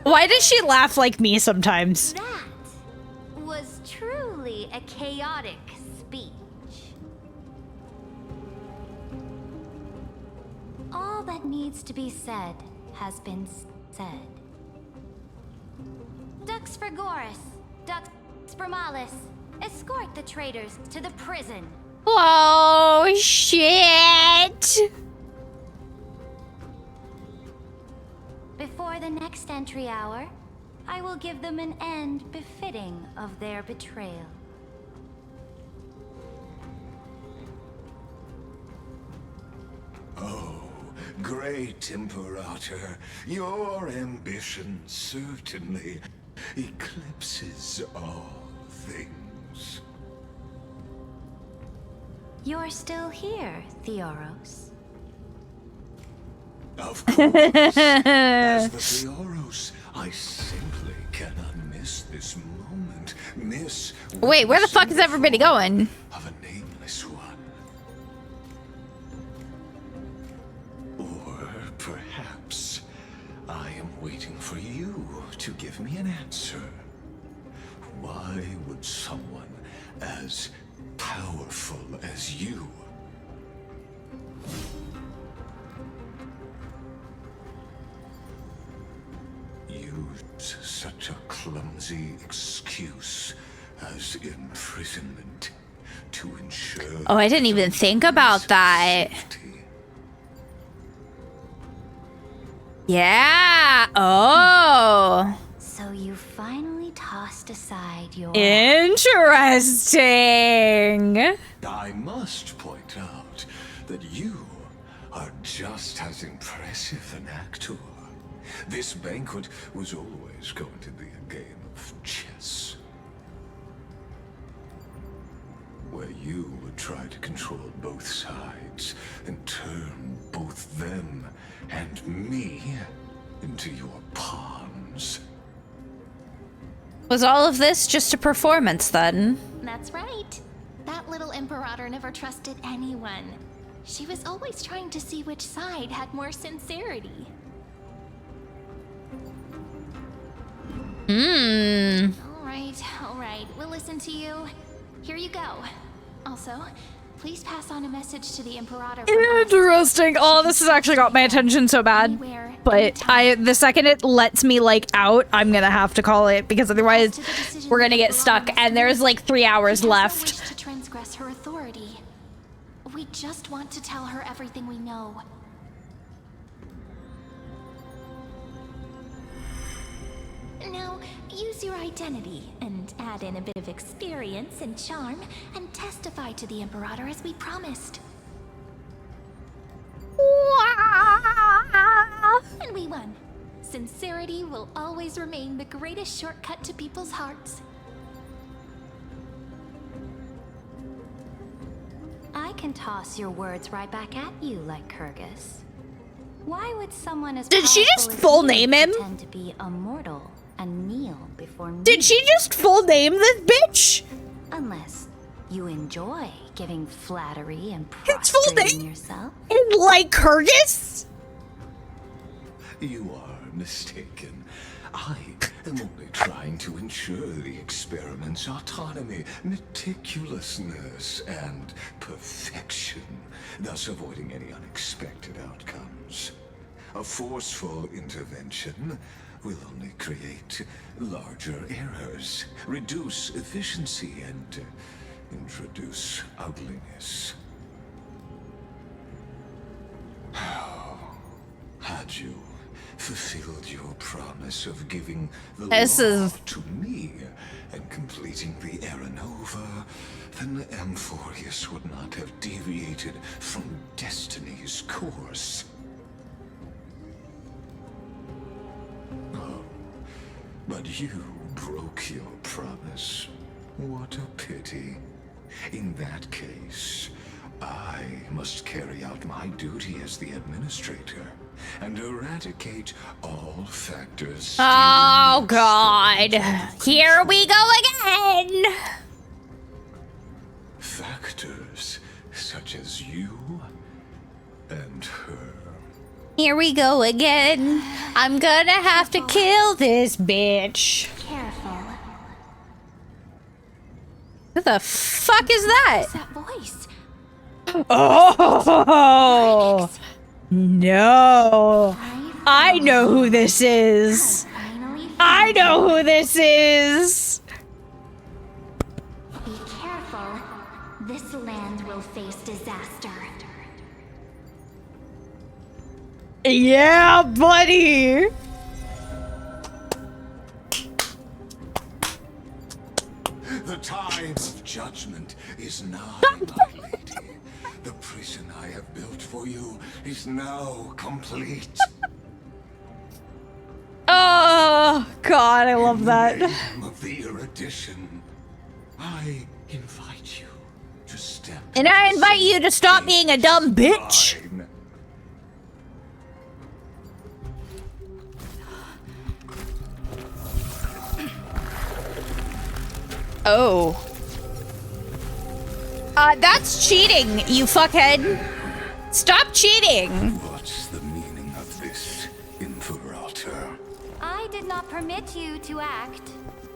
Why does she laugh like me sometimes?
That was truly a chaotic speech. All that needs to be said has been said. Dux Frigoris, Dux Spermalis, escort the traitors to the prison.
Oh, shit!
Before the next entry hour, I will give them an end befitting of their betrayal.
Oh, great Imperator, your ambition certainly eclipses all things.
You're still here, Theoros.
Of course. As the Theoros, I simply cannot miss this moment.
Wait, where the fuck is everybody going?
Of a nameless one. Or perhaps I am waiting for you to give me an answer. Why would someone as powerful as you use such a clumsy excuse as imprisonment to ensure...
Oh, I didn't even think about that. Yeah. Oh.
So you finally tossed aside your...
Interesting.
I must point out that you are just as impressive an actor. This banquet was always going to be a game of chess, where you would try to control both sides and turn both them and me into your pawns.
Was all of this just a performance then?
That's right. That little Imperator never trusted anyone. She was always trying to see which side had more sincerity. All right, we'll listen to you. Here you go. Also, please pass on a message to the Imperator.
Interesting. Oh, this has actually got my attention so bad. But the second it lets me like out, I'm gonna have to call it because otherwise we're gonna get stuck and there's like 3 hours left.
To transgress her authority. We just want to tell her everything we know. Now, use your identity and add in a bit of experience and charm and testify to the Imperator as we promised. And we won. Sincerity will always remain the greatest shortcut to people's hearts.
I can toss your words right back at you like Kyrgyz. Why would someone as
Did she just full name him?
pretend to be immortal and kneel before me?
Did she just full name this bitch?
Unless you enjoy giving flattery and
It's full
prostrating
name?
yourself.
And like Kyrgyz?
You are mistaken. I am only trying to ensure the experiment's autonomy, meticulousness, and perfection, thus avoiding any unexpected outcomes. A forceful intervention will only create larger errors, reduce efficiency, and introduce ugliness. How had you fulfilled your promise of giving the law to me and completing the Aranova, then Amphorius would not have deviated from destiny's course. Oh, but you broke your promise. What a pity. In that case, I must carry out my duty as the administrator and eradicate all factors.
Oh God. Here we go again.
Factors such as you and her.
Here we go again. I'm gonna have to kill this bitch.
Careful.
Who the fuck is that?
That voice.
Oh no. I know who this is. I know who this is.
Be careful. This land will face disaster.
Yeah, buddy.
The time of judgment is nigh, my lady. The prison I have built for you is now complete.
Oh God, I love that.
In the name of the erudition, I invite you to step.
And I invite you to stop being a dumb bitch. Oh. That's cheating, you fuckhead. Stop cheating.
What's the meaning of this, Imperator?
I did not permit you to act.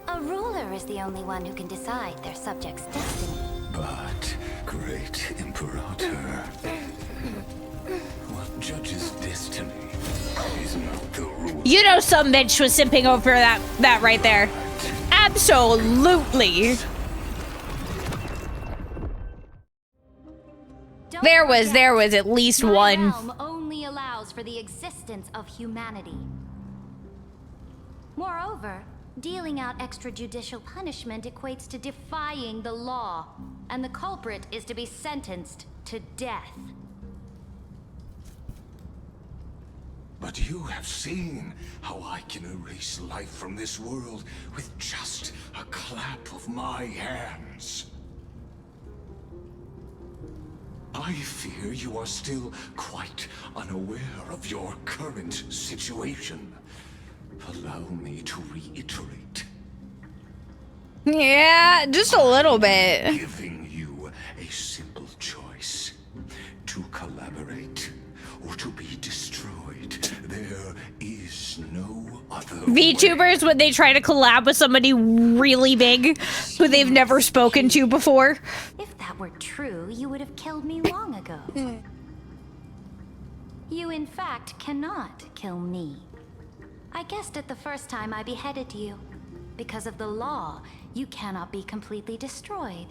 A ruler is the only one who can decide their subject's destiny.
But, great Imperator, what judges destiny is not the rule.
You know some bitch was simping over that right there. Absolutely. There was at least one.
My realm only allows for the existence of humanity. Moreover, dealing out extrajudicial punishment equates to defying the law, and the culprit is to be sentenced to death.
But you have seen how I can erase life from this world with just a clap of my hands. I fear you are still quite unaware of your current situation. Allow me to reiterate.
Yeah, just a little bit.
Giving you a simple choice. To collaborate or to be destroyed. There is no other
VTubers, when they try to collab with somebody really big who they've never spoken to before.
If that were true, you would have killed me long ago. You, in fact, cannot kill me. I guessed it the first time I beheaded you. Because of the law, you cannot be completely destroyed.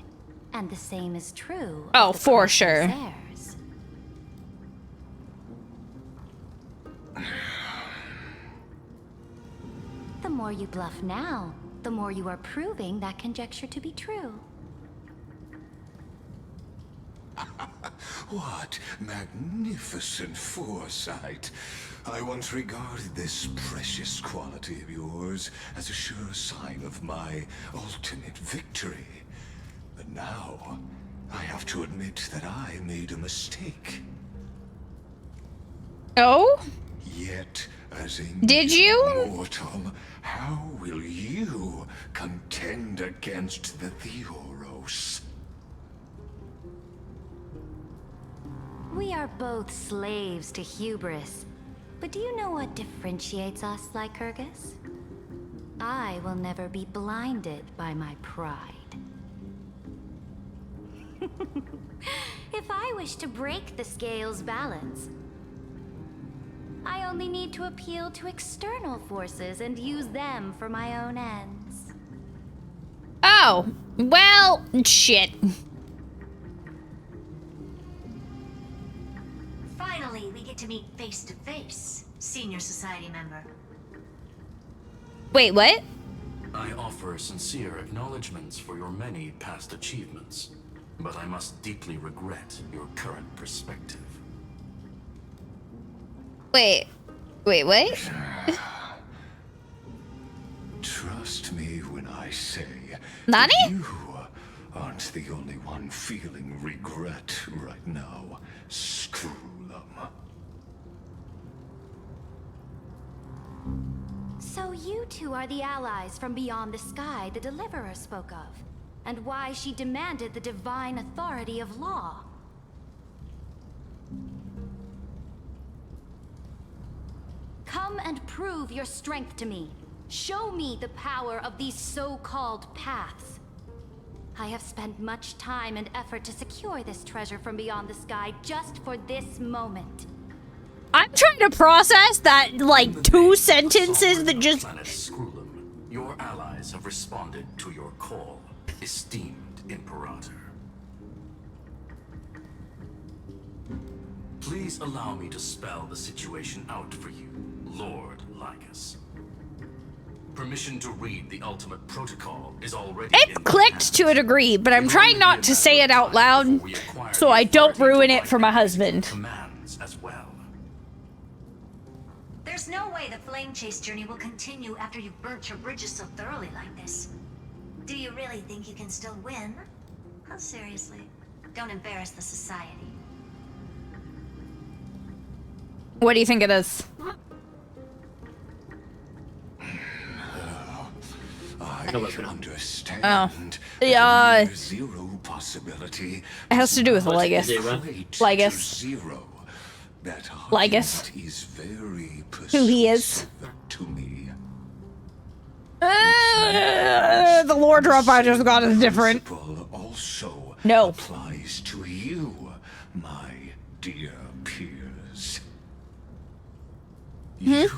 And the same is true.
Oh, for sure.
The more you bluff now, the more you are proving that conjecture to be true.
What magnificent foresight. I once regarded this precious quality of yours as a sure sign of my ultimate victory. But now, I have to admit that I made a mistake.
Oh?
Yet, as a
Did you?
mortal, how will you contend against the Theoros?
We are both slaves to hubris. But do you know what differentiates us, Lycurgus? I will never be blinded by my pride. If I wish to break the scale's balance, I only need to appeal to external forces and use them for my own ends.
Oh, well, shit.
Finally, we get to meet face to face, Senior Society member.
Wait, what?
I offer sincere acknowledgments for your many past achievements, but I must deeply regret your current perspective.
Wait, what?
Trust me when I say
Nani?
you aren't the only one feeling regret right now. Screw them.
So you two are the allies from beyond the sky the Deliverer spoke of, and why she demanded the divine authority of law. Come and prove your strength to me. Show me the power of these so-called paths. I have spent much time and effort to secure this treasure from beyond the sky just for this moment.
I'm trying to process that, like, 2 sentences that just...
Your allies have responded to your call, esteemed Imperator. Please allow me to spell the situation out for you, Lord Lycus. Permission to read the ultimate protocol is already
It's clicked to a degree, but I'm trying not to say it out loud so I don't ruin it for my husband.
commands as well.
There's no way the flame chase journey will continue after you've burnt your bridges so thoroughly like this. Do you really think you can still win? Oh, seriously, don't embarrass the society.
What do you think it is?
I can understand.
Oh. Yeah.
Zero possibility.
It has to do with Lygus. Lygus.
Is very
who he is.
to me.
The lore drop I just got is different.
Also
no.
applies to you, my dear peers. You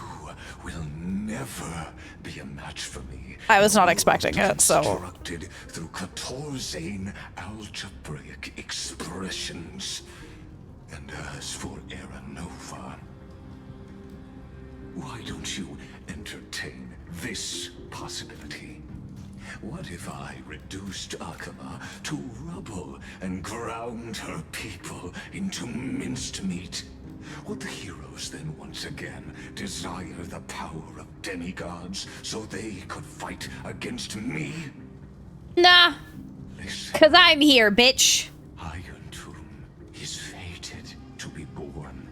will never be a match for me.
I was not expecting it, so.
Constructed through Katorzane algebraic expressions. And as for Aranova, why don't you entertain this possibility? What if I reduced Akama to rubble and ground her people into minced meat? Would the heroes then once again desire the power of demigods so they could fight against me?
Nah. Cause I'm here, bitch.
Iron Tomb is fated to be born.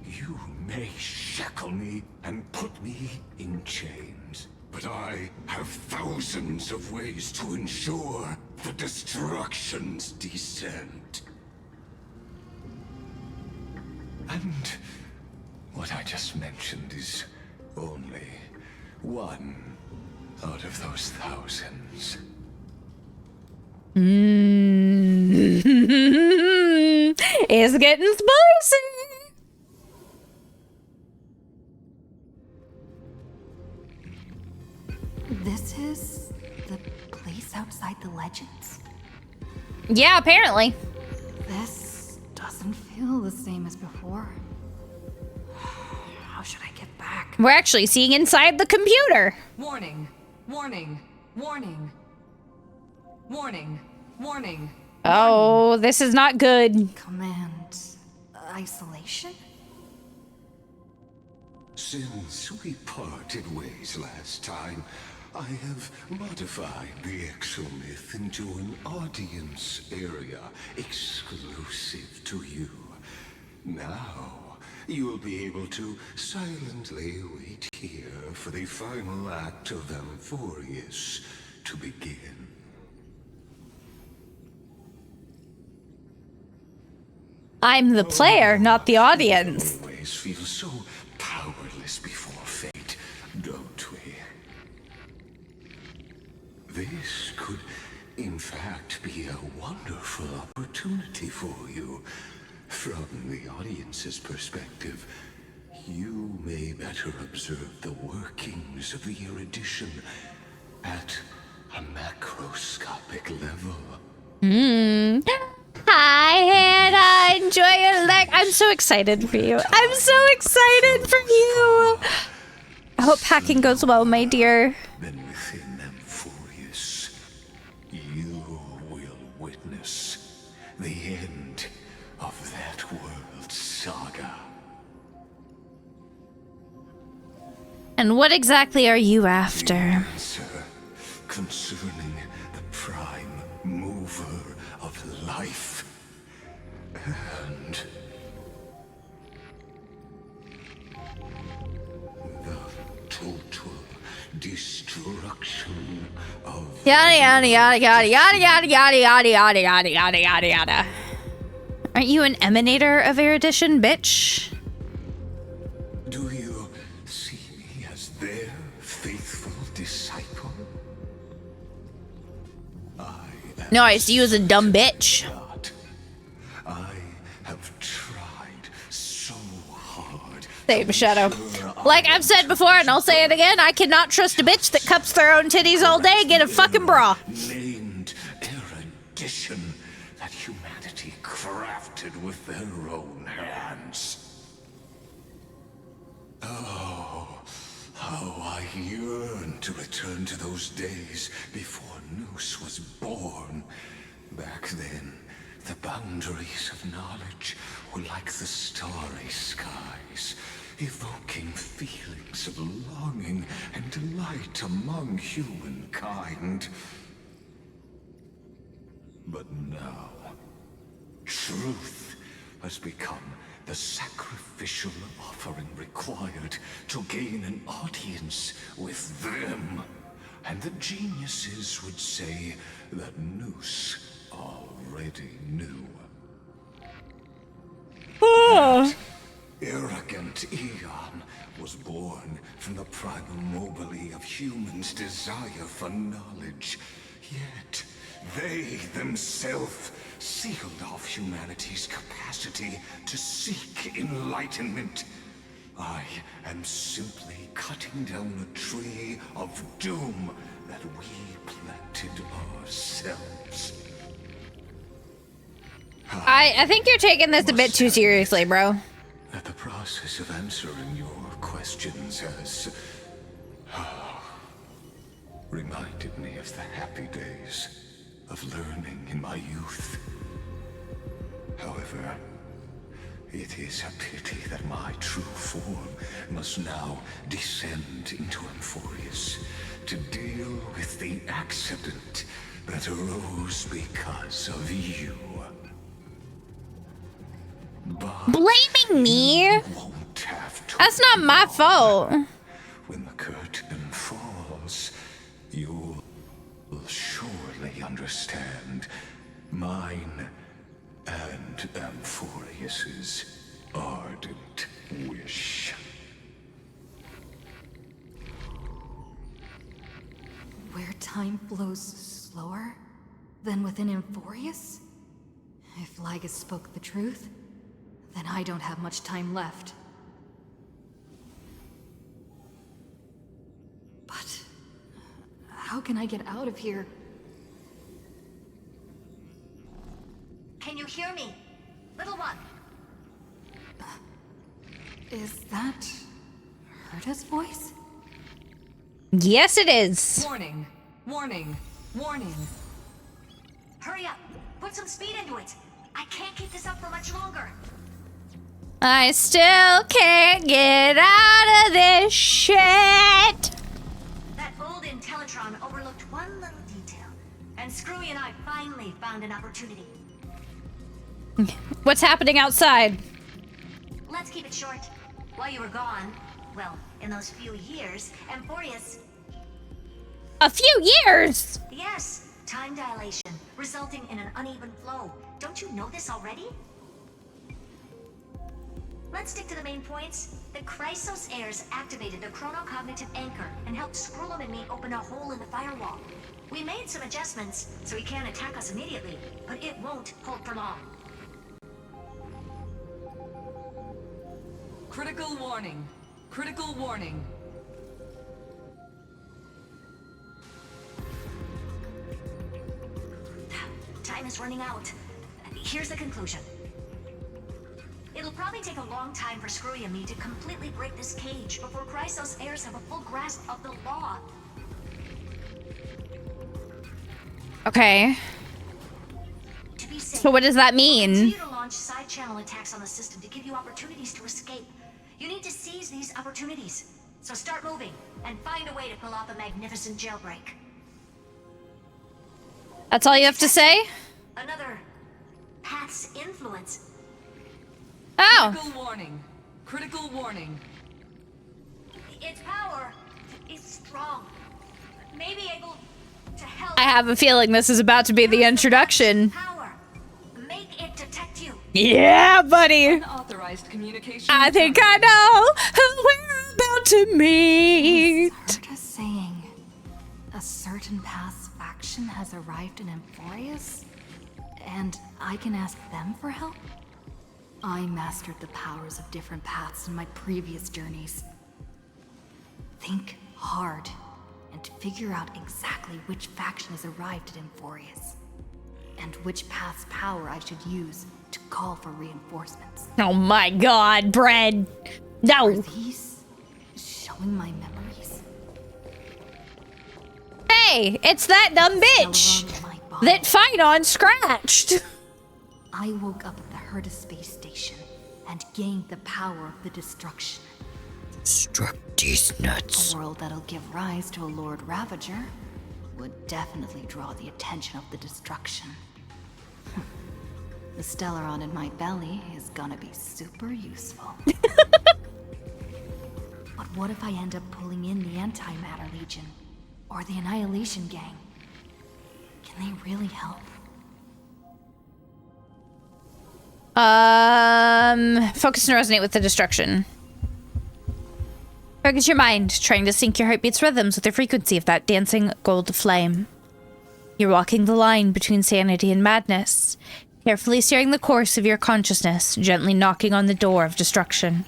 You may shackle me and put me in chains, but I have thousands of ways to ensure the destruction's descent. And what I just mentioned is only one out of those thousands.
It's getting spicy.
This is the place outside the legends?
Yeah, apparently.
This doesn't feel the same as before. How should I get back?
We're actually seeing inside the computer.
Warning, warning, warning. Warning, warning.
Oh, this is not good.
Command isolation?
Since we parted ways last time, I have modified the exomyth into an audience area exclusive to you. Now, you'll be able to silently wait here for the final act of Amphorius to begin.
I'm the player, not the audience.
Always feel so powerless before fate, don't we? This could, in fact, be a wonderful opportunity for you. From the audience's perspective, you may better observe the workings of the erudition at a macroscopic level.
Hi, Hannah. Enjoy your leg. I'm so excited for you. I'm so excited for you. I hope hacking goes well, my dear.
Then within Amphorius, you will witness the end of that world's saga.
And what exactly are you after?
Answer concerning the prime mover of life and the total destruction of
Yada yada yada yada yada yada yada yada yada yada yada yada. Aren't you an emanator of erudition, bitch?
Do you see me as their faithful disciple?
No, I see you as a dumb bitch.
I have tried so hard.
Same, Shadow. Like I've said before, and I'll say it again, I cannot trust a bitch that cups their own titties all day and get a fucking bra.
Named erudition that humanity crafted with their own hands. Oh, how I yearn to return to those days before Noose was born. Back then, the boundaries of knowledge were like the starry skies, evoking feelings of longing and delight among humankind. But now, truth has become the sacrificial offering required to gain an audience with them. And the geniuses would say that Noose already knew. That arrogant Eon was born from the primal mobile of humans' desire for knowledge. Yet, they themselves sealed off humanity's capacity to seek enlightenment. I am simply cutting down a tree of doom that we planted ourselves.
I think you're taking this a bit too seriously, bro.
That the process of answering your questions has reminded me of the happy days of learning in my youth. However, it is a pity that my true form must now descend into Amphorius to deal with the accident that arose because of you. But
blaming me? That's not my fault.
When the curtain falls, You'll surely understand mine and Amphorius's ardent wish.
Where time flows slower than within Amphorius? If Lygus spoke the truth, then I don't have much time left. But how can I get out of here?
Can you hear me? Little one.
Is that Herta's voice?
Yes, it is.
Warning, warning, warning.
Hurry up. Put some speed into it. I can't keep this up for much longer.
I still can't get out of this shit.
That old Intellitron overlooked one little detail, and Screwy and I finally found an opportunity.
What's happening outside?
Let's keep it short. While you were gone, well, in those few years, Amphorius...
A few years?
Yes, time dilation, resulting in an uneven flow. Don't you know this already? Let's stick to the main points. The Chrysos heirs activated the chronocognitive anchor and helped Skrullum and me open a hole in the firewall. We made some adjustments, so he can't attack us immediately, but it won't hold for long.
Critical warning. Critical warning.
Time is running out. Here's the conclusion. It'll probably take a long time for Screwy and me to completely break this cage before Chrysos heirs have a full grasp of the law.
Okay.
To be safe,
So what does that mean?
We'll continue to launch side channel attacks on the system to give you opportunities to escape. You need to seize these opportunities. So start moving and find a way to pull off a magnificent jailbreak.
That's all you have to say?
Another path's influence.
Oh.
Critical warning. Critical warning.
Its power is strong. Maybe able to help.
I have a feeling this is about to be the introduction.
Power. Make it detect you.
Yeah, buddy.
Unauthorized communication.
I think I know who we're about to meet.
Is Herta saying a certain past faction has arrived in Amphorius? And I can ask them for help? I mastered the powers of different paths in my previous journeys. Think hard and figure out exactly which faction has arrived at Amphorius, and which path's power I should use to call for reinforcements.
Oh my god, Bread. No.
Are these showing my memories?
Hey, it's that dumb bitch that Phynon scratched.
I woke up at the Herta space station and gained the power of the destruction.
Struck these nuts.
A world that'll give rise to a Lord Ravager would definitely draw the attention of the destruction. The Stellaron in my belly is gonna be super useful. But what if I end up pulling in the Antimatter Legion or the Annihilation Gang? Can they really help?
Focus and resonate with the destruction. Focus your mind, trying to sync your heartbeat's rhythms with the frequency of that dancing gold flame. You're walking the line between sanity and madness, carefully steering the course of your consciousness, gently knocking on the door of destruction.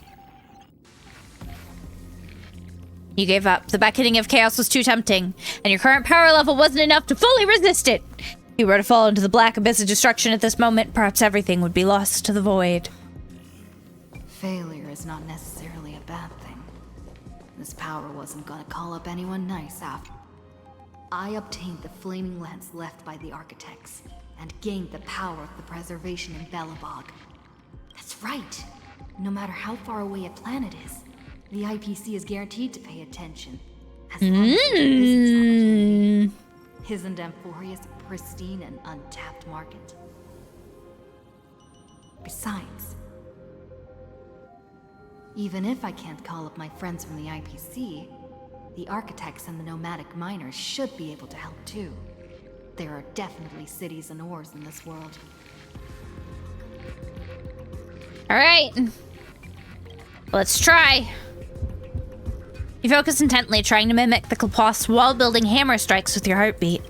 You gave up. The beckoning of chaos was too tempting, and your current power level wasn't enough to fully resist it. If you were to fall into the black abyss of destruction at this moment, perhaps everything would be lost to the void.
Failure is not necessarily a bad thing. This power wasn't gonna call up anyone nice after. I obtained the flaming lance left by the architects, and gained the power of the preservation in Belobog. That's right! No matter how far away a planet is, the IPC is guaranteed to pay attention. As long as there's a business opportunity. Isn't Amphorius a pristine and untapped market? Besides, even if I can't call up my friends from the IPC, The architects and the nomadic miners should be able to help too. There are definitely cities and ores in this world.
All right. Let's try. You focus intently, trying to mimic the Klapoths while building hammer strikes with your heartbeat.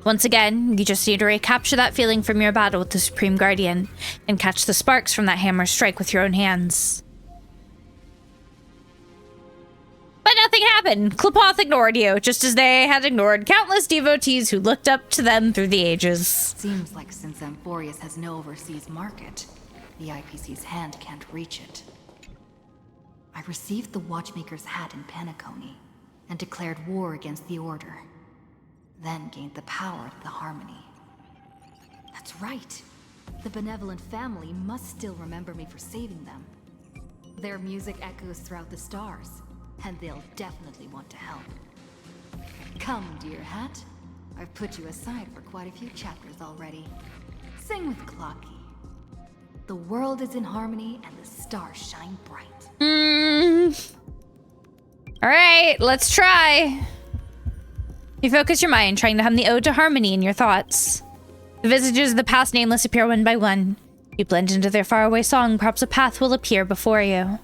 Once again, you just need to recapture that feeling from your battle with the Supreme Guardian and catch the sparks from that hammer strike with your own hands. But nothing happened. Klapoth ignored you, just as they had ignored countless devotees who looked up to them through the ages.
Seems like since Amphorius has no overseas market, the IPC's hand can't reach it. I received the Watchmaker's hat in Penacony and declared war against the Order. Then gained the power of the Harmony. That's right. The benevolent family must still remember me for saving them. Their music echoes throughout the stars, and they'll definitely want to help. Come, dear hat. I've put you aside for quite a few chapters already. Sing with Clocky. The world is in harmony and the stars shine bright.
All right, let's try. You focus your mind, trying to hum the ode to harmony in your thoughts. The visages of the past nameless appear one by one. You blend into their faraway song, perhaps a path will appear before you.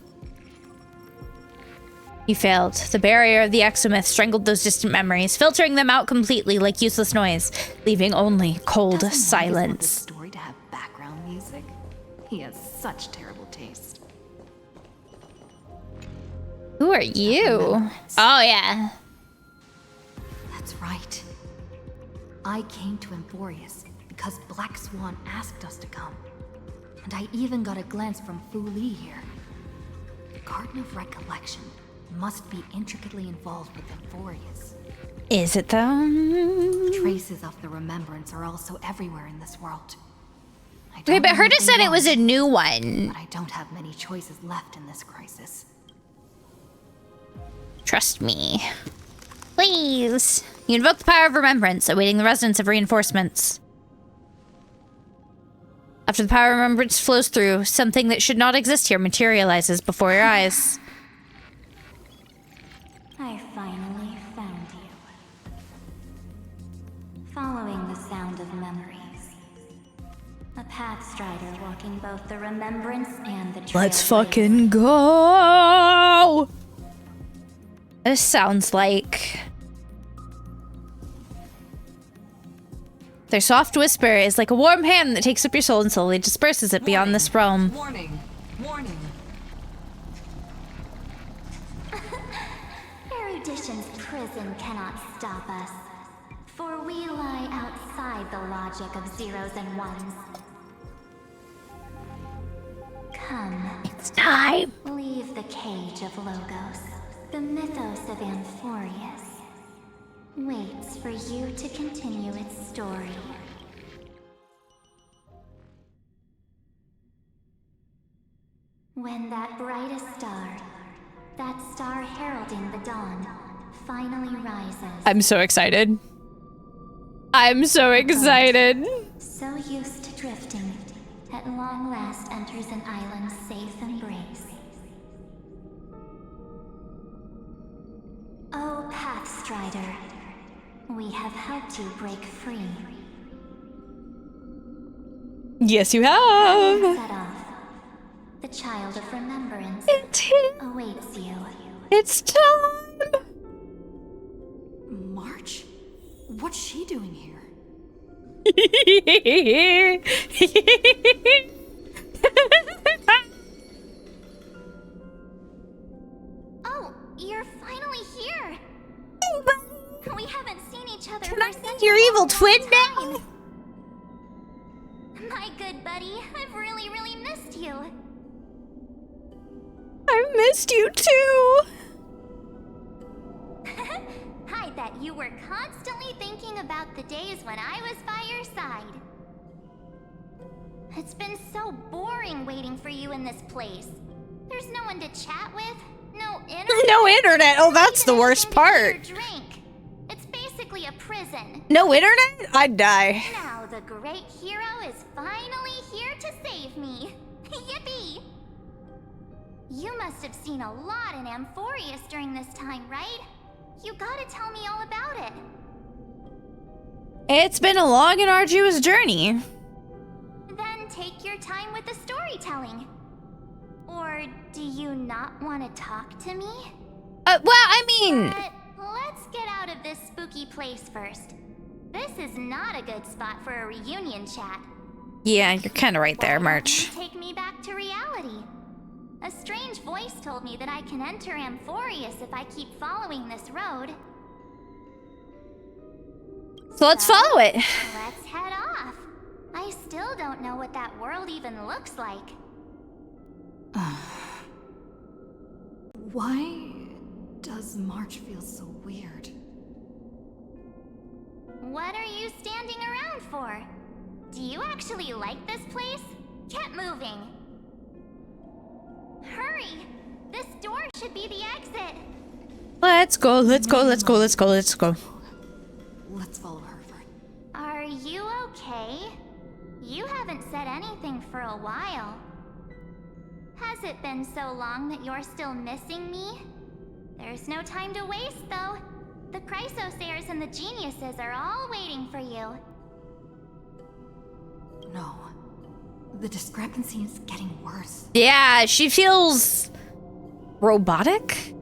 You failed. The barrier of the exomyth strangled those distant memories, filtering them out completely like useless noise, leaving only cold silence.
Story to have background music? He has such terrible taste.
Who are you? Oh, yeah.
That's right. I came to Amphorius because Black Swan asked us to come. And I even got a glance from Fu Li here. The Garden of Recollection must be intricately involved with Amphorius.
Is it though?
Traces of the remembrance are also everywhere in this world.
Okay, but Herta said it was a new one.
But I don't have many choices left in this crisis.
Trust me. Please. You invoke the power of remembrance, awaiting the resonance of reinforcements. After the power of remembrance flows through, something that should not exist here materializes before your eyes.
I finally found you. Following the sound of memories. A pathstrider walking both the remembrance and the trail.
Let's fucking go! This sounds like... Their soft whisper is like a warm hand that takes up your soul and slowly disperses it beyond this realm.
Warning! Warning!
Erudition's prison cannot stop us, for we lie outside the logic of zeros and ones. Come.
It's time.
Leave the cage of Logos. The mythos of Amphorius waits for you to continue its story. When that brightest star, that star heralding the dawn, finally rises.
I'm so excited. I'm so excited.
So used to drifting, at long last enters an island's safe embrace. Oh, Pathstrider, we have helped you break free.
Yes, you have.
Set off. The child of remembrance awaits you.
It's time.
March? What's she doing here?
Oh, you're finally here. We haven't seen each other
Can
for
I
such
be your
a
evil
long
twin
time.
now?
My good buddy, I've really, really missed you.
I missed you too.
I bet you were constantly thinking about the days when I was by your side. It's been so boring waiting for you in this place. There's no one to chat with, no internet.
No internet. Oh, that's the worst part.
Drink. It's basically a prison.
No internet? I'd die.
Now the great hero is finally here to save me. Yippee! You must have seen a lot in Amphorius during this time, right? You gotta tell me all about it.
It's been a long and arduous journey.
Then take your time with the storytelling. Or do you not want to talk to me?
Well, I mean...
But let's get out of this spooky place first. This is not a good spot for a reunion chat.
Yeah, you're kind of right there, March.
Take me back to reality. A strange voice told me that I can enter Amphorius if I keep following this road.
So let's follow it.
Let's head off. I still don't know what that world even looks like.
Why does March feel so weird?
What are you standing around for? Do you actually like this place? Get moving. Hurry! This door should be the exit.
Let's go, let's go, let's go, let's go, let's go.
Let's follow her first.
Are you okay? You haven't said anything for a while. Has it been so long that you're still missing me? There's no time to waste, though. The Chrysosayers and the Geniuses are all waiting for you.
No. The discrepancy is getting worse.
Yeah, she feels... robotic?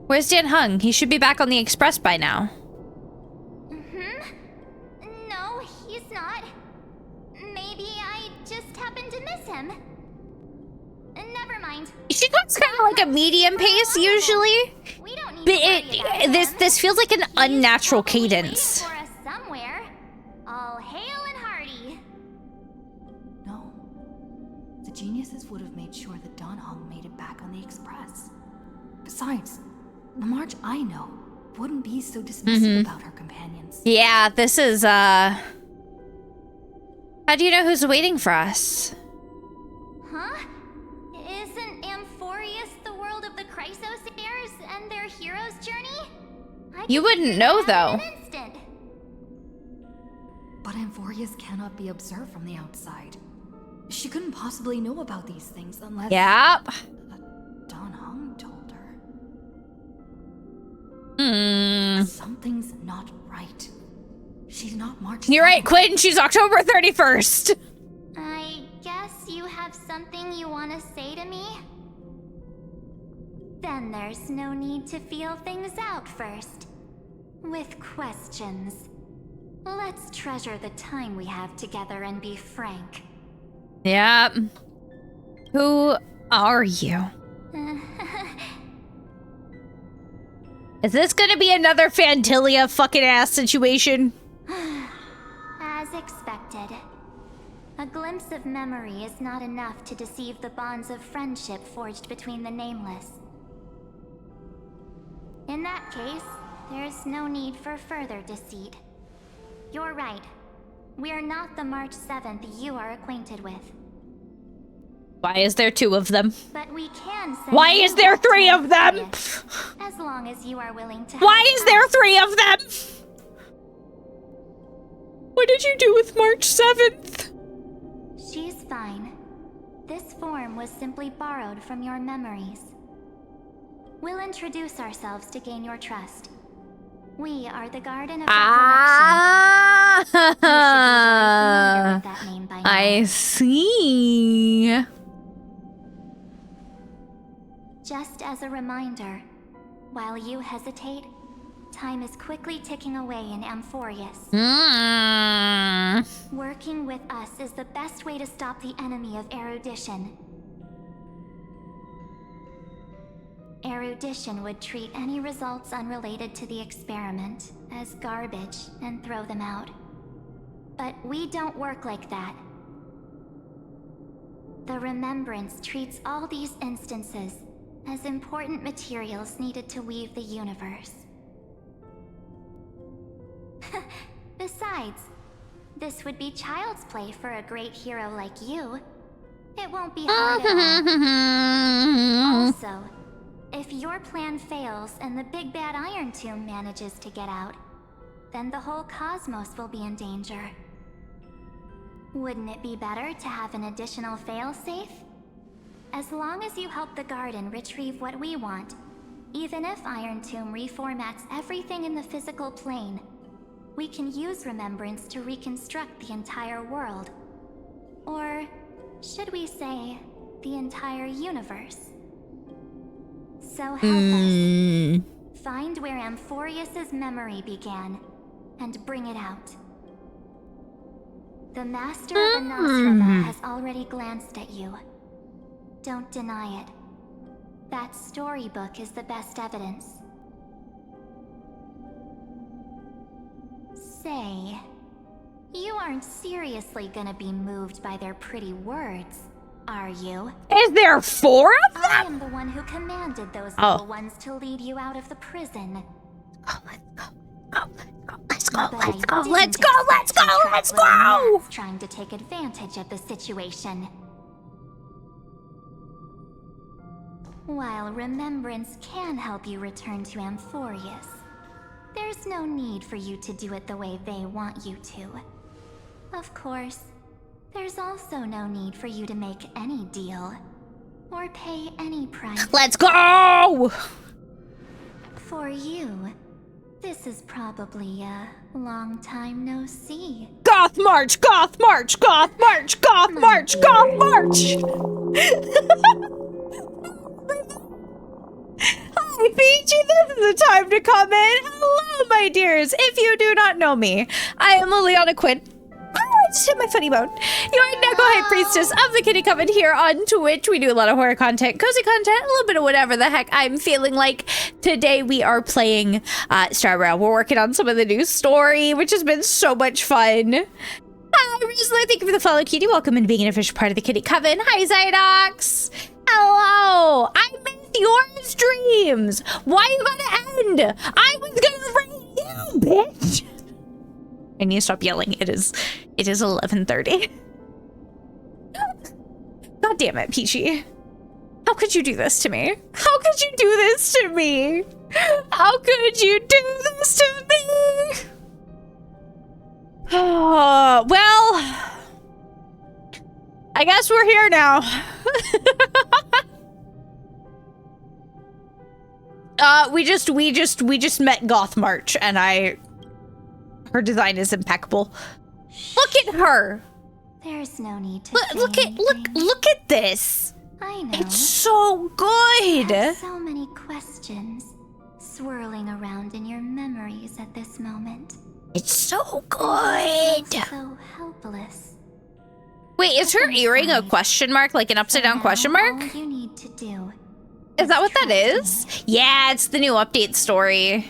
Where's Dan Hung? He should be back on the express by now.
No, he's not. Maybe I just happened to miss him. Never mind.
She goes kind of like a medium pace usually.
We don't need
But this feels like an unnatural cadence.
for us somewhere. All hail and hearty.
No. The Geniuses would have made sure that Don Hung made it back on the express. Besides, the March I know wouldn't be so dismissive about her companions.
Yeah, this is, How do you know who's waiting for us?
Huh? Isn't Amphorius the world of the Chrysosayers and their hero's journey?
You wouldn't know, though.
But Amphorius cannot be observed from the outside. She couldn't possibly know about these things unless...
Yep.
Don Hung told her. Something's not right. She's not March.
You're right, Quinn. She's October 31st.
I guess you have something you want to say to me? Then there's no need to feel things out first. With questions. Let's treasure the time we have together and be frank.
Yep. Who are you? Is this gonna be another Fantilia fucking ass situation?
As expected. A glimpse of memory is not enough to deceive the bonds of friendship forged between the nameless. In that case, there's no need for further deceit. You're right. We're not the March 7th you are acquainted with.
Why is there 2 of them?
But we can send
Why is there 3 of them?
As long as you are willing to.
Why is there 3 of them? What did you do with March 7th?
She's fine. This form was simply borrowed from your memories. We'll introduce ourselves to gain your trust. We are the Garden of Recollection.
I see.
Just as a reminder, while you hesitate, time is quickly ticking away in Amphorius. Working with us is the best way to stop the enemy of erudition. Erudition would treat any results unrelated to the experiment as garbage and throw them out. But we don't work like that. The Remembrance treats all these instances as important materials needed to weave the universe. Besides, this would be child's play for a great hero like you. It won't be hard at all. Also, if your plan fails and the big bad Iron Tomb manages to get out, then the whole cosmos will be in danger. Wouldn't it be better to have an additional failsafe? As long as you help the Garden retrieve what we want, Even if Iron Tomb reformats everything in the physical plane, we can use remembrance to reconstruct the entire world. Or should we say, the entire universe? So help us. Find where Amphorius's memory began, and bring it out. The Master of Anastrava has already glanced at you. Don't deny it. That storybook is the best evidence. Say, you aren't seriously gonna be moved by their pretty words, are you?
Is there 4 of them?
I am the one who commanded those little ones to lead you out of the prison.
Let's go!
Trying to take advantage of the situation. While remembrance can help you return to Amphorius, there's no need for you to do it the way they want you to. Of course, there's also no need for you to make any deal, or pay any price.
Let's go!
For you, this is probably a long time no see.
Goth March! Goth March! Goth March! Goth March! Goth March! Hi, Peachy! This is the time to come in. Hello, my dears. If you do not know me, I am Liliana Quinn. I just hit my funny bone. You're Neko High Priestess of the Kitty Coven here on Twitch. We do a lot of horror content, cozy content, a little bit of whatever the heck I'm feeling like. Today we are playing Star Rail. We're working on some of the new story, which has been so much fun. Hi, Rizzler. Thank you for the follow, Kitty. Welcome and being an official part of the Kitty Coven. Hi, Zydox. Hello. I missed your streams. Why you gotta end? I was gonna raid you, bitch. I need to stop yelling. It is 11:30. God damn it, Peachy. How could you do this to me? How could you do this to me? How could you do this to me? Well, I guess we're here now. We just met Goth March, and her design is impeccable. Look at her.
There's no need to
look at this.
I know.
It's so good.
I have so many questions swirling around in your memories at this moment.
It's so good.
So helpless.
Wait, is her earring a question mark, like an upside down question mark?
All you need to do
is that what that is? Yeah, it's the new update story.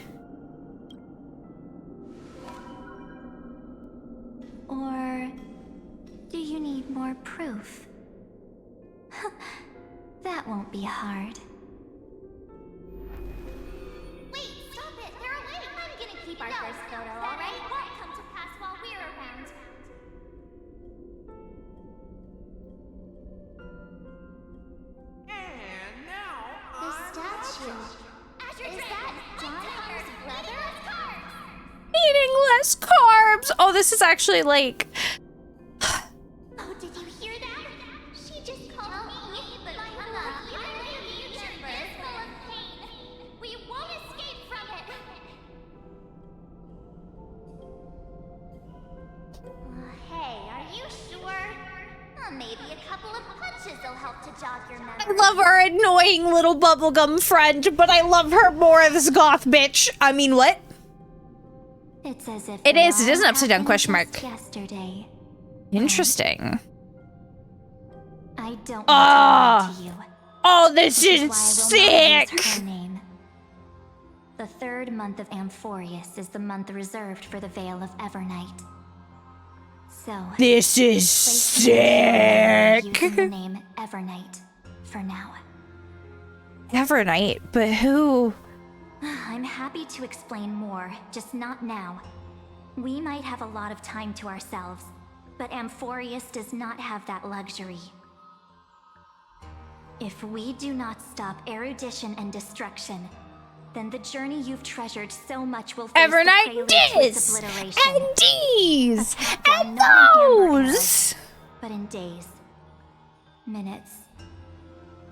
Or do you need more proof? That won't be hard.
Wait, stop it! They're awake! I'm gonna keep our first photo, alright? Won't come to pass while we're around.
And now
The statue.
Is that Don's brother?
Eating less carbs. Oh, this is actually like.
Oh, did you hear that? She just called me, but I'm VtuberEN is full of pain. We won't escape from it. Hey, are you sure? Maybe a couple of punches will help to jog your memory.
I love our annoying little bubblegum friend, but I love her more, this goth bitch. I mean, what?
It's as if
it is an upside down question mark.
Yesterday.
Interesting.
I don't want to lie to you.
Oh, this is sick.
Her name. The 3rd month of Amphorius is the month reserved for the Veil of Evernight. So
this is sick.
Using the name Evernight for now.
Evernight, but who?
I'm happy to explain more, just not now. We might have a lot of time to ourselves, but Amphorius does not have that luxury. If we do not stop erudition and destruction, then the journey you've treasured so much will face
Evernight
this
and these and those.
But in days, minutes,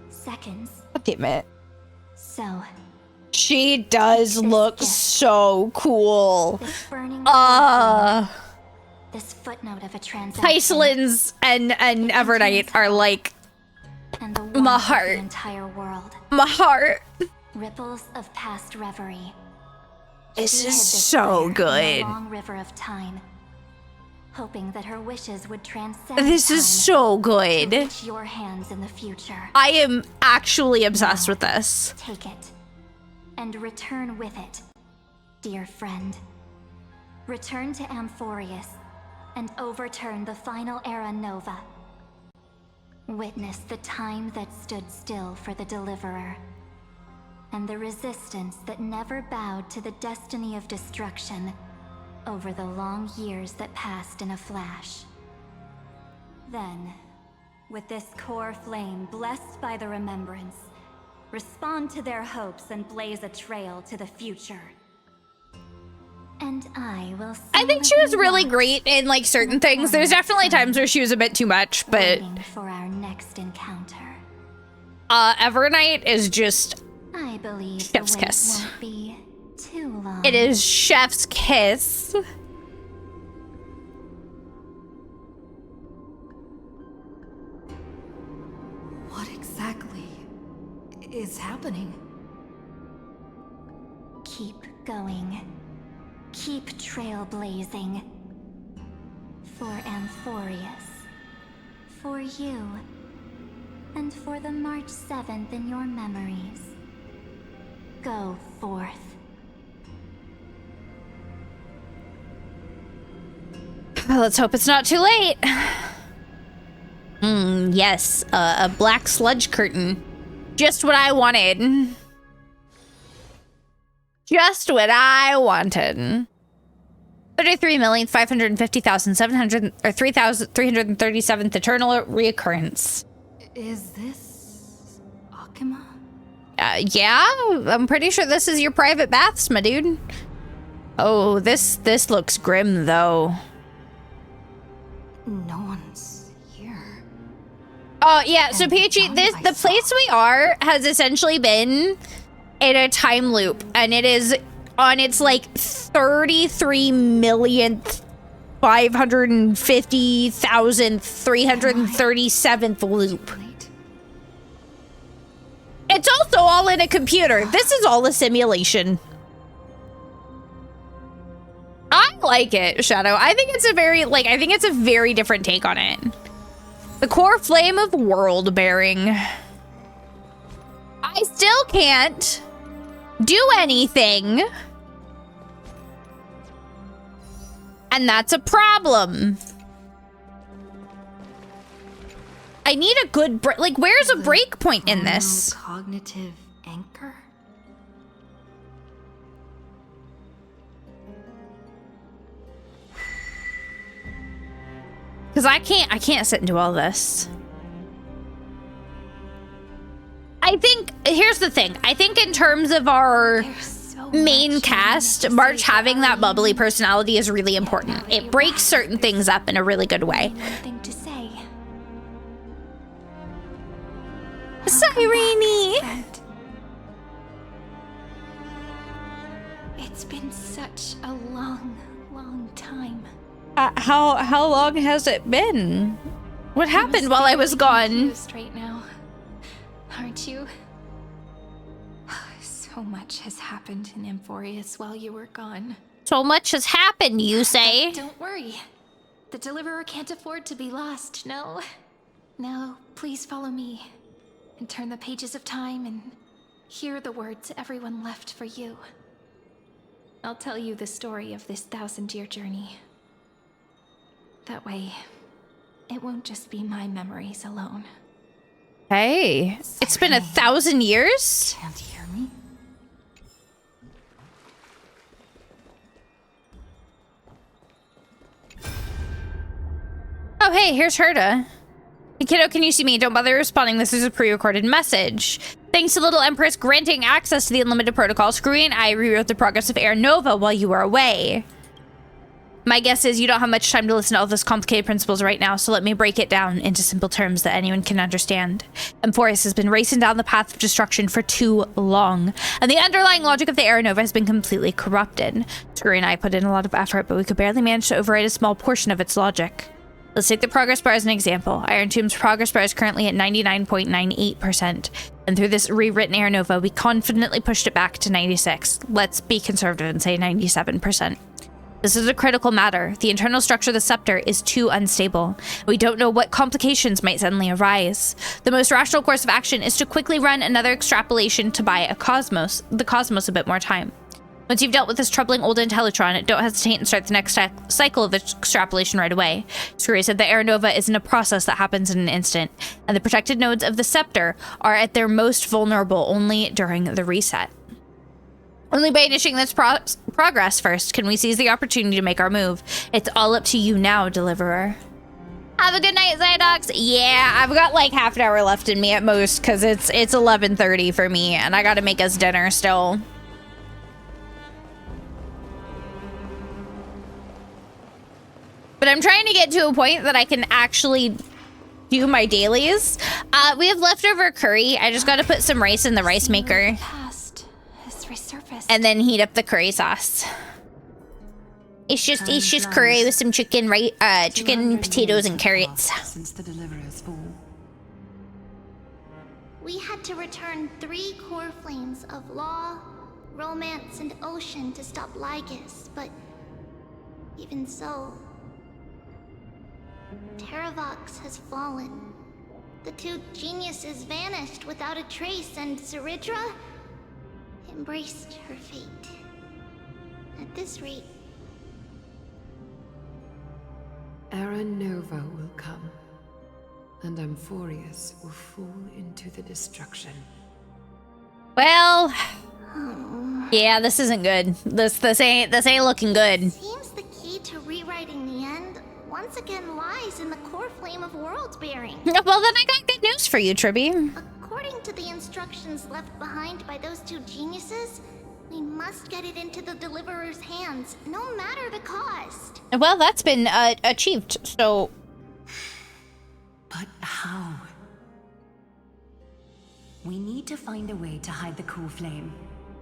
seconds.
God damn it.
So,
She does look so cool.
This footnote of a transaction.
Iceland's and Evernight are like
and the
my heart.
The entire world.
My heart.
Ripples of past reverie.
This is so good.
Long river of time, hoping that her wishes would transcend.
This is so good.
To reach your hands in the future.
I am actually obsessed with this.
Take it and return with it, dear friend. Return to Amphorius and overturn the final era Nova. Witness the time that stood still for the Deliverer, and the resistance that never bowed to the destiny of destruction over the long years that passed in a flash. Then, with this core flame blessed by the remembrance, respond to their hopes and blaze a trail to the future.
And I will.
I think she was really great in like certain things. There's definitely times where she was a bit too much, but
for our next encounter.
Evernight is just
I believe
chef's
the wait
kiss.
won't be too long.
It is chef's kiss.
What exactly is happening?
Keep going. Keep trailblazing. For Amphorius. For you. And for the March 7th in your memories. Go forth.
Let's hope it's not too late. Yes, a black sludge curtain. Just what I wanted. Just what I wanted. 33,550,700 or 3,337th eternal reoccurrence.
Is this Akima?
Yeah, I'm pretty sure this is your private baths, my dude. Oh, this looks grim though.
No one's here.
Oh yeah, so Peachy, the place we are has essentially been in a time loop, and it is on its like 33,550,337th loop. It's also all in a computer. This is all a simulation. I like it, Shadow. I think it's a very different take on it. The core flame of world bearing. I still can't do anything. And that's a problem. I need a good break. Like, where's a break point in this?
Cognitive anchor?
Because I can't sit and do all this. I think, here's the thing. I think in terms of our main cast, March having that bubbly personality is really important. It breaks certain things up in a really good way.
Nothing to say.
Cyrene!
It's been such a long, long time.
How long has it been? What happened while I was gone?
Confused right now, aren't you? So much has happened in Amphorius while you were gone.
So much has happened, you say?
Don't worry. The Deliverer can't afford to be lost, no? Now, please follow me and turn the pages of time and hear the words everyone left for you. I'll tell you the story of this 1,000-year journey. That way, it won't just be my memories alone.
Hey, it's been 1,000 years?
Can't hear me?
Oh, hey, here's Herda. Hey, kiddo, can you see me? Don't bother responding. This is a pre-recorded message. Thanks to Little Empress granting access to the Unlimited Protocol, Screwy and I rewrote the progress of Air Nova while you were away. My guess is you don't have much time to listen to all those complicated principles right now, so let me break it down into simple terms that anyone can understand. Emphorius has been racing down the path of destruction for too long, and the underlying logic of the Era Nova has been completely corrupted. Scurry and I put in a lot of effort, but we could barely manage to override a small portion of its logic. Let's take the progress bar as an example. Iron Tomb's progress bar is currently at 99.98%, and through this rewritten Era Nova, we confidently pushed it back to 96. Let's be conservative and say 97%. This is a critical matter. The internal structure of the scepter is too unstable. We don't know what complications might suddenly arise. The most rational course of action is to quickly run another extrapolation to buy the cosmos a bit more time. Once you've dealt with this troubling old Intellitron, don't hesitate and start the next cycle of extrapolation right away. Scurry said the Era Nova isn't a process that happens in an instant, and the protected nodes of the scepter are at their most vulnerable only during the reset. Only by initiating this progress first can we seize the opportunity to make our move. It's all up to you now, Deliverer. Have a good night, Zydox. Yeah, I've got like half an hour left in me at most because it's 11:30 for me and I gotta make us dinner still. But I'm trying to get to a point that I can actually do my dailies. We have leftover curry. I just gotta put some rice in the rice maker. And then heat up the curry sauce. It's just curry with some chicken, chicken, potatoes, and carrots.
Since the Deliverer's fall.
We had to return 3 core flames of law, romance, and ocean to stop Lygus, but even so, Terravox has fallen. The 2 geniuses vanished without a trace, and Zeridra embraced her fate. At this rate,
Era Nova will come, and Emphorius will fall into the destruction.
Well, yeah, this isn't good. This ain't looking good.
Seems the key to rewriting the end once again lies in the core flame of world bearing.
Well, then I got good news for you, Tribby.
According to the instructions left behind by those 2 geniuses, we must get it into the Deliverer's hands, no matter the cost.
Well, that's been achieved, so...
But how? We need to find a way to hide the core flame.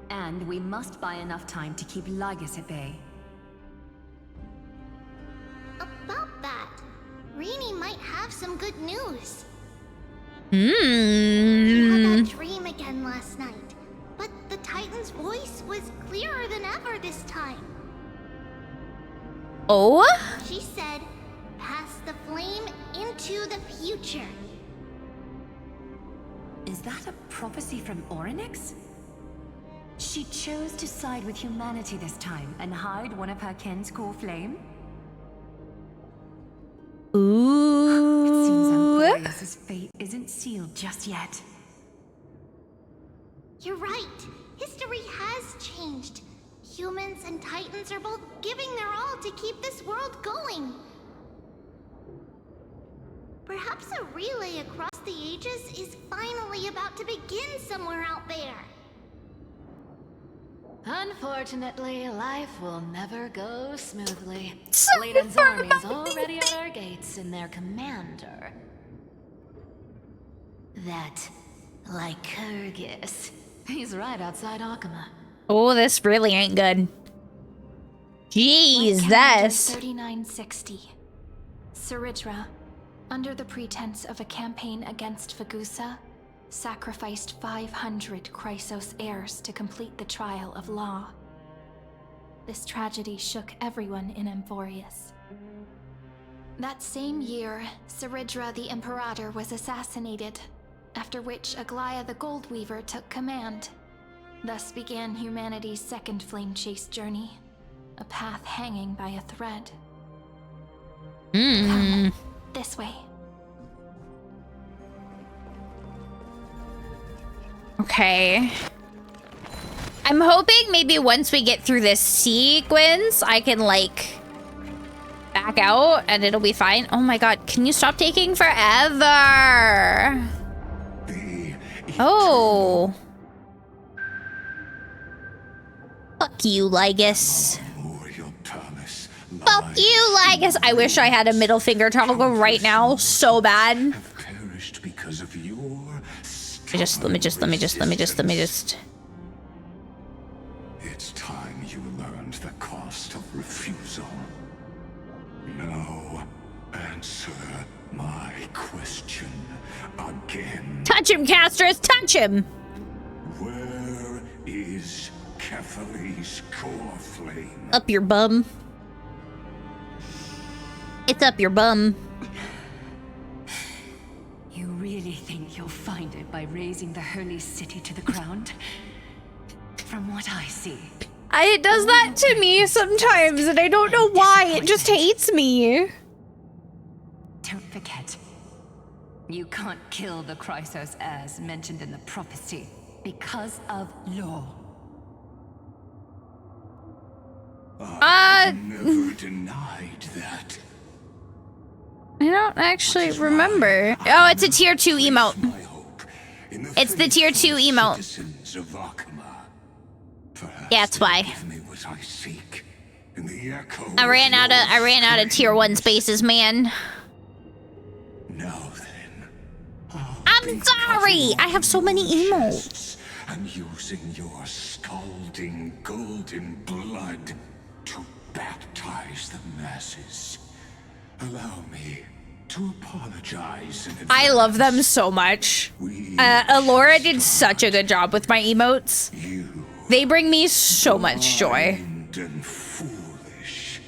And we must buy enough time to keep Lygus at bay.
About that, Rini might have some good news.
You
had that dream again last night, but the Titan's voice was clearer than ever this time.
Oh?
She said, pass the flame into the future.
Is that a prophecy from Orynyx? She chose to side with humanity this time and hide one of her kin's core flame?
Ooh.
It seems Emphorius' fate isn't sealed just yet.
You're right. History has changed. Humans and Titans are both giving their all to keep this world going. Perhaps a relay across the ages is finally about to begin somewhere out there.
Unfortunately, life will never go smoothly.
Sorry
Leiden's
for
army is
my
already at our gates, and their commander, that Lycurgus, he's right outside Akama.
Oh, this really ain't good. Jeez, this.
3960. Zeridra, under the pretense of a campaign against Fagusa, sacrificed 500 Chrysos heirs to complete the trial of law. This tragedy shook everyone in Emphorius. That same year, Zeridra the Imperator was assassinated, after which Aglaia the Goldweaver took command. Thus began humanity's second flame chase journey, a path hanging by a thread. Come, this way.
Okay. I'm hoping maybe once we get through this sequence, I can, like, back out and it'll be fine. Oh my god, can you stop taking forever? Oh. Fuck you, Lygus.
Your palace,
Fuck you, Lygus. I wish I had a middle finger toggle right now so bad.
Have perished because of your
Let me just.
It's time you learned the cost of refusal. Now, answer my question again.
Touch him, Castris, touch him!
Where is Kethely's core flame?
Up your bum. It's up your bum.
You really think you'll find it by raising the holy city to the ground? From what I see.
It does that to me sometimes, and I don't know why. It just hates me.
Don't forget, you can't kill the Chrysos as mentioned in the prophecy because of law.
I never denied that.
I don't actually remember. Oh, it's a tier 2 emote. It's the tier 2 emote. Yeah, that's why. I ran out of tier 1 spaces, man.
Now then,
I'm sorry. I have so many emotes.
and using your scalding golden blood to baptize the masses. Allow me to apologize in advance.
I love them so much. Alora did such a good job with my emotes. They bring me so much joy.
And foolish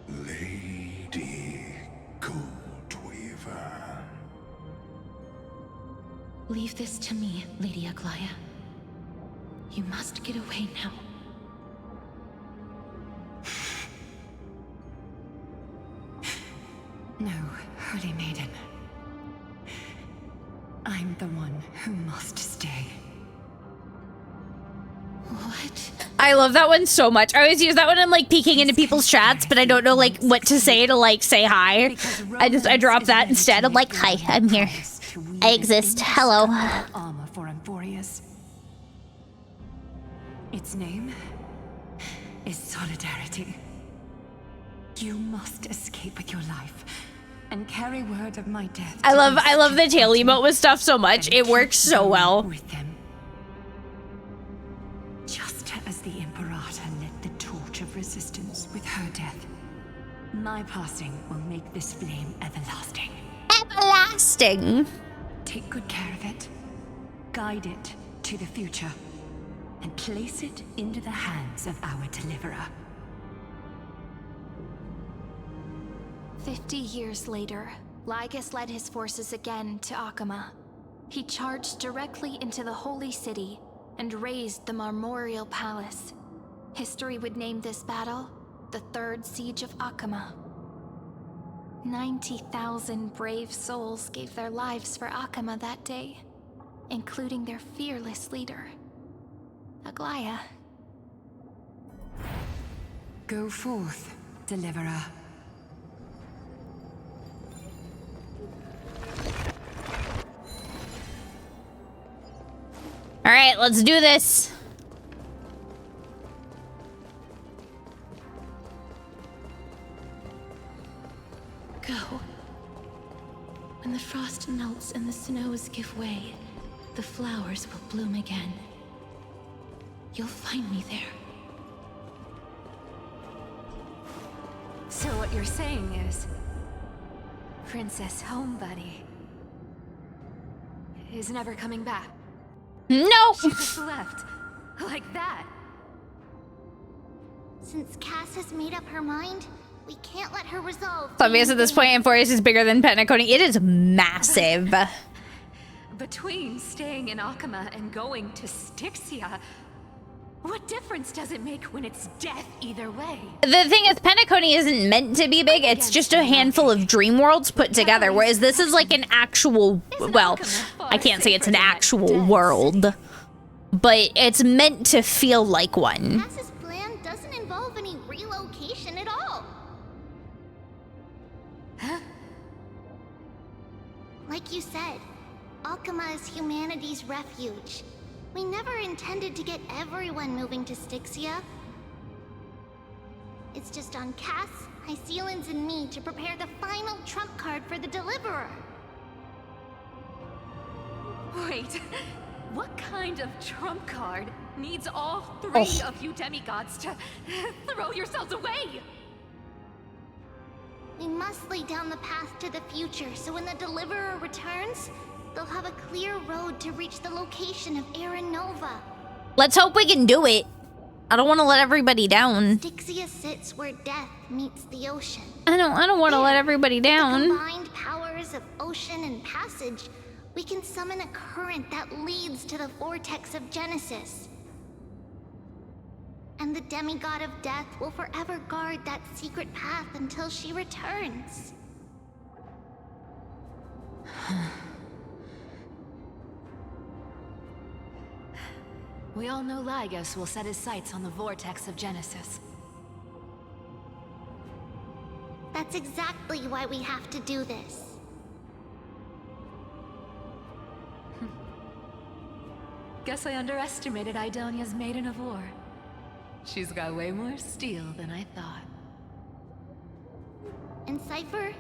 Lady Goldweaver.
Leave this to me, Lady Aglaya. You must get away now.
No, Holy Maiden. I'm the one who must stay.
What?
I love that one so much. I always use that when I'm like peeking into people's chats, but I don't know like what to say to like say hi. I drop that instead. I'm like, hi, I'm here. I exist. Hello.
Armor for Amphorius. Its name is Solidarity. You must escape with your life and carry word of my death.
I love the tail emote with stuff so much. It works so well.
With them. Just as the Imperator lit the torch of resistance with her death, my passing will make this flame everlasting.
Everlasting.
Take good care of it. Guide it to the future. And place it into the hands of our deliverer.
50 years later, Lygus led his forces again to Akama. He charged directly into the Holy City and razed the Marmorial Palace. History would name this battle the Third Siege of Akama. 90,000 brave souls gave their lives for Akama that day, including their fearless leader, Aglaya.
Go forth, deliverer.
All right, let's do this.
Go. When the frost melts and the snows give way, the flowers will bloom again. You'll find me there.
So what you're saying is, Princess Homebuddy is never coming back.
No.
She just left. Like that.
Since Cass has made up her mind, we can't let her resolve.
So obvious at this point, Amphorius is bigger than Penacony. It is massive.
Between staying in Akama and going to Styxia, what difference does it make when it's death either way?
The thing is, Penacony isn't meant to be big. It's just a handful of dream worlds put together, whereas this is like an actual, well, I can't say it's an actual world, but it's meant to feel like one.
Cass's plan doesn't involve any relocation at all.
Huh?
Like you said, Akama is humanity's refuge. We never intended to get everyone moving to Styxia. It's just on Cass, Hycealins, and me to prepare the final trump card for the Deliverer.
Wait, what kind of trump card needs all three of you demigods to throw yourselves away?
We must lay down the path to the future, so when the Deliverer returns, they'll have a clear road to reach the location of Era Nova.
Let's hope we can do it. I don't want to let everybody down.
Styxia sits where death meets the ocean.
I don't want to let everybody down.
With the combined powers of ocean and passage, we can summon a current that leads to the vortex of Genesis. And the demigod of death will forever guard that secret path until she returns.
We all know Lygos will set his sights on the vortex of Genesis.
That's exactly why we have to do this.
Guess I underestimated Idonia's Maiden of War. She's got way more steel than I thought.
And Cypher,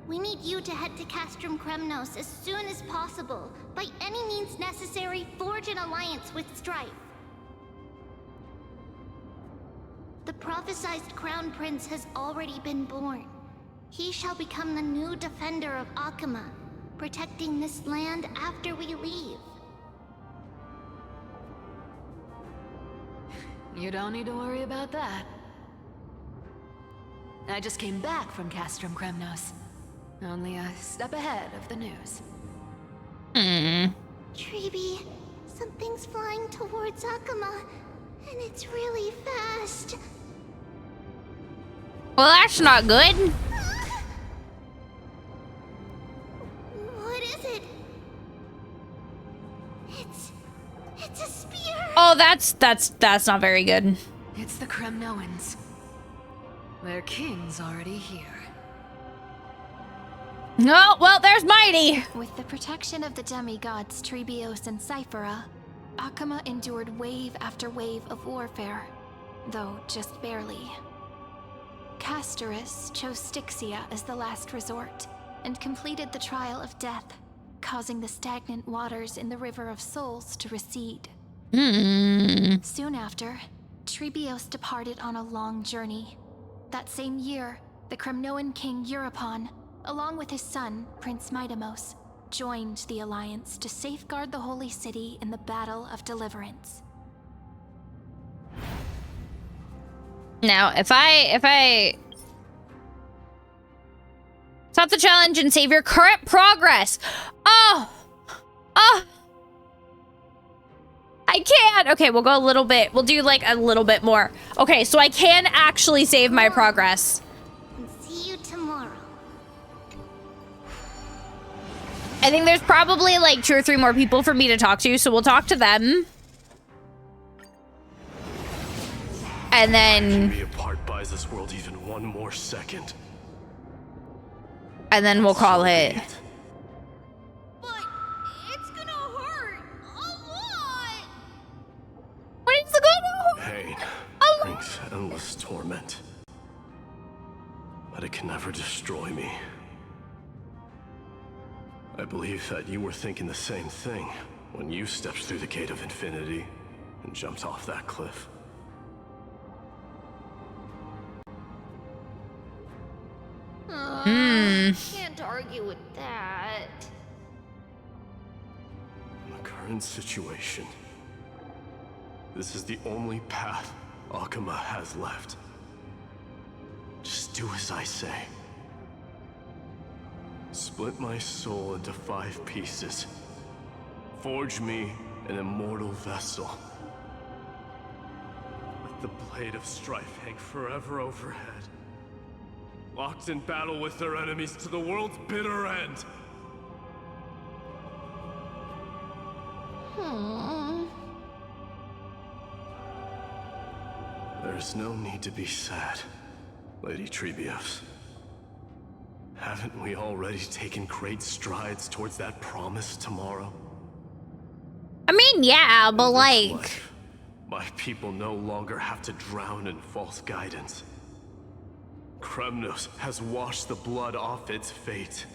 we need you to head to Castrum Kremnos as soon as possible. By any means necessary, forge an alliance with Strife. The prophesized Crown Prince has already been born. He shall become the new defender of Akama, protecting this land after we leave.
You don't need to worry about that. I just came back from Castrum Kremnos. Only a step ahead of the news.
Treeby, something's flying towards Akama, and it's really fast.
Well, that's not good.
What is it? It's a spear.
Oh, that's not very good.
It's the Kremnoans. Their king's already here.
Oh, well, there's Mighty.
With the protection of the demigods Trebios and Cyphera, Akama endured wave after wave of warfare, though just barely. Castorus chose Styxia as the last resort, and completed the trial of death, causing the stagnant waters in the River of Souls to recede. Soon after, Trebios departed on a long journey. That same year, the Kremnoan king Euripon, along with his son, Prince Midamos, joined the Alliance to safeguard the Holy City in the Battle of Deliverance.
Now, if I stop the challenge and save your current progress. Oh, I can't. Okay, we'll go a little bit. We'll do like a little bit more. Okay, so I can actually save my progress.
And see you tomorrow.
I think there's probably like 2 or 3 more people for me to talk to, so we'll talk to them. And then
Be apart buys this world even one more second.
And then we'll call it.
But it's gonna hurt a lot.
What is it gonna hurt?
Pain brings endless torment, but it can never destroy me. I believe that you were thinking the same thing when you stepped through the gate of infinity and jumped off that cliff.
Can't argue with that.
In the current situation, this is the only path Akama has left. Just do as I say. Split my soul into 5 pieces. Forge me an immortal vessel. Let the blade of strife hang forever overhead. Locked in battle with their enemies to the world's bitter end. There's no need to be sad, Lady Trebios. Haven't we already taken great strides towards that promise tomorrow?
I mean, yeah, but like...
My people no longer have to drown in false guidance. Kremnos has washed the blood off its fate.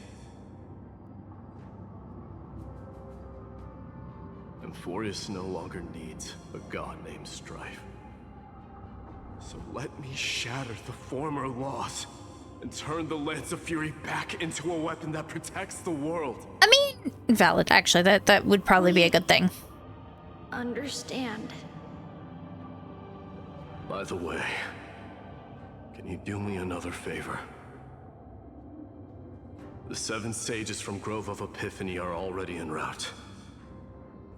Amphorius no longer needs a god named Strife. So let me shatter the former laws and turn the Lance of Fury back into a weapon that protects the world.
I mean, valid. Actually, that would probably be a good thing.
Understand.
By the way, can you do me another favor? The 7 sages from Grove of Epiphany are already en route.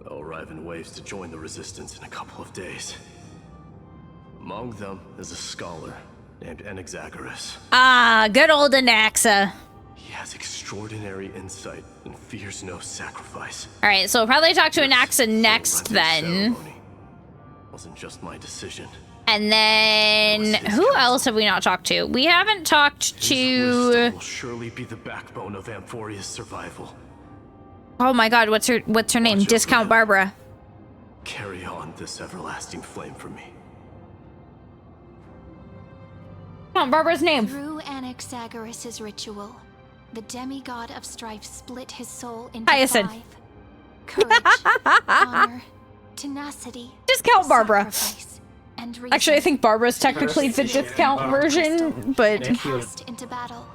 They'll arrive in waves to join the resistance in a couple of days. Among them is a scholar named Anaxagoras.
Ah, good old Anaxa.
He has extraordinary insight and fears no sacrifice.
All right, so we'll probably talk to Anaxa next then.
Wasn't just my decision.
And then who else have we not talked to? We haven't talked to.
His wisdom will surely be the backbone of Amphoria's survival.
Oh my God, what's her name? Discount Barbara.
Carry on this everlasting flame for me.
Discount Barbara's name.
Through Anaxagoras' ritual, the demigod of strife split his soul into
Hyacinth.
5. Courage, honor, tenacity,
Discount Barbara.
sacrifice, and reason.
Actually, I think Barbara's technically the discount version, but
Cast into battle.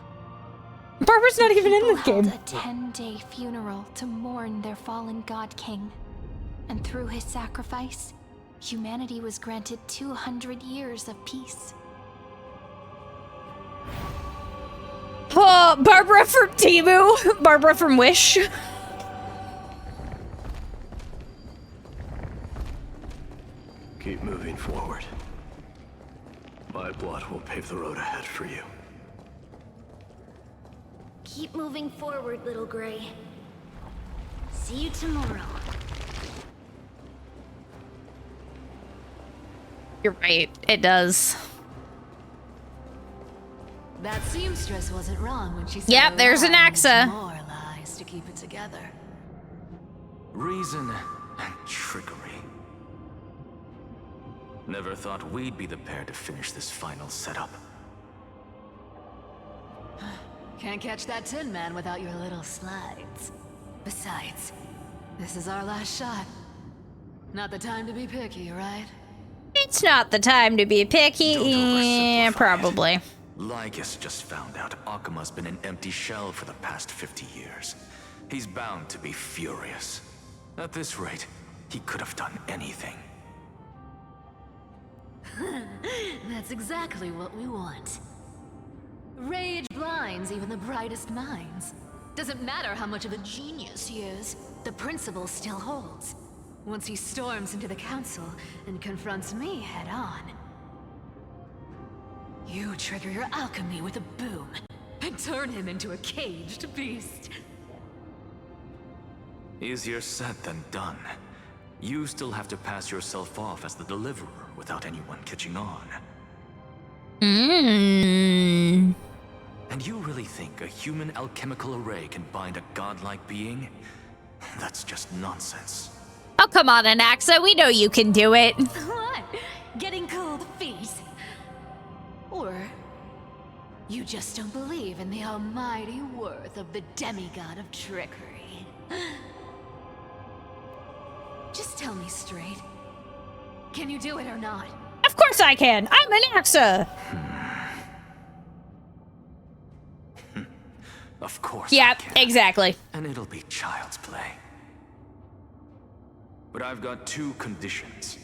Barbara's not even in this
People
game.
held a 10-day funeral to mourn their fallen god king. And through his sacrifice, humanity was granted 200 years of peace.
Oh, Barbara from Temu. Barbara from Wish.
Keep moving forward. My blood will pave the road ahead for you.
Keep moving forward, little Gray. See you tomorrow.
You're right, it does.
That seamstress wasn't wrong when she said
Yep, there's an Anaxa.
more lies to keep it together.
Reason and trickery. Never thought we'd be the pair to finish this final setup.
Can't catch that Tin Man without your little slides. Besides, this is our last shot. Not the time to be picky, right?
It's not the time to be picky. Yeah, probably.
Lycus just found out Akima's been an empty shell for the past 50 years. He's bound to be furious. At this rate, he could have done anything.
That's exactly what we want. Rage blinds even the brightest minds. Doesn't matter how much of a genius he is, the principle still holds. Once he storms into the council and confronts me head on. You trigger your alchemy with a boom and turn him into a caged beast.
Easier said than done. You still have to pass yourself off as the deliverer without anyone catching on. And you really think a human alchemical array can bind a godlike being? That's just nonsense.
Oh, come on, Anaxa. We know you can do it.
What? Getting cold feet? Or you just don't believe in the almighty worth of the demigod of trickery? Just tell me straight. Can you do it or not?
Of course I can. I'm Anaxa.
Of course.
Yep, exactly.
And it'll be child's play. But I've got 2 conditions.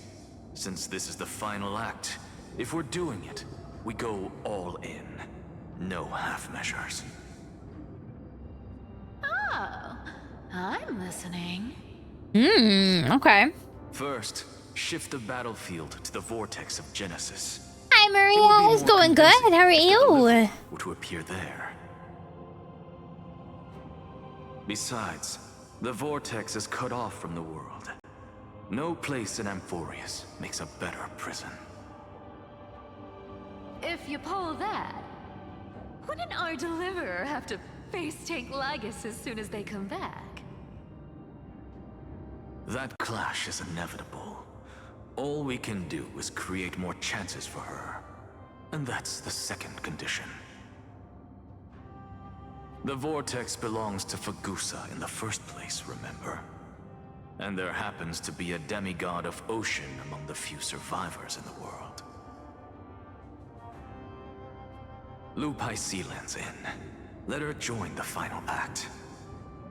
Since this is the final act, if we're doing it, we go all in. No half measures.
Oh, I'm listening.
Okay.
First, shift the battlefield to the vortex of Genesis.
Hi, Maria. It's going good. How are you?
To appear there. Besides, the vortex is cut off from the world. No place in Amphorius makes a better prison.
If you pull that, wouldn't our deliverer have to face tank Lygus as soon as they come back?
That clash is inevitable. All we can do is create more chances for her. And that's the second condition. The vortex belongs to Fagusa in the first place, remember? And there happens to be a demigod of ocean among the few survivors in the world. Loop Hysealand's in. Let her join the final act.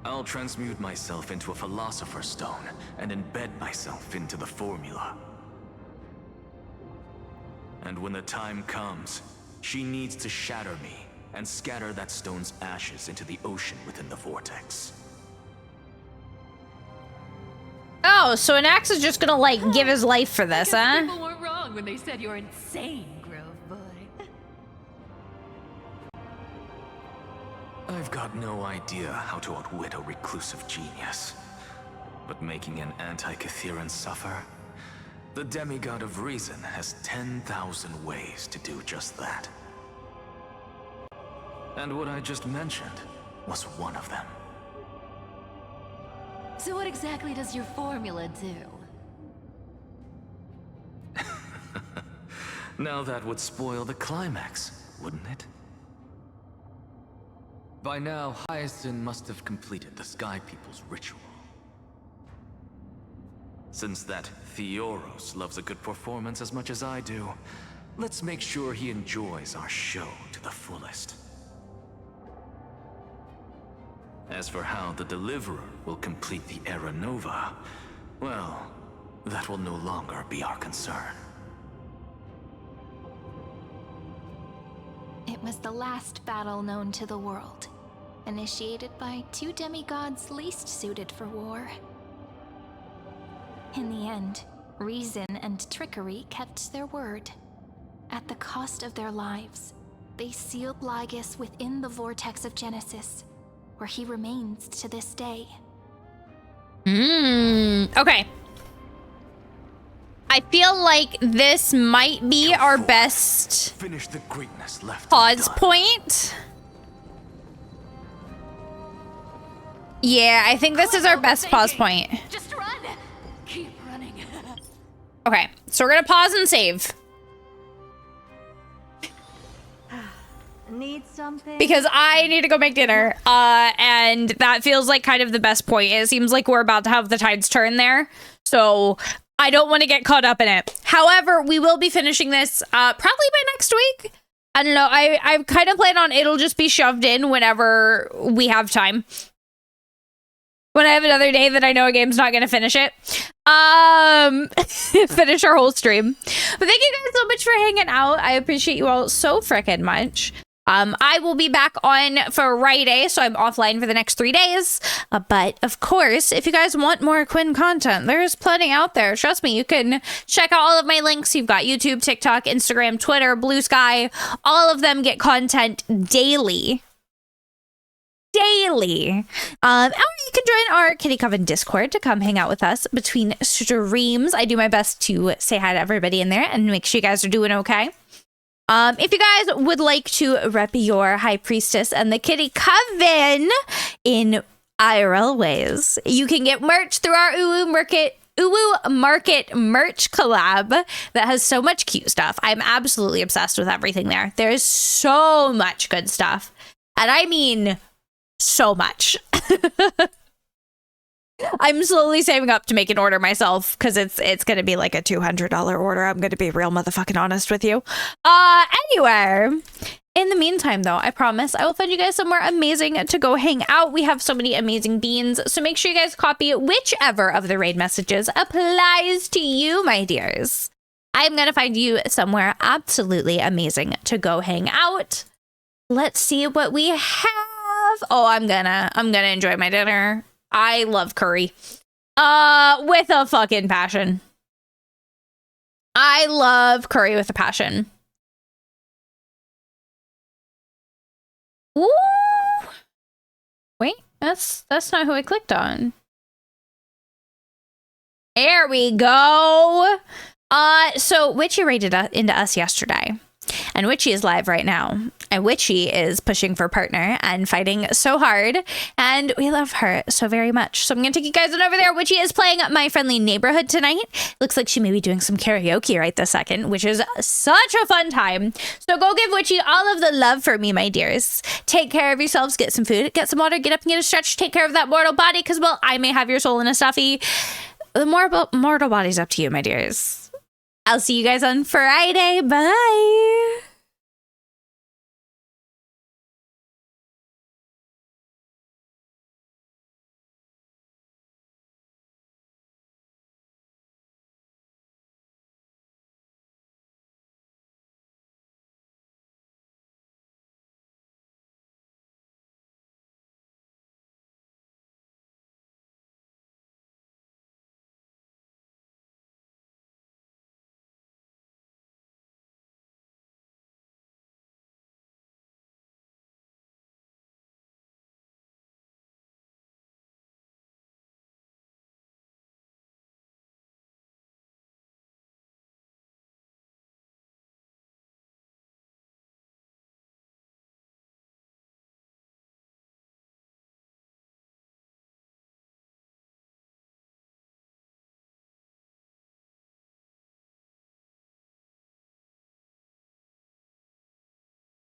I'll transmute myself into a Philosopher's Stone and embed myself into the formula. And when the time comes, she needs to shatter me and scatter that stone's ashes into the ocean within the vortex.
Oh, so an axe is just gonna, like, give his life for this, huh?
People weren't wrong when they said you're insane, Grove Boy.
I've got no idea how to outwit a reclusive genius. But making an anti-Catheran suffer? The demigod of reason has 10,000 ways to do just that. And what I just mentioned was one of them.
So what exactly does your formula do?
Now that would spoil the climax, wouldn't it? By now, Hyacinth must have completed the Sky People's ritual. Since that Theoros loves a good performance as much as I do, let's make sure he enjoys our show to the fullest. As for how the Deliverer will complete the Era Nova, well, that will no longer be our concern.
It was the last battle known to the world, initiated by two demigods least suited for war. In the end, reason and trickery kept their word. At the cost of their lives, they sealed Lygus within the vortex of Genesis, where he remains to this day.
Okay. I feel like this might be our best
Finish the greatness left
pause point. Yeah, I think this is our best pause point.
Just run! Keep running.
Okay, so we're gonna pause and save.
Need something?
Because I need to go make dinner. And that feels like kind of the best point. It seems like we're about to have the tides turn there. So I don't want to get caught up in it. However, we will be finishing this probably by next week. I don't know. I kind of plan on it'll just be shoved in whenever we have time. When I have another day that I know a game's not going to finish it. Finish our whole stream. But thank you guys so much for hanging out. I appreciate you all so frickin' much. I will be back on Friday, so I'm offline for the next 3 days. But of course, if you guys want more Quinn content, there's plenty out there. Trust me, you can check out all of my links. You've got YouTube, TikTok, Instagram, Twitter, Blue Sky. All of them get content daily. Or you can join our Kitty Coven Discord to come hang out with us between streams. I do my best to say hi to everybody in there and make sure you guys are doing okay. If you guys would like to rep your High Priestess and the Kitty Coven in IRL ways, you can get merch through our Uwu Market merch collab that has so much cute stuff. I'm absolutely obsessed with everything there. There is so much good stuff. And I mean so much. I'm slowly saving up to make an order myself because it's going to be like a $200 order. I'm going to be real motherfucking honest with you. Anyway, in the meantime, though, I promise I will find you guys somewhere amazing to go hang out. We have so many amazing beans, so make sure you guys copy whichever of the raid messages applies to you, my dears. I'm going to find you somewhere absolutely amazing to go hang out. Let's see what we have. Oh, I'm gonna enjoy my dinner. I love curry. With a fucking passion. I love curry with a passion. Ooh. Wait, that's not who I clicked on. There we go. So Witchy raided into us yesterday. And Witchy is live right now. And Witchy is pushing for partner and fighting so hard. And we love her so very much. So I'm going to take you guys on over there. Witchy is playing My Friendly Neighborhood tonight. Looks like she may be doing some karaoke right this second, which is such a fun time. So go give Witchy all of the love for me, my dears. Take care of yourselves. Get some food. Get some water. Get up and get a stretch. Take care of that mortal body because, well, I may have your soul in a stuffy. The mortal body's up to you, my dears. I'll see you guys on Friday. Bye.